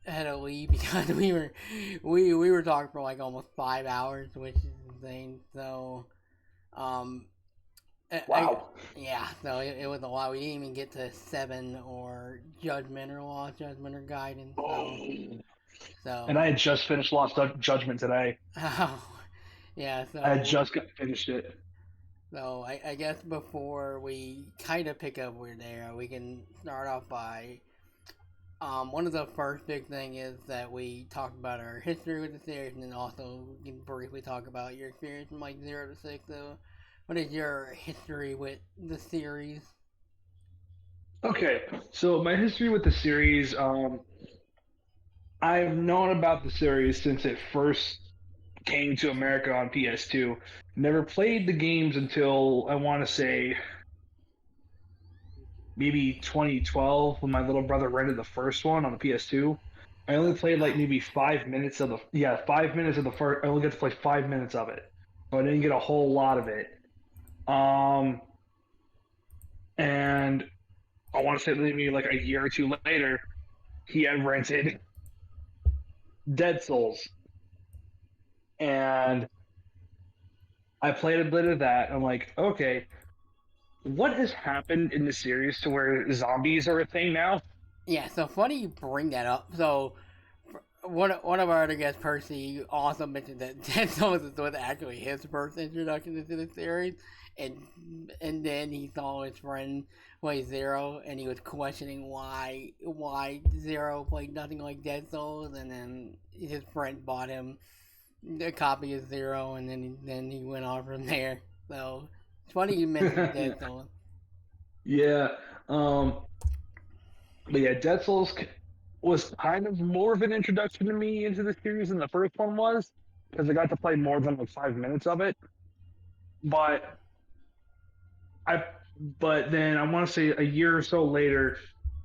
to leave because we were talking for like almost 5 hours, which is insane. So Wow. so it was a lot. We didn't even get to 7 or Judgment or Lost Judgment or Gaiden. So And I had just finished Lost Judgment today. yeah, so I had just finished it. So I guess before we kind of pick up where there, we can start off by one of the first big thing is that we talked about our history with the series, and then also we can briefly talk about your experience from like 0 to 6. So, what is your history with the series? Okay, so my history with the series, I've known about the series since it first came to America on PS2. Never played the games until, I want to say, maybe 2012 when my little brother rented the first one on the PS2. I only played like maybe 5 minutes of the 5 minutes of the first. I only got to play 5 minutes of it, so I didn't get a whole lot of it. And I want to say maybe like a year or two later, he had rented Dead Souls, and I played a bit of that. I'm like, okay, what has happened in the series to where zombies are a thing now? Yeah, so funny you bring that up. So one of our other guests, Percy, also mentioned that Dead Souls was actually his first introduction into the series, and then he saw his friend play Zero, and he was questioning why Zero played nothing like Dead Souls, and then his friend bought him a copy of Zero, and then he went on from there. So it's funny you mentioned Dead Souls. Yeah. But yeah, Dead Souls was kind of more of an introduction to me into the series than the first one was, because I got to play more than like 5 minutes of it. But I, but then I want to say a year or so later,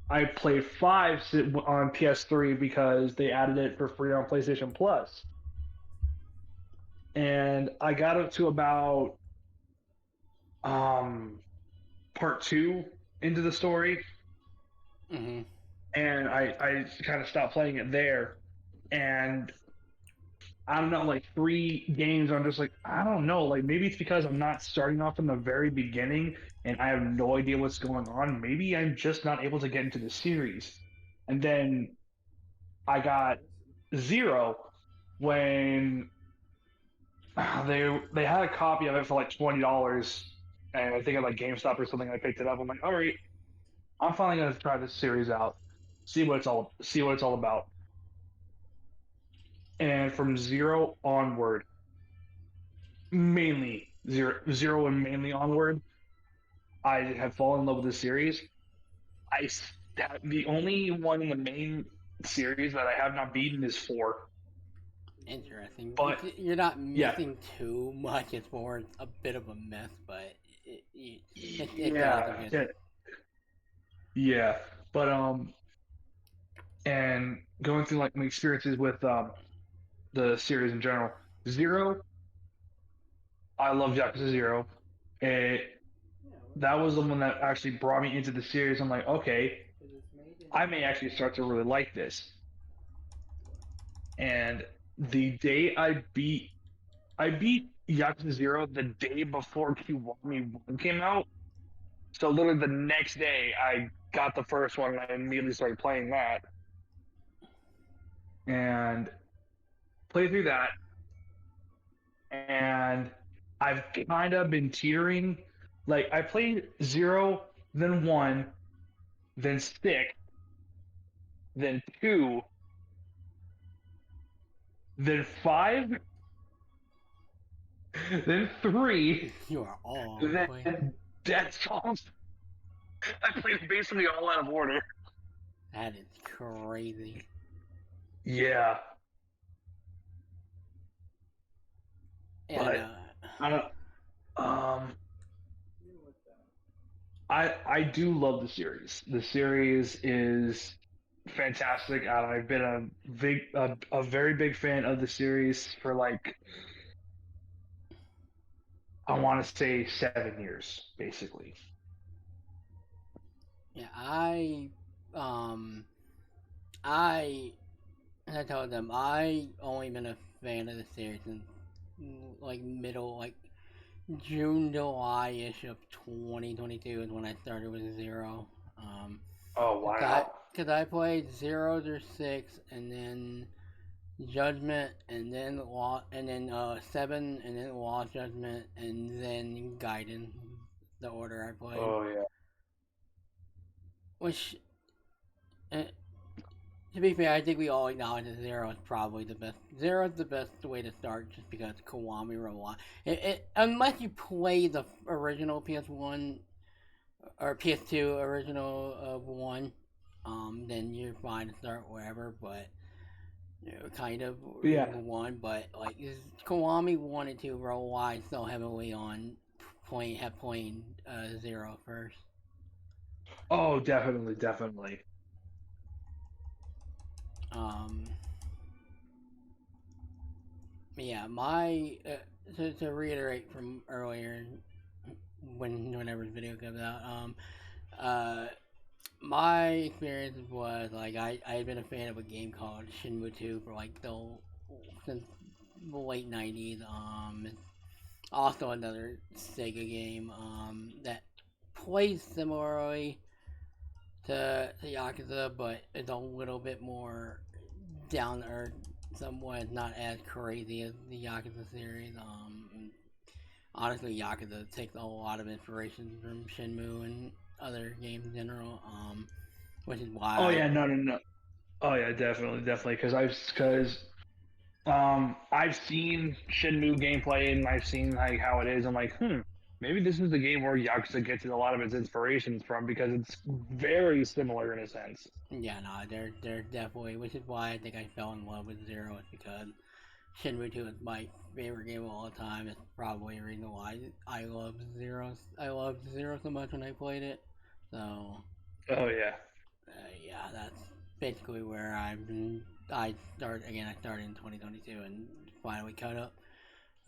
I played 5 on PS3 because they added it for free on PlayStation Plus, and I got up to about part 2 into the story, Mm-hmm. and I kind of stopped playing it there. And I don't know, like 3 games, I'm just like, I don't know, like maybe it's because I'm not starting off from the very beginning and I have no idea what's going on. Maybe I'm just not able to get into the series. And then I got 0 when they had a copy of it for like $20, and I think at like GameStop or something. I picked it up. I'm like, all right, I'm finally gonna try this series out, see what it's all about. And from 0 onward, mainly zero and mainly onward, I have fallen in love with the series. I the only one in the main series that I have not beaten is 4. Interesting. But You're not yeah, missing too much. It's more a bit of a mess, but it yeah, goes yeah, good. yeah. But and going through like my experiences with the series in general, 0, I love Yakuza 0. That was the one that actually brought me into the series. I'm like, okay, I may actually start to really like this. And the day I beat Yakuza 0 the day before Kiwami 1 came out. So literally the next day, I got the first one and I immediately started playing that and played through that. And I've kind of been teetering. Like I played 0, then 1, then 6, then 2, then 5, then 3, You are all over the place. then Dead Souls. I played basically all out of order. That is crazy. Yeah. Yeah, But no. I don't. I do love the series. The series is fantastic. I've been a very big fan of the series for like I want to say 7 years, basically. Yeah, I as I told them I only been a fan of the series since like middle like June, July-ish of 2022 is when I started with 0. Oh wow! Cause I played 0 through 6, and then Judgment, and then 7, and then Lost Judgment, and then Gaiden. The order I played. Oh yeah. Which, to be fair, I think we all acknowledge that 0 is probably the best. 0 is the best way to start, just because Kiwami rely. Unless you play the original PS1 or PS2 original of 1, then you're fine to start wherever. But kind of Yeah. 1. But like Kiwami 1 and 2 rely so heavily on playing 0 first. Oh, definitely. Yeah, my to reiterate from earlier, whenever this video comes out, my experience was like I had been a fan of a game called Shenmue 2 for like since the late '90s. Also another Sega game that plays similarly to Yakuza, but it's a little bit more down to earth, somewhat not as crazy as the Yakuza series. Honestly, Yakuza takes a lot of inspiration from Shenmue and other games in general. Which is why. Oh yeah, no. Oh yeah, definitely, because I've seen Shenmue gameplay and I've seen like how it is. I'm like, maybe this is the game where Yakuza gets a lot of its inspirations from because it's very similar in a sense. Yeah, no, they're definitely, which is why I think I fell in love with Zero, is because Shenmue 2 is my favorite game of all time. It's probably the reason why I loved Zero. I loved Zero so much when I played it. So, Oh yeah. yeah, that's basically where I started again. I started in 2022 and finally caught up.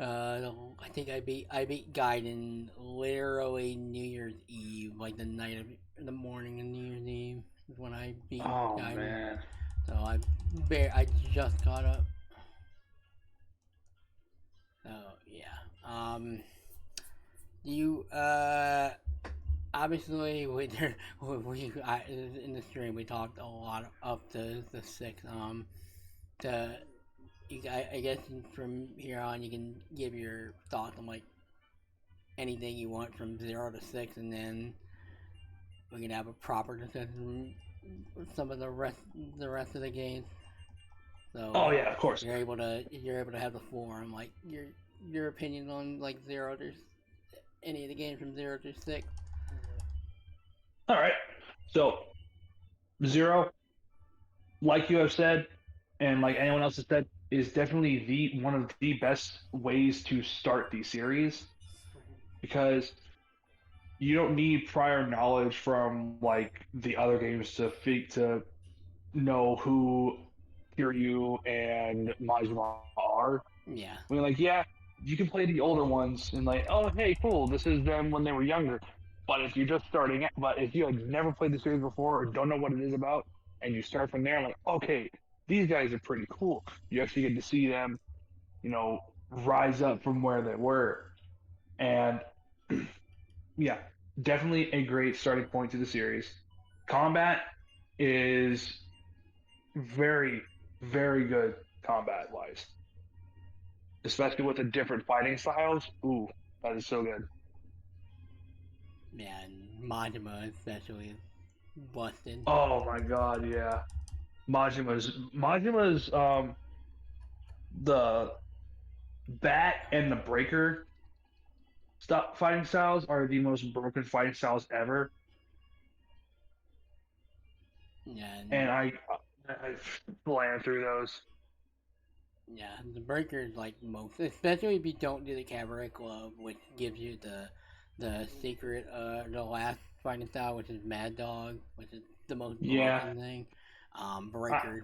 I think I beat Gaiden literally New Year's Eve, like the morning of New Year's Eve is when I beat Oh Gaiden. man. So I just caught up. So yeah. You obviously in the stream we talked a lot up to the 6. To I guess from here on you can give your thoughts on like anything you want from 0 to 6, and then we can have a proper discussion with some of the rest of the games. So Oh yeah, of course. you're able to have the forum, like your opinion on like 0 to any of the games from 0 to 6. All right. So 0, like you have said, and like anyone else has said, is definitely the one of the best ways to start the series because you don't need prior knowledge from like the other games to know who Kiryu and Majima are. Yeah. I mean, like, yeah, you can play the older ones and like, oh, hey, cool, this is them when they were younger. But if you're just starting out, but if you like never played the series before or don't know what it is about, and you start from there, like, okay, these guys are pretty cool. You actually get to see them, rise up from where they were, and yeah, definitely a great starting point to the series. Combat is very, very good combat wise, especially with the different fighting styles. Ooh, that is so good. Yeah, and Majima especially is busted. Oh my god, yeah. Majima's the bat and the breaker stop fighting styles are the most broken fighting styles ever. Yeah, And I slammed through those. yeah, the breaker is like most, especially if you don't do the cabaret glove, which gives you the secret, the last fighting style, which is Mad Dog, which is the most Yeah. broken thing. I,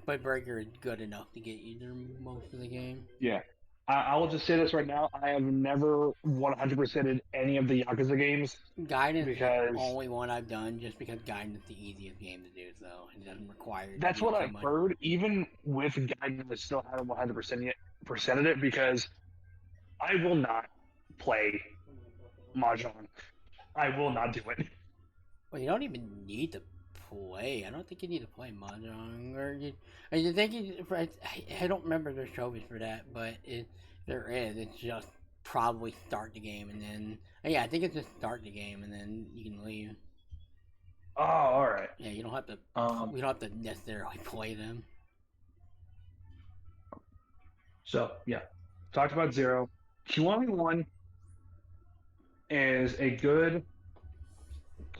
But breaker is good enough to get you through most of the game. yeah. I will just say this right now. I have never 100%ed any of the Yakuza games Gaiden is the because only one I've done just because Gaiden is the easiest game to do, so it doesn't require you to that's do what so I've much. heard. Even with Gaiden, I still haven't 100% yet percented it because I will not play Mahjong. I will not do it. Well, you don't even need to play. I don't think you need to play Mahjong. Or you think I don't remember there's trophies for that, but there is. It's just probably start the game and then. Yeah, I think it's just start the game and then you can leave. Oh, all right. Yeah, you don't have to. Um, You don't have to necessarily play them. so yeah, talked about 0. Kiwami 1 is a good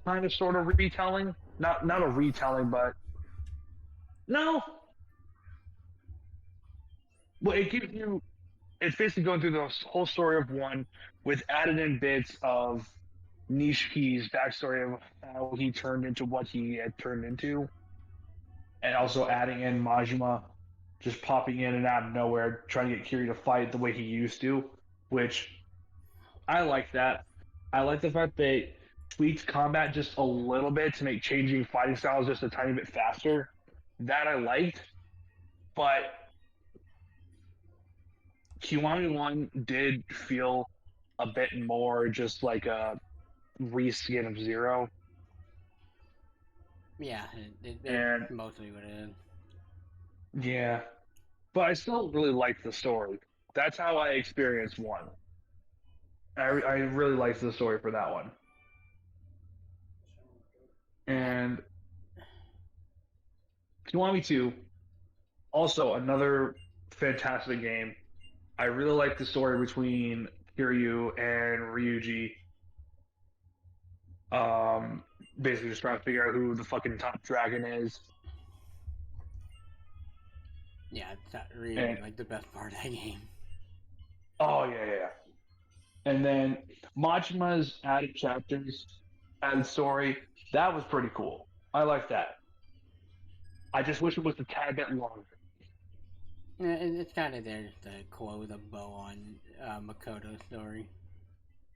kind of sort of retelling. Not a retelling, but no. Well, it gives you. It's basically going through the whole story of 1 with added in bits of Nishiki's backstory of how he turned into what he had turned into, and also adding in Majima just popping in and out of nowhere, trying to get Kiryu to fight the way he used to, which I like that. I like the fact they tweaked combat just a little bit to make changing fighting styles just a tiny bit faster. That I liked, but Kiwami 1 did feel a bit more just like a reskin of 0. Yeah, And it's mostly what it is. yeah, but I still really liked the story. That's how I experienced 1. I really liked the story for that one. Yeah, And Kiwami 2, also another fantastic game. I really like the story between Kiryu and Ryuji. Basically just trying to figure out who the fucking top dragon is. Yeah, it's not really And- like the best part of that game. Oh yeah. And then Majima's added chapters, added story. That was pretty cool. I like that. I just wish it was a tad bit longer. Yeah, it's kind of there just to close a bow on Makoto's story.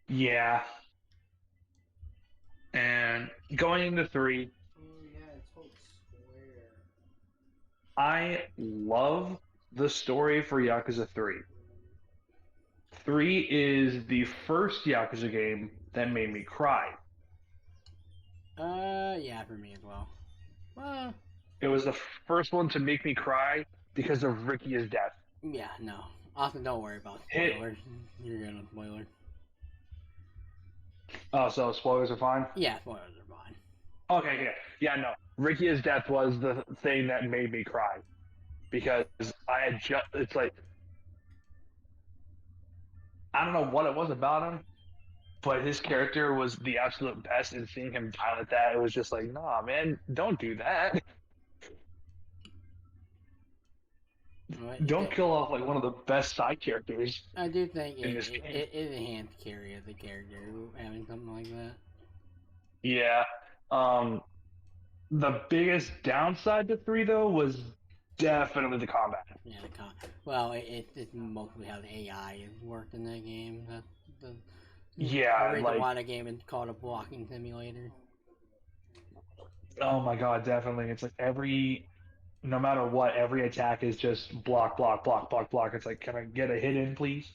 Yeah. And going into 3, Oh yeah, it's called Square. I love the story for Yakuza 3. 3 is the first Yakuza game that made me cry. Yeah, for me as well. Well, It was the first one to make me cry because of Ricky's death. yeah, no. Also, don't worry about Hit. spoilers. You're gonna spoilers. Oh, so spoilers are fine? Yeah, spoilers are fine. Okay. Yeah, no. Ricky's death was the thing that made me cry. Because I had just, it's like, I don't know what it was about him, but his character was the absolute best, and seeing him die like that, it was just like, nah, man, don't do that. What, Don't kill off like one of the best side characters. I do think in it, this it, game. it enhanced Kiryu as a character having something like that. Yeah. The biggest downside to 3 though was definitely the combat. Yeah, well, it's mostly how the AI is worked in that game. That's the Yeah, reason like, why the game is called a blocking simulator. oh my god, definitely. It's like no matter what, every attack is just block, block, block, block, block. It's like, can I get a hit in, please?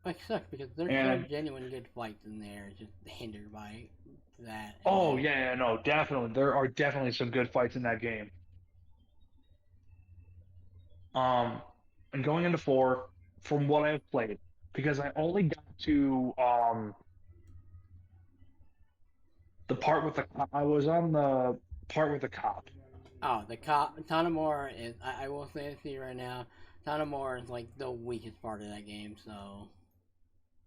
Which sucks because there's And- some genuine good fights in there, it's just hindered by that. Oh yeah, no, definitely. There are definitely some good fights in that game. And going into 4, from what I've played, because I only got to the part with I was on the part with the cop. Oh, the cop Tanamura is. I will say it to you right now. Tanamura is like the weakest part of that game. So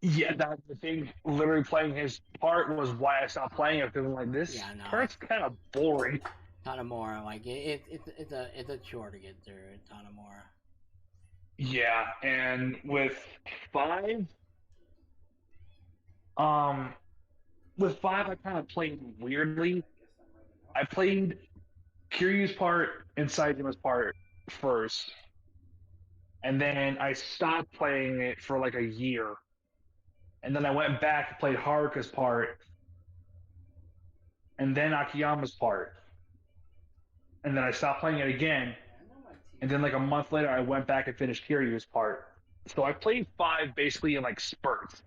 Yeah, that's the thing. Literally playing his part was why I stopped playing it, because I'm like, this Yeah, no. part's kind of boring. Tanamura, like it's a chore to get through. Tanamura. Yeah, and with 5, I kind of played weirdly. I played Kiryu's part and Saijima's part first, and then I stopped playing it for like a year, and then I went back and played Haruka's part, and then Akiyama's part, and then I stopped playing it again, and then like a month later I went back and finished Kiryu's part. So I played 5 basically in like spurts.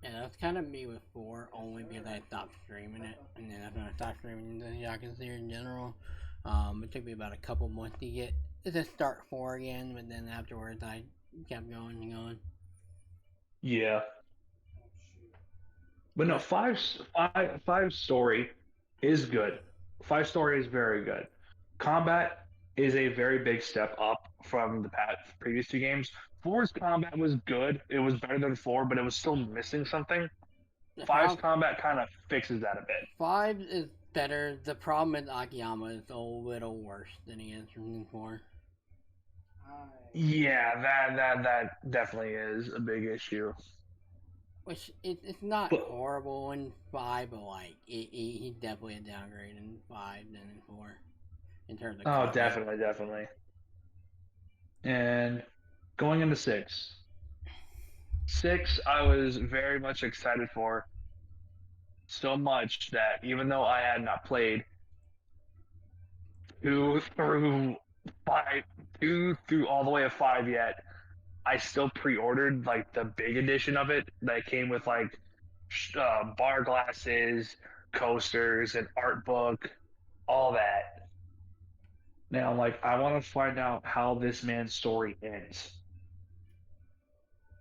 Yeah, that's kind of me with 4, only because I stopped streaming it, and then after I stopped streaming the Yakuza series in general, it took me about a couple months to start 4 again, but then afterwards I kept going and going. Yeah. But no, five story is good. 5 story is very good. Combat is a very big step up from the previous 2 games. 4's combat was good. It was better than 4, but it was still missing something. 5's combat kind of fixes that a bit. 5 is better. The problem is Akiyama is a little worse than he is in 4. Yeah, that definitely is a big issue. Which it's not But- horrible in 5, but like he definitely a downgrade in 5 than in 4 in terms of. Oh, combat. definitely. And going into 6. 6, I was very much excited for. So much that even though I had not played 2 through all the way to 5 yet, I still pre-ordered like the big edition of it that came with like bar glasses, coasters, an art book, all that. Now, like, I want to find out how this man's story ends.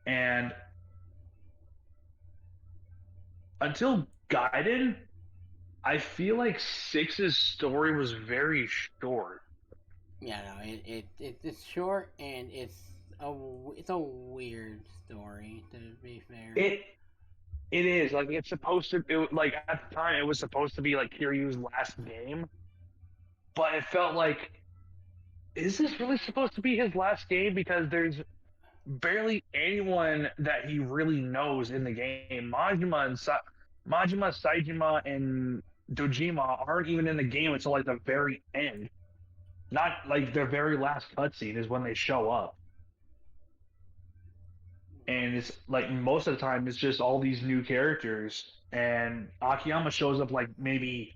And until Gaiden, I feel like 6's story was very short. Yeah, no, it's short and it's a weird story, to be fair. It is like it's supposed to. Like at the time, it was supposed to be like Kiryu's last game, but it felt like, is this really supposed to be his last game? Because there's barely anyone that he really knows in the game. Majima, Saijima, and Dojima aren't even in the game until like the very end. Not like their very last cutscene is when they show up. And it's like most of the time it's just all these new characters, and Akiyama shows up like maybe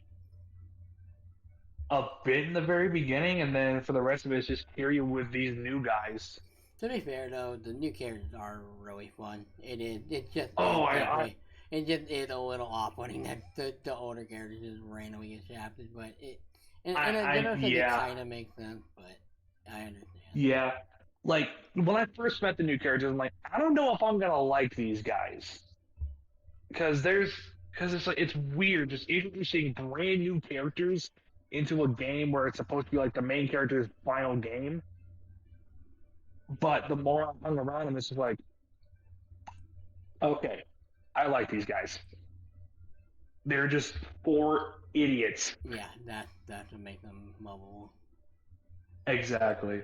a bit in the very beginning, and then for the rest of it, it's just Kiryu with these new guys. To be fair, though, the new characters are really fun. It is. It just Oh, is definitely. It just is a little off-putting that the older characters just randomly get shafted, but it. And I don't think it kind of makes sense, but I understand. Yeah, like when I first met the new characters, I'm like, I don't know if I'm gonna like these guys because it's like it's weird just introducing brand new characters into a game where it's supposed to be like the main character's final game. But the more I hung around them, it's just like, okay, I like these guys. They're just four idiots. Yeah, that would make them lovable. Exactly.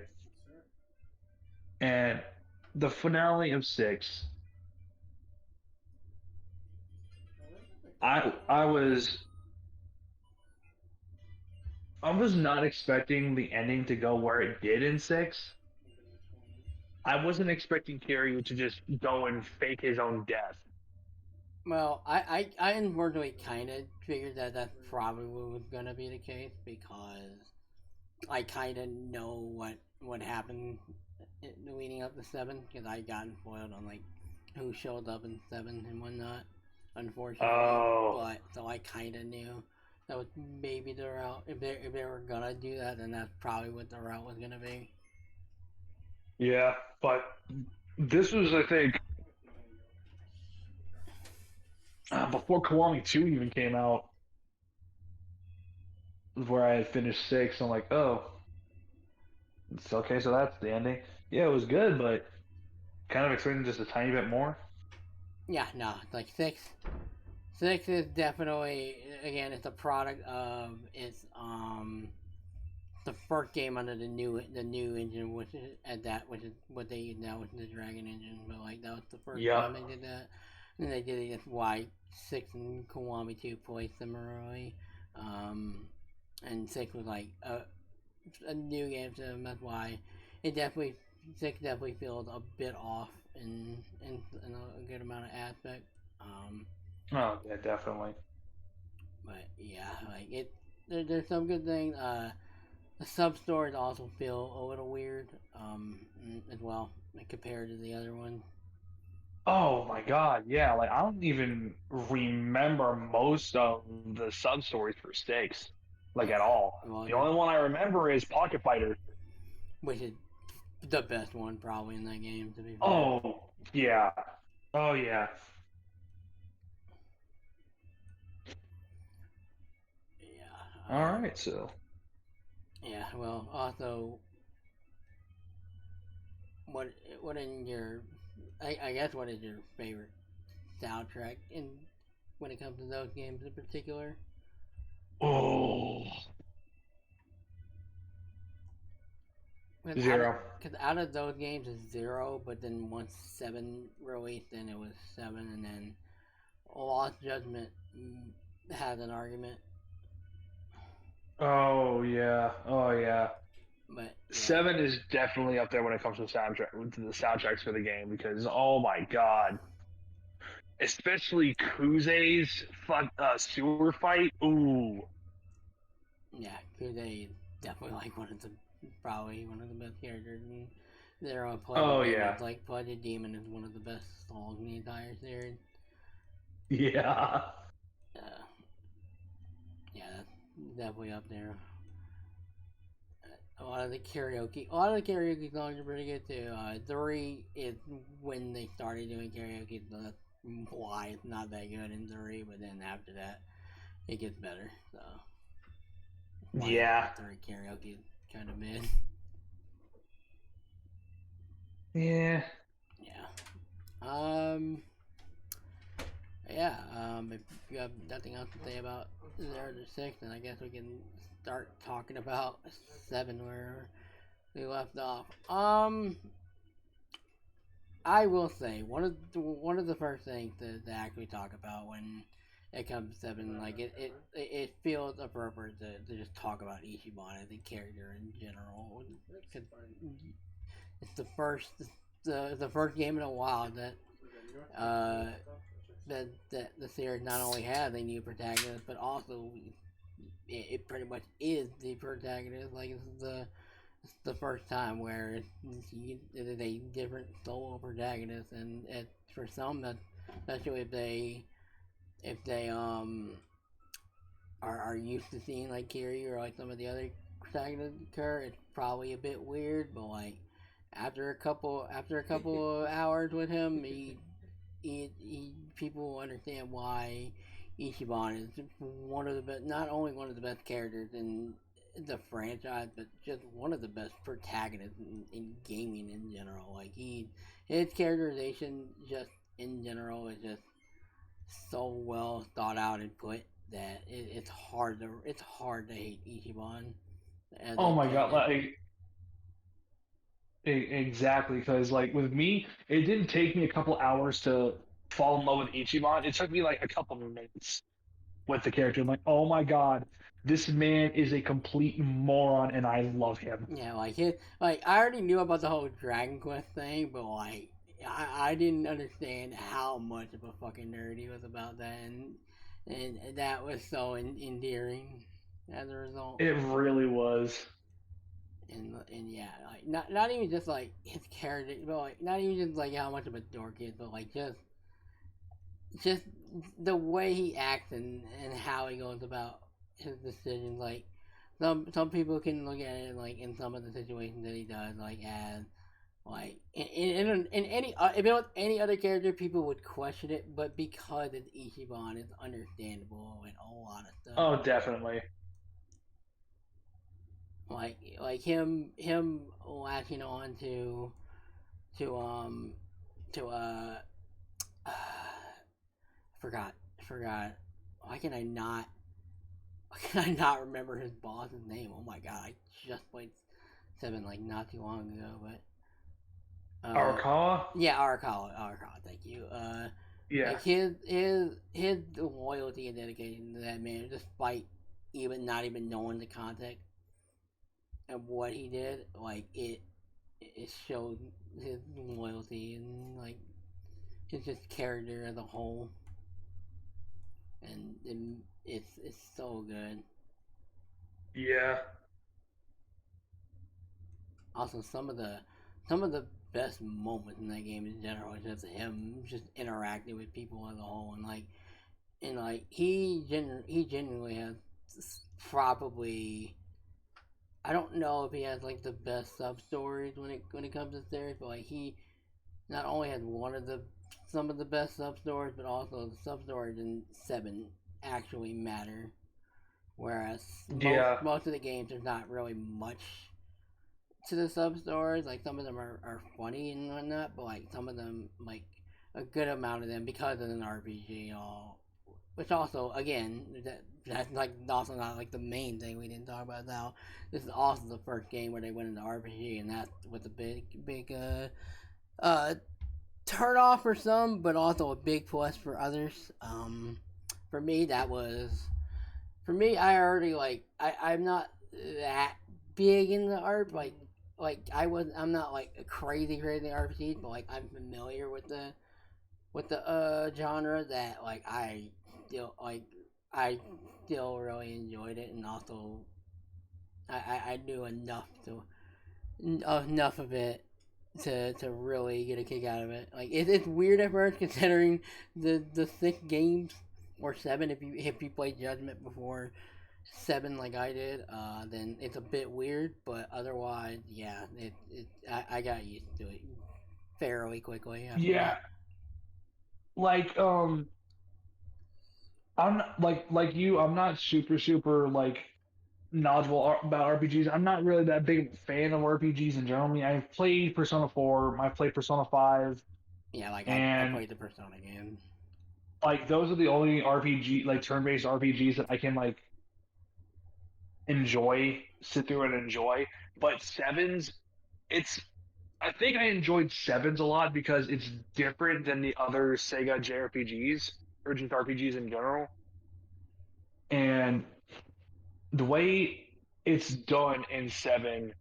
And the finale of 6, I was not expecting the ending to go where it did in 6. I wasn't expecting Kiryu to just go and fake his own death. Well, I unfortunately kind of figured that that's probably what was gonna be the case because I kind of know what happened leading up to 7 because I gotten foiled on like who showed up in 7 and whatnot. Unfortunately, but so I kind of knew that was maybe the route. If they were gonna do that, then that's probably what the route was gonna be. Yeah, but this was, I think, before Kiwami 2 even came out, where I had finished 6. I'm like, oh, it's okay, so that's the ending. Yeah, it was good, but kind of expecting just a tiny bit more. Yeah, no, like 6. 6 is definitely, again, it's a product of it's the first game under the new engine, which is what they use now, which is the Dragon engine. But like that was the first time they did that, and they did it. That's why 6 and Kiwami 2 play similarly, and 6 was like a new game to them. That's why it definitely 6 definitely feels a bit off in a good amount of aspect. Oh yeah, definitely. But yeah, like it. There's some good things. The sub stories also feel a little weird, as well, like, compared to the other one. Oh my god, yeah, like I don't even remember most of the sub stories for 6, like at all. Well, The only one I remember is Pocket Fighter. Which is the best one probably in that game, to be fair. Oh yeah, oh yeah. Yeah. All right, so. Yeah. Well, also, what in your, I guess, what is your favorite soundtrack in when it comes to those games in particular? Oh. Zero. Because out of those games it's 0, but then once 7 released, then it was 7, and then Lost Judgment has an argument. Oh yeah, oh yeah. But yeah. 7 is definitely up there when it comes to the soundtracks for the game because oh my god, especially Kuze's sewer fight. Ooh. Yeah, Kuze is definitely like probably one of the best characters in their own play. Oh yeah. It's like Blooded Demon is one of the best songs in the entire series. Yeah. Yeah, that's definitely up there. A lot of the karaoke songs are pretty good too. 3 is when they started doing karaoke, so that's why it's not that good in 3. But then after that, it gets better. So yeah, 3 karaoke is kind of mid. Yeah. Yeah. yeah, if you have nothing else to say about 0 to 6, then I guess we can start talking about 7 where we left off. I will say one of the first things to actually talk about when it comes to 7, like it feels appropriate to just talk about Ichiban as a character in general. It's the first game in a while that uh that the series not only has a new protagonist, but also it pretty much is the protagonist. Like it's the first time where it is a different solo protagonist, and for some that, especially if they are used to seeing like Kiryu or like some of the other protagonists occur, it's probably a bit weird. But like after a couple of hours with him, people will understand why Ichiban is one of the best, not only one of the best characters in the franchise, but just one of the best protagonists in gaming in general. Like his characterization just in general is just so well thought out and put that it's hard to hate Ichiban as Oh a my god, character. exactly, because like with me, it didn't take me a couple hours to fall in love with Ichiban. It took me like a couple minutes with the character. I'm like, oh my god, this man is a complete moron, and I love him. Yeah, like I already knew about the whole Dragon Quest thing, but like I didn't understand how much of a fucking nerd he was about that, and that was so endearing as a result. It really was. And yeah, like not even just like his character, but like not even just like how much of a dork he is, but like just the way he acts and how he goes about his decisions. Like some people can look at it like in some of the situations that he does, like as like in any if it was any other character, people would question it, but because it's Ichiban, it's understandable and a lot of stuff. Oh, definitely. Like him latching on to to forgot forgot. Why can I not? Why can I not remember his boss's name? Oh my god! I just played 7 like not too long ago, but Arakawa? yeah, Arakawa. Thank you. Yeah. Like his loyalty and dedication to that man, despite even not even knowing the context of what he did, like it showed his loyalty and like his just character as a whole, and it's so good. Yeah. Also, some of the best moments in that game in general is just him just interacting with people as a whole, and like he genuinely has probably, I don't know if he has like the best sub stories when it comes to series, but like he not only has one of the some of the best sub stories, but also the sub stories in 7 actually matter. Whereas Yeah. most of the games there's not really much to the sub stories. Like some of them are funny and whatnot, but like some of them, like a good amount of them, because of an RPG, all which also again that's like also not like the main thing we didn't talk about now. This is also the first game where they went into RPG, and that was a big uh turn off for some, but also a big plus for others. For me that was for me. I already like I'm not that big in the art like I'm not like a crazy RPG, but like I'm familiar with the genre that like I still really enjoyed it, and also I knew enough of it to really get a kick out of it. Like it's weird at first considering the 6 games or 7 if you play Judgment before 7 like I did, then it's a bit weird, but otherwise, yeah, I got used to it fairly quickly after Yeah. that. Like I'm not, like you, I'm not super like knowledgeable about RPGs. I'm not really that big of a fan of RPGs in general. I mean, I've played Persona 4, I've played Persona 5, Yeah, like I and played the Persona game. like those are the only RPG like turn-based RPGs that I can like enjoy, sit through and enjoy. But sevens, it's I think I enjoyed sevens a lot because it's different than the other Sega JRPGs or just RPGs in general. And the way it's done in seven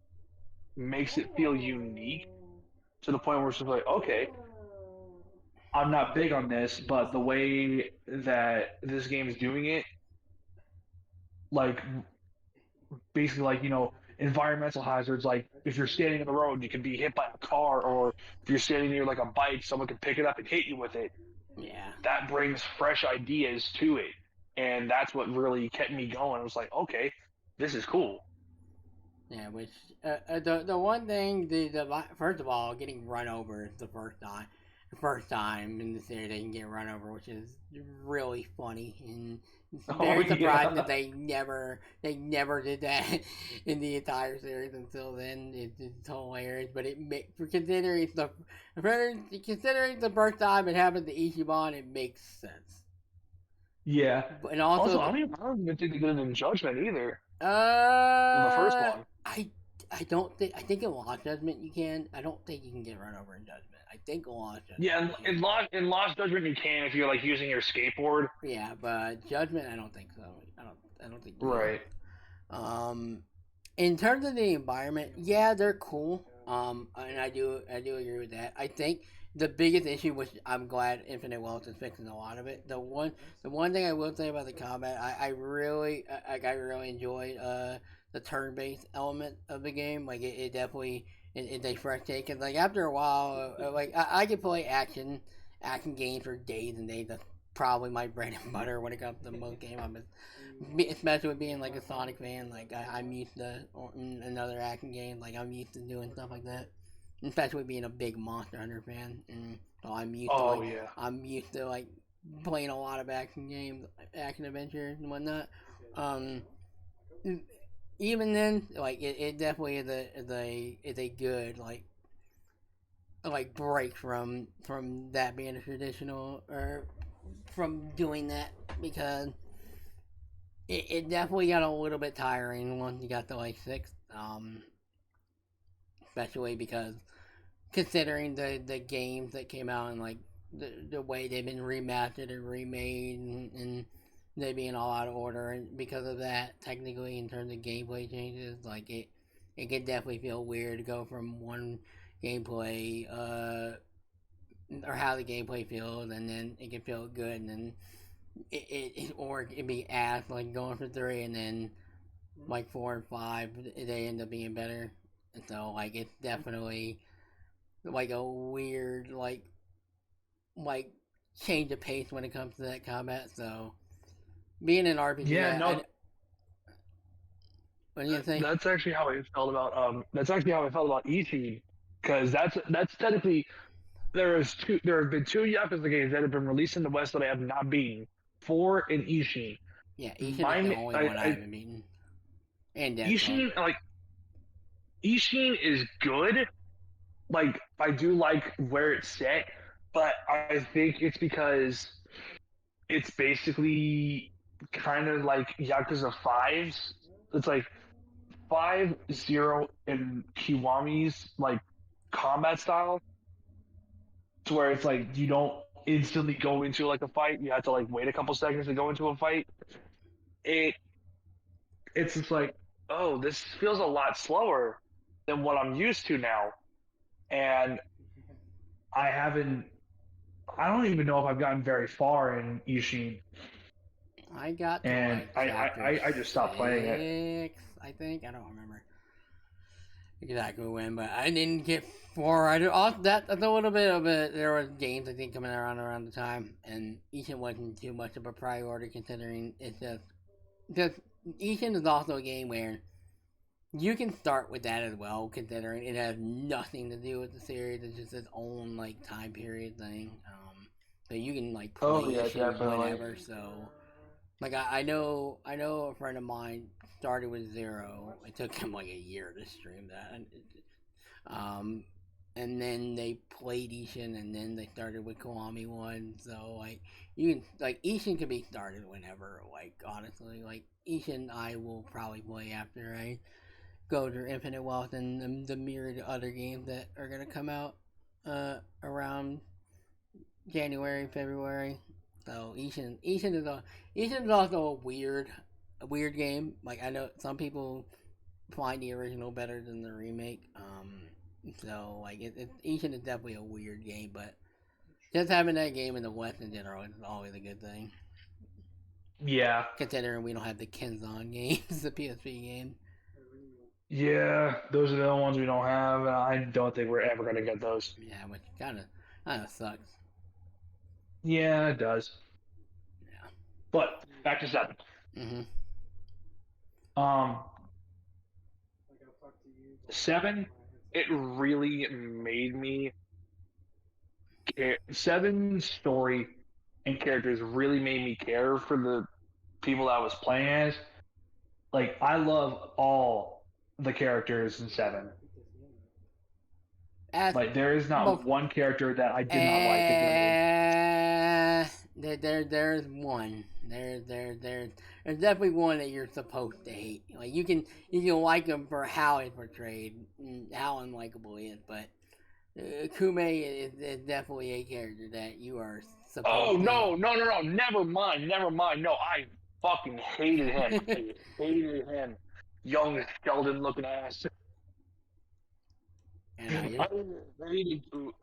makes it feel unique to the point where it's just like, okay, I'm not big on this, but the way that this game is doing it, like basically like environmental hazards, like if you're standing on the road you can be hit by a car, or if you're standing near like a bike someone can pick it up and hit you with it. Yeah. That brings fresh ideas to it, and that's what really kept me going. I was like, okay, this is cool. Yeah, which the one thing the first of all, getting run over is the first time in the series they can get run over, which is really funny, and very surprised that they never did that in the entire series until then. It's hilarious, but considering the first time it happened to Ichiban, it makes sense. Yeah. And also I don't even think they did it in Judgment either. the first one. I don't think. I think in Lost Judgment you can. I don't think you can get run over in Judgment. I think in Lost Judgment. Yeah, in Lost Judgment you can if you're like using your skateboard. Yeah, but Judgment I don't think so. I don't think. Right. In terms of the environment, yeah, they're cool. And I do agree with that. I think the biggest issue, which I'm glad Infinite Wealth is fixing a lot of it. The one thing I will say about the combat, I really enjoyed the turn-based element of the game. Like it definitely it's a fresh take. And like after a while, like I could play action games for days and days. That's probably my bread and butter when it comes to most games. Especially with being like a Sonic fan. Like I'm used to another action game. Like I'm used to doing stuff like that. Especially being a big Monster Hunter fan, and so I'm used to like playing a lot of action games, action adventures and whatnot. Even then, like it definitely is a good like break from that being a traditional or from doing that, because it definitely got a little bit tiring once you got to like 6, especially because considering the games that came out and like the way they've been remastered and remade, and they being all out of order, and because of that, technically in terms of gameplay changes, like it can definitely feel weird to go from one gameplay or how the gameplay feels, and then it can feel good, and then or it can be ass like going for 3, and then like 4 and 5 they end up being better, and so like it's definitely like a weird like change of pace when it comes to that combat. So being an RPG, what do you think? That's actually how I felt about Ishin, because that's technically there have been 2 Yakuza games that have been released in the West that I have not beaten. 4 and Ishin. Yeah, Ishin is the only one I haven't beaten. And Ishin is good. Like I do like where it's set, but I think it's because it's basically kind of like Yakuza 5's. It's like 5, 0, and Kiwami's like combat style, to where it's like you don't instantly go into like a fight. You have to like wait a couple seconds to go into a fight. It's just like, oh, this feels a lot slower than what I'm used to now. And I don't even know if I've gotten very far in Ishin. I got to and I just stopped playing it. I think I don't remember exactly when, but I didn't get far. That's a little bit of it. There was games I think coming around the time, and Ishin wasn't too much of a priority considering it's just Ishin is also a game where you can start with that as well, considering it has nothing to do with the series. It's just its own like time period thing. So you can like play Ishin whenever. So like I know a friend of mine started with 0. It took him like a year to stream that. and then they played Ishin, and then they started with Kiwami 1. So like you can like Ishin can be started whenever. Like honestly, like Ishin, I will probably play after I go through Infinite Wealth and the myriad other games that are gonna come out around January, February. So Ishin is also a weird game. Like I know some people find the original better than the remake. So like Ishin is definitely a weird game, but just having that game in the West in general is always a good thing. Yeah. Considering we don't have the Kenzan games, the PSP game. Yeah, those are the only ones we don't have, and I don't think we're ever gonna get those. Yeah, which kind of sucks. Yeah, it does. Yeah. But back to 7. Mhm. 7, it really made me care. 7's story and characters really made me care for the people that I was playing as. Like, I love all the characters in 7. Like, there is not one character that I did not like in the game. There's one. There's definitely one that you're supposed to hate. Like you can like him for how he's portrayed, how unlikable he is, but Kume is definitely a character that you are supposed Oh, to no, never mind. No, I fucking hated him. I hated him. Young skeleton looking ass. And I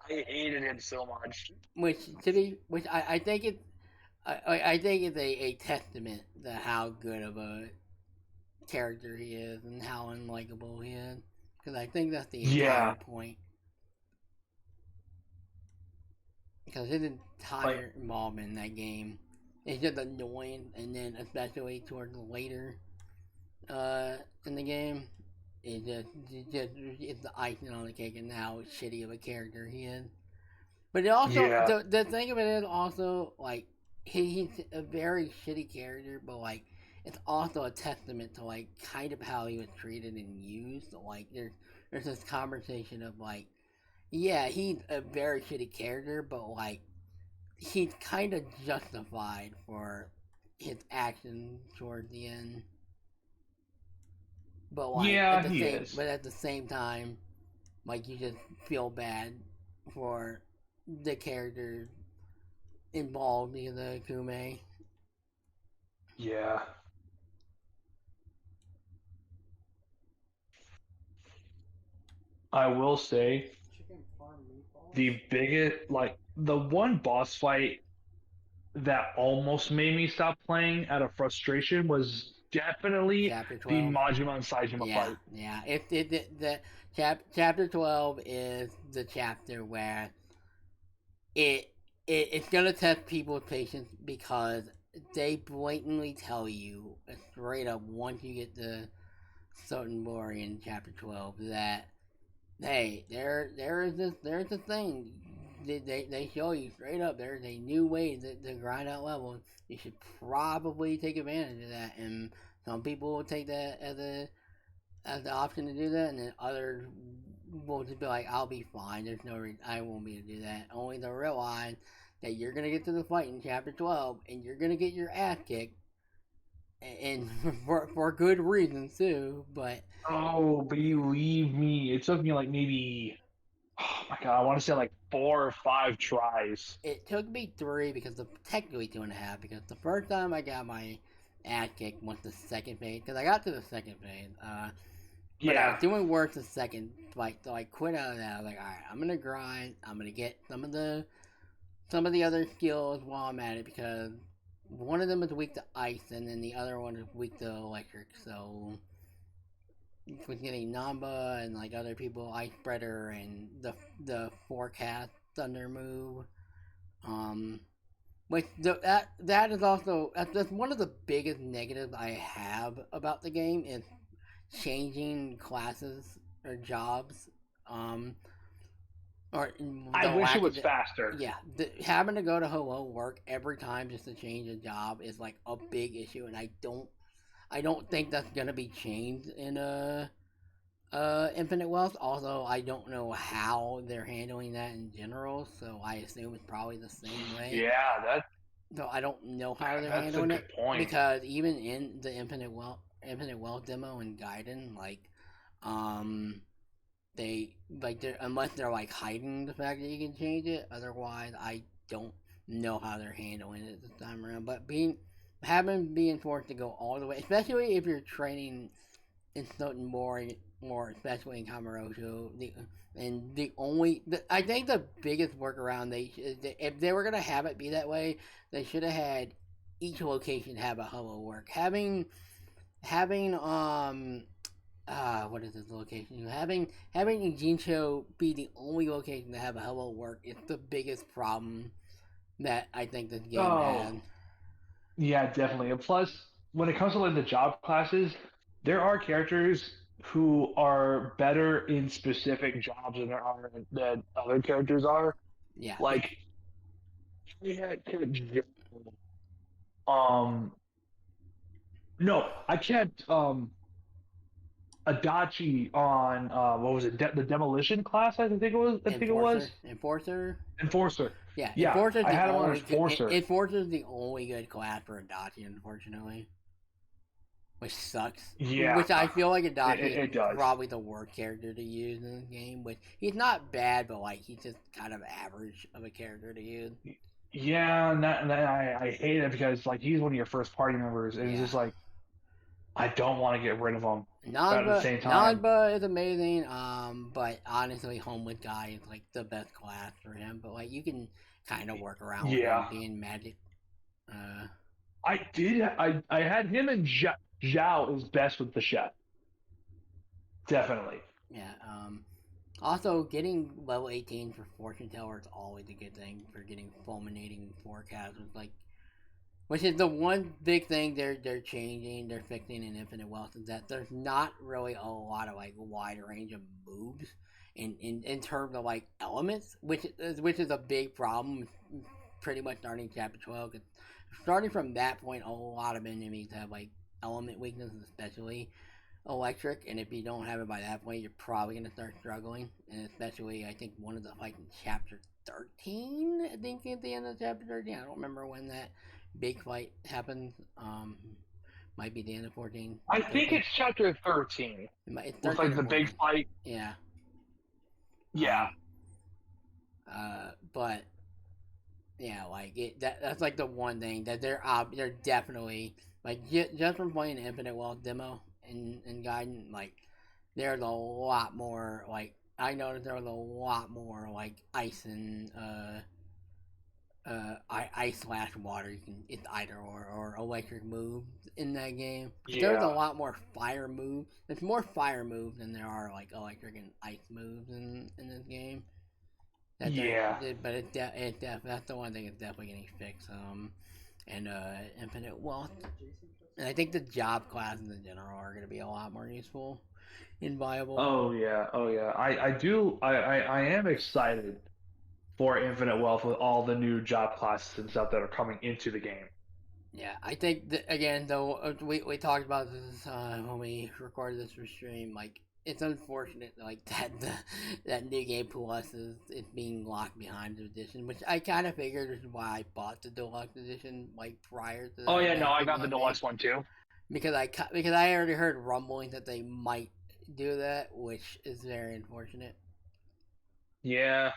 hated him so much. which I think it's a testament to how good of a character he is and how unlikable he is. Because I think that's the entire point. Because his entire involvement in that game is just annoying, and then especially towards later in the game, it's the icing on the cake and how shitty of a character he is. But it also the thing of it is also like he's a very shitty character, but like it's also a testament to like kind of how he was treated and used. So, like there's this conversation of like, yeah, he's a very shitty character, but like he's kind of justified for his actions towards the end. But like at the same time, like you just feel bad for the characters involved in the Kume. Yeah. I will say the biggest, like, the one boss fight that almost made me stop playing out of frustration was definitely the Majima and Saijima fight. Yeah, chapter 12 is the chapter where it's gonna test people's patience because they blatantly tell you straight up once you get to Sotenbori in chapter 12 that hey, there's a thing. They show you straight up there's a new way to grind out levels. You should probably take advantage of that, and some people will take that as the option to do that, and then others will just be like, I'll be fine. There's no reason I won't be able to do that. Only to realize that you're gonna get to the fight in chapter 12, and you're gonna get your ass kicked, and for good reasons too. But oh, believe me, it took me like maybe, oh my god, I want to say like 4 or 5 tries. It took me 3 because technically 2.5 because the first time I got my ass kicked was the second phase because I got to the second phase. But I was doing work the second fight, so I quit out of that. I was like, all right, I'm gonna grind. I'm gonna get some of the other skills while I'm at it because one of them is weak to ice, and then the other one is weak to electric. So with getting Namba and like other people, Ice Spreader and the Forecast Thunder move, which that is also that's one of the biggest negatives I have about the game is changing classes or jobs. Or I wish it was faster. Yeah, having to go to hello work every time just to change a job is like a big issue, and I don't think that's gonna be changed in Infinite Wealth. Although I don't know how they're handling that in general, so I assume it's probably the same way. Yeah, that. So I don't know how they're That's a handling good it point. because even in the Infinite Wealth demo in Gaiden, like, they like they're unless they're like hiding the fact that you can change it. Otherwise, I don't know how they're handling it this time around. But being forced to go all the way, especially if you're training in something more especially in Crimsonrosso, I think the biggest workaround if they were gonna have it be that way, they should have had each location have a hello work. Having what is this location? Having Jincho be the only location to have a hello work is the biggest problem that I think this game had. Yeah, definitely. And plus, when it comes to like the job classes, there are characters who are better in specific jobs than other characters are. Yeah. Like we had um no, I can't Adachi on what was it? The demolition class, I think it was. Enforcer. Yeah, Yeah, Enforcer's I the had him on only Enforcer. Enforcer's the only good class for Adachi, unfortunately. Which sucks. Yeah, Which I feel like Adachi it is does. probably the worst character to use in the game. Which he's not bad, but like he's just kind of average of a character to use. Yeah, and I hate it because like he's one of your first party members, and it's just like I don't want to get rid of him. But at the same time, Nanba is amazing. But honestly, Homewood Guy is like the best class for him. But like you can kind of work around with him being magic. I had him and Zhao is best with the chef. Definitely. Yeah. Also, getting level 18 for Fortune Teller is always a good thing for getting fulminating forecasters. Like, which is the one big thing they're changing, they're fixing in Infinite Wealth is that there's not really a lot of like wide range of moves in terms of like elements, which is a big problem. Pretty much starting chapter 12, because starting from that point, a lot of enemies have like element weaknesses, especially electric, and if you don't have it by that point, you're probably gonna start struggling. And especially, I think one of the like in chapter 13, I think at the end of chapter 13, I don't remember when that big fight happens. Might be the end of 14. I think it's chapter 13. It's 13 with like or the 14. big fight. Yeah. Yeah. But yeah, like that's like the one thing that they're definitely like just from playing the Infinite Wealth demo in Gaiden, like there's a lot more like I noticed there was a lot more like ice and ice slash water. It's either or electric moves in that game. Yeah. There's a lot more fire moves. There's more fire moves than there are like electric and ice moves in this game. But that's the one thing that's definitely getting fixed. And Infinite Wealth, and I think the job classes in general are going to be a lot more useful and viable. Oh yeah. I am excited for Infinite Wealth with all the new job classes and stuff that are coming into the game. Yeah, I think again though we talked about this when we recorded this for stream. Like it's unfortunate like that New Game Plus is being locked behind the edition, which I kind of figured is why I bought the deluxe edition like prior to. Oh yeah, no, I got the deluxe one too. Because I already heard rumblings that they might do that, which is very unfortunate. Yeah.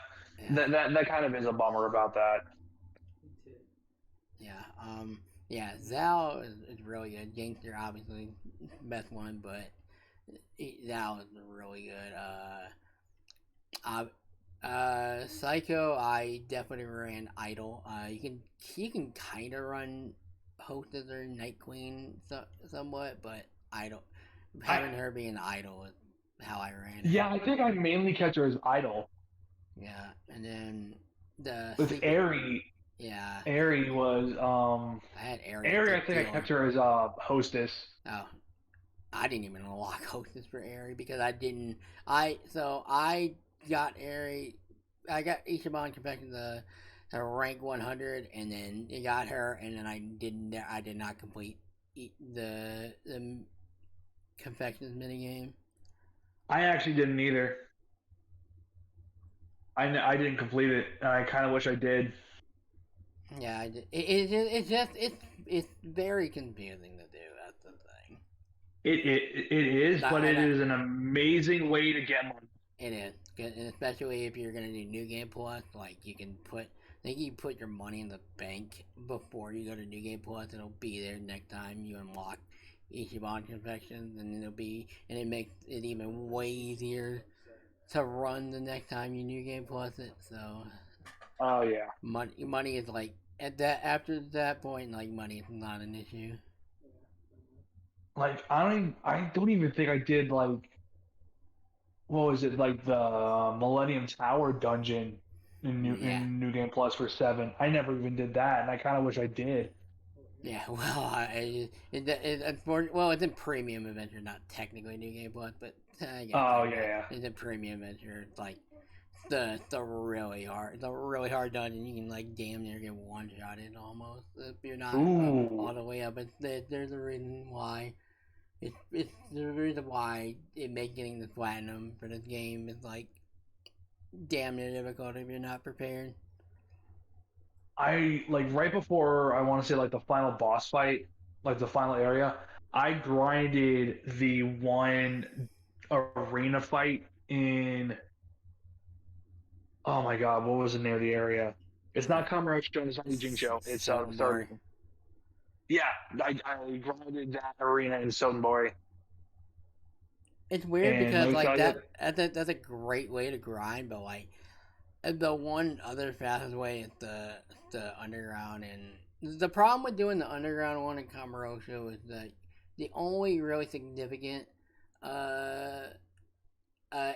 That kind of is a bummer about that. Yeah, Zhao is really good. Gangster obviously best one, but Zhao is really good. Psycho, I definitely ran Idol. You can kind of run Hostess or Night Queen somewhat, but having her be an Idol is how I ran it. Yeah, I think I mainly catch her as Idol. Yeah, and then with Aerie. Yeah. Aerie was I had Aerie. Aerie, I think I kept her as Hostess. Oh. I didn't even unlock Hostess for Aerie because I didn't. I got Aerie. I got Ichiban Confession the rank 100, and then it got her, and then I did not complete the Confections minigame. I actually didn't either. I didn't complete it, and I kind of wish I did. Yeah, it's very confusing to do. That's the thing. It is, but it is an amazing way to get money. It is, and especially if you're gonna do New Game Plus, like you can put, I think you put your money in the bank before you go to New Game Plus. It'll be there next time you unlock Ichiban Confections, and it makes it even way easier to run the next time you New Game Plus it. So, Oh yeah, money is like after that point, like money is not an issue. like I don't even think I did like what was it like the Millennium Tower dungeon Yeah. in New Game Plus for 7. I never even did that, and I kind of wish I did. Yeah, well, it's a premium adventure, not technically New Game Plus, but I guess Oh yeah, it's a premium adventure. It's like the really hard dungeon. You can like damn near get one shot in almost if you're not Ooh. all the way up. But there's a reason why. It's the reason why it makes getting the platinum for this game is like damn near difficult if you're not prepared. I like right before I want to say like the final boss fight, like the final area, I grinded the one arena fight in oh my god, what was the name of the area? It's not Kamurocho, it's not Jincho. It's the third Sotenbori. one. Yeah, I grinded that arena in Sotenbori. It's weird And let because me like tell you, that's a great way to grind, but like the one other fastest way is the underground, and the problem with doing the underground one in Kamurocho is that the only really significant uh,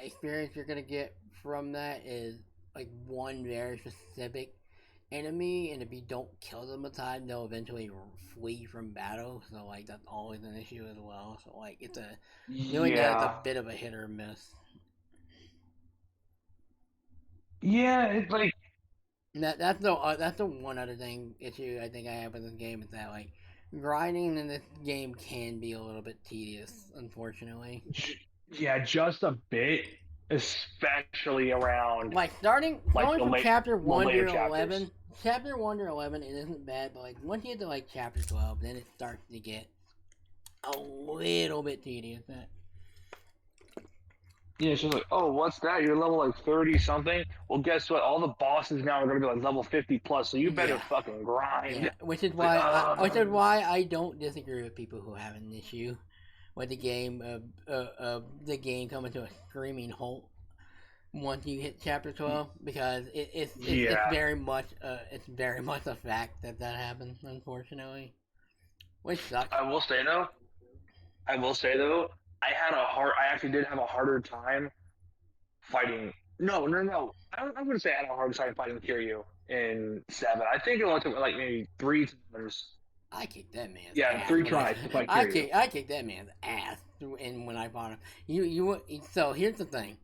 experience you're gonna get from that is like one very specific enemy, and if you don't kill them a time, they'll eventually flee from battle. So like that's always an issue as well. So like doing that is yeah, a bit of a hit or miss. yeah, it's like That's the one other thing issue I think I have with this game is that like grinding in this game can be a little bit tedious, unfortunately. yeah, just a bit, especially around Like like going from chapter the one later to chapters. 11, chapter 1 to 11 it isn't bad, but like once you get to like chapter 12, then it starts to get a little bit tedious. Yeah, it's just like, oh, what's that? You're level like 30 something. Well, guess what? All the bosses now are going to be like level 50 plus, so you better Yeah, fucking grind. yeah, It's like, why I don't disagree with people who have an issue with the game coming to a screaming halt once you hit chapter 12, because yeah. it's very much a fact that happens, unfortunately, which sucks. I will say though, I actually did have a harder time fighting. No. I'm going to say I had a harder time fighting Kiryu in 7. I think it only took like maybe 3 times. I kicked that man's Yeah, ass 3 when tries to fight Kiryu. I kicked that man's ass, and when I fought him, so here's the thing,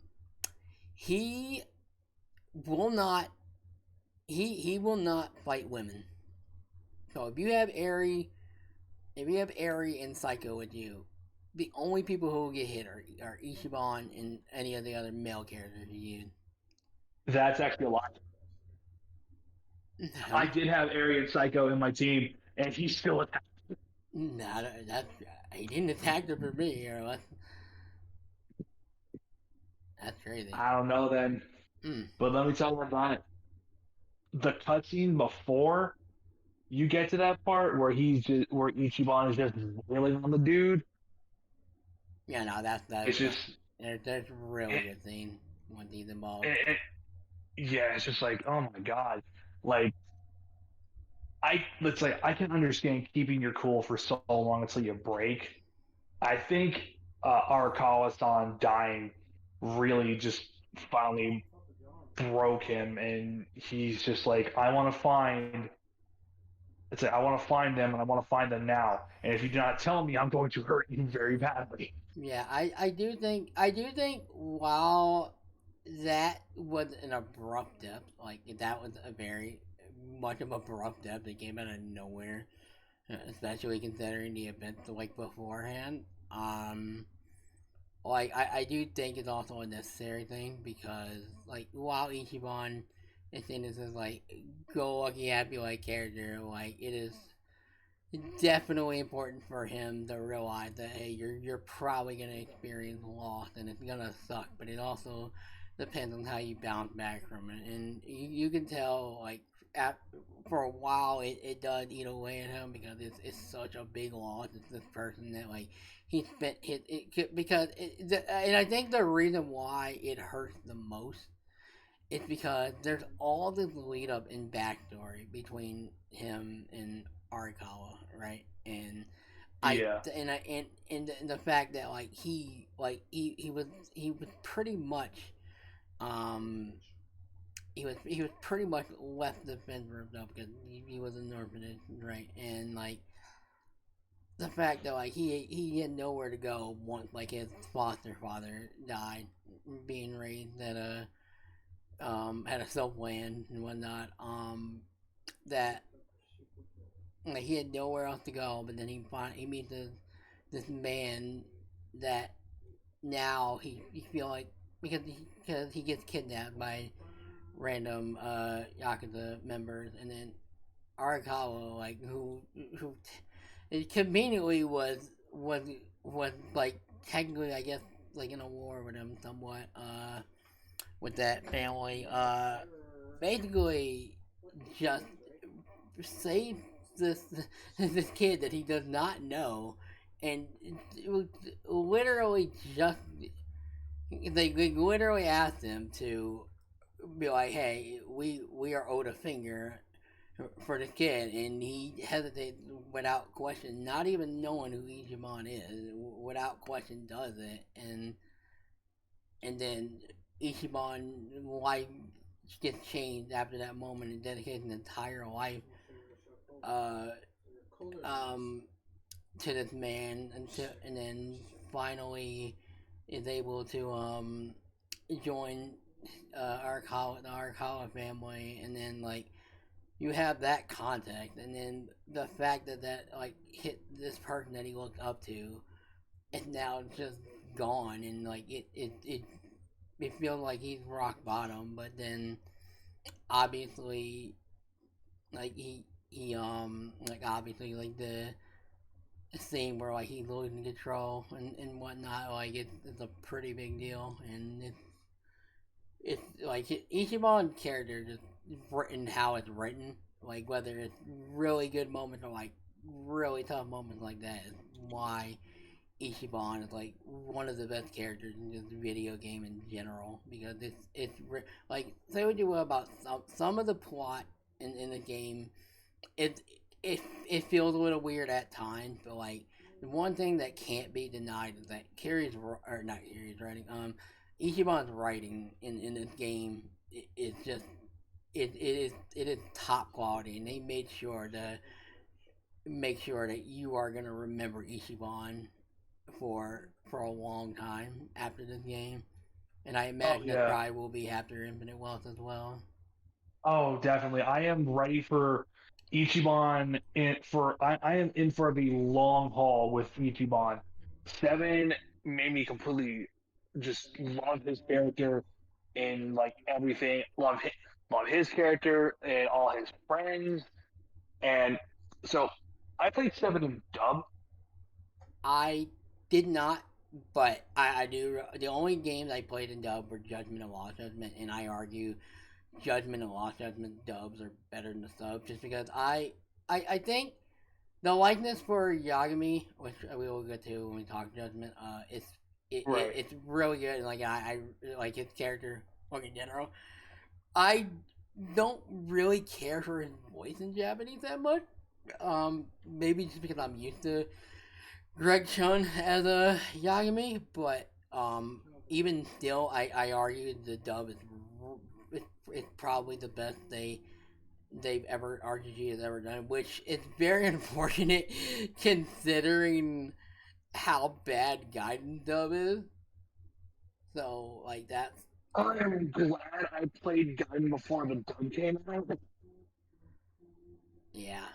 he will not he will not fight women. So if you have Eri and Psycho with you, the only people who will get hit are Ichiban and any of the other male characters you use. That's actually a lot. I No, did have Aryan Psycho in my team, and he still attacked. no, he didn't attack her for me. That's crazy. I don't know then. Mm. But let me tell you about it. The cutscene before you get to that part where Ichiban is just wailing on the dude. Yeah, no, It's just there's really good scene when he's involved. yeah, it's just like oh my god, like let's say I can understand keeping your cool for so long until you break. I think Arakawa-san dying really just finally broke him, and he's just like, I want to find them, and I want to find them now. And if you do not tell me, I'm going to hurt you very badly. Yeah, I do think while that was an abrupt death, like that was a very much of an abrupt death that came out of nowhere, especially considering the events like beforehand. like I do think it's also a necessary thing because like while Ichiban is in this is like go lucky happy like character, like it is definitely important for him to realize that hey, you're probably gonna experience loss and it's gonna suck, but it also depends on how you bounce back from it, and you can tell like for a while it does eat away at him because it's such a big loss. It's this person that like he spent because and I think the reason why it hurts the most is because there's all this lead up in backstory between him and Arikawa, right? And Yeah. and the fact that like he was pretty much um he was pretty much left the fence for himself because he was an orphanage, right? And like the fact that like he had nowhere to go once like his foster father died, being raised at a had a self land and whatnot. That like he had nowhere else to go, but then he meets this man that now he feel like because he gets kidnapped by random Yakuza members, and then Arakawa like who it conveniently was like technically I guess like in a war with him somewhat with that family basically just saved this this kid that he does not know, and it was literally just they literally asked him to be like, "Hey, we are owed a finger for this kid," and he hesitates without question, not even knowing who Ichiban is, without question does it, and then Ichiban life gets changed after that moment and dedicates an entire life uh, um, to this man and then finally is able to join the Arakawa family, and then like you have that context, and then the fact that like hit this person that he looked up to is now just gone, and like it feels like he's rock bottom, but then obviously like he like obviously like the scene where like he's losing control and whatnot, like it's a pretty big deal, and it's like Ichiban character just written how it's written, like whether it's really good moments or like really tough moments like that is why Ichiban is like one of the best characters in this video game in general, because like say what you will about some of the plot in the game, it it feels a little weird at times, but like the one thing that can't be denied is that Kiryu's or not Kiryu's writing, Ichiban's writing in this game is just it is top quality, and they made sure to make sure that you are gonna remember Ichiban for a long time after this game, and I imagine that Yeah. probably will be after Infinite Wealth as well. Oh, definitely. I am ready for Ichiban I am in for the long haul with Ichiban. Seven made me completely just love his character and like everything. Love his character and all his friends. And so I played seven in dub. I did not, but I do. The only games I played in dub were Judgment and Lost Judgment, and I argue Judgment and Lost Judgment dubs are better than the subs, just because I think the likeness for Yagami, which we will get to when we talk Judgment, it's really good. Like I like his character, like in general. I don't really care for his voice in Japanese that much. Maybe just because I'm used to Greg Chun as a Yagami, but even still, I argue the dub is it's probably the best they've ever RGG has ever done, which is very unfortunate considering how bad Gaiden dub is. So like that's I am glad I played Gaiden before the dub came out. yeah,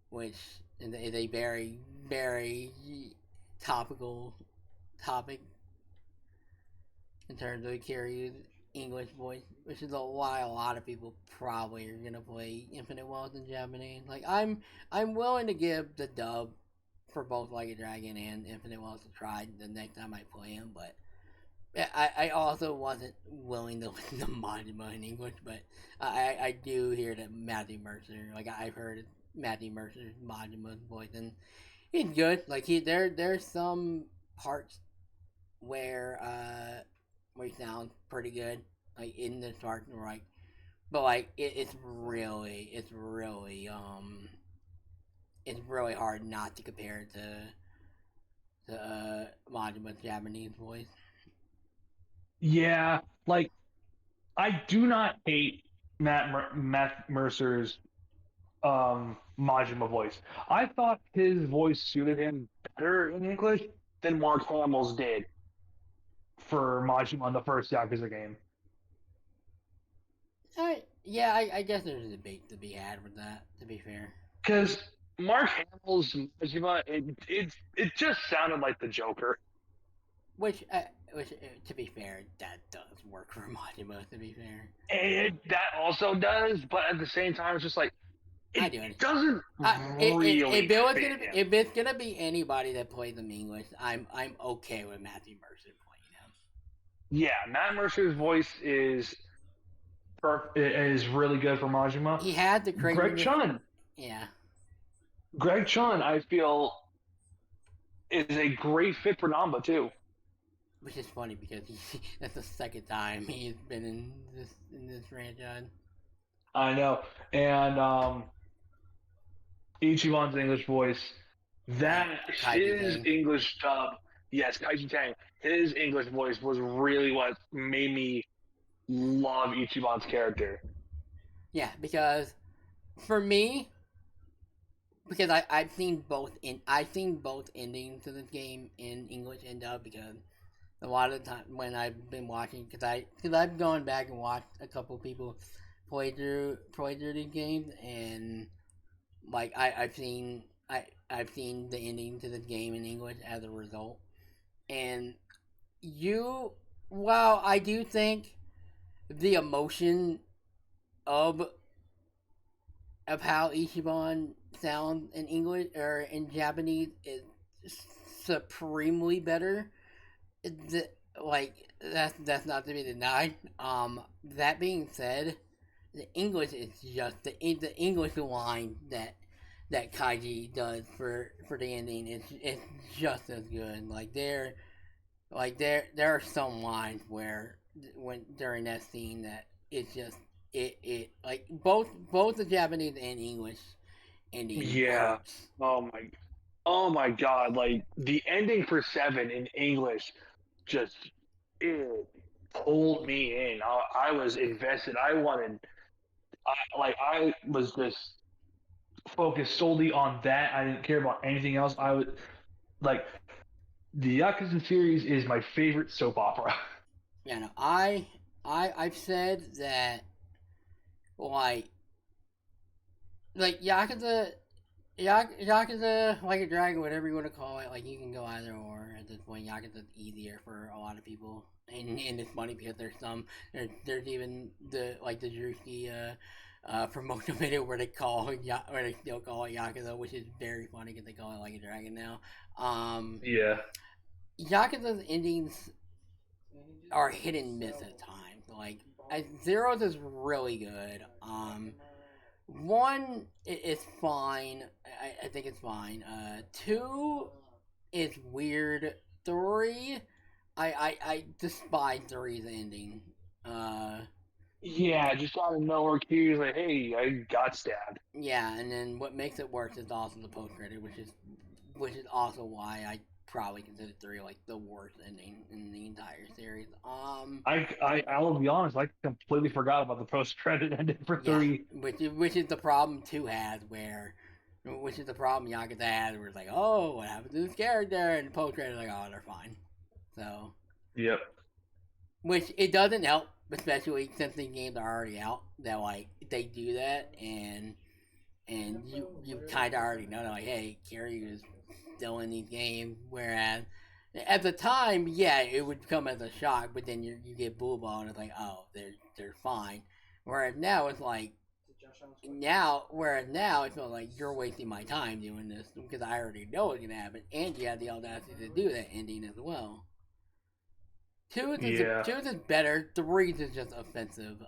which is a very very topical topic in terms of Kiryu's English voice, which is why a lot of people probably are gonna play Infinite Wealth in Japanese. Like I'm willing to give the dub for both Like a Dragon and Infinite Wealth a try the next time I play them, but I also wasn't willing to listen to Majima in English, but I do hear that Matthew Mercer, like I've heard Matthew Mercer's Majima's voice, and he's good. Like there's some parts where he sounds pretty good, like in the parts where like, but like it's really hard not to compare it to Majima's Japanese voice. Yeah, like I do not hate Matt Mercer's Majima voice. I thought his voice suited him better in English than Mark Hamill's did for Majima in the first Yakuza game. I guess there's a debate to be had with that, to be fair. Because Mark Hamill's Majima, it just sounded like the Joker. Which, to be fair, that does work for Majima, to be fair. That also does, but at the same time, it's just like, it doesn't really if it's gonna be anybody that plays them English, I'm okay with Matthew Mercer playing him. Yeah, Matt Mercer's voice is really good for Majima. He had the Greg Chun. Yeah. Greg Chun, I feel, is a great fit for Namba too. Which is funny because that's the second time he's been in this franchise. I know, and Ichiban's English voice, his English dub, yes, Kaiji Tang, his English voice was really what made me love Ichiban's character. Yeah, because for me, because I've seen both endings to this game in English and dub, because a lot of the time when I've been watching, because I've gone back and watched a couple of people play through these games, and like I've seen the ending to this game in English as a result. And while I do think the emotion of how Ichiban sounds in English or in Japanese is supremely better, that's not to be denied. That being said, the English is just the English line that Kaiji does for the ending is just as good. There are some lines where during that scene that it's just it like both the Japanese and English ending. Yeah. Works. Oh my God! Like the ending for 7 in English, it pulled me in. I was invested. I was just focused solely on that. I didn't care about anything else. I would like the Yakuza series is my favorite soap opera. Yeah, no, I've said that like Yakuza, Like a Dragon, whatever you want to call it, like you can go either or at this point. Yakuza's easier for a lot of people, and it's funny because there's even the Drewski promotional video where they still call it Yakuza, which is very funny because they call it Like a Dragon now. Yeah. Yakuza's endings are hit and miss at times. Like Zero's is really good. 1 is fine. I think it's fine. 2 is weird. 3, I despise 3's ending. Yeah, just out of nowhere, Kiryu's like, "Hey, I got stabbed." Yeah, and then what makes it worse is also the post credit, which is also why I probably consider 3 like the worst ending in the entire series. I'll be honest, I completely forgot about the post credit ending for 3. Which is the problem 2 has, which is the problem Yakuza has, where it's like, oh, what happened to this character, and the post credit like, oh, they're fine. So. Yep. Which it doesn't help, especially since the games are already out. That like they do that, and you kind of already know, like, hey, Kiryu is still in these games, whereas At the time, yeah, it would come as a shock, but then you get blue ball and it's like, oh, they're fine. Whereas now it's like, now it feels like you're wasting my time doing this because I already know what's gonna happen, and you have the audacity to do that ending as well. Two is better. 3 is just offensive.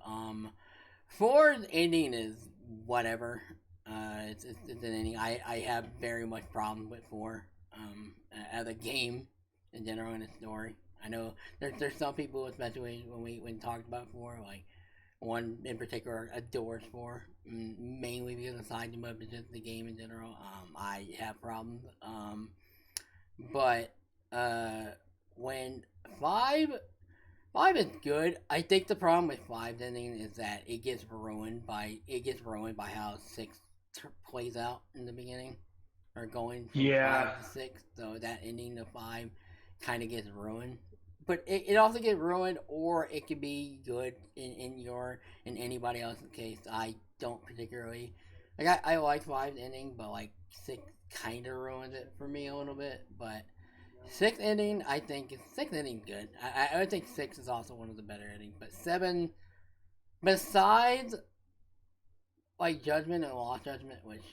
4's ending is whatever. It's an ending. I have very much problems with 4. As a game in general and a story. I know there's some people, especially when we talked about 4, like one in particular adores 4, mainly because of side mode, but just the game in general. I have problems. But when 5 is good. I think the problem with 5's ending is that it gets ruined by how 6 plays out in the beginning, or going from 5 to 6. So that ending of 5 kind of gets ruined. But it also gets ruined, or it could be good in anybody else's case. I don't particularly I like 5's ending, but like 6 kind of ruins it for me a little bit. But 6th ending, I think 6th ending good. I think 6 is also one of the better endings. But 7, besides like Judgment and Lost Judgment, which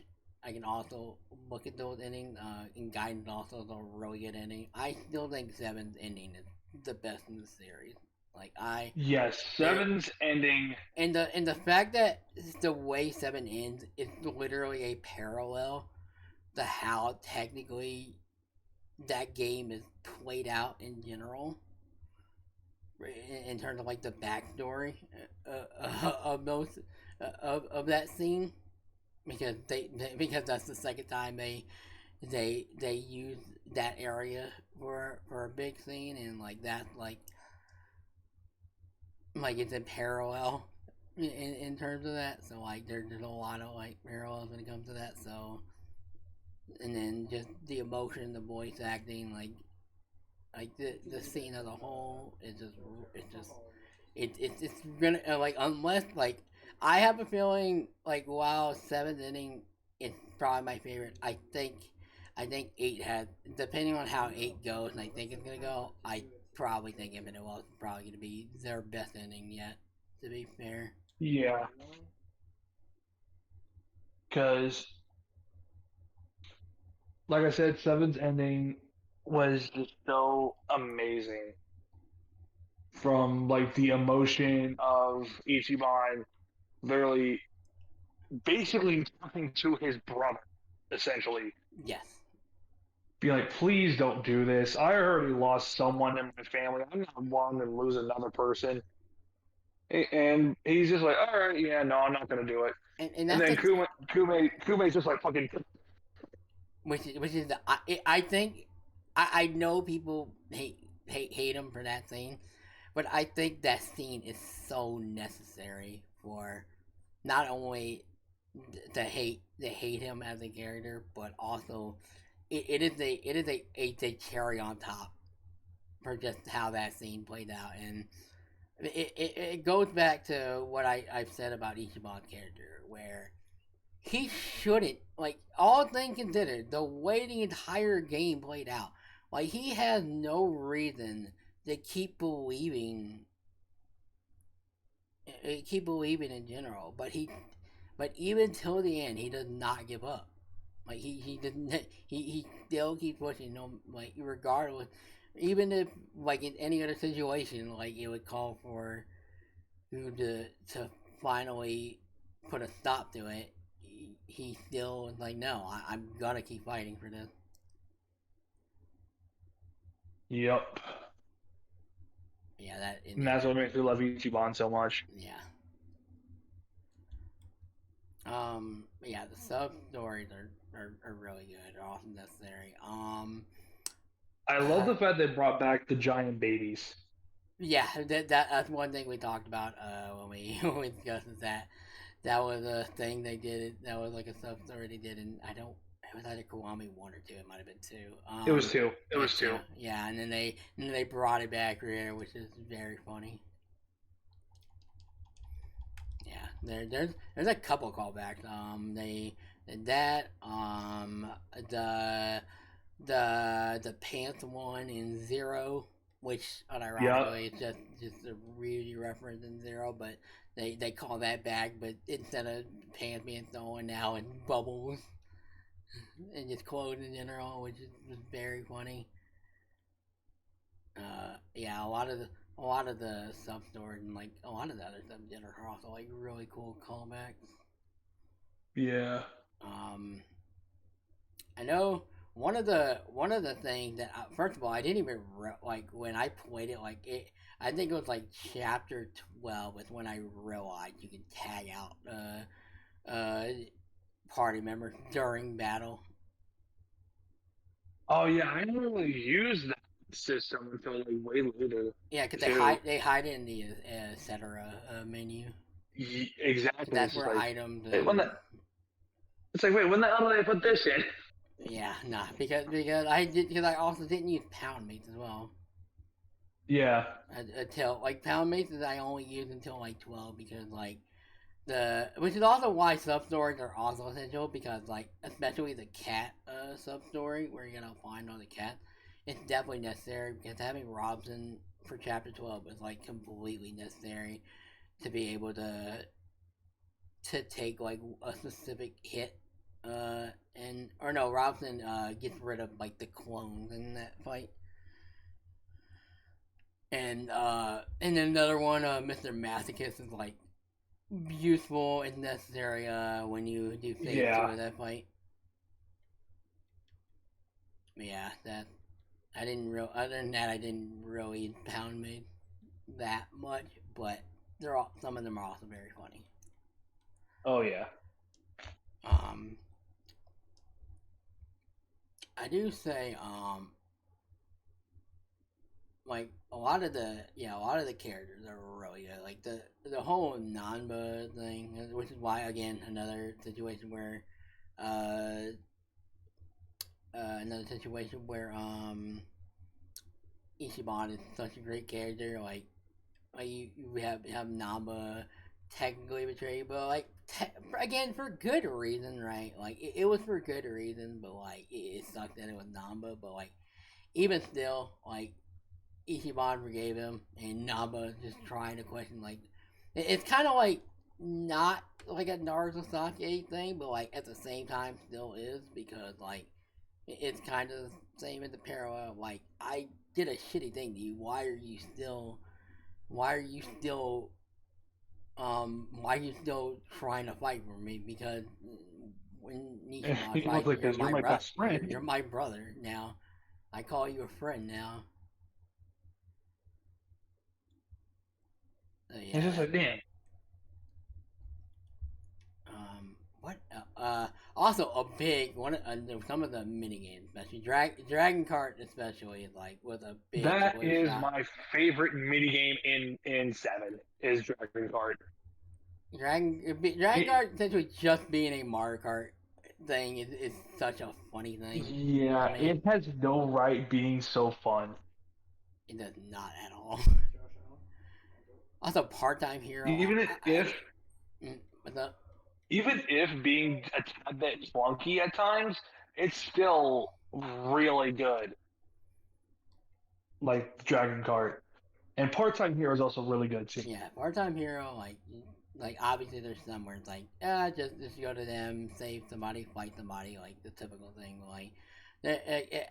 I can also look at those endings. In Gaiden also is a really good ending. I still think 7's ending is the best in the series. Like 7's ending, and the fact that the way 7 ends is literally a parallel to how technically that game is played out in general, in terms of like the backstory of those of that scene, because because that's the second time they use that area for a big scene, and like that's like it's in parallel in terms of that. So like there's a lot of like parallels when it comes to that. So, and then just the emotion, the voice acting, like the scene as a whole is it's gonna like, unless like I have a feeling like while 7th inning is probably my favorite, I think 8 has, depending on how 8 goes, and I think it's gonna go, I probably think Infinite Wealth is probably gonna be their best inning yet, to be fair. Yeah. Because, like I said, 7's ending was just so amazing. From like the emotion of Ichiban literally basically talking to his brother, essentially. Yes. Be like, please don't do this. I already lost someone in my family. I'm not one to lose another person. And he's just like, all right, yeah, no, I'm not gonna do it. And then Kume's just like fucking. Which is I think I know people hate him for that scene, but I think that scene is so necessary for not only to hate him as a character, but also it is a cherry on top for just how that scene played out. And it goes back to what I've said about Ichiban's character, where he shouldn't, like, all things considered, the way the entire game played out, like, he has no reason to keep believing in general, but even till the end, he does not give up. Like, he doesn't, he still keeps pushing, like, regardless, even if, like, in any other situation, like, it would call for you to finally put a stop to it, he still is like, no, I'm gonna keep fighting for this. Yep. Yeah, and that's what makes me love Ichiban so much. Yeah. Yeah, the sub stories are really good. They're also necessary. I love the fact they brought back the giant babies. Yeah, that's one thing we talked about when we discussed that was a thing they did. That was like a sub story they did, and it was either Kiwami 1 or 2. It might have been 2. It was 2. It was 2. Yeah, and then they brought it back here, which is very funny. Yeah, there's a couple callbacks. They did that. the pants one in Zero, which unironically is just a really reference in Zero, but they call that back, but instead of pants being thrown now in bubbles and just clothes in general, which is just very funny. Yeah, a lot of the sub stories and like a lot of the other stuff in general are also like really cool callbacks. Yeah. I know one of the things that first of all I didn't even like when I played it, like it. I think it was like chapter 12 was when I realized you can tag out party members during battle. Oh yeah, I didn't really use that system until like way later. Yeah, because they hide it in the etc. Menu. Exactly. That's where like, items. It's like, wait, when the hell did I put this in? Yeah, nah, because I also didn't use pound mates as well. Yeah. Until like pound mates I only used until like 12 because like which is also why sub stories are also essential because like especially the cat sub story where you're gonna find all the cats, it's definitely necessary because having Robson for chapter 12 is like completely necessary to be able to take like a specific hit. Robson gets rid of like the clones in that fight. And then another one, Mr. Masochist is like useful and necessary when you do phase 2 of that fight. But yeah, that other than that I didn't really pound made that much, but some of them are also very funny. Oh yeah. I do say like a lot of the characters are really good. Like the whole Nanba thing, which is why again another situation where Ichiban is such a great character. Like you have Nanba technically betrayed, but like again for good reason, right? Like it was for good reason, but like it sucked that it was Nanba. But like even still, like Ichiban forgave him, and Nanba just trying to question like it's kind of like not like a Naruto Sasuke thing, but like at the same time still is because like it's kind of the same as the parallel. Like I did a shitty thing to you. Why are you still trying to fight for me? Because when Nishima's like, like, you're my best friend. You're my brother now. I call you a friend now. Yeah. It's just like, damn. Also a big one. Some of the mini games, especially Dragon Kart, especially was a big. That is my favorite mini game in 7 is Dragon Kart. Dragon Kart essentially just being a Mario Kart thing is such a funny thing. Yeah, I mean, it has no right being so fun. It does not at all. Also, Part-Time Hero. What's up? Even if being a tad bit clunky at times, it's still really good. Like Dragon Kart. And Part-Time Hero is also really good too. Yeah, Part-Time Hero, like obviously there's some where it's like, just go to them, save somebody, fight somebody, like the typical thing. Like,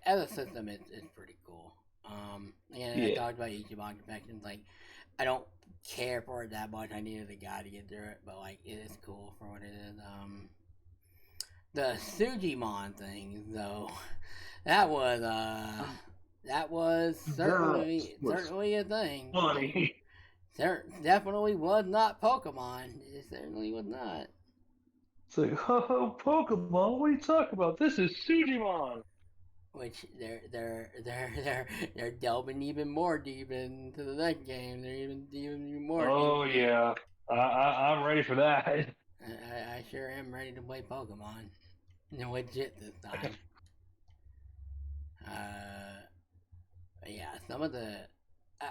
as a system, it's pretty cool. I talked about Ichiban Confections. Like, I don't care for it that much. I needed a guy to get through it, but like, it is cool for what it is. The Sujimon thing, though, that was certainly a thing. Funny. Definitely was not Pokemon. It certainly was not. It's like, oh, Pokemon, what are you talking about? This is Sujimon. Which they're delving even more deep into the next game. They're even more. Oh deep. Yeah, I'm ready for that. I sure am ready to play Pokemon. Legit this time. Yeah, some of the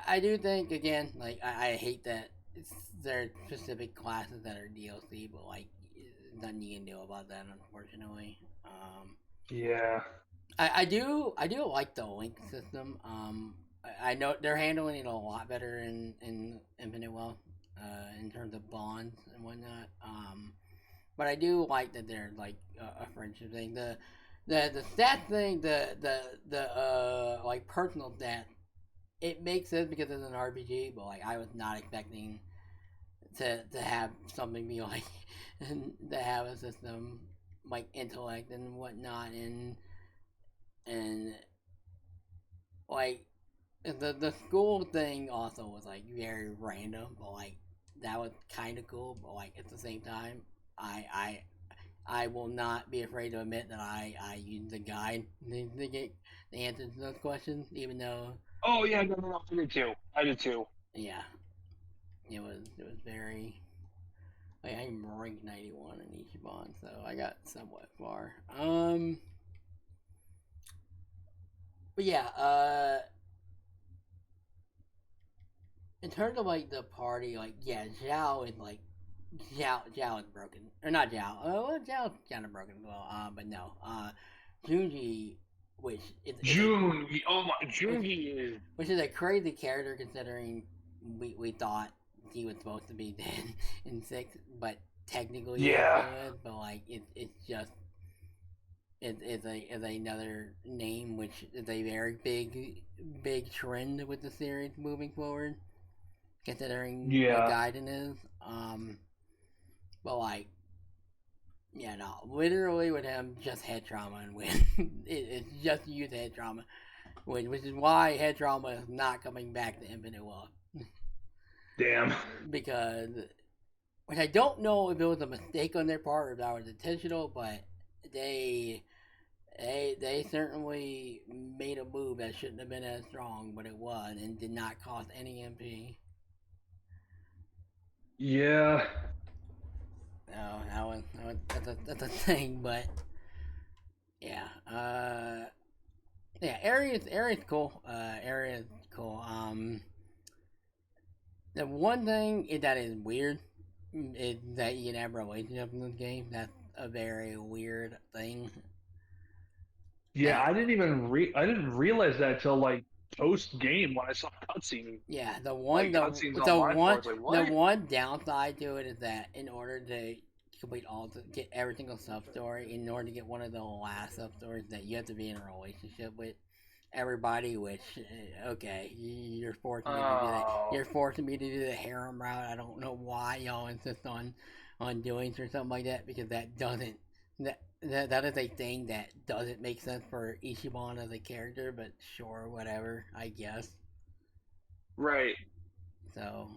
I do think again, like I hate that there are specific classes that are DLC, but like nothing you can do about that, unfortunately. Yeah. I do like the link system. I know they're handling it a lot better in Infinite Wealth, in terms of bonds and whatnot. But I do like that they're like a friendship thing. The stat thing, the like personal stat, it makes sense because it's an RPG. But like I was not expecting to have something be like to have a system like intellect and whatnot and like the school thing also was like very random, but like that was kind of cool. But like at the same time, I I will not be afraid to admit that I used the guide to get the answers to those questions, even though Oh yeah, no, I did too. I did too. yeah, it was very. Like, I'm ranked 91 in Ichiban, so I got somewhat far. But yeah, in terms of like the party, like yeah, Zhao is like Zhao is broken, or not Zhao. Well, Zhao's kind of broken as well. But no, Junji, which is Jungi is. which is a crazy character considering we thought he was supposed to be dead in 6, but technically Yeah. he was. But like it's just is another name, which is a very big trend with the series moving forward, considering what Gaiden is. But like, yeah, no, literally with him, just head trauma and win. It's just use head trauma, which is why head trauma is not coming back to Infinite Wealth. Damn. Because, which I don't know if it was a mistake on their part or if that was intentional, but they certainly made a move that shouldn't have been as strong, but it was, and did not cost any MP. Yeah. No, that's a thing, but yeah, yeah, area's cool. Area's cool. The one thing that is weird is that you can have relationships in this game. That's a very weird thing. Yeah, I didn't realize that till like post game when I saw cutscene. Yeah, the Like, cutscenes online for it, it's like, what? the one downside to it is that in order to complete get every single sub story, in order to get one of the last sub stories, that you have to be in a relationship with everybody. Which okay, you're forcing me to do that. You're forcing me to do the harem route. I don't know why y'all insist on doing or something like that, because that doesn't that is a thing that doesn't make sense for Ichiban as a character. But sure, whatever, I guess. Right. So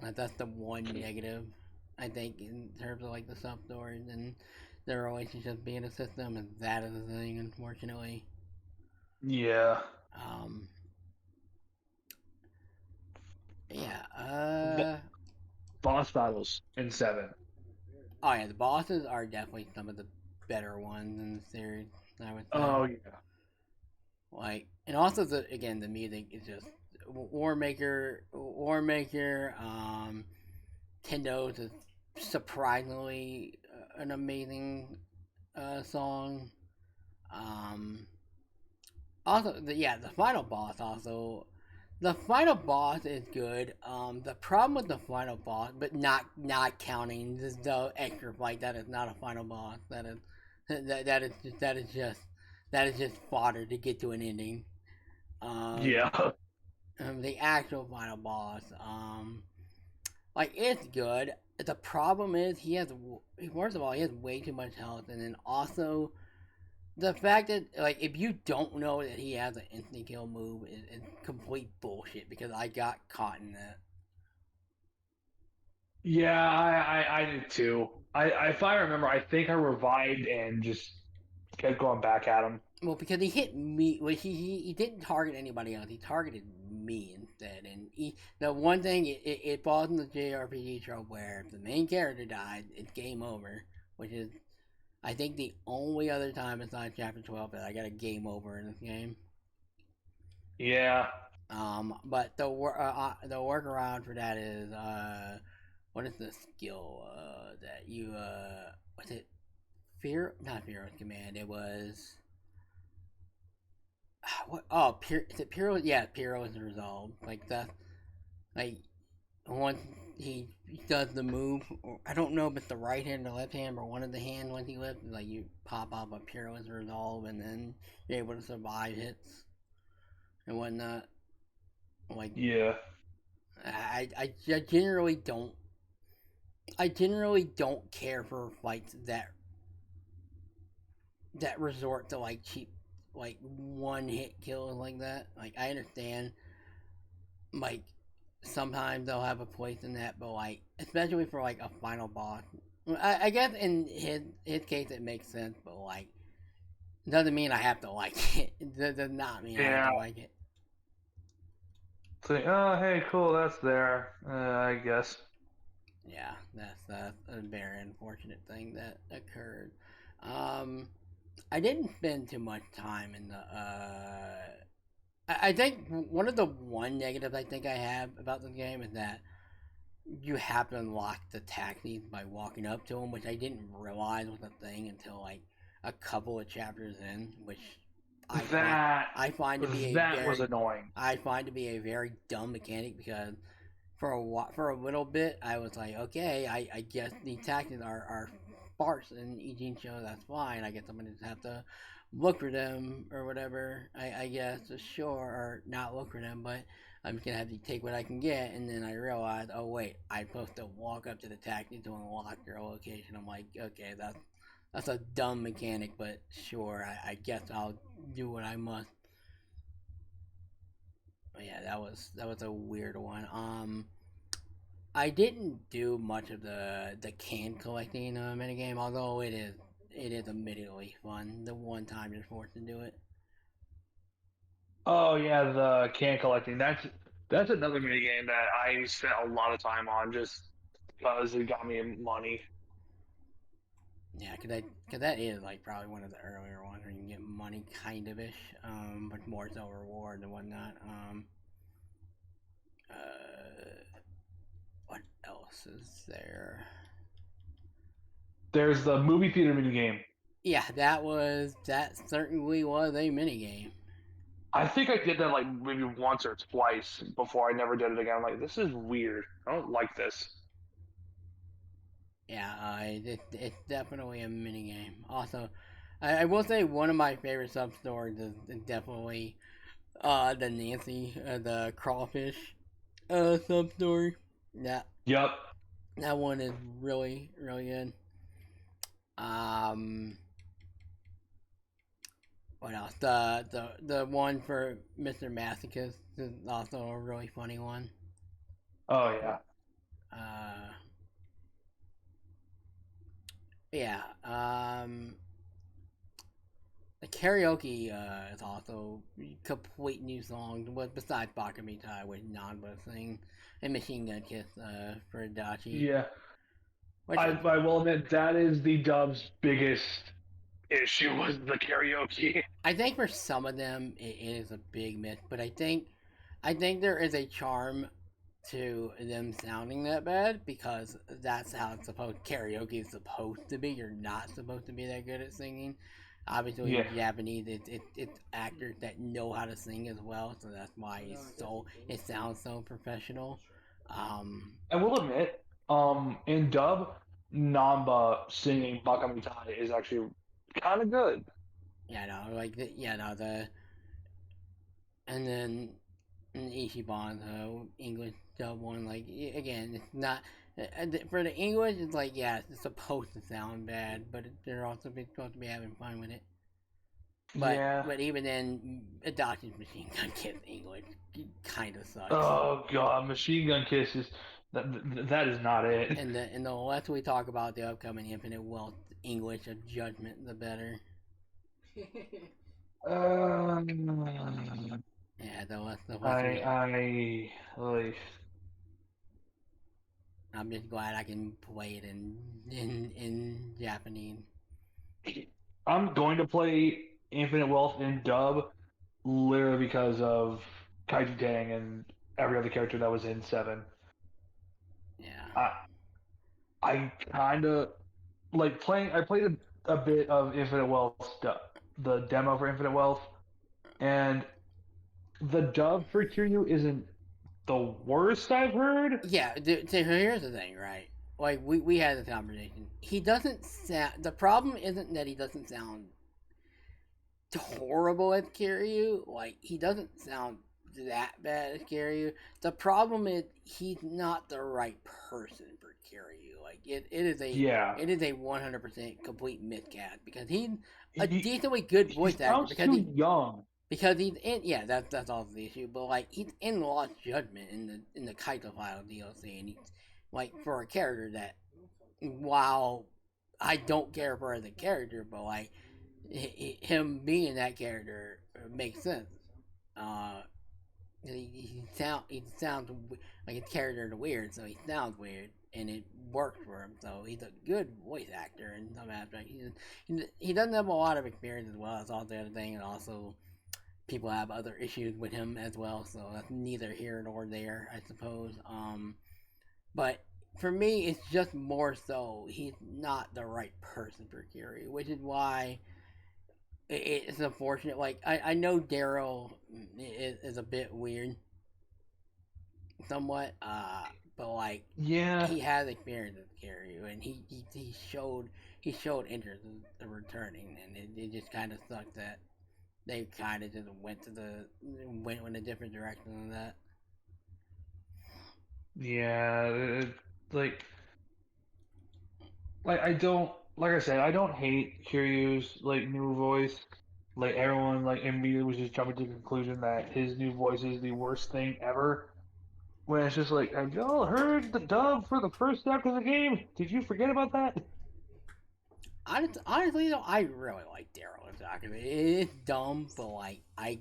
that's the one negative, I think, in terms of like the sub stories and the relationships being a system, and that is the thing, unfortunately. Yeah. Yeah. Boss battles in 7. Oh yeah, the bosses are definitely some of the better ones in the series, I would say. Oh yeah. Like, and also the music is just Warmaker. Tendo's is surprisingly an amazing song. Also, the final boss also. The final boss is good. The problem with the final boss, but not counting the extra fight, that is not a final boss. That is just fodder to get to an ending. Yeah. The actual final boss, like, it's good. The problem is first of all, he has way too much health, and then also the fact that, like, if you don't know that he has an instant kill move is complete bullshit, because I got caught in that. Yeah, I did too. If I remember, I think I revived and just kept going back at him. Well, because he hit me. Well, he didn't target anybody else. He targeted me instead. And the one thing, it falls in the JRPG trope where if the main character dies, it's game over. Which is, I think, the only other time besides Chapter 12 that I got a game over in this game. Yeah. But the workaround for that is, what is the skill that you was it? Not Fearless Command. It was. what? Oh, is it Pyro? Yeah, Pyro is resolved. Like that. Like once he does the move, or I don't know if it's the right hand or left hand, or one of the hands once he lifts, like you pop up a Pyro is resolve, and then you're able to survive hits and whatnot. Like Yeah. I generally don't. I generally don't care for fights that resort to like cheap, like one hit kills like that. Like I understand, like sometimes they'll have a place in that, but like especially for like a final boss, I guess in his case it makes sense, but like doesn't mean I have to like it. It does not mean I have Yeah. to like it. Think, oh, hey, cool, that's there. I guess. Yeah, that's a very unfortunate thing that occurred. Um, I didn't spend too much time in the. I think one of the one negatives I think I have about the game is that you have to unlock the techniques by walking up to them, which I didn't realize was a thing until like a couple of chapters in, which I find to be a That was very annoying. I find to be a very dumb mechanic because for a little bit I was like, okay, I guess the tactics are sparse in each show, that's fine. I guess I'm gonna just have to look for them or whatever. I guess sure, or not look for them, but I'm just gonna have to take what I can get. And then I realized, oh wait, I'm supposed to walk up to the tactic to unlock their location. I'm like, okay, that's a dumb mechanic, but sure, I guess I'll do what I must. But yeah, that was a weird one. I didn't do much of the can collecting minigame, although it is immediately fun the one time you're forced to do it. Oh yeah, the can collecting. That's another mini game that I spent a lot of time on just because it got me money. Yeah, cause that is like probably one of the earlier ones where you can get money kind of ish, but more so reward and whatnot. What else is there? There's the movie theater mini game. Yeah, that certainly was a mini game. I think I did that like maybe once or twice before I never did it again. I'm like, this is weird. I don't like this. Yeah, it's definitely a mini game. Also, I will say one of my favorite sub stories is definitely the Nancy the crawfish sub story. Yeah, Yep. that one is really good. Um, what else? The one for Mr. Masochist is also a really funny one. Oh yeah. Uh, yeah. The karaoke is also complete new songs. Besides Bakamitai with non sing and Machine Gun Kiss for Dachi. Yeah. Which I will admit that is the dub's biggest issue was the karaoke. I think for some of them it is a big myth, but I think there is a charm to them sounding that bad because that's how it's supposed karaoke is supposed to be. You're not supposed to be that good at singing. Obviously, Yeah. in Japanese, it's actors that know how to sing as well, so that's why it sounds so professional. I will admit, in dub, Namba singing Bakamitai is actually kind of good. Yeah, no, like the and then Ichiban's English dub one, like again, it's not for the English. It's like yeah, it's supposed to sound bad, but they're also supposed to be having fun with it. But even then, Adachi's Machine Gun Kiss English kind of sucks. Oh god, Machine Gun Kiss is that is not it. And the less we talk about the upcoming Infinite Wealth English of Judgment, the better. Yeah, the less I'm just glad I can play it in Japanese. I'm going to play Infinite Wealth in dub literally because of Kaiji Tang and every other character that was in 7. Yeah. I kind of like playing. I played a bit of Infinite Wealth, the demo for Infinite Wealth, and the dub for Kiryu isn't the worst I've heard. Yeah, so here's the thing, right? Like we had this conversation. He doesn't sound. The problem isn't that he doesn't sound horrible as Kiryu. Like he doesn't sound that bad as Kiryu. The problem is he's not the right person for Kiryu. Like it is a it is a 100% complete miscast because he's a decently good voice actor because he's young. Because he's in, yeah, that's also the issue. But like, he's in Lost Judgment in the Kaito File DLC, and he's like for a character that, while I don't care for as a character, but like him being that character makes sense. He sounds like his character is weird, so he sounds weird, and it works for him. So he's a good voice actor in some aspects. He doesn't have a lot of experience as well. That's all the other thing, and also people have other issues with him as well, so that's neither here nor there, I suppose. But for me, it's just more so he's not the right person for Kiryu, which is why it's unfortunate. Like, I know Daryl is a bit weird, somewhat, but like, yeah, he has experience with Kiryu, and he showed interest in returning, and it just kind of sucked that they kind of just went in a different direction than that. Yeah, like I don't, like I said, I don't hate Kiryu's like new voice. Like everyone like immediately was just jumping to the conclusion that his new voice is the worst thing ever. When it's just like, have y'all heard the dub for the first half of the game? Did you forget about that? Honestly, though, I really like Daryl. It's dumb, but like I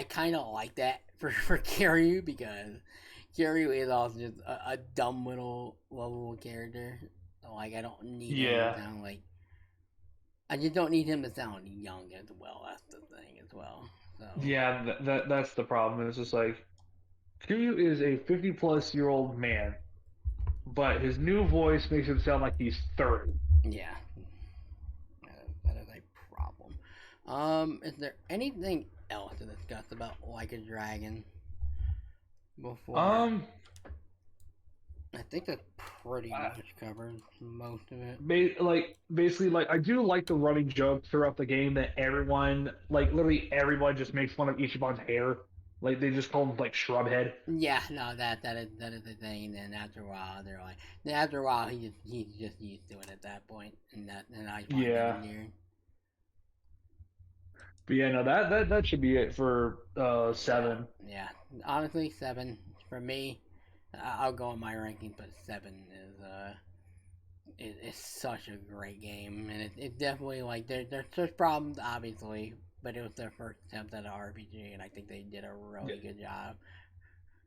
kind of like that for Kiryu because Kiryu is also just a dumb little character. Like I don't need him to sound like. I just don't need him to sound young as well. That's the thing as well. So. Yeah, that's the problem. It's just like Kiryu is a 50-plus-year-old man, but his new voice makes him sound like he's 30. Yeah. That is a problem. Is there anything else to discuss about Like a Dragon before? I think that pretty much covers most of it. Basically, I do like the running joke throughout the game that everyone, like literally everyone, just makes fun of Ichiban's hair. Like they just call him like shrub head. Yeah, no, that is the thing. And after a while, they're like, after a while, he's just used to it at that point, and I find that endearing. But yeah, no, that should be it for 7. Yeah, honestly, 7 for me. I'll go on my ranking, but 7 is such a great game, and it definitely like there's problems obviously, but it was their first attempt at an RPG, and I think they did a really good job,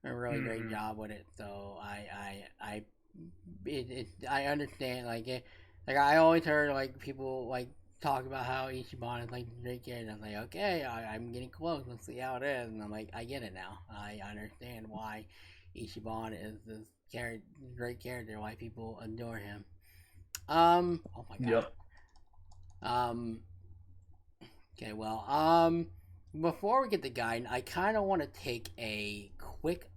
a really great job with it. So I understand like I always heard like people like talk about how Ichiban is like the great character. I'm like, okay, I'm getting close. Let's see how it is, and I'm like, I get it now. I understand why Ichiban is this great character, why people adore him. Oh my god. Yep. Okay, well, before we get to Gaiden, I kind of want to take a quick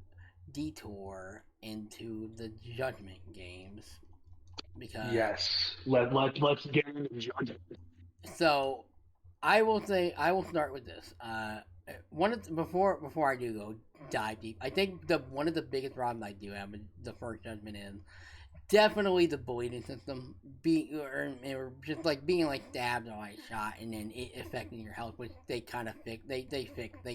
detour into the Judgment games because let's get into Judgment. So, I will start with this. Before I do go dive deep, I think one of the biggest problems I do have with the first Judgment is definitely the bleeding system, or just like being like stabbed or like shot, and then it affecting your health, which they kind of fix. They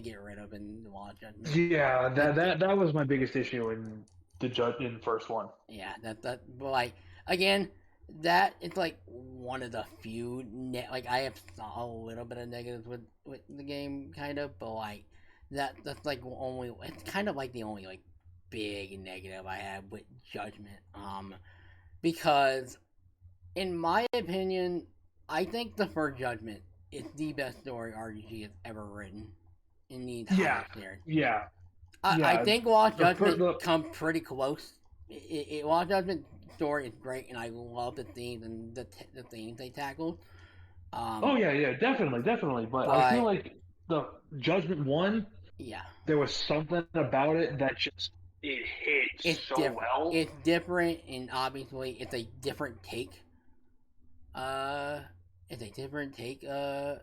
get rid of in the Lost Judgment. Yeah, that was my biggest issue in the first one. Yeah, but like again. That it's like one of the few like I have a little bit of negatives with the game kind of, but like that's like only it's kind of like the only like big negative I have with Judgment, because in my opinion I think the first Judgment is the best story RPG has ever written in the entire series. I think Lost Judgment come pretty close. Lost Judgment story is great, and I love the themes and the themes they tackled. Definitely. But I feel like the Judgment 1, Yeah. there was something about it that just it hit so well. It's different, and obviously it's a different take. It's a different take. With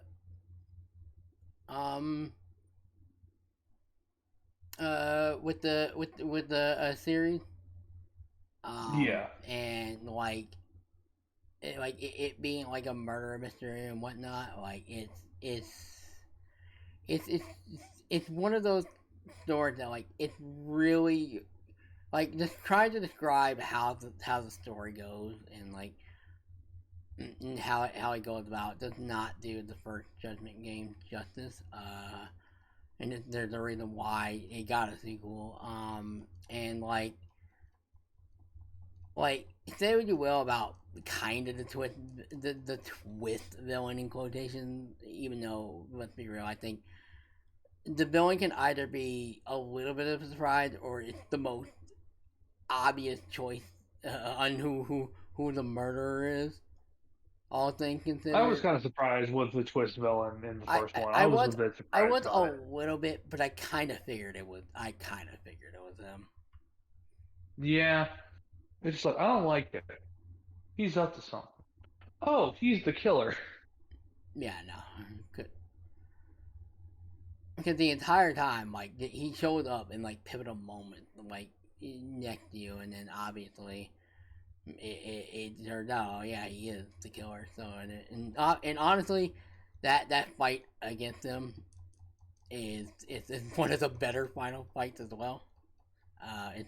the series. Yeah. And like it being like a murder mystery and whatnot. Like it's it's one of those stories that like it's really like just trying to describe how the story goes and like and how it goes about does not do the first Judgment game justice. And there's a reason why it got a sequel. And like say what you will about kind of the twist, the twist villain in quotation. Even though let's be real, I think the villain can either be a little bit of a surprise or it's the most obvious choice on who the murderer is. All things considered, I was kind of surprised with the twist villain in the first one. I was a bit surprised. I was about it. little bit, but I kind of figured it was. I kind of figured it was him. Yeah, it's just like I don't like it. He's up to something. Oh, he's the killer. Yeah, no, because the entire time, like he showed up in like pivotal moments, like next to you, and then obviously it turned out, oh yeah, he is the killer. So and honestly, that fight against him is one of the better final fights as well. In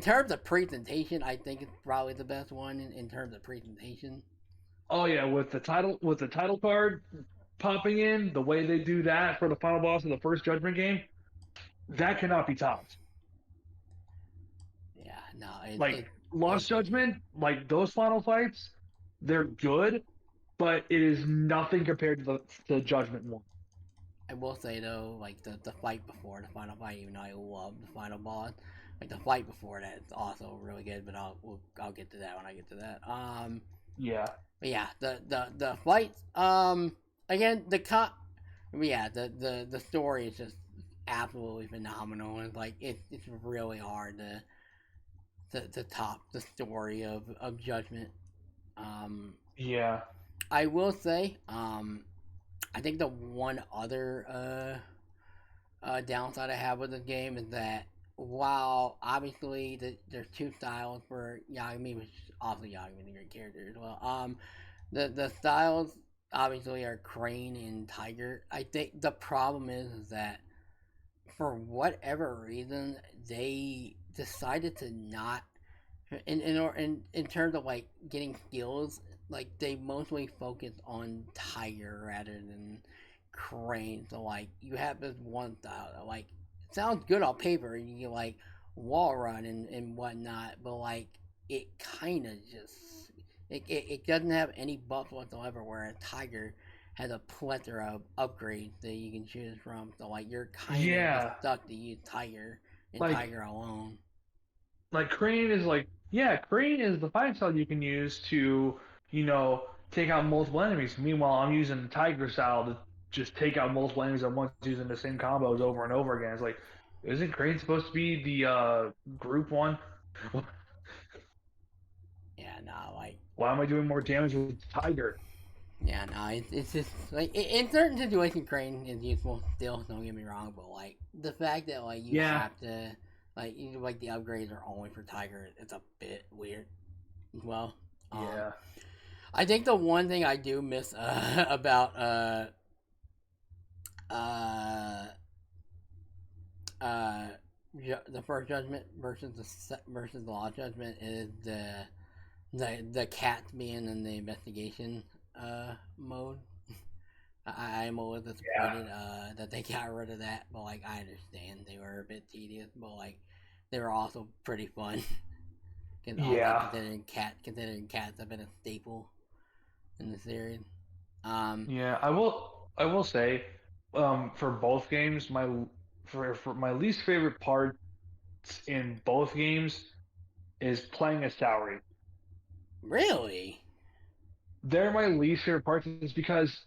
terms of presentation, I think it's probably the best one in terms of presentation. Oh yeah, with the title card popping in, the way they do that for the final boss of the first Judgment game, that cannot be topped. Yeah, no, Lost Judgment, like those final fights, they're good, but it is nothing compared to the Judgment 1. I will say though, like the fight before the final fight, even though I love the final boss, like the fight before that is also really good. But I'll get to that when I get to that. Yeah. But yeah, the fights. Again, the story is just absolutely phenomenal, and like it's really hard to top the story of Judgment. Yeah. I will say, I think the one other downside I have with this game is that while obviously there's two styles for Yagami, which also Yagami is a great character as well. The styles obviously are Crane and Tiger. I think the problem is that for whatever reason they decided to not in terms of like getting skills, like they mostly focus on Tiger rather than Crane. So like you have this one style that like sounds good on paper, and you like wall run and whatnot, but like it kind of just it doesn't have any buffs whatsoever. Whereas Tiger has a plethora of upgrades that you can choose from. So like you're kind of stuck to use Tiger and like, Tiger alone. Like Crane is Crane is the fight style you can use to, take out multiple enemies. Meanwhile, I'm using Tiger style to just take out multiple enemies at once using the same combos over and over again. It's like, isn't Crane supposed to be the group one? Yeah, no, like why am I doing more damage with Tiger? Yeah, no, it's just like in certain situations, Crane is useful still. Don't get me wrong, but like the fact that like you have to like the upgrades are only for Tiger, it's a bit weird. Well, yeah. I think the one thing I do miss about the first Judgment versus the Lost Judgment is the cats being in the investigation mode. I'm a little disappointed that they got rid of that, but like I understand they were a bit tedious, but like they were also pretty fun. Considering cats have been a staple in the series. Yeah, I will say, for both games, for my least favorite part in both games is playing as Saori. Really? They're my least favorite parts is because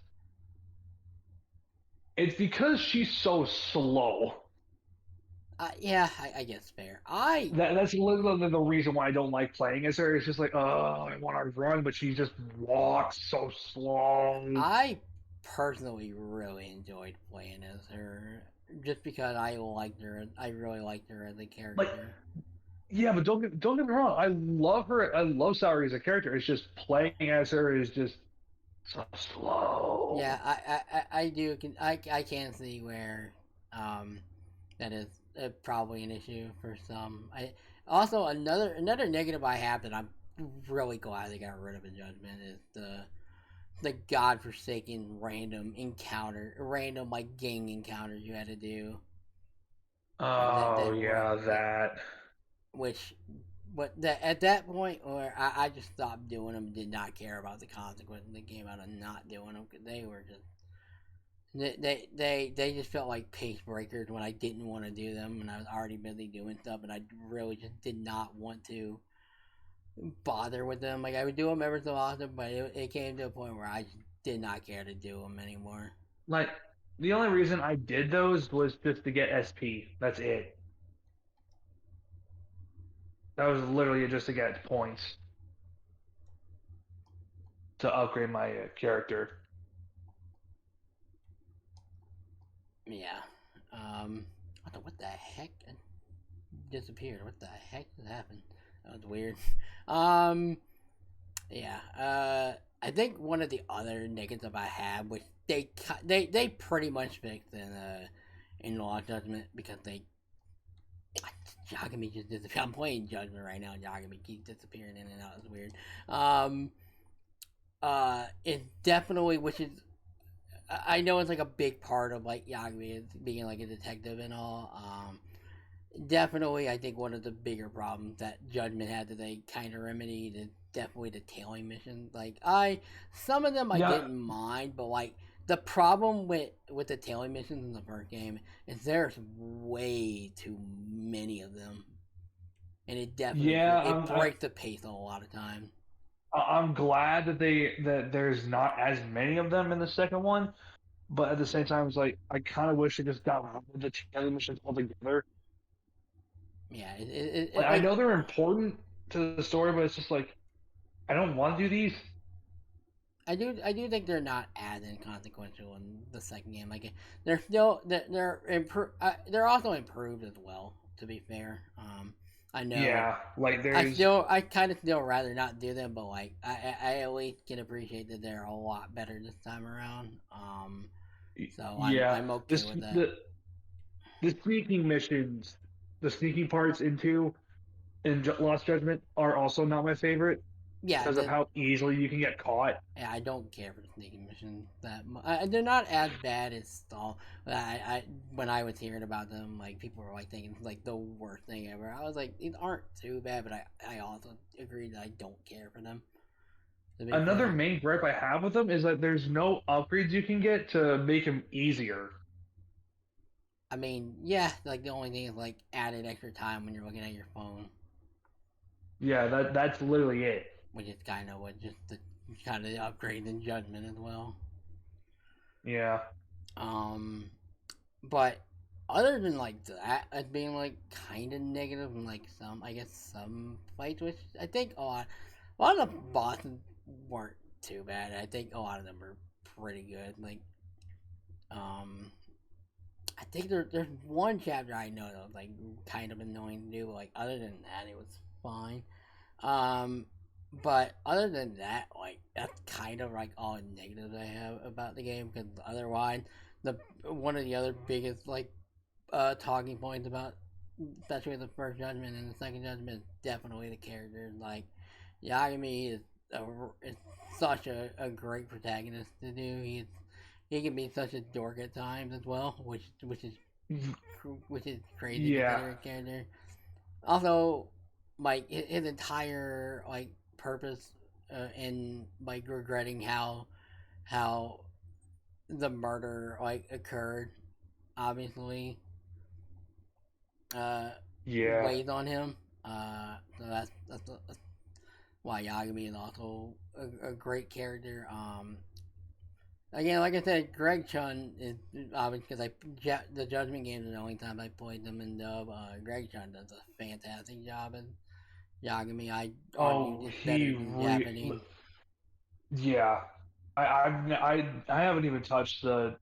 It's because she's so slow. Yeah, I guess fair. That's literally the reason why I don't like playing as her. It's just like, oh, I want to run, but she just walks so slow. I personally really enjoyed playing as her, just because I liked her. I really liked her as a Like, character. yeah, but don't get me wrong. I love her. I love Saori as a character. It's just playing as her is just so slow. Yeah, I do. I can see where that is probably an issue for some. I also another negative I have that I'm really glad they got rid of in Judgment is the godforsaken random like gang encounters you had to do. Oh That were yeah, that. which but that at that point where I just stopped doing them, did not care about the consequences that came out of not doing them because they were just they just felt like pace breakers when I didn't want to do them and I was already busy doing stuff and I really just did not want to bother with them. Like I would do them every so often, but it came to a point where I just did not care to do them anymore. Like the only reason I did those was just to get SP. That's it. That was literally just to get points to upgrade my character. Yeah. What the heck? It disappeared. What the heck just happened? That was weird. Um, yeah. I think one of the other negatives I had, which they pretty much fixed in Law Judgment because Yagami just disappeared. I'm playing Judgment right now. Yagami keeps disappearing in and out. It's weird. It definitely, which is I know it's like a big part of like Yagami being like a detective and all. Definitely, I think one of the bigger problems that Judgment had that they kind of remedied is definitely the tailing missions. Like some of them I Yeah, didn't mind, but like the problem with the tailing missions in the first game is there's way too many of them, and it definitely yeah. it breaks the pace a lot of times. I'm glad that there's not as many of them in the second one, but at the same time, it's like I kind of wish they just got rid of the tailing missions altogether. Yeah, Like I know they're important to the story, but it's just like I don't want to do these. I do think they're not as inconsequential in the second game. Like they're still they're also improved as well. To be fair, I know Yeah, like there's I kind of still rather not do them, but like I at least can appreciate that they're a lot better this time around. So yeah I'm okay this with that. the sneaking missions, the sneaking parts into in Lost Judgment are also not my favorite Yeah, because of how easily you can get caught. yeah, I don't care for the sneaking missions that much. They're not as bad as Stall. I when I was hearing about them, like people were like thinking like the worst thing ever. I was like, these aren't too bad, but I also agree that I don't care for them. To be Another fair, main gripe I have with them is that there's no upgrades you can get to make them easier. I mean, yeah, like the only thing is like added extra time when you're looking at your phone, Yeah, that's literally it. which is kind of what just the kind of the upgrade in Judgment as well. Yeah. Um, but other than like that as being like kind of negative and like I guess some fights, which I think a lot of the bosses weren't too bad. I think a lot of them were pretty good. Like um, I think there's one chapter I know that was like kind of annoying to do, but like other than that, it was fine. Um, but other than that, like that's kind of like all the negatives I have about the game. Because otherwise, the one of the other biggest like talking points about, especially the first judgment and the second judgment, is definitely the characters. Like Yagami is such a great protagonist to do. He can be such a dork at times as well, which is crazy Yeah. considering character. Also, like his entire like purpose in like regretting how the murder like occurred, obviously, uh, Yeah. weighs on him. So that's why Yagami is also a great character. again, like I said, Greg Chun is obviously because the Judgment games are the only time I played them in dub. Greg Chun does a fantastic job in Yagami. I argue it's better than Japanese. Yeah, I haven't even touched the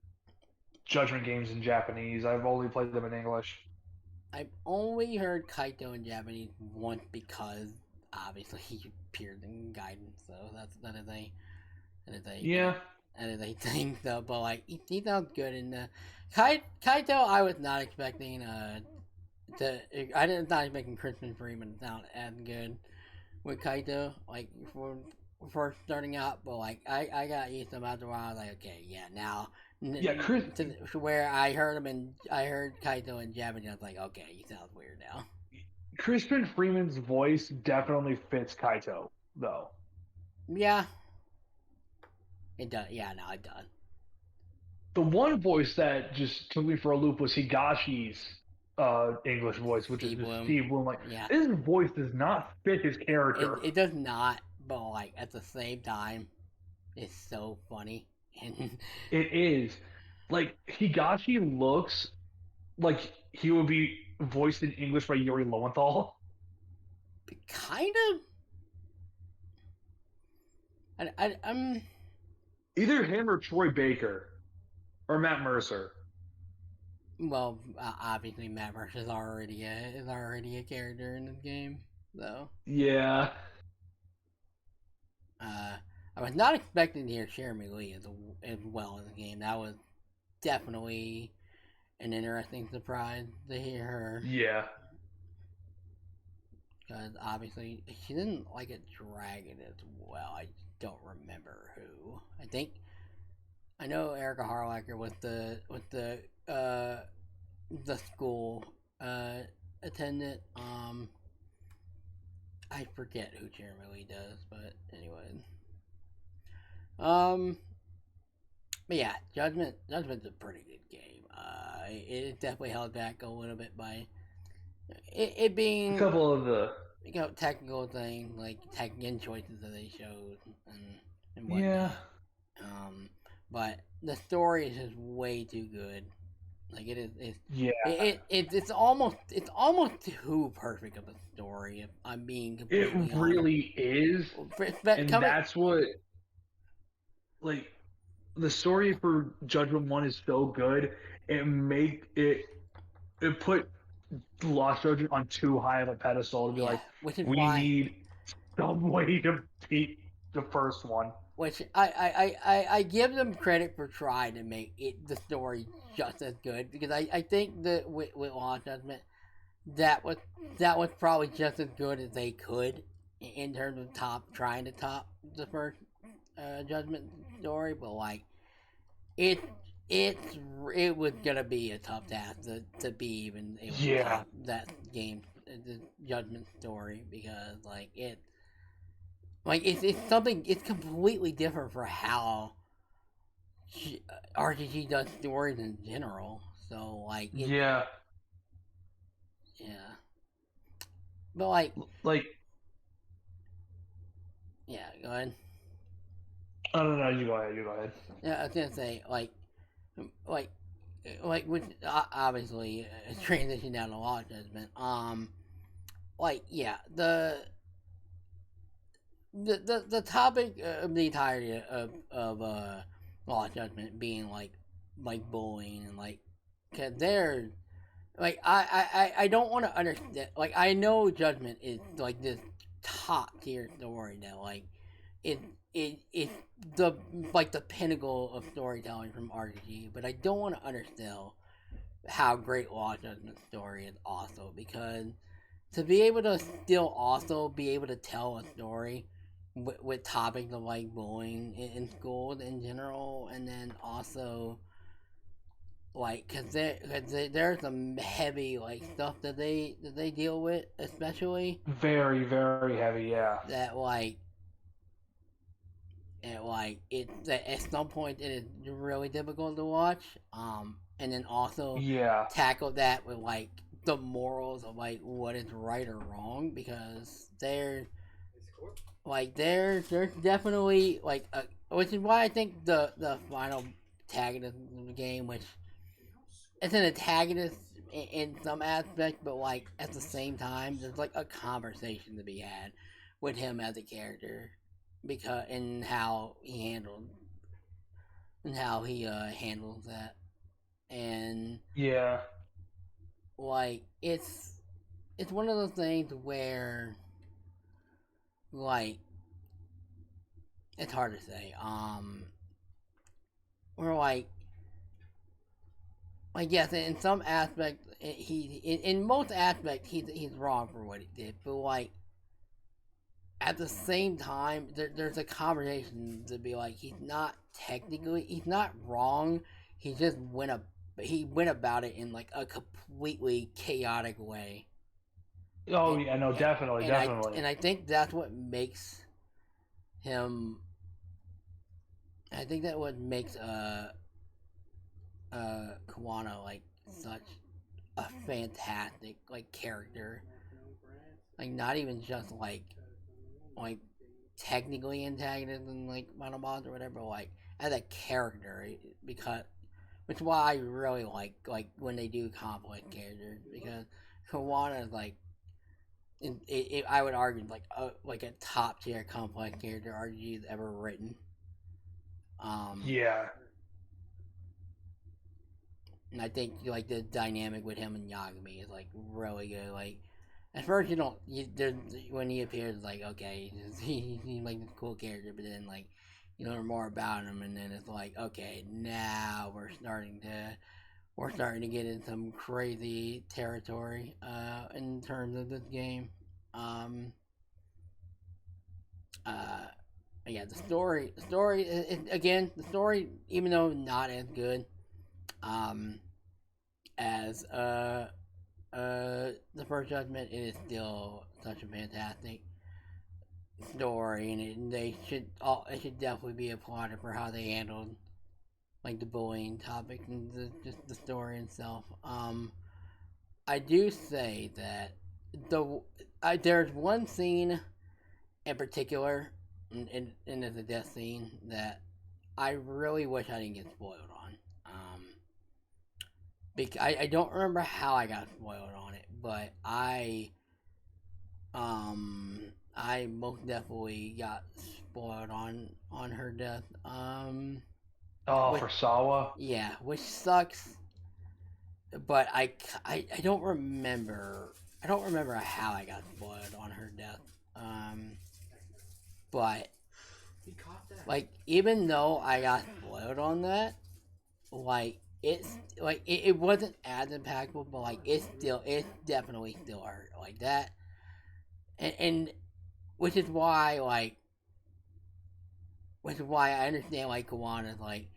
Judgment games in Japanese. I've only played them in English. I've only heard Kaito in Japanese once because obviously he appeared in Gaiden, so that is a thing. So, but like he sounds good in the Kaito. I was not expecting I didn't not expecting Crispin Freeman to sound as good with Kaito like for first starting out, but like I got used to him after a while. I was like, okay, yeah, now. Chris. To where I heard Kaito in Japanese. I was like, okay, he sounds weird now. Crispin Freeman's voice definitely fits Kaito, though. Yeah, it does. Yeah, no, it does. The one voice that just took me for a loop was Higashi's English voice, which is just Steve Bloom. Like, yeah. His voice does not fit his character. It does not, but like at the same time, it's so funny. It is. Like, Higashi looks like he would be voiced in English by Yuri Lowenthal. Kind of. I'm either him or Troy Baker or Matt Mercer. Well, obviously Matt Mercer is already a character in this game, though. Yeah. I was not expecting to hear Jeremy Lee as well in the game. That was definitely an interesting surprise to hear her. Yeah. Because obviously she didn't like a dragon as well. I don't remember who. I know Erica Harlacher with the school attendant. I forget who Jeremy Lee does, but anyway. But yeah, Judgment's a pretty good game. It definitely held back a little bit by it being a couple of the technical things like technical choices that they showed and whatnot. Yeah. But the story is just way too good. Like it's almost too perfect of a story. If I'm being completely honest. It really is, and that's what. Like, the story for Judgment 1 is so good, it put Lost Judgment on too high of a pedestal to be like, we need some way to beat the first one. Which I give them credit for trying to make the story just as good, because I think that with Lost Judgment, that was probably just as good as they could in terms of trying to top the first Judgment story, but like it was gonna be a tough task to be even able to top that game, the Judgment story, because it's something, it's completely different for how RPG does stories in general. So but yeah, go ahead. Oh, no, you go ahead. Yeah, I was gonna say, which obviously transition down to Lost Judgment. The topic of the entirety of Lost Judgment being like bullying and cause they're I don't want to understand. Like, I know Judgment is like this top tier story that it's the pinnacle of storytelling from RPG, but I don't want to undersell how great Lost Judgment's story is also, because to be able to still also be able to tell a story with topics of bullying in schools in general, and then also cause there's some heavy stuff that they deal with, especially very, very heavy, yeah. That at some point it is really difficult to watch, and then also tackle that with the morals of what is right or wrong, because like there's definitely like which is why I think the final antagonist of the game, which it's an antagonist in some aspect, but like at the same time, there's like a conversation to be had with him as a character, because and how he handles that, and Yeah. like it's one of those things where like it's hard to say. We're like yes, in some aspect, in most aspects he's wrong for what he did, but like at the same time, there's a conversation to be like he's not wrong. He just went about it in like a completely chaotic way. Oh yeah, no, definitely, definitely. And I think that's what makes him. I think that what makes Kawano like such a fantastic like character. Like not even just like technically antagonist and like final boss or whatever, but like as a character, because which is why I really like when they do complex characters, because Kawano is like I would argue like a top tier complex character RPG's ever written. Yeah. And I think like the dynamic with him and Yagami is like really good. Like at first when he appears, it's like okay, he's like this cool character, but then like you learn more about him, and then it's like okay, now we're starting to get in some crazy territory in terms of this game. Yeah, the story again, the story, even though not as good as the First Judgment, it is still such a fantastic story, and it should definitely be applauded for how they handled like the bullying topic and just the story itself. I do say that there's one scene in particular, and it's a death scene that I really wish I didn't get spoiled on. I don't remember how I got spoiled on it, but I most definitely got spoiled on her death. For Sawa. Yeah, which sucks. But I don't remember. I don't remember how I got spoiled on her death. But like even though I got spoiled on that, like it wasn't as impactful, but like it definitely still hurt like that, and which is why I understand like Kawana's like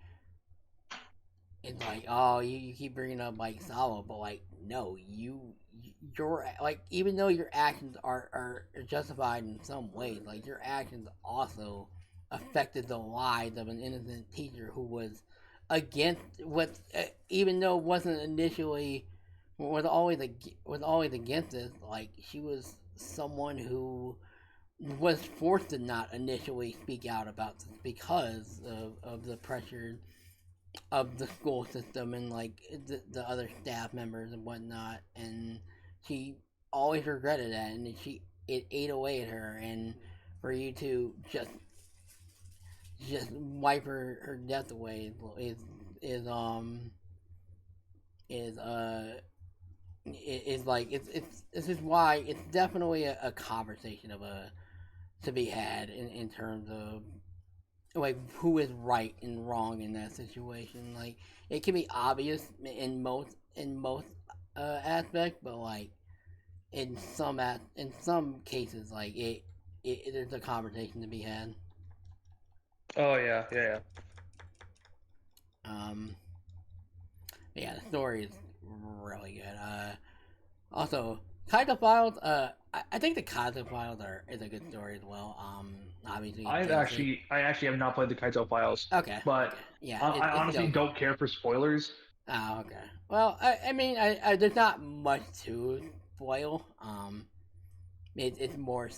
it's like oh you keep bringing up like Sawa, but like no you're like even though your actions are justified in some ways, like your actions also affected the lives of an innocent teacher who was against what even though it wasn't initially was always against it, like she was someone who was forced to not initially speak out about this because of the pressure of the school system and like the other staff members and whatnot, and she always regretted that, and it ate away at her, and for you to just wipe her death away is like this is why it's definitely a conversation to be had in terms of like who is right and wrong in that situation. Like it can be obvious in most aspects, but like in some cases, like there's a conversation to be had. Oh yeah. Yeah, the story is really good. Also, Kaito Files. I think the Kaito Files is a good story as well. Obviously, I actually have not played the Kaito Files. Okay, but okay. Yeah, I honestly don't care for spoilers. Oh, okay. Well, I mean, there's not much to spoil. it's more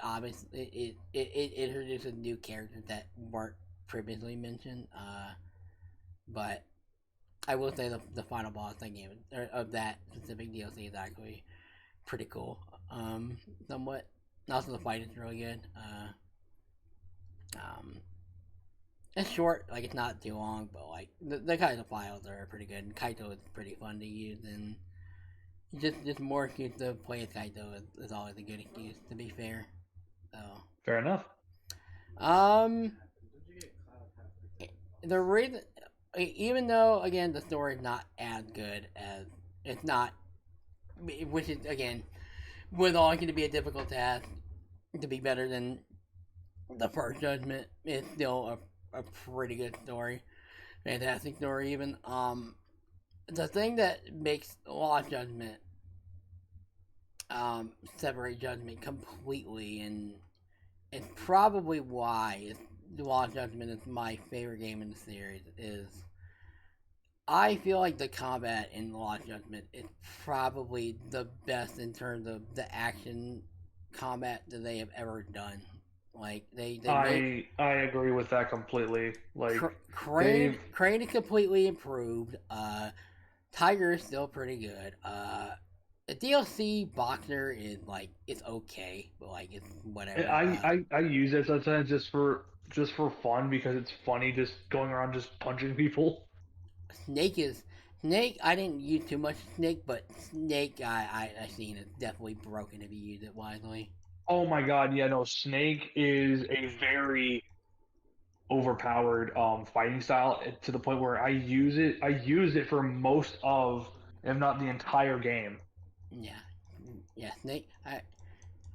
obviously it introduces new characters that weren't previously mentioned. But I will say the final boss that game of that specific DLC is actually pretty cool. Somewhat. Also, the fight is really good. It's short, like it's not too long, but like the kinds of files are pretty good. And Kaito is pretty fun to use, and just more excuse to play as Kaito is always a good excuse. To be fair, so Fair enough. The reason, even though again the story is not as good as it's not, which is again, was always going to be a difficult task to be better than the first Judgment. It's still a pretty good story, fantastic story even. The thing that makes Lost Judgment separate Judgment completely, and it's probably why Lost Judgment is my favorite game in the series, is I feel like the combat in Lost Judgment is probably the best in terms of the action combat that they have ever done. Like I agree with that completely. Like Crane is completely improved. Tiger is still pretty good. The DLC Boxer is like it's okay, but like it's whatever. I use it sometimes just for fun because it's funny just going around just punching people. Snake. I didn't use too much Snake, but Snake I seen it definitely broken if you use it wisely. Oh my god, yeah, no, Snake is a very overpowered fighting style to the point where I use it for most of, if not the entire game. Yeah, Snake.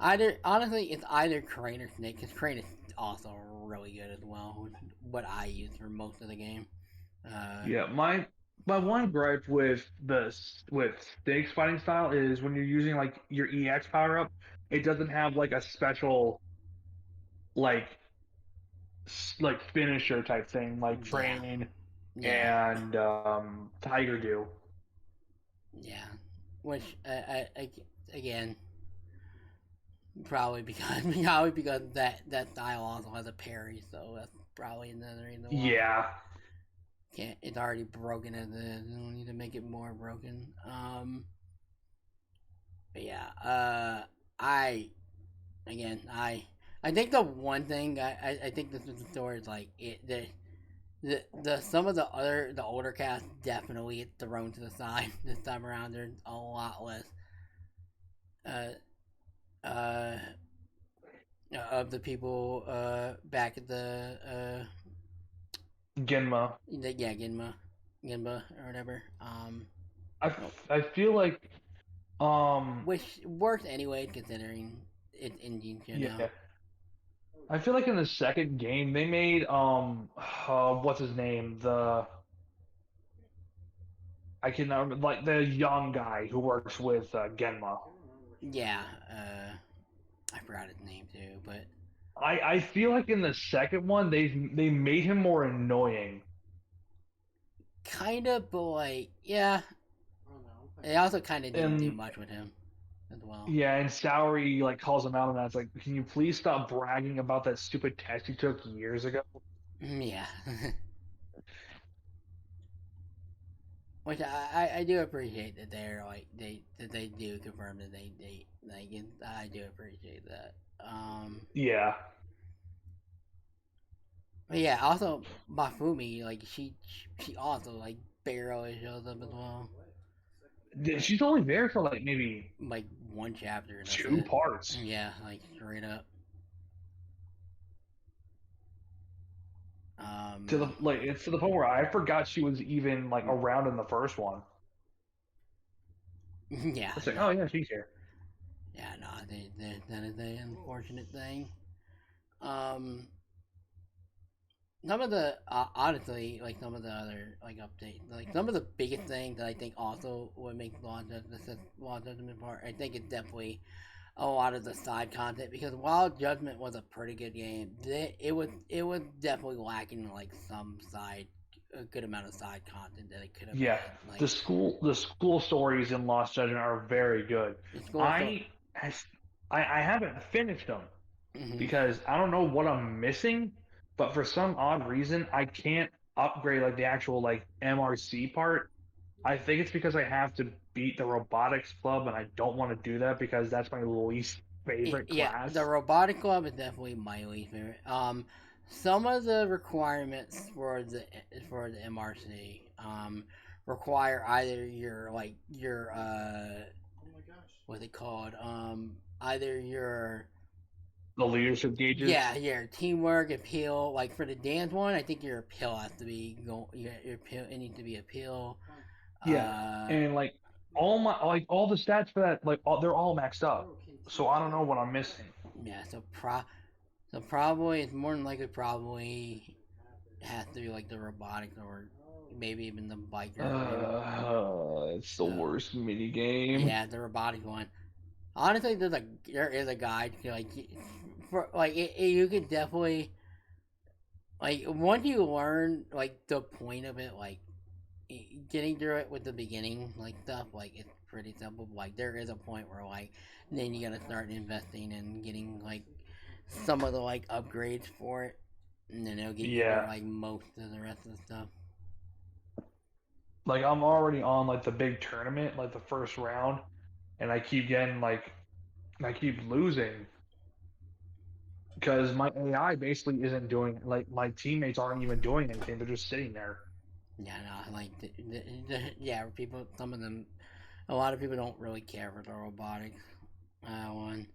Honestly, it's either Crane or Snake, because Crane is also really good as well. What I use for most of the game. Yeah, my one gripe with Snake's fighting style is when you're using like your EX power up, it doesn't have like a special like finisher type thing like Train and Tiger do. Yeah, which again, probably because that style also has a parry, so that's probably another reason why. Yeah. It's already broken as it is. We don't need to make it more broken. But yeah, I think the one thing I think this is the story is like the some of the older cast definitely get thrown to the side this time around. There's a lot less of the people back at the Genma. Genma or whatever. I feel like which works anyway considering it's Indian show now. I feel like in the second game they made what's his name, I cannot remember, like the young guy who works with Genma. Yeah, I forgot his name too, but I feel like in the second one they made him more annoying. Kind of, but like yeah. They also kind of didn't do much with him as well. Yeah, and Sowery like calls him out on that. It's like, can you please stop bragging about that stupid test you took years ago? Yeah. Which I do appreciate that they're like they do confirm that they like I do appreciate that. Yeah. But yeah, also Bafumi, like she also like barely shows up as well. She's only there for like maybe like one chapter. 2 parts. Yeah, like straight up. It's to the point where I forgot she was even like around in the first one. Yeah. It's like, oh yeah, she's here. Yeah, no, that is an unfortunate thing. Some of the honestly, like some of the other like updates, like some of the biggest things that I think also would make Lost Judgment part, I think it's definitely a lot of the side content, because while Judgment was a pretty good game, it was definitely lacking like a good amount of side content that it could have. Yeah, had. Like, the school stories in Lost Judgment are very good. I haven't finished them Mhm. because I don't know what I'm missing, but for some odd reason I can't upgrade like the actual like MRC part. I think it's because I have to beat the robotics club, and I don't want to do that because that's my least favorite Yeah, class. the robotic club is definitely my least favorite. Some of the requirements for the MRC require either your what's it called either your The leadership gauges. yeah, your teamwork, appeal. Like for the dance one, I think your appeal has to be your appeal. It needs to be appeal. Yeah, and like all the stats for that they're all maxed up. So I don't know what I'm missing. Yeah, so probably it's more than likely probably has to be like the robotics or maybe even the biker. It's the So worst mini game. yeah, the robotic one. Honestly, there is a guide like for like you could definitely like once you learn like the point of it, like getting through it with the beginning like stuff, like it's pretty simple. Like there is a point where like then you gotta start investing and getting like some of the like upgrades for it, and then it'll get you through Yeah, like most of the rest of the stuff. like I'm already on like the big tournament, like the first round, and I keep losing because my AI basically isn't doing like my teammates aren't even doing anything. They're just sitting there. Yeah, no, like yeah, people. Some of them, a lot of people don't really care for the robotics one.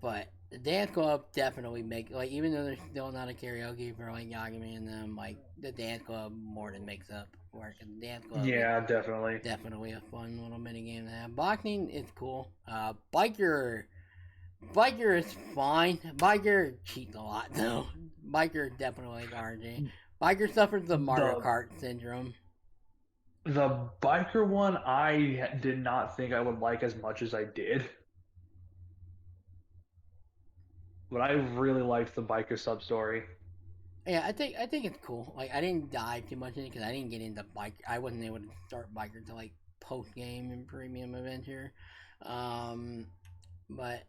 But the dance club definitely make like even though there's still not a karaoke for like Yagami and them, like the dance club more than makes up for it. 'Cause the dance club is Yeah, definitely. definitely a fun little mini game to have. Boxing is cool. Biker is fine. Biker cheats a lot though. Biker definitely like RNG. Biker suffers the Mario The Kart syndrome. the biker one I did not think I would like as much as I did, but I really liked the biker sub story. Yeah, I think it's cool. Like I didn't dive too much in it because I didn't get into bike. I wasn't able to start biker until like post game and premium adventure, um, but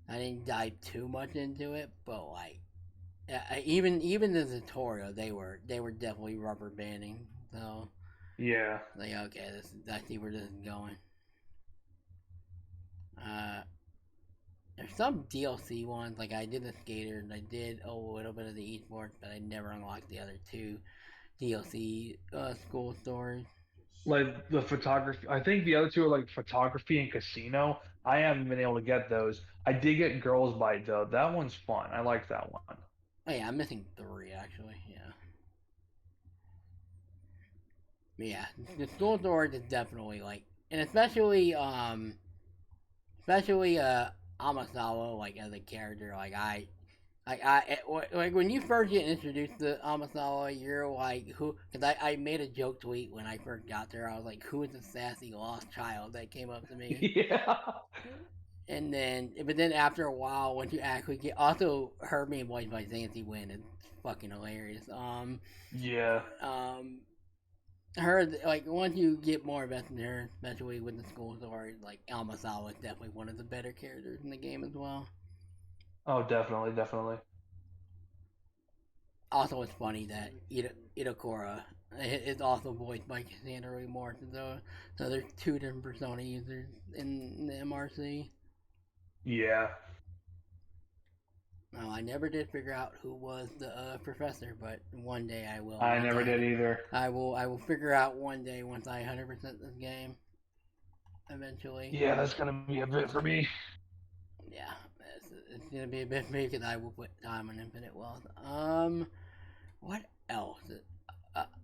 I didn't dive too much into it. But like even the tutorial, they were definitely rubber banding. So Yeah. like okay, this I see where this is going. Uh, there's some DLC ones like I did the skater and I did a little bit of the esports, but I never unlocked the other two DLC school stories. Like the photography, I think the other two are like photography and casino. I haven't been able to get those. I did get Girls Bite though. That one's fun. I like that one. Oh yeah, I'm missing three actually. Yeah, but yeah. The school stories is definitely like, and especially Amasawa like as a character. Like when you first get introduced to Amasawa, you're like who? Because I made a joke tweet when I first got there. I was like, who is the sassy lost child that came up to me? Yeah. And then, but then after a while, once you actually get, also her being voiced by Zancy Wynn is fucking hilarious. Yeah. Her like once you get more invested in her, especially with the school story, like Almasawa is definitely one of the better characters in the game as well. Oh, definitely, definitely. Also, it's funny that Itakura is also voiced by Cassandra Ray Morton, so there's two different persona users in the MRC. Yeah. Well, I never did figure out who was the professor, but one day I will. I never did either. I will figure out one day once I 100% this game. Eventually. Yeah, that's gonna be a bit for me. Yeah, it's gonna be a bit for me because I will put time on Infinite Wealth. What else?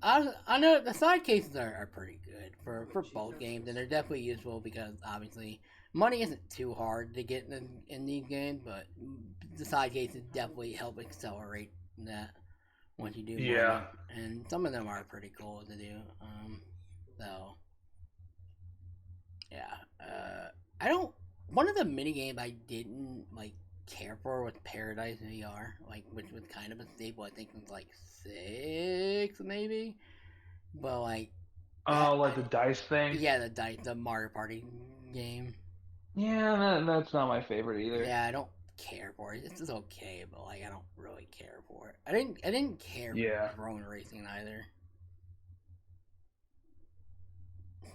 I know the side cases are pretty good for both games, and they're definitely useful because obviously money isn't too hard to get in these games, but the side cases definitely help accelerate that once you do Yeah. money, and some of them are pretty cool to do. So yeah, I don't. One of the mini games I didn't like care for was Paradise VR, like which was kind of a staple. I think it was like 6 maybe, but like Oh, like the dice thing. yeah, the Mario Party game. Yeah, that's not my favorite either. Yeah, I don't care for it. It's just okay, but like I don't really care for it. I didn't care Yeah. for drone racing either.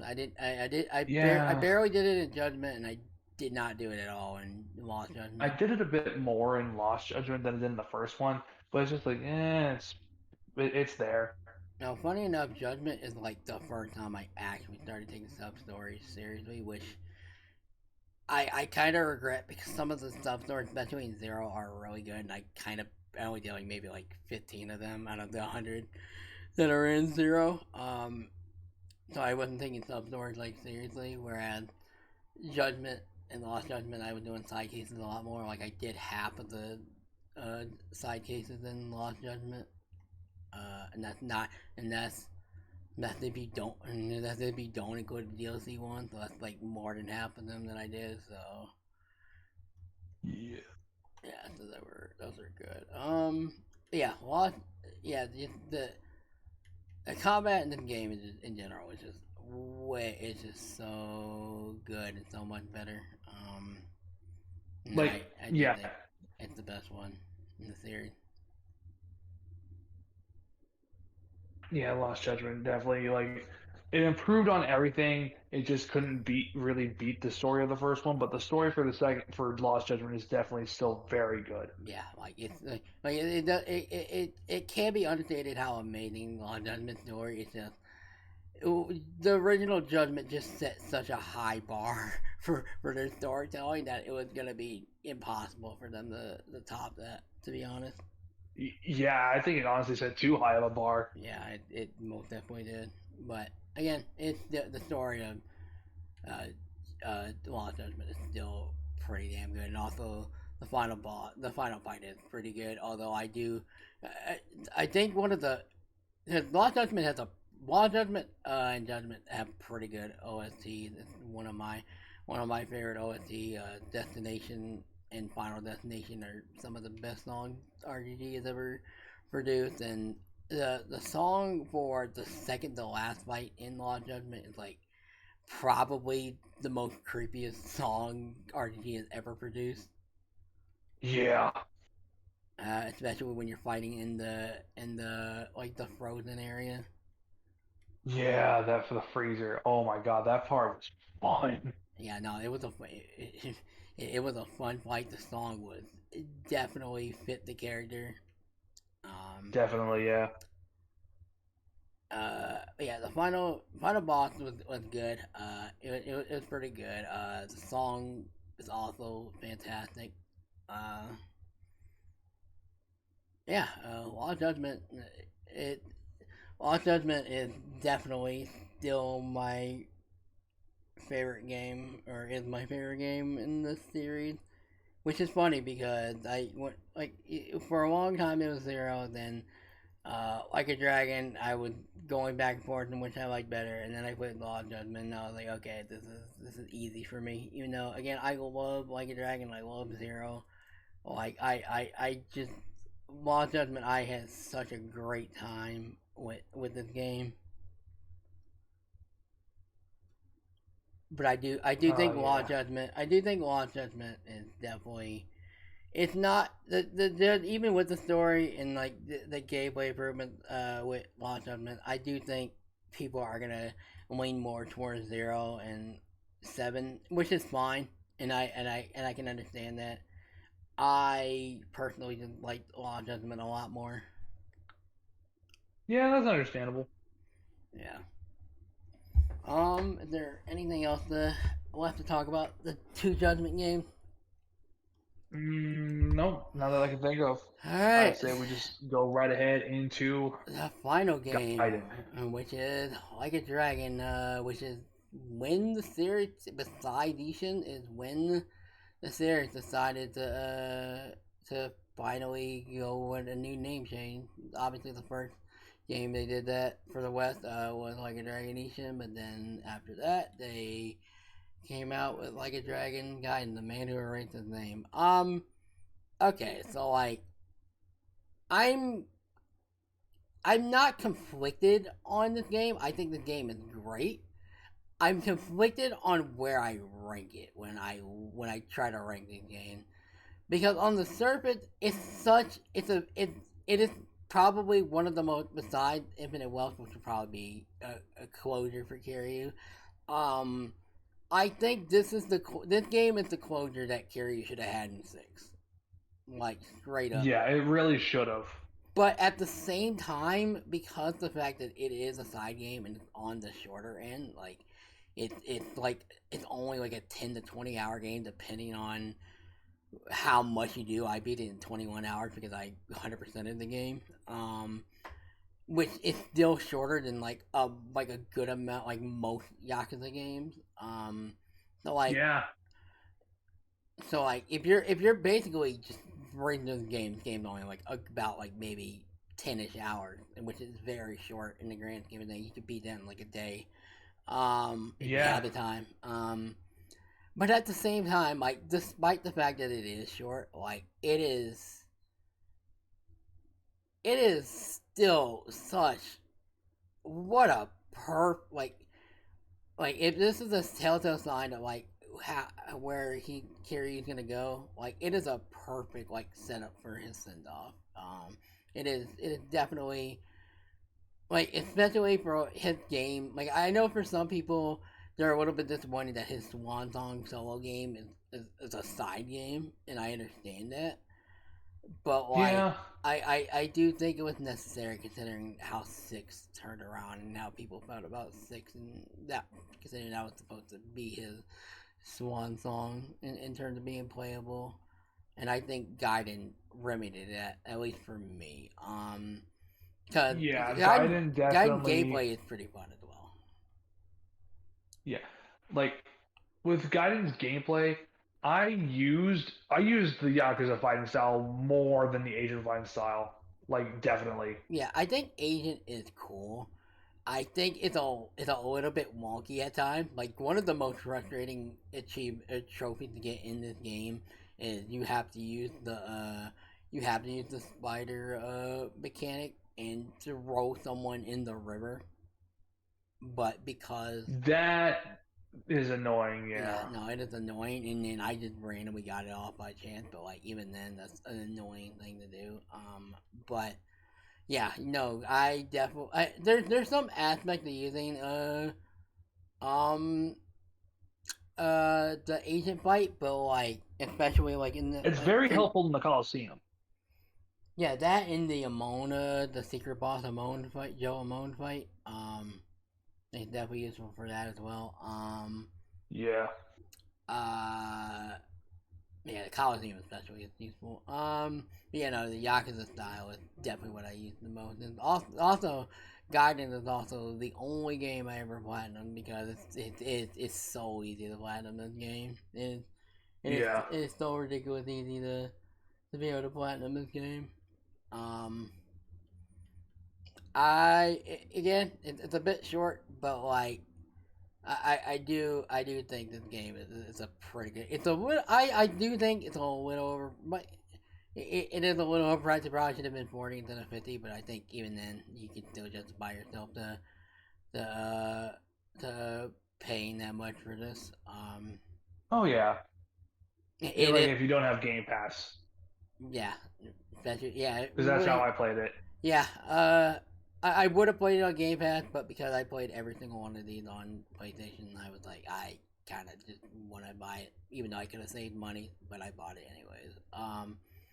I Yeah. barely did it in Judgment, and I did not do it at all in Lost I Judgment. did it a bit more in Lost Judgment than I did in the first one, but it's just like, it's there. Now, funny enough, Judgment is like the first time I actually started taking sub stories seriously, which I kind of regret because some of the sub stories, especially in Zero, are really good, and I only did like maybe like 15 of them out of the 100 that are in Zero. So I wasn't taking sub stories like seriously, whereas Judgment and Lost Judgment, I was doing side cases a lot more. Like I did half of the side cases in Lost Judgment, and that's not, and that's if you don't, and that's if you don't include the DLC one. So that's like more than half of them that I did. So Yeah. yeah, so those are good. Yeah, Lost, yeah, the combat in this game is just, in general is just it's just so good and so much better. Like, I do yeah. think it's the best one in the series. Yeah, Lost Judgment definitely like it improved on everything. It just couldn't really beat the story of the first one, but the story for the second for Lost Judgment is definitely still very good. Yeah, like it's like it can be understated how amazing Lost Judgment story is. Just the original Judgment just set such a high bar for their storytelling that it was gonna be impossible for them to top that. To be honest. Yeah, I think it honestly set too high of a bar. Yeah, it most definitely did. But again, it's the story of Lost Judgment is still pretty damn good, and also the final boss, the final fight is pretty good. Although I think one of the Lost Judgment has a Lost Judgment and Judgment have pretty good OSTs. It's one of my favorite OST. Destination and Final Destination are some of the best songs RGG has ever produced, and the song for the second to last fight in Lost Judgment is like probably the most creepiest song RGG has ever produced. Yeah. Especially when you're fighting in the like the frozen area. Yeah, that for the freezer. Oh my god, that part was fun. Yeah, no, it was a fun fight. The song was it definitely fit the character. Definitely, yeah. Yeah, the final boss was good. It was pretty good. The song is also fantastic. Yeah, Lost Judgment. It Lost Judgment is definitely still my favorite game, or is my favorite game in this series. Which is funny because I went like for a long time it was Zero, then like a Dragon, I was going back and forth and which I like better, and then I played Lost Judgment, and I was like, okay, this is easy for me. Even though again I love Like a Dragon, I love Zero. Like I just Lost Judgment, I had such a great time with this game. But I do think Lost Judgment, Lost Judgment is definitely, it's not the even with the story and like the gameplay improvement with Lost Judgment, I do think people are gonna lean more towards 0 and 7, which is fine, and I can understand that. I personally just like Lost Judgment a lot more. Yeah, that's understandable. Yeah. Is there anything else left to talk about the two Judgment games? No, not that I can think of. Alright. I'd say we just go right ahead into the final game, Gaiden. Which is Like a Dragon, which is when the series, besides Ishin, is when the series decided to finally go with a new name change. Obviously, the first game they did that for the West was Like a Dragon Ishin, but then after that they came out with Like a Dragon Gaiden, the man who erased his name. Okay, so like I'm not conflicted on this game. I think the game is great. I'm conflicted on where I rank it when I try to rank the game, because on the surface it is probably one of the most, besides Infinite Wealth, which would probably be a closure for Kiryu. I think this game is the closure that Kiryu should have had in 6, like straight up. Yeah, it really should have. But at the same time, because the fact that it is a side game and it's on the shorter end, like it's only like a 10 to 20 hour game depending on how much you do. I beat it in 21 hours because I 100%ed the game. Which is still shorter than like a good amount, like most Yakuza games. So like Yeah. So like if you're basically just reading those games only like about like maybe 10-ish hours, which is very short in the grand scheme of things. You could beat that in like a day. If you have the time. But at the same time, like despite the fact that it is short, like it is still such what a like if this is a telltale sign of like where Kiryu's gonna go, like it is a perfect like setup for his send off. It is definitely like, especially for his game. Like I know for some people they're a little bit disappointed that his Swan Song solo game is a side game, and I understand that. But like I do think it was necessary considering how 6 turned around and how people felt about 6, and that considering that was supposed to be his swan song in terms of being playable. And I think Gaiden remedied that, at least for me. Cause Gaiden definitely. Gaiden gameplay is pretty fun as well. Yeah, like with Gaiden's gameplay, I used the Yakuza fighting style more than the Asian fighting style. Like definitely. Yeah, I think Asian is cool. I think it's a little bit wonky at times. Like one of the most frustrating trophies to get in this game is you have to use the spider mechanic and throw someone in the river. But because that is annoying, yeah. No, it is annoying, and then I just randomly got it off by chance. But like even then, that's an annoying thing to do. But yeah, no, I definitely there's some aspect of using the agent fight, but like especially like in the it's very helpful in the Coliseum. Yeah, that in the the secret boss Amon fight, Joe Amon fight. It's definitely useful for that as well. Yeah. Yeah, the Coliseum especially is useful. Yeah, no, the Yakuza style is definitely what I use the most. And also, Gaiden is also the only game I ever platinum because it's so easy to platinum this game. It's so ridiculous easy to be able to platinum this game. It's a bit short, but like I do think this game is a pretty good. I do think it's a little over, but it is a little overpriced. It probably should have been 40 instead of 50, but I think even then you can still justify yourself to paying that much for this. Oh yeah. If you don't have Game Pass. Yeah, because that's how I played it. Yeah, I would have played it on Game Pass, but because I played every single one of these on PlayStation, I was like, I kind of just want to buy it, even though I could have saved money, but I bought it anyways.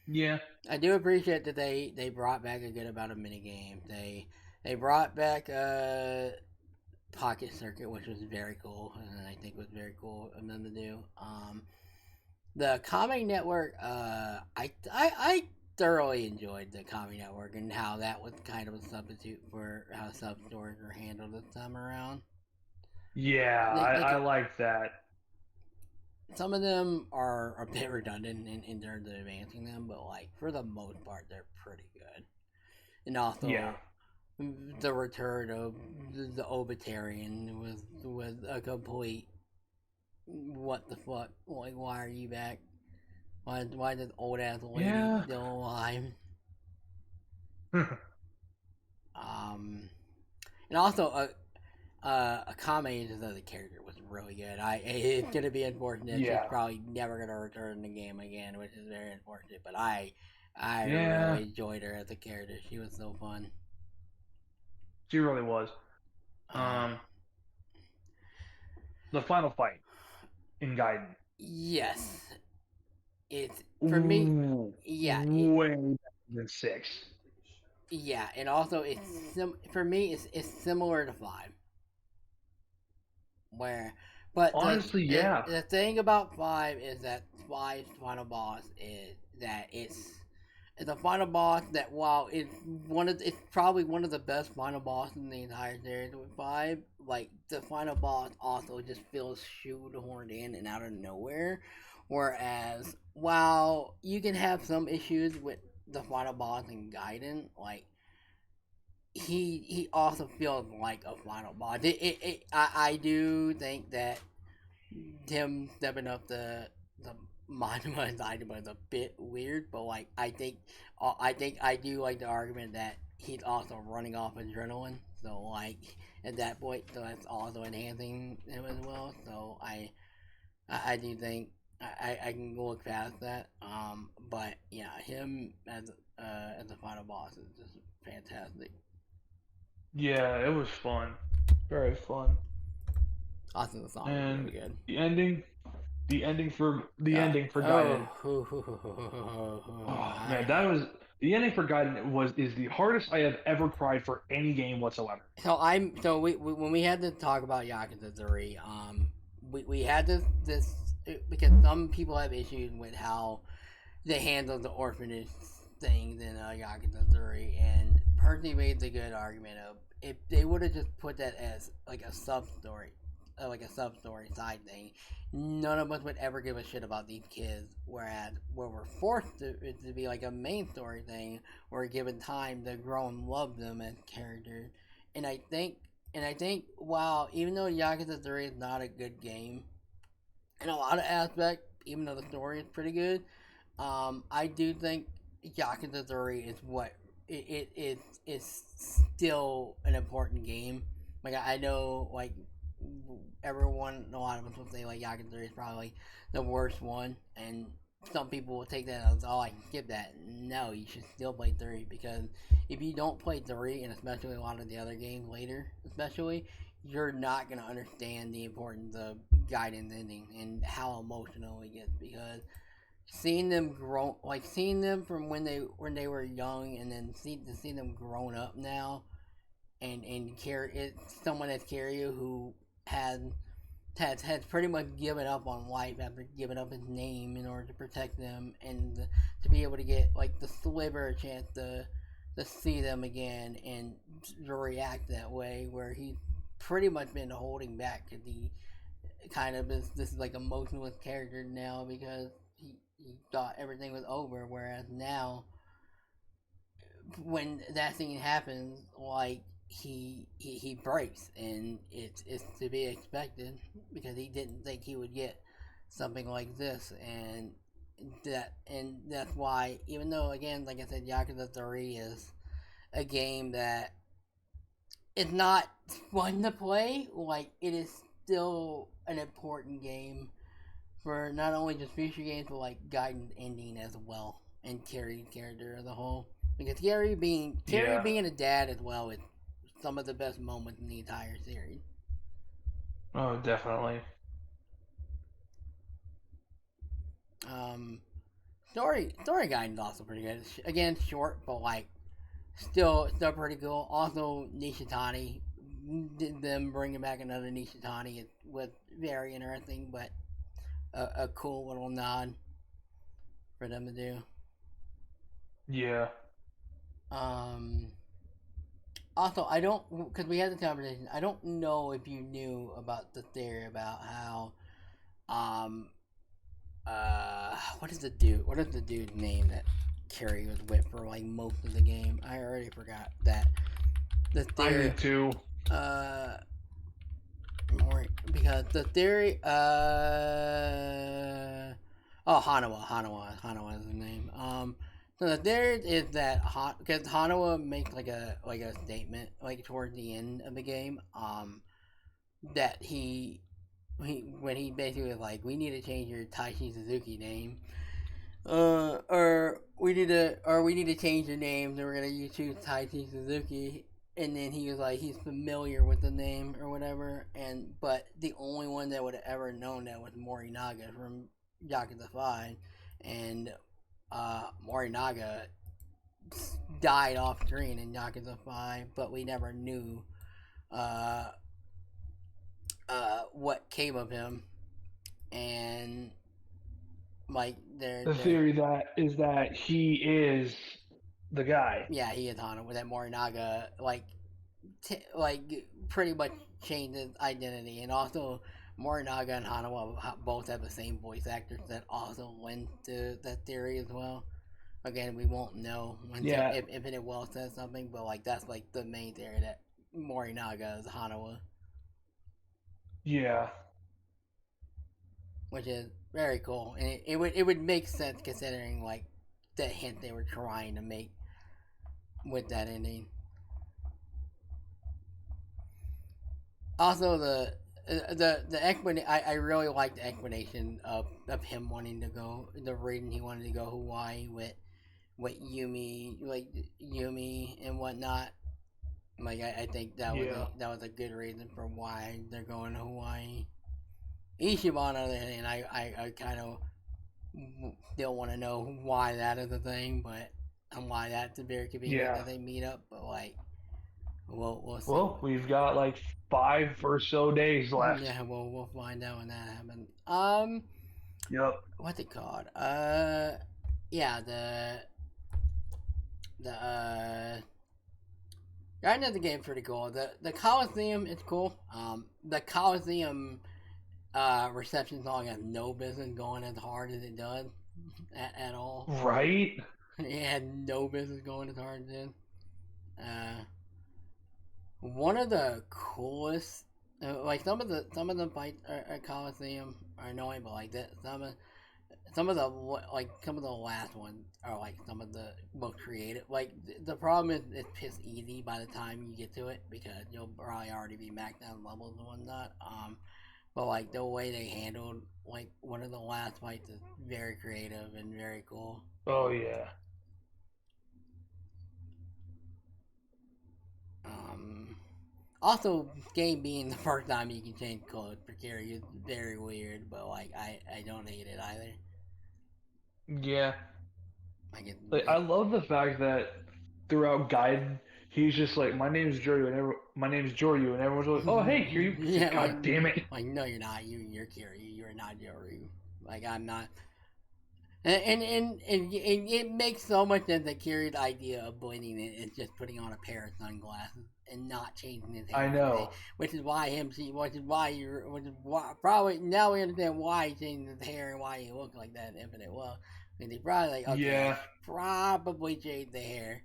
Yeah, I do appreciate that they brought back a good amount of minigame. They brought back Pocket Circuit, which was very cool, and I think was very cool of them to do. The Comedy Network, I thoroughly enjoyed the Comedy Network and how that was kind of a substitute for how sub-stories were handled this time around. Yeah, I like that. Some of them are a bit redundant in terms of advancing them, but like for the most part, they're pretty good. And also, the return of the Obitarian was a complete what the fuck? Like, why are you back? Why does old ass lady still alive? And also Akame as the character was really good. It's gonna be unfortunate. Yeah. She's probably never gonna return in the game again, which is very unfortunate. But I Yeah. really enjoyed her as a character. She was so fun. She really was. The final fight in Gaiden. Yes, it's for me. Ooh, Yeah, way better than 6. yeah, and also for me. It's similar to 5. Where, but Honestly, yeah. the thing about 5 is that 5's final boss is that it's a final boss that while it's probably one of the best final bosses in the entire series with 5, like the final boss also just feels shoehorned in and out of nowhere. Whereas while you can have some issues with the final boss in Gaiden, like he also feels like a final boss. I do think that him stepping up the monument item was a bit weird, but like I think I do like the argument that he's also running off adrenaline. So like at that point, so that's also enhancing him as well. So I do think I can look past that. But yeah, him as the final boss is just fantastic. Yeah, it was fun. Very fun. I think the song And was really good. the ending for Gaiden. Oh, man, that was the ending for Gaiden is the hardest I have ever cried for any game whatsoever. So we when we had to talk about Yakuza 3, we had this because some people have issues with how they handle the orphanage things in Yakuza 3, and Percy made the good argument of if they would have just put that as like a sub story side thing, none of us would ever give a shit about these kids. Whereas where we're forced to be like a main story thing, we're given time to grow and love them as characters. And I think wow, even though Yakuza 3 is not a good game in a lot of aspects, even though the story is pretty good, I do think Yakuza 3 is what it is still an important game. Like I know, like a lot of us will say like Yakuza 3 is probably the worst one, and some people will take that as I can skip that. No, you should still play 3 because if you don't play 3, and especially a lot of the other games later, especially, you're not gonna understand the importance of Gaiden's ending and how emotional it gets because seeing them grow, like seeing them from when they were young, and then see them grown up now, and someone as Kiryu who has pretty much given up on life after giving up his name in order to protect them, and to be able to get like the sliver chance to see them again and to react that way, where he's pretty much been holding back because he kind of is this like emotionless character now because he thought everything was over, whereas now when that scene happens, like he breaks, and it's to be expected because he didn't think he would get something like this, and that's why, even though again, like I said, Yakuza 3 is a game that is not fun to play, like it is still an important game for not only just future games, but like Gaiden ending as well, and Kiryu's character as a whole. Because Kiryu being a dad as well is some of the best moments in the entire series. Oh, definitely. Story Gaiden's also pretty good. Again, short, but like still pretty cool. Also, Nishitani, them bringing back another Nishitani was very interesting, but a cool little nod for them to do. Yeah. Also, I don't, because we had the conversation, I don't know if you knew about the theory about how, what is the dude's name that Kiryu was with for like most of the game? I already forgot that. The theory. I did too. Because the theory, Hanawa is the name. So the theory is that because Hanawa makes like a statement like towards the end of the game, that when he basically was like, we need to change your Taishi Suzuki name, or we need to change your name. Then we're gonna choose Taishi Suzuki. And then he was like, he's familiar with the name or whatever, but the only one that would have ever known that was Morinaga from Yakuza 5, and Morinaga died off screen in Yakuza 5, but we never knew what came of him, and like the theory that is that he is the guy. Yeah, he is Hana. With that Morinaga, like pretty much changed his identity, and also Morinaga and Hanawa both have the same voice actors that also went to that theory as well. Again, we won't know until if Infinite Well says something, but like that's like the main theory that Morinaga is Hanawa. Yeah. Which is very cool, and it would make sense considering like the hint they were trying to make with that ending. Also, the explanation, I really like the explanation of him wanting to go, the reason he wanted to go Hawaii with Yumi, like Yumi and whatnot. Like I think that was a good reason for why they're going to Hawaii. Ichiban, on the other hand, I kind of still want to know why that is a thing, but and why that's a very convenient that they meet up. But like, we'll see. Well, we've got like 5 or so days left. Yeah, we'll find out when that happens. Yep. What's it called? Yeah, the Garden of the game pretty cool. The Coliseum is cool. The Coliseum reception song has no business going as hard as it does at all. Right? It had no business going as hard as it did. One of the coolest, like some of the fights at Coliseum are annoying, but like that some of the last ones are like some of the most creative. Like the problem is it's piss easy by the time you get to it because you'll probably already be maxed out levels and whatnot. But like the way they handled like one of the last fights is very creative and very cool. Oh yeah. Also, game being the first time you can change clothes for Kiryu is very weird, but like I don't hate it either. Yeah. I love the fact that throughout Gaiden, he's just like, my name's Joryu, and everyone's like, oh hey, Kiryu. Yeah, God like, damn it. Like, no, you're not. You're Kiryu. You're not Joryu. Like, I'm not. And it makes so much sense that Kiryu's idea of blending it is just putting on a pair of sunglasses and not changing his hair. I know. Which is why probably now we understand why he changed his hair and why he looked like that in Infinite Well. And they probably like, okay, probably changed the hair.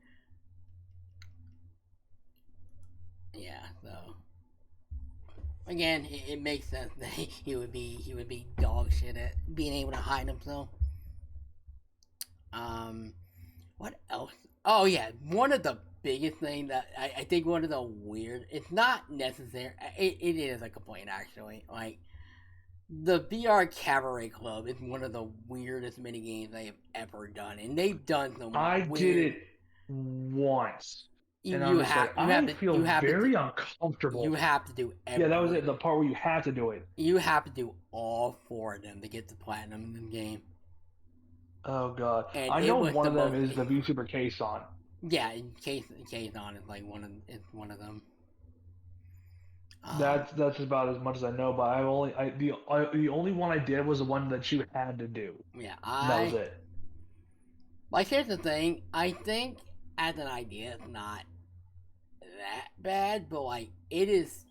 Yeah, so again, it makes sense that he would be dog shit at being able to hide himself. What else? Oh yeah, one of the biggest things that I think one of the weird, it's not necessary, it is a complaint actually, like the VR Cabaret Club is one of the weirdest minigames they have ever done, and they've done some did it once. And I feel very uncomfortable. You have to do everything. Yeah, that was it, the part where you have to do it. You have to do all 4 of them to get the platinum in the game. Oh god. And I know one of them is the VTuber K-Son. Yeah, K-Son is like one of them. That's about as much as I know, but the only one I did was the one that you had to do. Yeah, that was it. Like here's the thing, I think as an idea it's not that bad, but like it is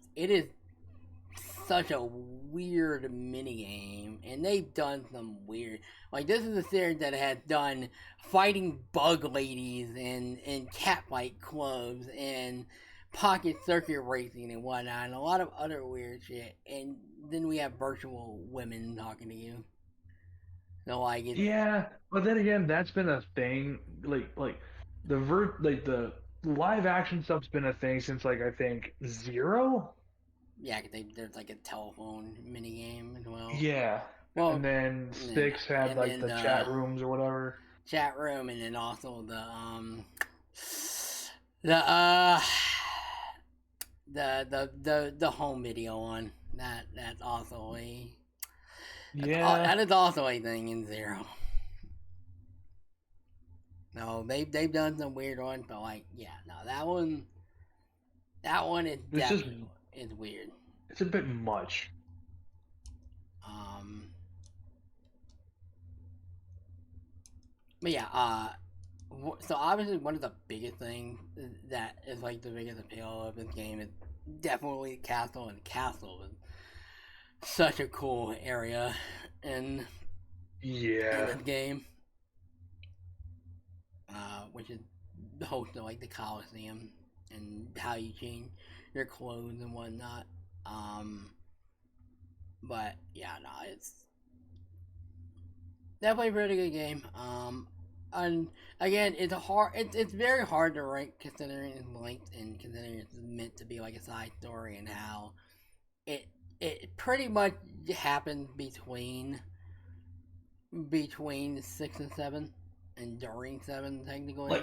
such a weird minigame, and they've done some weird, like this is a series that has done fighting bug ladies and cat fight clubs and pocket circuit racing and whatnot, and a lot of other weird shit, and then we have virtual women talking to you. So like yeah, but then again, that's been a thing, like the live action stuff's been a thing since like I think 0. Yeah, there's like a telephone mini game as well. Yeah. Well, and then 6 had and like then the chat rooms or whatever. Chat room, and then also the the home video one. That's also that is also a thing in Zero. No, they've done some weird ones, but like that one is definitely is weird. It's a bit much. But yeah, so obviously one of the biggest things that is like the biggest appeal of this game is definitely Castle, and Castle is such a cool area in this game, which is the host of like the Coliseum and how you change your clothes and whatnot. But yeah, no, it's definitely a pretty good game. And again, it's very hard to rank considering its length and considering it's meant to be like a side story, and how it pretty much happens between 6 and 7 and during 7 technically.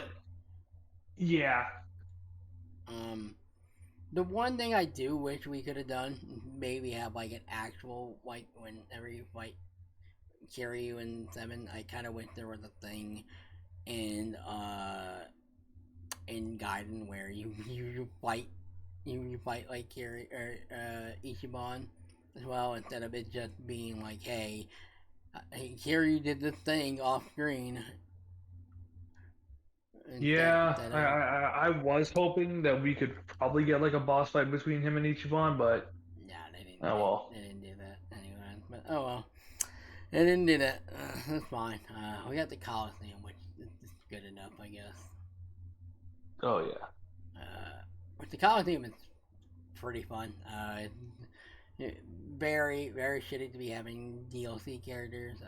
The one thing I do wish we could have done, maybe have like an actual, like whenever you fight Kiryu in 7, I kind of wish there was a thing in Gaiden where you fight like Kiryu or Ichiban as well, instead of it just being like, hey, Kiryu did this thing off screen. I was hoping that we could probably get like a boss fight between him and Ichiban, but they didn't. They didn't do that anyway. But oh well, they didn't do that. That's fine. We got the Coliseum, which is good enough, I guess. Oh yeah. But the Coliseum is pretty fun. Very very shitty to be having DLC characters.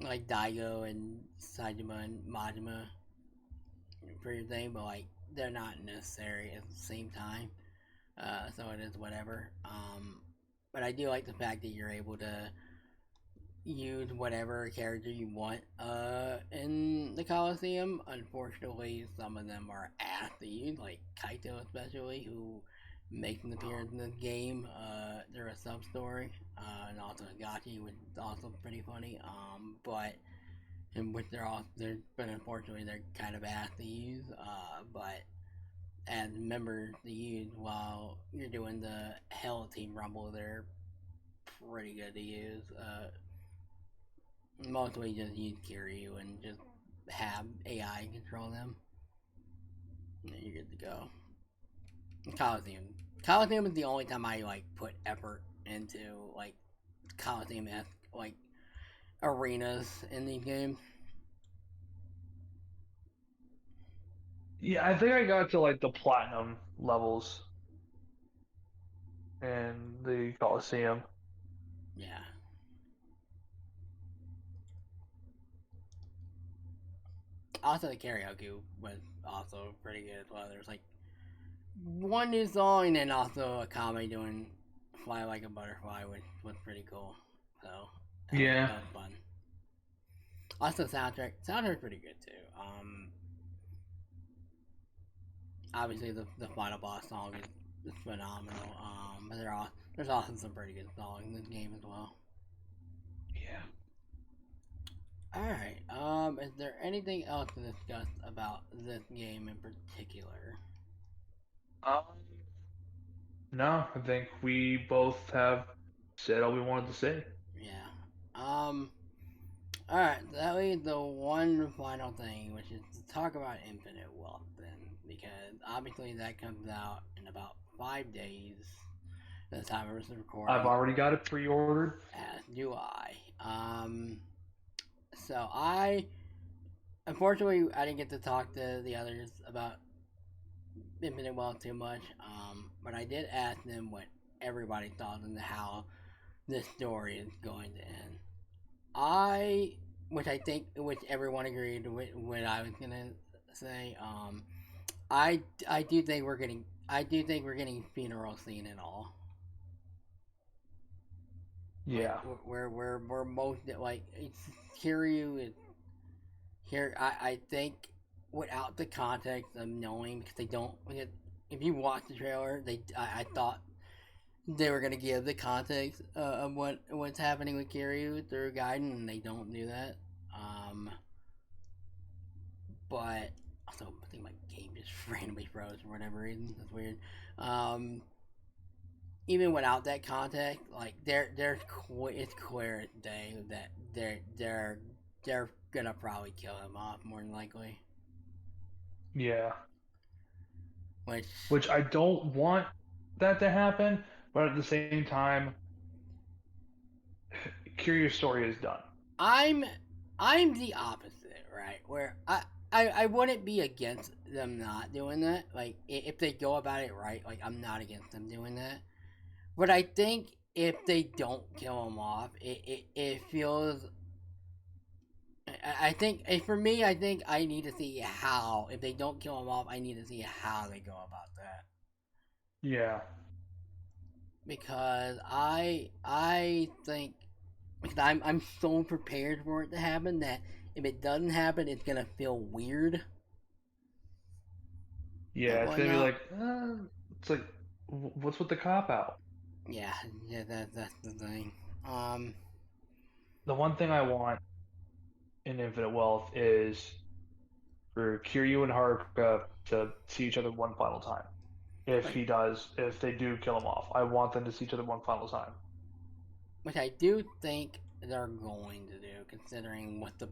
Like Daigo and Saitama and Majima for your thing, but like they're not necessary at the same time. So it is whatever. But I do like the fact that you're able to use whatever character you want in the Coliseum. Unfortunately, some of them are ass to use, like Kaito especially, who makes an appearance in this game. They're a sub story, and also Higashi, which is also pretty funny. But unfortunately they're kind of ass to use. But as members to use while you're doing the Hell Team Rumble, they're pretty good to use. Mostly just use Kiryu and just have AI control them. And you're good to go. Coliseum is the only time I like put effort into like Coliseum-esque like arenas in these games. Yeah, I think I got to like the platinum levels in the Coliseum. Yeah. Also, the karaoke was also pretty good as well. There's like one new song, and then also a comedy doing "Fly Like a Butterfly," which was pretty cool. So that was fun. Also, soundtrack's pretty good too. Obviously the final boss song is phenomenal. But there's also some pretty good songs in this game as well. Yeah. Alright, is there anything else to discuss about this game in particular? No, I think we both have said all we wanted to say. Yeah. Alright, so that leaves the one final thing, which is to talk about Infinite Wealth then. Because obviously that comes out in about 5 days. The time of this recording. I've already got it pre-ordered. As do I. So unfortunately, I didn't get to talk to the others about Infinite Wealth too much. But I did ask them what everybody thought and how this story is going to end. Which everyone agreed with what I was gonna say. I do think we're getting funeral scene and all. Yeah. Like, we're most like it's Kiryu is here. I think without the context of knowing because they don't. If you watch the trailer, I thought they were gonna give the context of what's happening with Kiryu through Gaiden, and they don't do that. But also, I think my game just randomly froze for whatever reason. That's weird. Even without that context, like it's clear as day that they're gonna probably kill him off more than likely. Yeah. Which I don't want that to happen, but at the same time, Kiryu's story is done. I'm the opposite, right? Where I wouldn't be against them not doing that. Like if they go about it right, like I'm not against them doing that. But I think if they don't kill him off, it feels. I think for me, I think I need to see how. If they don't kill him off, I need to see how they go about that. Yeah. Because I think because I'm so prepared for it to happen that if it doesn't happen, it's gonna feel weird. Yeah, it's gonna be like, it's like, what's with the cop out? Yeah, that's the thing. The one thing I want in Infinite Wealth is for Kiryu and Haruka to see each other one final time. If they do kill him off, I want them to see each other one final time. Which I do think they're going to do, considering what the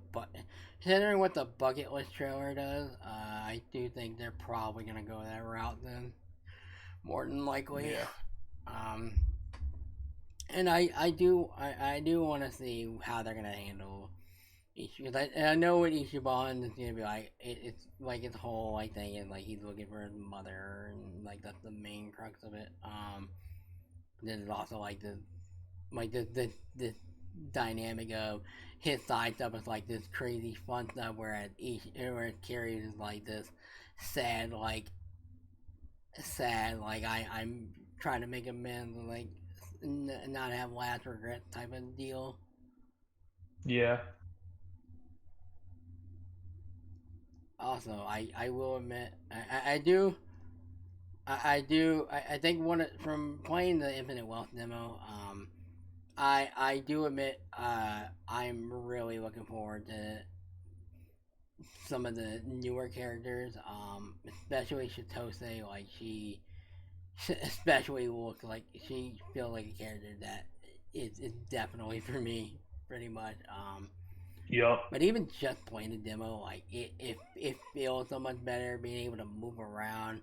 bucket list trailer does. I do think they're probably gonna go that route then, more than likely. Yeah. And I do want to see how they're gonna handle Ichiban. I know what Ichiban is gonna be like. It's like his whole like thing is like he's looking for his mother, and like that's the main crux of it. Then it's also like the dynamic of his side stuff is like this crazy fun stuff, whereas Kiryu is like this sad like I'm trying to make amends and like not have last regret type of deal. Yeah. Also, I will admit I think from playing the Infinite Wealth demo, I do admit I'm really looking forward to some of the newer characters, especially Chitose. Like she especially looks like she feels like a character that is definitely for me, pretty much. Yep. But even just playing the demo, like it feels so much better being able to move around.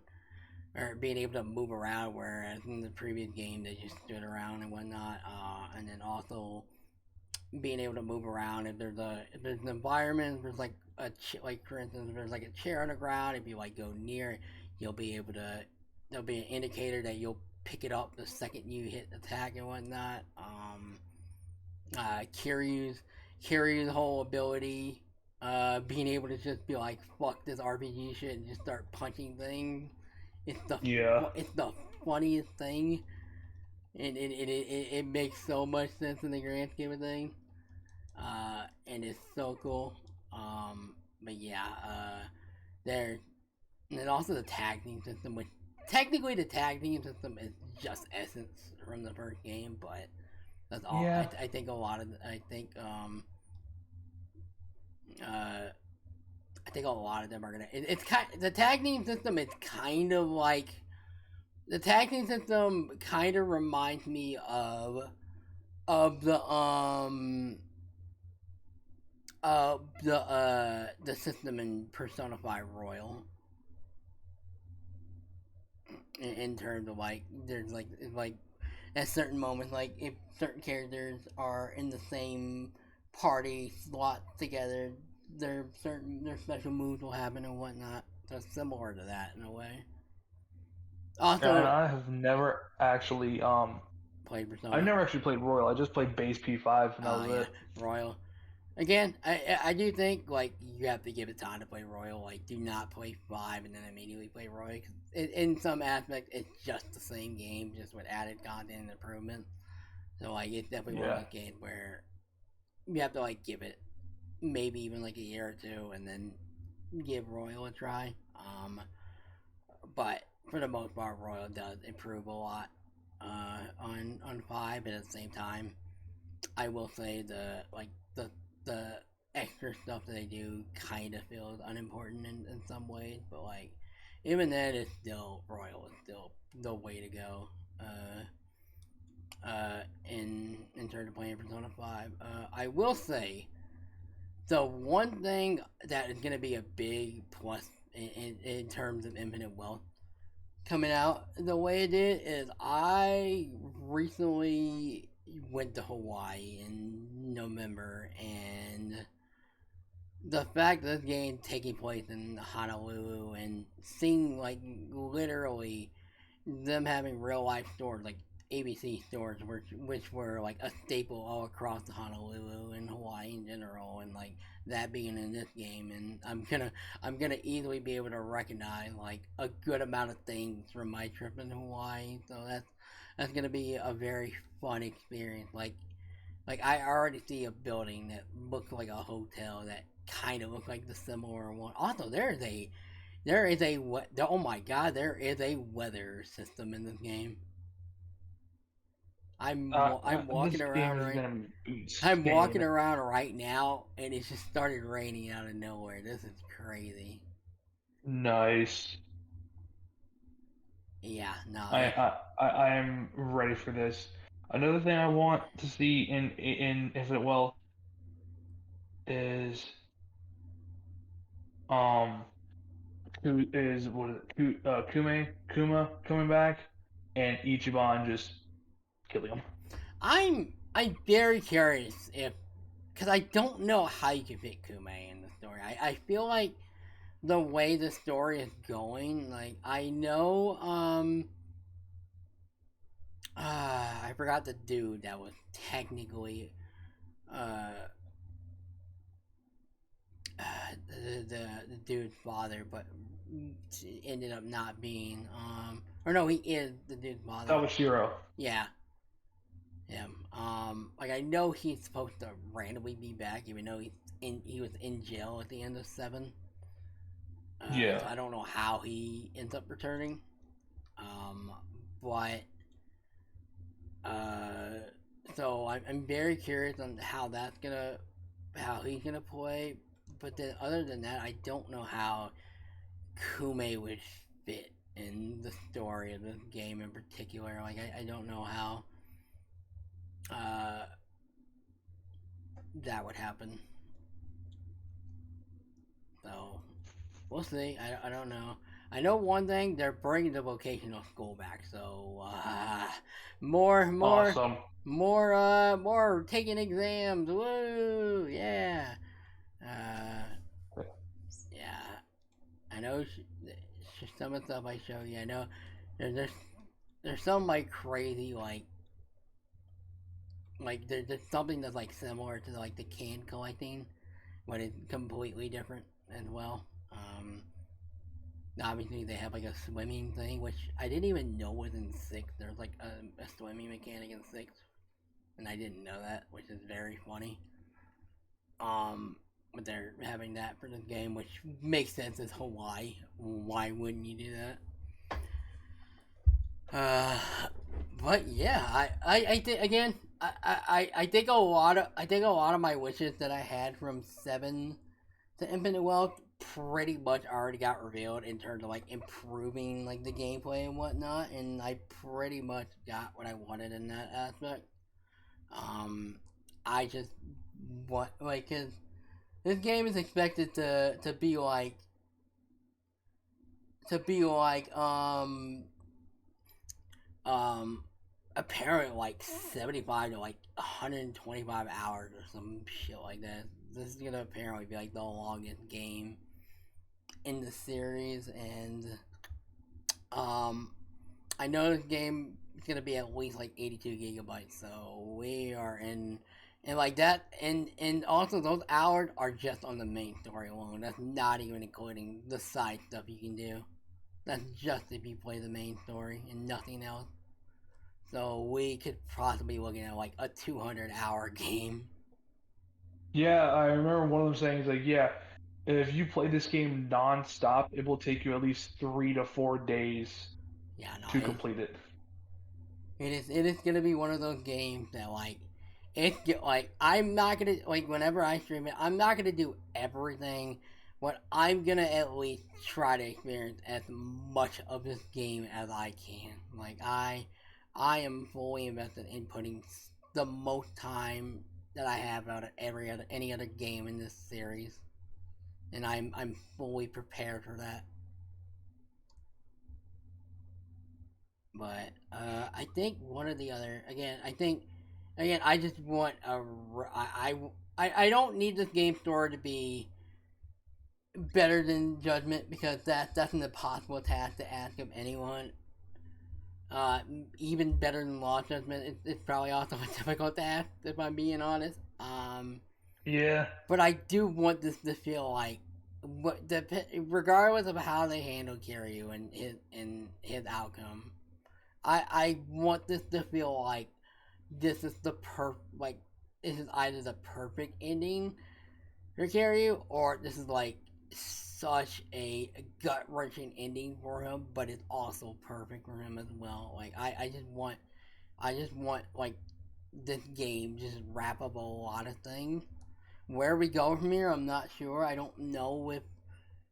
Or being able to move around, whereas in the previous game they just stood around and whatnot, and then also being able to move around if there's an environment, if there's like like for instance, if there's like a chair on the ground, if you like go near it, you'll be able to. There'll be an indicator that you'll pick it up the second you hit attack and whatnot. Kiryu's whole ability, being able to just be like fuck this RPG shit and just start punching things. It's the funniest thing, and it makes so much sense in the grand scheme of things, and it's so cool. But yeah, there, and then also the tag team system, which technically the tag team system is just essence from the first game, but that's all. Yeah. I think a lot of them are gonna. It's kind. The tag team system is kind of like the tag team system. Kind of reminds me of the system in Persona 5 Royal. In terms of like, there's like at certain moments, like if certain characters are in the same party slot together, their special moves will happen and whatnot. So similar to that in a way. Also, I have never actually played Persona. I never actually played Royal. I just played base P5 and that was it. Royal. Again, I do think like you have to give it time to play Royal. Like, do not play 5 and then immediately play Royal. 'Cause in some aspects, it's just the same game, just with added content and improvement. So like, it's definitely one of those games where you have to like give it maybe even like a year or two, and then give Royal a try. But for the most part, Royal does improve a lot on 5, but at the same time, I will say the extra stuff that they do kind of feels unimportant in some ways, but like even then, it's still Royal is still the way to go. In terms of playing Persona 5, I will say the one thing that is going to be a big plus in terms of Infinite Wealth coming out the way it did is I recently went to Hawaii in November, and the fact that this game taking place in Honolulu and seeing like literally them having real life stores like ABC stores, which were like a staple all across Honolulu and Hawaii in general, and like that being in this game, and I'm gonna easily be able to recognize like a good amount of things from my trip in Hawaii. So that's gonna be a very fun experience. Like I already see a building that looks like a hotel that kind of looks like the similar one. Also, there is a oh my god, there is a weather system in this game. I'm walking around right. I'm walking around right now, and it just started raining out of nowhere. This is crazy. Nice. Yeah, no. I am ready for this. Another thing I want to see in Infinite Wealth is who is what is it? Kuma coming back, and Ichiban just killing him. I'm very curious if, because I don't know how you can fit Kuma in the story. I feel like the way the story is going, like I know I forgot the dude that was technically the dude's father, but ended up not being or no, he is the dude's father. That was Shiro. Yeah, him. Like I know he's supposed to randomly be back, even though he was in jail at the end of 7. Yeah. So I don't know how he ends up returning. But so I'm very curious on how he's gonna play. But then other than that, I don't know how Kume would fit in the story of this game in particular. Like I don't know how that would happen. So we'll see. I don't know. I know one thing, they're bringing the vocational school back, so more Awesome. more taking exams. Woo! Yeah. Yeah. I know some of the stuff I show you. I know there's some like crazy like there's something that's like similar to like the can collecting, but it's completely different as well. Obviously they have like a swimming thing, which I didn't even know was in 6. There's like a swimming mechanic in 6, and I didn't know that, which is very funny. But they're having that for this game, which makes sense. It's Hawaii. Why wouldn't you do that? But yeah, I think again, I think a lot of my wishes that I had from 7 to Infinite Wealth pretty much already got revealed in terms of like improving like the gameplay and whatnot, and I pretty much got what I wanted in that aspect. I just want like, cause this game is expected to be like apparently like 75 to like 125 hours or some shit like that. This is gonna apparently be like the longest game in the series, and I know this game is gonna be at least like 82 gigabytes, so we are in And like that, and also those hours are just on the main story alone. That's not even including the side stuff you can do. That's just if you play the main story and nothing else. So we could possibly be looking at like a 200-hour game. Yeah, I remember one of them saying, like, yeah, if you play this game non-stop, it will take you at least 3 to 4 days Yeah, no, to complete it. it is gonna be one of those games that like I'm not gonna like whenever I stream it, I'm not gonna do everything, but I'm gonna at least try to experience as much of this game as I can. Like I am fully invested in putting the most time that I have out of any other game in this series, and I'm fully prepared for that. But I think one of the other again I just want I don't need this game store to be better than Judgment because that's an impossible task to ask of anyone. Even better than Lost Judgment, it's probably also a difficult task if I'm being honest. Yeah. But I do want this to feel like regardless of how they handle Kiryu and his outcome. I want this to feel like this is this is either the perfect ending for Kiryu or this is like such a gut wrenching ending for him, but it's also perfect for him as well. Like I just want like this game just wrap up a lot of things. Where we go from here, I'm not sure. I don't know if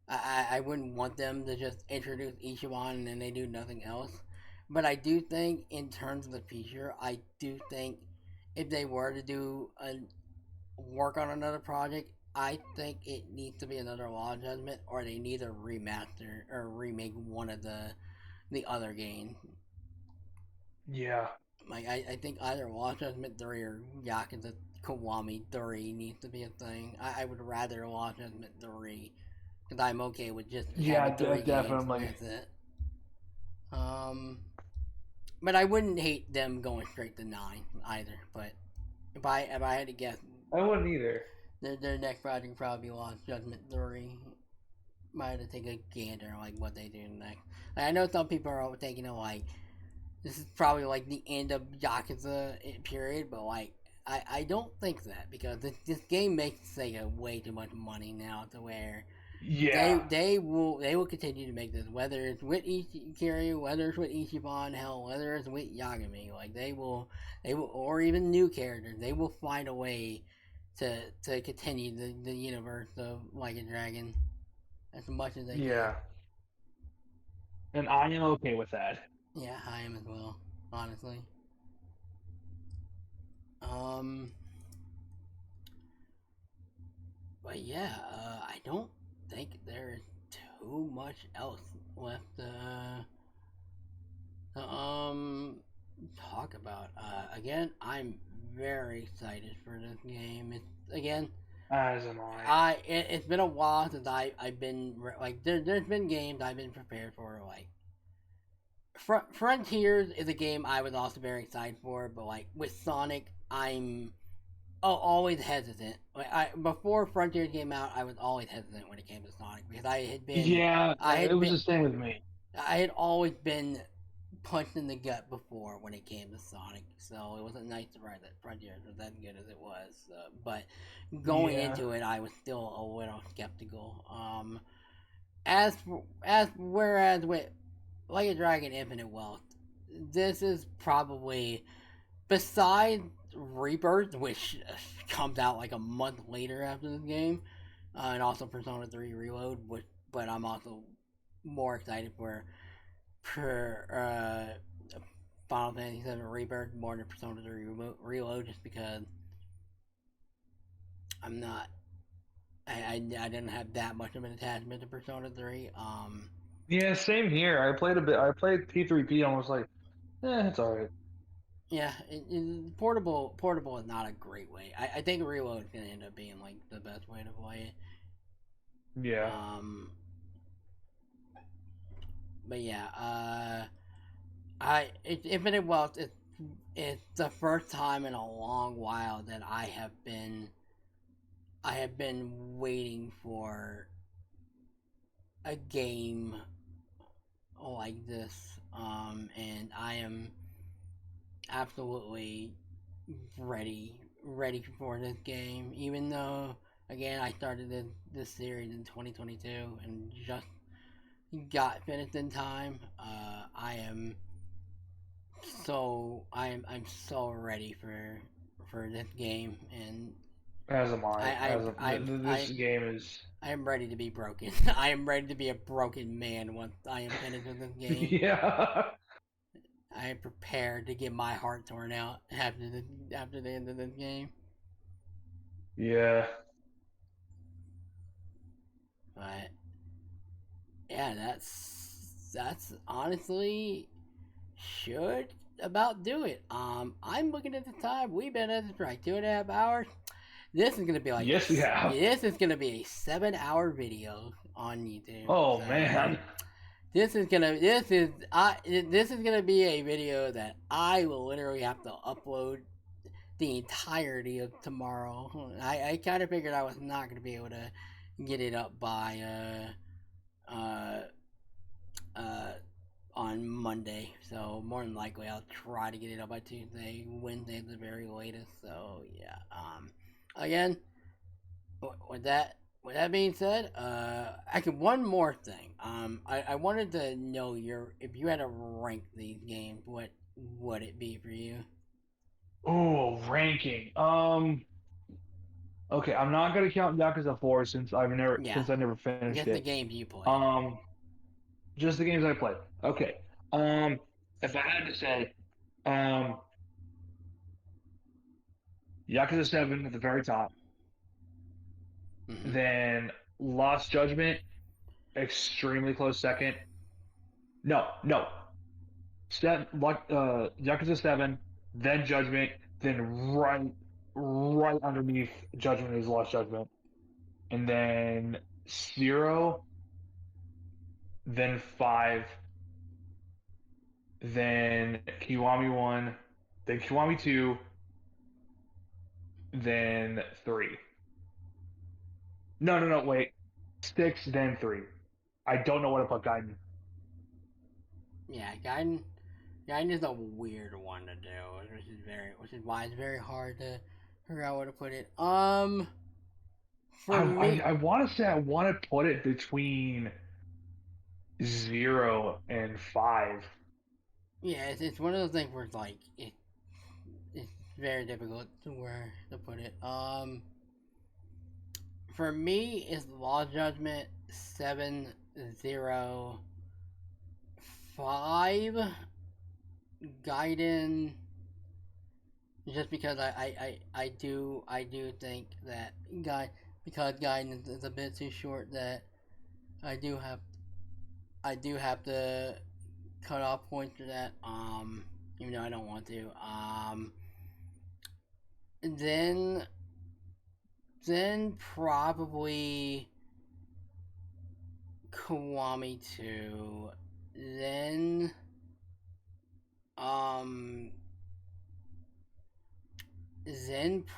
I wouldn't want them to just introduce Ichiban and then they do nothing else. But I do think, in terms of the future, I do think if they were to work on another project, I think it needs to be another Law Judgment, or they need to remaster or remake one of the other games. Yeah. Like I think either Law Judgment 3 or Yakuza Kiwami 3 needs to be a thing. I would rather Law Judgment 3 because I'm okay with just having three definitely. games. And that's it. But I wouldn't hate them going straight to 9 either. But if I had to guess, I wouldn't either. Their next project would probably be Lost Judgment 3. Might have to take a gander on like what they do next. Like, I know some people are thinking of like this is probably like the end of Yakuza period, but like I don't think that because this game makes Sega way too much money now to where they will continue to make this, whether it's with Kiryu, whether it's with Ichiban, hell, whether it's with Yagami. Like they will, or even new characters. They will find a way to continue the universe of Like a Dragon as much as they can. And I am okay with that. Yeah, I am as well, honestly. But yeah, I don't think there's too much else left to talk about. Again, I'm very excited for this game. It's again, As am I. It's been a while since I've been like there's been games I've been prepared for like. Frontiers is a game I was also very excited for, but like with Sonic, I'm always hesitant. Like before Frontiers came out, I was always hesitant when it came to Sonic because I had been it was the same with me. I had always been punched in the gut before when it came to Sonic, so it wasn't nice to write that Frontiers was as good as it was. But going into it, I was still a little skeptical. Whereas with Like a Dragon Infinite Wealth, this is probably, besides Rebirth, which comes out like a month later after this game, and also Persona 3 Reload, but I'm also more excited for Final Fantasy 7 Rebirth more than Persona 3 Reload, just because I'm not. I didn't have that much of an attachment to Persona 3. Yeah, same here. I played a bit. I played P3P and was like, it's alright. Yeah, portable is not a great way. I think Reload is gonna end up being like the best way to play it. Yeah. But yeah, Infinite Wealth is it's the first time in a long while that I have been waiting for a game like this, and I am absolutely ready for this game. Even though, again, I started this series in 2022 and just got finished in time. I'm so ready for this game, and As am I. This game is. I am ready to be broken. I am ready to be a broken man once I am finished with this game. Yeah. I am prepared to get my heart torn out after the end of this game. Yeah. But yeah, that's honestly should about do it. I'm looking at the time. We've been at this for like 2.5 hours. This is gonna be like Yes, we have. This is gonna be a 7-hour video on YouTube. Oh man. This is gonna be a video that I will literally have to upload the entirety of tomorrow. I kind of figured I was not gonna be able to get it up by on Monday, so more than likely I'll try to get it up by Tuesday, Wednesday at the very latest. So yeah, again, with that being said, actually one more thing. I wanted to know if you had to rank these games, what would it be for you? Oh, ranking. Okay, I'm not gonna count Yakuza 4 since I never finished Just it. the games you played. Just the games I played. Okay. If I had to say, Yakuza 7 at the very top. Mm-hmm. Then Lost Judgment, extremely close second. No. Yakuza 7, then Judgment, then right underneath Judgment is Lost Judgment. And then 0, then 5, then Kiwami 1, then Kiwami 2, then 3. No, wait. 6, then 3. I don't know what to put Gaiden. Yeah, Gaiden is a weird one to do, which is why it's very hard to figure out where to put it. For me, I want to say I want to put it between 0 and 5. Yeah, it's one of those things where it's like it's very difficult to put it. For me, it's Law Judgment 7, 0, 5, Gaiden. Just because I do think that because Gaiden is a bit too short, that I do have to cut off points for that. Even though I don't want to. Then probably Kiwami 2. Then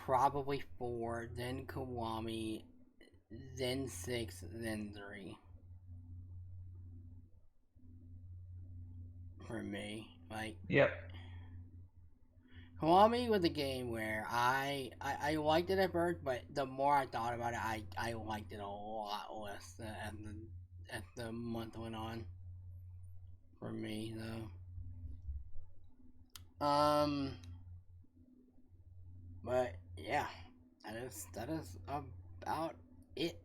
probably 4, then Kiwami, then 6, then 3. For me, like, Yep. Kiwami was a game where I liked it at first, but the more I thought about it, I liked it a lot less as the month went on. For me, though. But yeah, that is about it.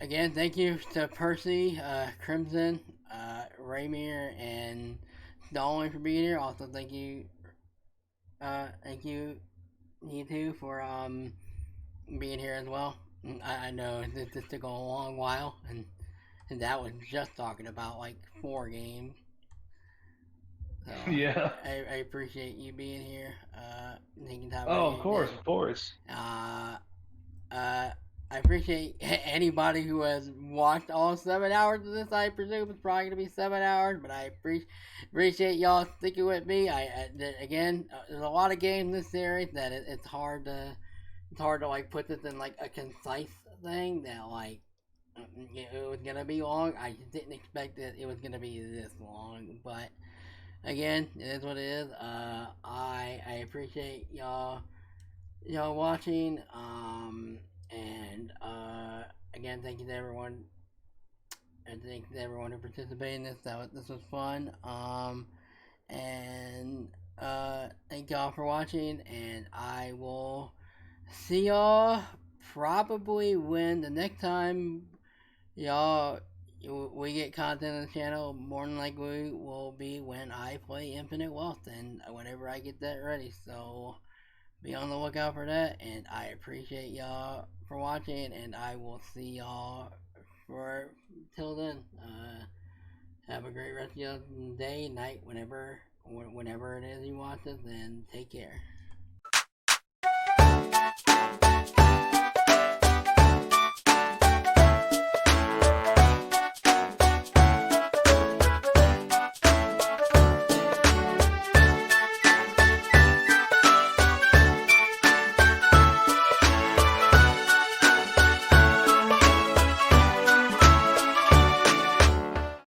Again, thank you to Percy, Crimson, Raymir, and Dolan for being here. Also, thank you, you two, for being here as well. I know this took a long while, and that was just talking about like 4 games. So, yeah. I appreciate you being here. Taking time. Oh, of course. I I appreciate anybody who has watched all 7 hours of this. I presume it's probably gonna be 7 hours, but I appreciate y'all sticking with me. Again, there's a lot of games in this series that it's hard to like put this in like a concise thing that like it was gonna be long. I just didn't expect that it was gonna be this long, but again, it is what it is. I appreciate y'all watching. And again, thank you to everyone. And thank you to everyone who participated in this. This was fun. And thank y'all for watching. And I will see y'all probably when the next time we get content on the channel. More than likely will be when I play Infinite Wealth and whenever I get that ready. So be on the lookout for that, and I appreciate y'all for watching, and I will see y'all till then. Have a great rest of your day, night, whenever it is you watch this, and take care.